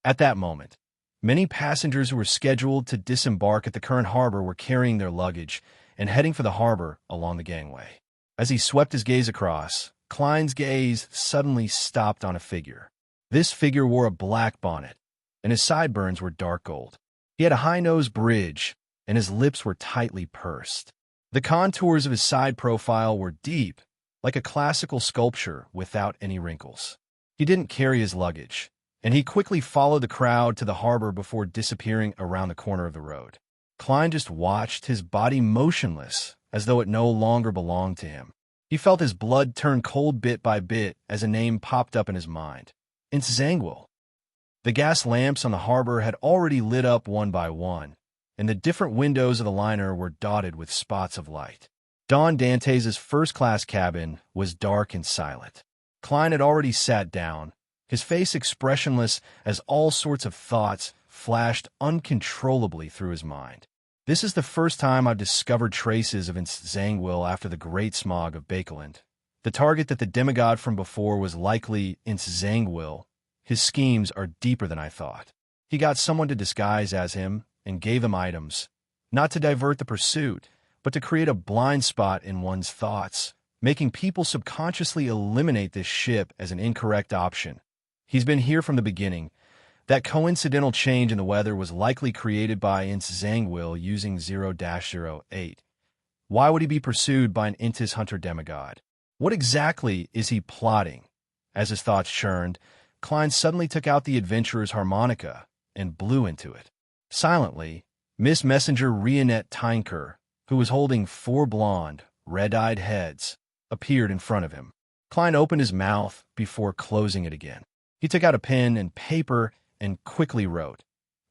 At that moment, many passengers who were scheduled to disembark at the current harbor were carrying their luggage and heading for the harbor along the gangway. As he swept his gaze across, Klein's gaze suddenly stopped on a figure. This figure wore a black bonnet, and his sideburns were dark gold. He had a high-nosed bridge, and his lips were tightly pursed. The contours of his side profile were deep, like a classical sculpture without any wrinkles. He didn't carry his luggage, and he quickly followed the crowd to the harbor before disappearing around the corner of the road. Klein just watched, his body motionless, as though it no longer belonged to him. He felt his blood turn cold bit by bit as a name popped up in his mind. Tranquil. The gas lamps on the harbor had already lit up one by one, and the different windows of the liner were dotted with spots of light. Don Dantes' first-class cabin was dark and silent. Klein had already sat down, his face expressionless as all sorts of thoughts flashed uncontrollably through his mind. This is the first time I've discovered traces of Tranquil after the great smog of Bakeland. The target that the demigod from before was likely Tranquil. His schemes are deeper than I thought. He got someone to disguise as him and gave him items, not to divert the pursuit, but to create a blind spot in one's thoughts, making people subconsciously eliminate this ship as an incorrect option. He's been here from the beginning. That coincidental change in the weather was likely created by Tranquil using 0-08. Why would he be pursued by an Intis hunter demigod? What exactly is he plotting? As his thoughts churned, Klein suddenly took out the adventurer's harmonica and blew into it. Silently, Miss Messenger Rionette Tinker, who was holding 4 blonde, red-eyed heads, appeared in front of him. Klein opened his mouth before closing it again. He took out a pen and paper and quickly wrote,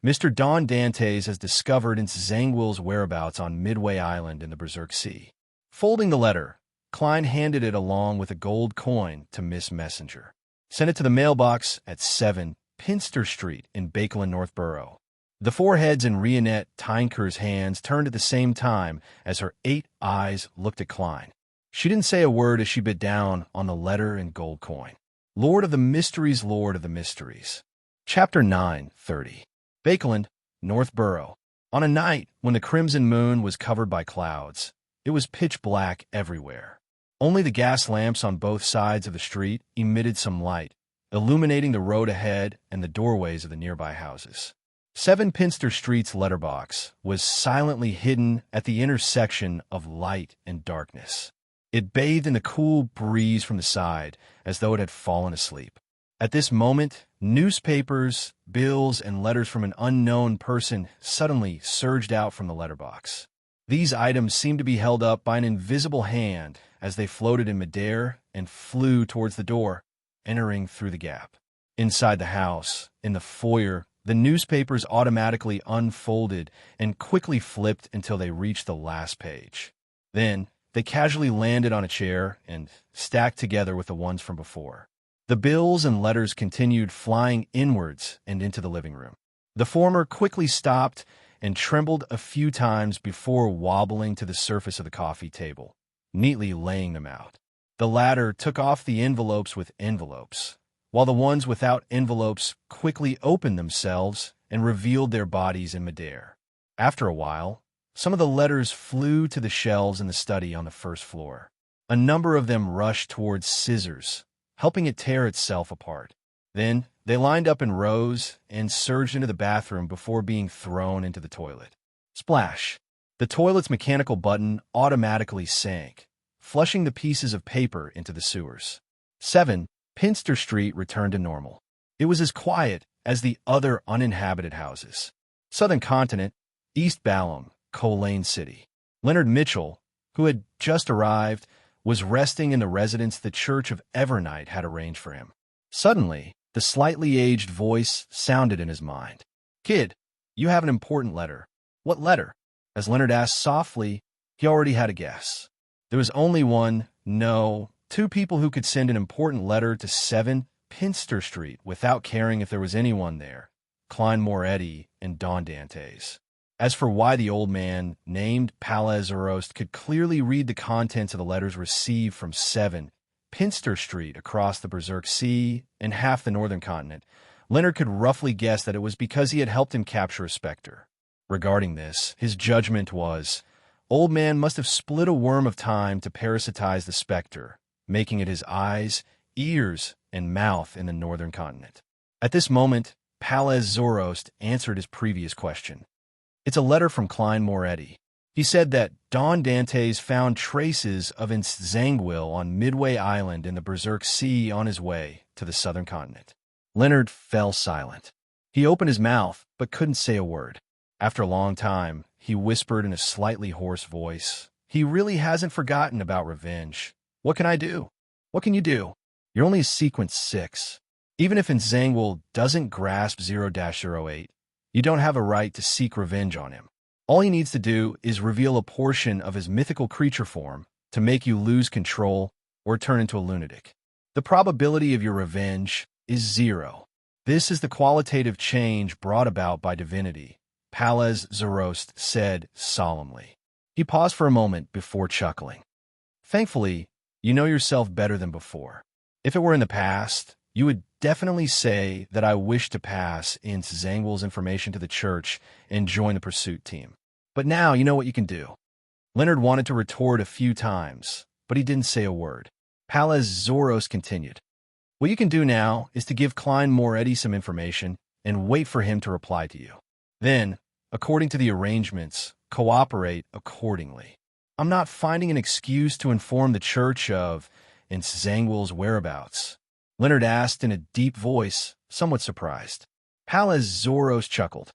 "Mr. Don Dantes has discovered Tranquil's whereabouts on Midway Island in the Berserk Sea." Folding the letter, Klein handed it along with a gold coin to Miss Messenger. "Send it to the mailbox at 7 Pinster Street in Bakeland, Northborough." The 4 heads in Rionette Tinker's hands turned at the same time as her 8 eyes looked at Klein. She didn't say a word as she bit down on the letter and gold coin. Lord of the Mysteries, Lord of the Mysteries. Chapter 9:30. Bakeland, Northborough. On a night when the crimson moon was covered by clouds, it was pitch black everywhere. Only the gas lamps on both sides of the street emitted some light, illuminating the road ahead and the doorways of the nearby houses. 7 Pinster Street's letterbox was silently hidden at the intersection of light and darkness. It bathed in the cool breeze from the side as though it had fallen asleep. At this moment, newspapers, bills, and letters from an unknown person suddenly surged out from the letterbox. These items seemed to be held up by an invisible hand as they floated in midair and flew towards the door, entering through the gap. Inside the house, in the foyer, the newspapers automatically unfolded and quickly flipped until they reached the last page. Then, they casually landed on a chair and stacked together with the ones from before. The bills and letters continued flying inwards and into the living room. The former quickly stopped and trembled a few times before wobbling to the surface of the coffee table, neatly laying them out. The latter took off the envelopes with envelopes, while the ones without envelopes quickly opened themselves and revealed their bodies in midair. After a while, some of the letters flew to the shelves in the study on the first floor. A number of them rushed towards scissors, helping it tear itself apart. Then, they lined up in rows and surged into the bathroom before being thrown into the toilet. Splash! The toilet's mechanical button automatically sank, flushing the pieces of paper into the sewers. 7. Pinster Street returned to normal. It was as quiet as the other uninhabited houses. Southern Continent, East Balham, Colane City. Leonard Mitchell, who had just arrived, was resting in the residence the Church of Evernight had arranged for him. Suddenly, the slightly aged voice sounded in his mind. "Kid, you have an important letter." "What letter?" As Leonard asked softly, he already had a guess. There was only one, no, two people who could send an important letter to 7 Pinster Street without caring if there was anyone there: Klein Moretti and Don Dantes. As for why the old man, named Palez Zarost, could clearly read the contents of the letters received from 7 Pinster Street across the Berserk Sea and half the northern continent, Leonard could roughly guess that it was because he had helped him capture a specter. Regarding this, his judgment was, old man must have split a worm of time to parasitize the specter, making it his eyes, ears, and mouth in the northern continent. At this moment, Palez Zarost answered his previous question. "It's a letter from Klein Moretti. He said that Don Dantes found traces of Zanguil on Midway Island in the Berserk Sea on his way to the southern continent." Leonard fell silent. He opened his mouth, but couldn't say a word. After a long time, he whispered in a slightly hoarse voice, "He really hasn't forgotten about revenge. What can I do?" "What can you do? You're only a sequence 6. Even if Zanguil doesn't grasp 0-08, you don't have a right to seek revenge on him. All he needs to do is reveal a portion of his mythical creature form to make you lose control or turn into a lunatic. The probability of your revenge is 0. This is the qualitative change brought about by divinity," Palez Zarost said solemnly. He paused for a moment before chuckling. "Thankfully, you know yourself better than before. If it were in the past, you would definitely say that I wish to pass in Zanguil's information to the church and join the pursuit team. But now you know what you can do." Leonard wanted to retort a few times, but he didn't say a word. Palez Zarost continued. "What you can do now is to give Klein Moretti some information and wait for him to reply to you. Then, according to the arrangements, cooperate accordingly. I'm not finding an excuse to inform the church of Zanguil's whereabouts," Leonard asked in a deep voice, somewhat surprised. Palez Zarost chuckled.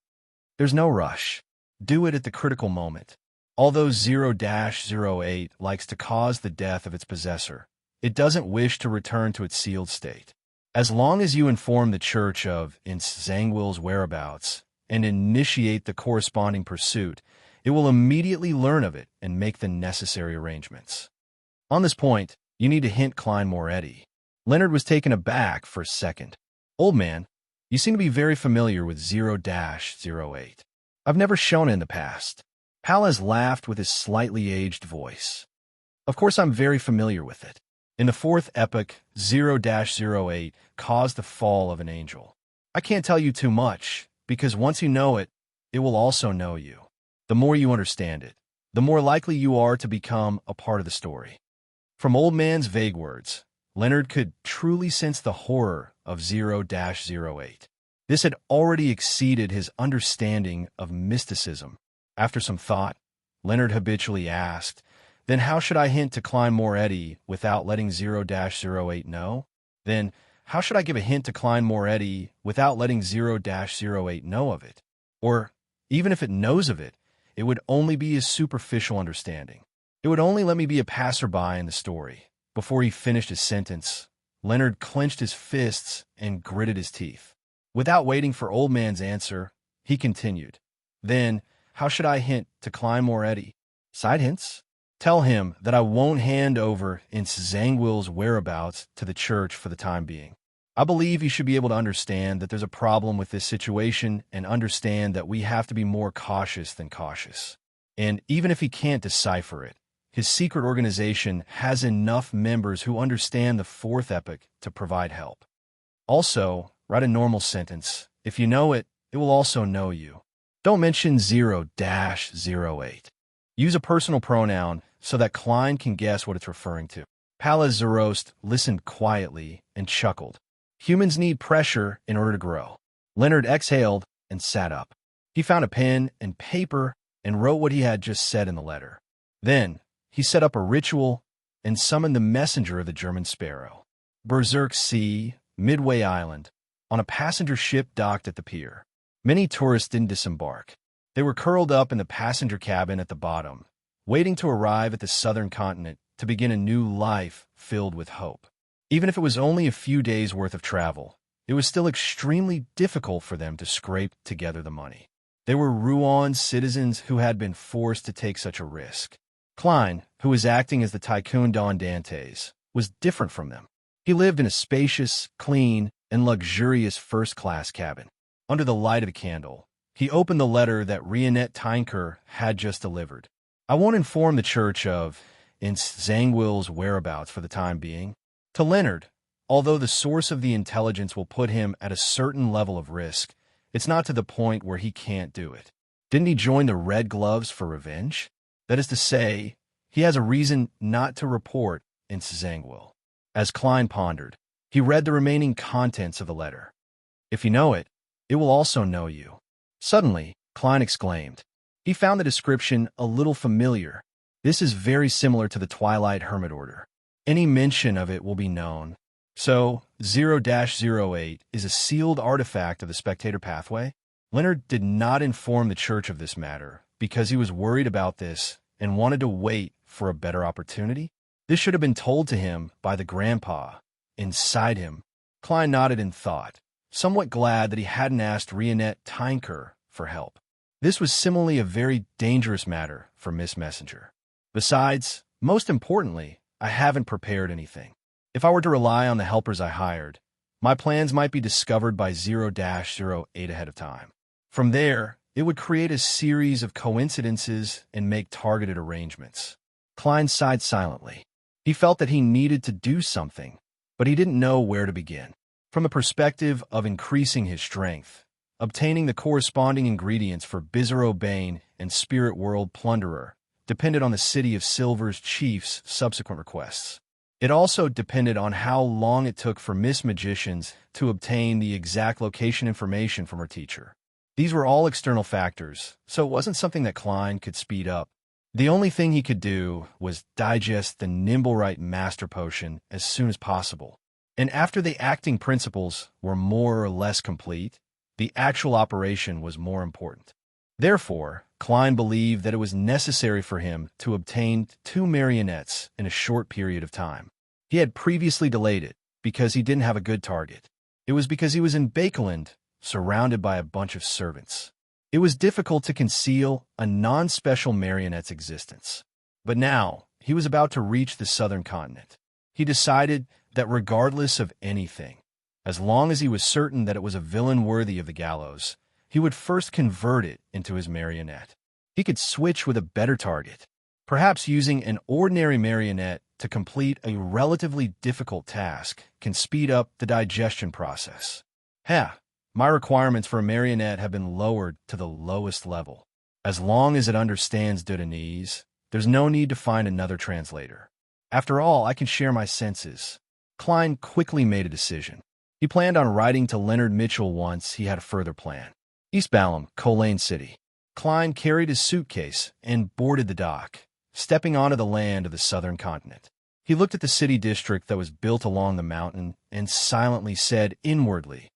"There's no rush. Do it at the critical moment. Although 0-08 likes to cause the death of its possessor, it doesn't wish to return to its sealed state. As long as you inform the church of Zanguil's whereabouts and initiate the corresponding pursuit, it will immediately learn of it and make the necessary arrangements. On this point, you need to hint Klein Moretti." Leonard was taken aback for a second. "Old man, you seem to be very familiar with 0-08. I've never shown it in the past." Palez laughed with his slightly aged voice. "Of course I'm very familiar with it. In the 4th epoch, 0-08 caused the fall of an angel. I can't tell you too much, because once you know it, it will also know you. The more you understand it, the more likely you are to become a part of the story." From old man's vague words, Leonard could truly sense the horror of 0-08. This had already exceeded his understanding of mysticism. After some thought, Leonard habitually asked, "Then how should I hint to Klein Moretti without letting 0-08 know? Then how should I give a hint to Klein Moretti without letting 0-08 know of it? Or, even if it knows of it, it would only be a superficial understanding. It would only let me be a passerby in the story." Before he finished his sentence, Leonard clenched his fists and gritted his teeth. Without waiting for old man's answer, he continued, "Then, how should I hint to Klein Moretti? Side hints? Tell him that I won't hand over Zanguil's whereabouts to the church for the time being. I believe he should be able to understand that there's a problem with this situation and understand that we have to be more cautious than cautious. And even if he can't decipher it, his secret organization has enough members who understand the fourth epoch to provide help. Also, write a normal sentence. If you know it, it will also know you. Don't mention 0-08. Use a personal pronoun so that Klein can guess what it's referring to. Palazarost listened quietly and chuckled. Humans need pressure in order to grow. Leonard exhaled and sat up. He found a pen and paper and wrote what he had just said in the letter. Then, he set up a ritual and summoned the messenger of the German Sparrow. Berserk Sea, Midway Island, on a passenger ship docked at the pier. Many tourists didn't disembark. They were curled up in the passenger cabin at the bottom, waiting to arrive at the southern continent to begin a new life filled with hope. Even if it was only a few days' worth of travel, it was still extremely difficult for them to scrape together the money. They were Rouen citizens who had been forced to take such a risk. Klein, who was acting as the tycoon Don Dantes, was different from them. He lived in a spacious, clean, and luxurious first-class cabin. Under the light of a candle, he opened the letter that Rionette Tinker had just delivered. I won't inform the church of Zangwill's whereabouts for the time being. To Leonard, although the source of the intelligence will put him at a certain level of risk, it's not to the point where he can't do it. Didn't he join the Red Gloves for revenge? That is to say, he has a reason not to report in Zangwill. As Klein pondered, he read the remaining contents of the letter. If you know it, it will also know you. Suddenly, Klein exclaimed. He found the description a little familiar. This is very similar to the Twilight Hermit Order. Any mention of it will be known. So, 0-08 is a sealed artifact of the Spectator Pathway? Leonard did not inform the church of this matter because he was worried about this and wanted to wait for a better opportunity. This should have been told to him by the grandpa. Inside him, Klein nodded in thought, somewhat glad that he hadn't asked Rionette Tinker for help. This was similarly a very dangerous matter for Miss Messenger. Besides, most importantly, I haven't prepared anything. If I were to rely on the helpers I hired, my plans might be discovered by 0-08 ahead of time. From there, it would create a series of coincidences and make targeted arrangements. Klein sighed silently. He felt that he needed to do something, but he didn't know where to begin. From the perspective of increasing his strength, obtaining the corresponding ingredients for Bizarro Bane and Spirit World Plunderer depended on the City of Silver's chief's subsequent requests. It also depended on how long it took for Miss Magicians to obtain the exact location information from her teacher. These were all external factors, so it wasn't something that Klein could speed up. The only thing he could do was digest the Nimblewright Master Potion as soon as possible. And after the acting principles were more or less complete, the actual operation was more important. Therefore, Klein believed that it was necessary for him to obtain 2 marionettes in a short period of time. He had previously delayed it because he didn't have a good target. It was because he was in Bakeland, surrounded by a bunch of servants. It was difficult to conceal a non-special marionette's existence. But now, he was about to reach the southern continent. He decided that regardless of anything, as long as he was certain that it was a villain worthy of the gallows, he would first convert it into his marionette. He could switch with a better target, perhaps using an ordinary marionette to complete a relatively difficult task can speed up the digestion process. My requirements for a marionette have been lowered to the lowest level. As long as it understands Dudanese, there's no need to find another translator. After all, I can share my senses. Klein quickly made a decision. He planned on writing to Leonard Mitchell once he had a further plan. East Balham, Colane City. Klein carried his suitcase and boarded the dock, stepping onto the land of the southern continent. He looked at the city district that was built along the mountain and silently said inwardly,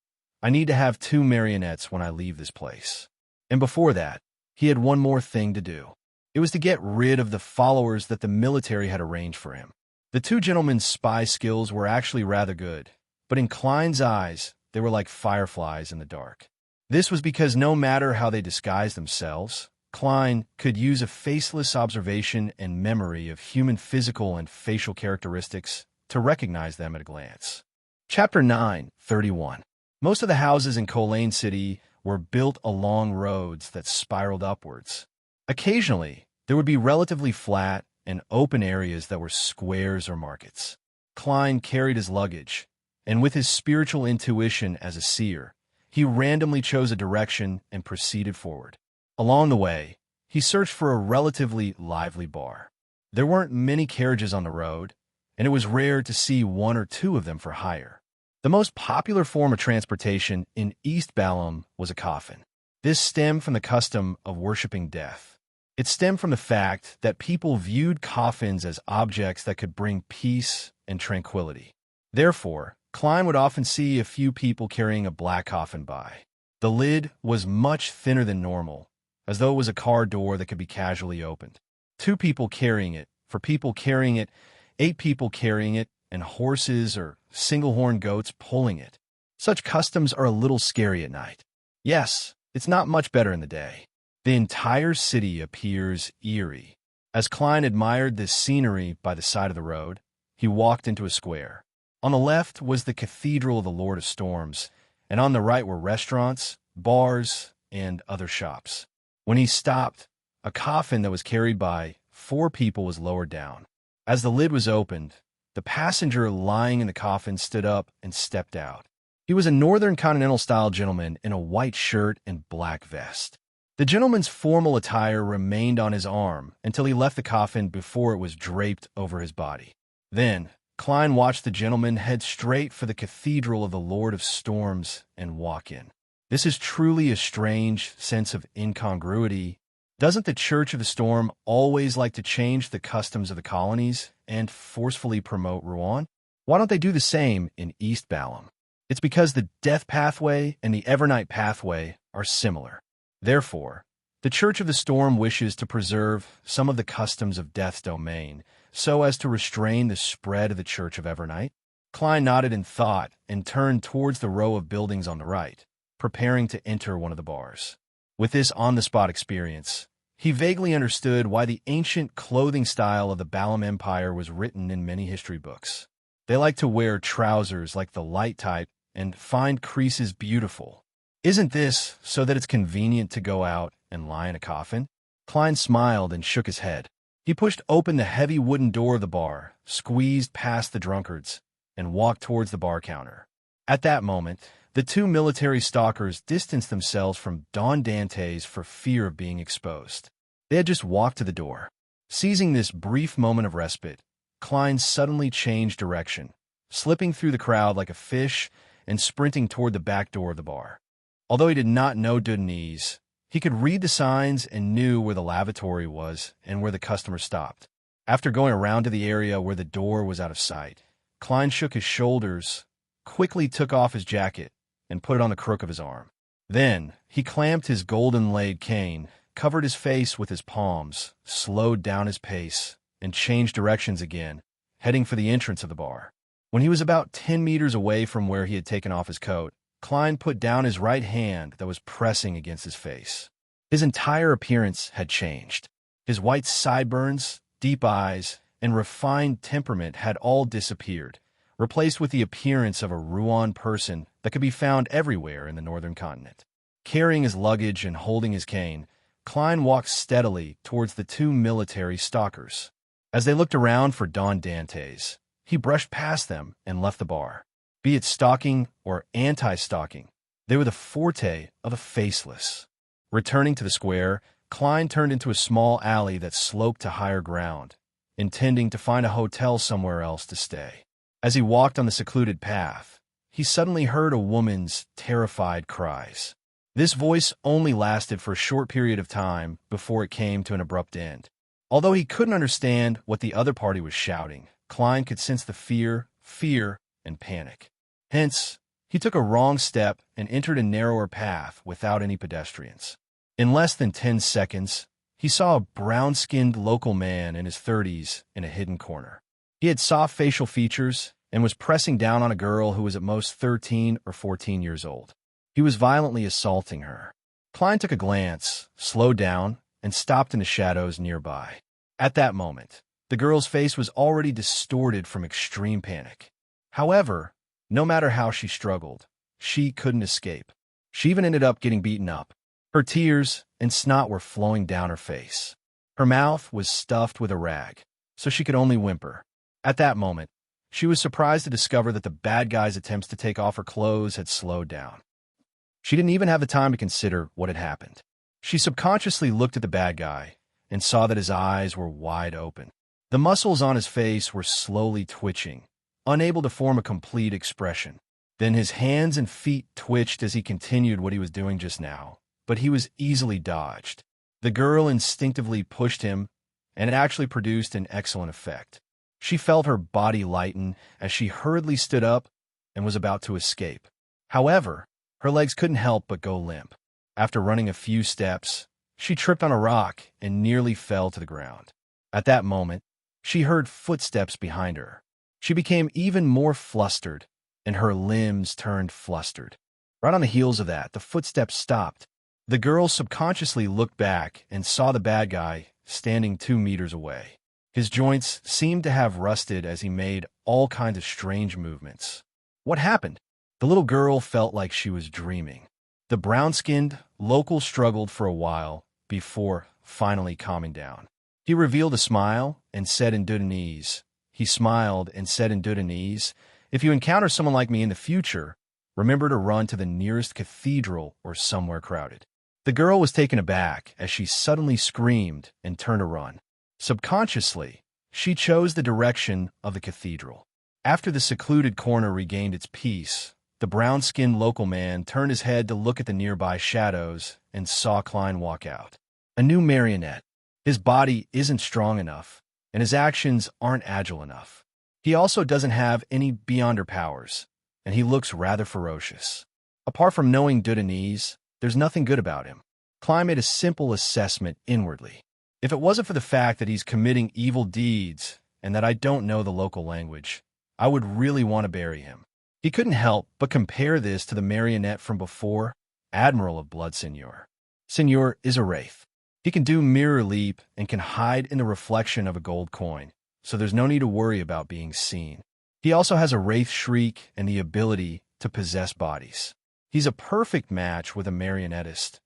I need to have 2 marionettes when I leave this place. And before that, he had one more thing to do. It was to get rid of the followers that the military had arranged for him. The 2 gentlemen's spy skills were actually rather good, but in Klein's eyes, they were like fireflies in the dark. This was because no matter how they disguised themselves, Klein could use a faceless observation and memory of human physical and facial characteristics to recognize them at a glance. Chapter 9:31. Most of the houses in Colane City were built along roads that spiraled upwards. Occasionally, there would be relatively flat, and open areas that were squares or markets. Klein carried his luggage, and with his spiritual intuition as a seer, he randomly chose a direction and proceeded forward. Along the way, he searched for a relatively lively bar. There weren't many carriages on the road, and it was rare to see one or two of them for hire. The most popular form of transportation in East Balham was a coffin. This stemmed from the custom of worshipping death. It stemmed from the fact that people viewed coffins as objects that could bring peace and tranquility. Therefore, Klein would often see a few people carrying a black coffin by. The lid was much thinner than normal, as though it was a car door that could be casually opened. 2 people carrying it, 4 people carrying it, 8 people carrying it, and horses or single-horned goats pulling it. Such customs are a little scary at night. Yes, it's not much better in the day. The entire city appears eerie. As Klein admired this scenery by the side of the road, he walked into a square. On the left was the Cathedral of the Lord of Storms, and on the right were restaurants, bars, and other shops. When he stopped, a coffin that was carried by 4 people was lowered down. As the lid was opened, the passenger lying in the coffin stood up and stepped out. He was a Northern Continental-style gentleman in a white shirt and black vest. The gentleman's formal attire remained on his arm until he left the coffin before it was draped over his body. Then, Klein watched the gentleman head straight for the Cathedral of the Lord of Storms and walk in. This is truly a strange sense of incongruity. Doesn't the Church of the Storm always like to change the customs of the colonies and forcefully promote Rouen? Why don't they do the same in East Balham? It's because the Death Pathway and the Evernight Pathway are similar. Therefore, the Church of the Storm wishes to preserve some of the customs of Death's domain so as to restrain the spread of the Church of Evernight. Klein nodded in thought and turned towards the row of buildings on the right, preparing to enter one of the bars. With this on-the-spot experience, he vaguely understood why the ancient clothing style of the Balham Empire was written in many history books. They like to wear trousers like the light type and find creases beautiful. Isn't this so that it's convenient to go out and lie in a coffin? Klein smiled and shook his head. He pushed open the heavy wooden door of the bar, squeezed past the drunkards, and walked towards the bar counter. At that moment, the 2 military stalkers distanced themselves from Don Dantes for fear of being exposed. They had just walked to the door. Seizing this brief moment of respite, Klein suddenly changed direction, slipping through the crowd like a fish and sprinting toward the back door of the bar. Although he did not know Dudonese, he could read the signs and knew where the lavatory was and where the customer stopped. After going around to the area where the door was out of sight, Klein shook his shoulders, quickly took off his jacket, and put it on the crook of his arm. Then, he clamped his golden-laid cane, covered his face with his palms, slowed down his pace, and changed directions again, heading for the entrance of the bar. When he was about 10 meters away from where he had taken off his coat, Klein put down his right hand that was pressing against his face. His entire appearance had changed. His white sideburns, deep eyes, and refined temperament had all disappeared, replaced with the appearance of a Rouen person that could be found everywhere in the northern continent. Carrying his luggage and holding his cane, Klein walked steadily towards the 2 military stalkers. As they looked around for Don Dantes, he brushed past them and left the bar. Be it stalking or anti-stalking, they were the forte of the faceless. Returning to the square, Klein turned into a small alley that sloped to higher ground, intending to find a hotel somewhere else to stay. As he walked on the secluded path, he suddenly heard a woman's terrified cries. This voice only lasted for a short period of time before it came to an abrupt end. Although he couldn't understand what the other party was shouting, Klein could sense the fear, and panic. Hence, he took a wrong step and entered a narrower path without any pedestrians. In less than 10 seconds, he saw a brown-skinned local man in his 30s in a hidden corner. He had soft facial features and was pressing down on a girl who was at most 13 or 14 years old. He was violently assaulting her. Klein took a glance, slowed down, and stopped in the shadows nearby. At that moment, the girl's face was already distorted from extreme panic. However, no matter how she struggled, she couldn't escape. She even ended up getting beaten up. Her tears and snot were flowing down her face. Her mouth was stuffed with a rag. so she could only whimper. At that moment, she was surprised to discover that the bad guy's attempts to take off her clothes had slowed down. She didn't even have the time to consider what had happened. She subconsciously looked at the bad guy and saw that his eyes were wide open. The muscles on his face were slowly twitching, unable to form a complete expression. Then his hands and feet twitched as he continued what he was doing just now, but he was easily dodged. The girl instinctively pushed him, and it actually produced an excellent effect. She felt her body lighten as she hurriedly stood up and was about to escape. However, her legs couldn't help but go limp. After running a few steps, she tripped on a rock and nearly fell to the ground. At that moment, she heard footsteps behind her. She became even more flustered, and her limbs turned flustered. Right on the heels of that, the footsteps stopped. The girl subconsciously looked back and saw the bad guy standing 2 meters away. His joints seemed to have rusted as he made all kinds of strange movements. What happened? The little girl felt like she was dreaming. The brown-skinned local struggled for a while before finally calming down. He revealed a smile and said in Dudanese, "If you encounter someone like me in the future, remember to run to the nearest cathedral or somewhere crowded." The girl was taken aback as she suddenly screamed and turned to run. Subconsciously, she chose the direction of the cathedral. After the secluded corner regained its peace, the brown-skinned local man turned his head to look at the nearby shadows and saw Klein walk out. A new marionette. His body isn't strong enough, and his actions aren't agile enough. He also doesn't have any beyonder powers, and he looks rather ferocious. Apart from knowing Dudanese, there's nothing good about him. Klein made a simple assessment inwardly. If it wasn't for the fact that he's committing evil deeds and that I don't know the local language, I would really want to bury him. He couldn't help but compare this to the marionette from before, Admiral of Blood Seigneur. Seigneur is a wraith. He can do mirror leap and can hide in the reflection of a gold coin, so there's no need to worry about being seen. He also has a wraith shriek and the ability to possess bodies. He's a perfect match with a marionettist.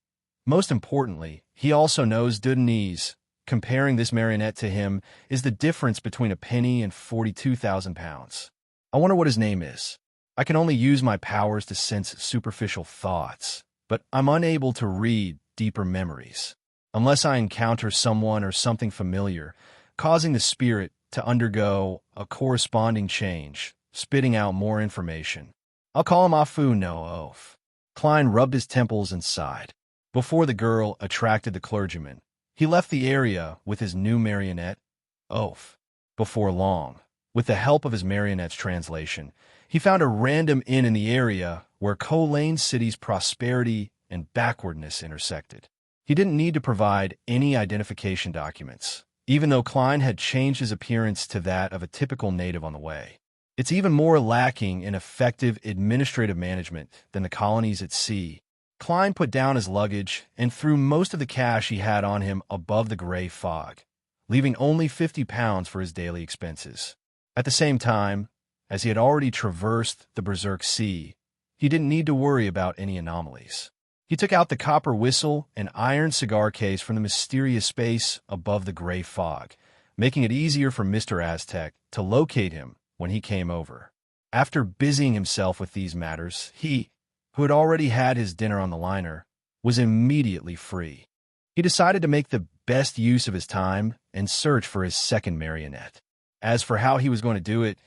Most importantly, he also knows Dudanese. Comparing this marionette to him is the difference between a penny and 42,000 pounds. I wonder what his name is. I can only use my powers to sense superficial thoughts, but I'm unable to read deeper memories. Unless I encounter someone or something familiar, causing the spirit to undergo a corresponding change, spitting out more information. I'll call him Afu no Oaf. Klein rubbed his temples and sighed. Before the girl attracted the clergyman, he left the area with his new marionette, Oaf. Before long, with the help of his marionette's translation, he found a random inn in the area where Colane City's prosperity and backwardness intersected. He didn't need to provide any identification documents, even though Klein had changed his appearance to that of a typical native on the way. It's even more lacking in effective administrative management than the colonies at sea. Klein put down his luggage and threw most of the cash he had on him above the gray fog, leaving only 50 pounds for his daily expenses. At the same time, as he had already traversed the Berserk Sea, he didn't need to worry about any anomalies. He took out the copper whistle and iron cigar case from the mysterious space above the gray fog, making it easier for Mr. Aztec to locate him when he came over. After busying himself with these matters, he, who had already had his dinner on the liner, was immediately free. He decided to make the best use of his time and search for his second marionette. As for how he was going to do it,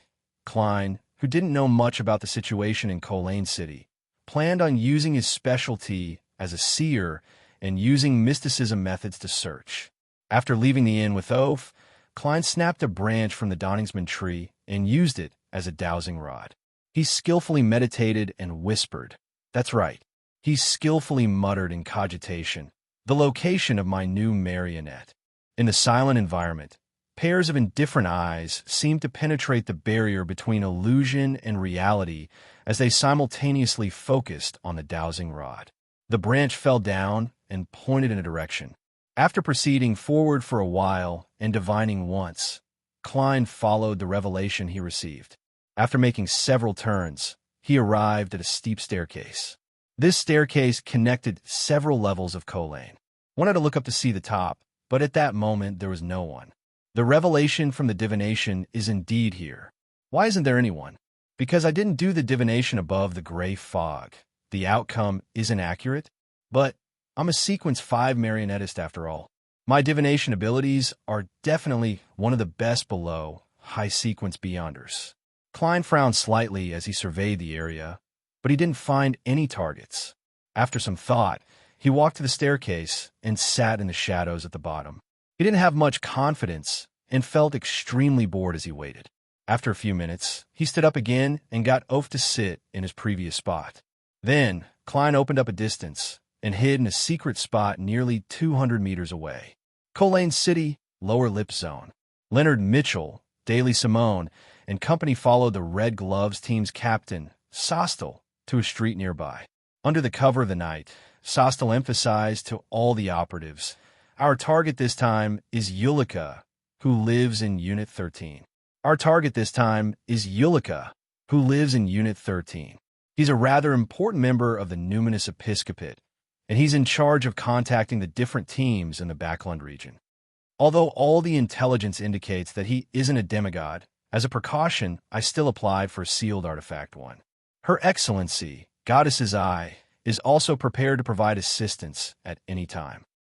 Klein, who didn't know much about the situation in Colane City, planned on using his specialty as a seer and using mysticism methods to search. After leaving the inn with Oaf, Klein snapped a branch from the Donningsman tree and used it as a dowsing rod. He skillfully meditated and whispered. That's right, he skillfully muttered in cogitation, the location of my new marionette. In the silent environment, pairs of indifferent eyes seemed to penetrate the barrier between illusion and reality as they simultaneously focused on the dowsing rod. The branch fell down and pointed in a direction. After proceeding forward for a while and divining once, Klein followed the revelation he received. After making several turns, he arrived at a steep staircase. This staircase connected several levels of Colane. Wanted to look up to see the top, but at that moment there was no one. The revelation from the divination is indeed here. Why isn't there anyone? Because I didn't do the divination above the gray fog. The outcome isn't accurate, but I'm a sequence 5 marionettist after all. My divination abilities are definitely one of the best below high sequence beyonders. Klein frowned slightly as he surveyed the area, but he didn't find any targets. After some thought, he walked to the staircase and sat in the shadows at the bottom. He didn't have much confidence and felt extremely bored as he waited. After a few minutes, he stood up again and got off to sit in his previous spot. Then, Klein opened up a distance and hid in a secret spot nearly 200 meters away. Colane City, Lower Lip Zone. Leonard Mitchell, Daly Simone, and company followed the Red Gloves team's captain, Sostel, to a street nearby. Under the cover of the night, Sostel emphasized to all the operatives, "Our target this time is Yulika, who lives in Unit 13. Our target this time is Yulika, who lives in Unit 13. He's a rather important member of the Numinous Episcopate, and he's in charge of contacting the different teams in the Backland region. Although all the intelligence indicates that he isn't a demigod, as a precaution, I still applied for Sealed Artifact 1. Her Excellency, Goddess's Eye, is also prepared to provide assistance at any time."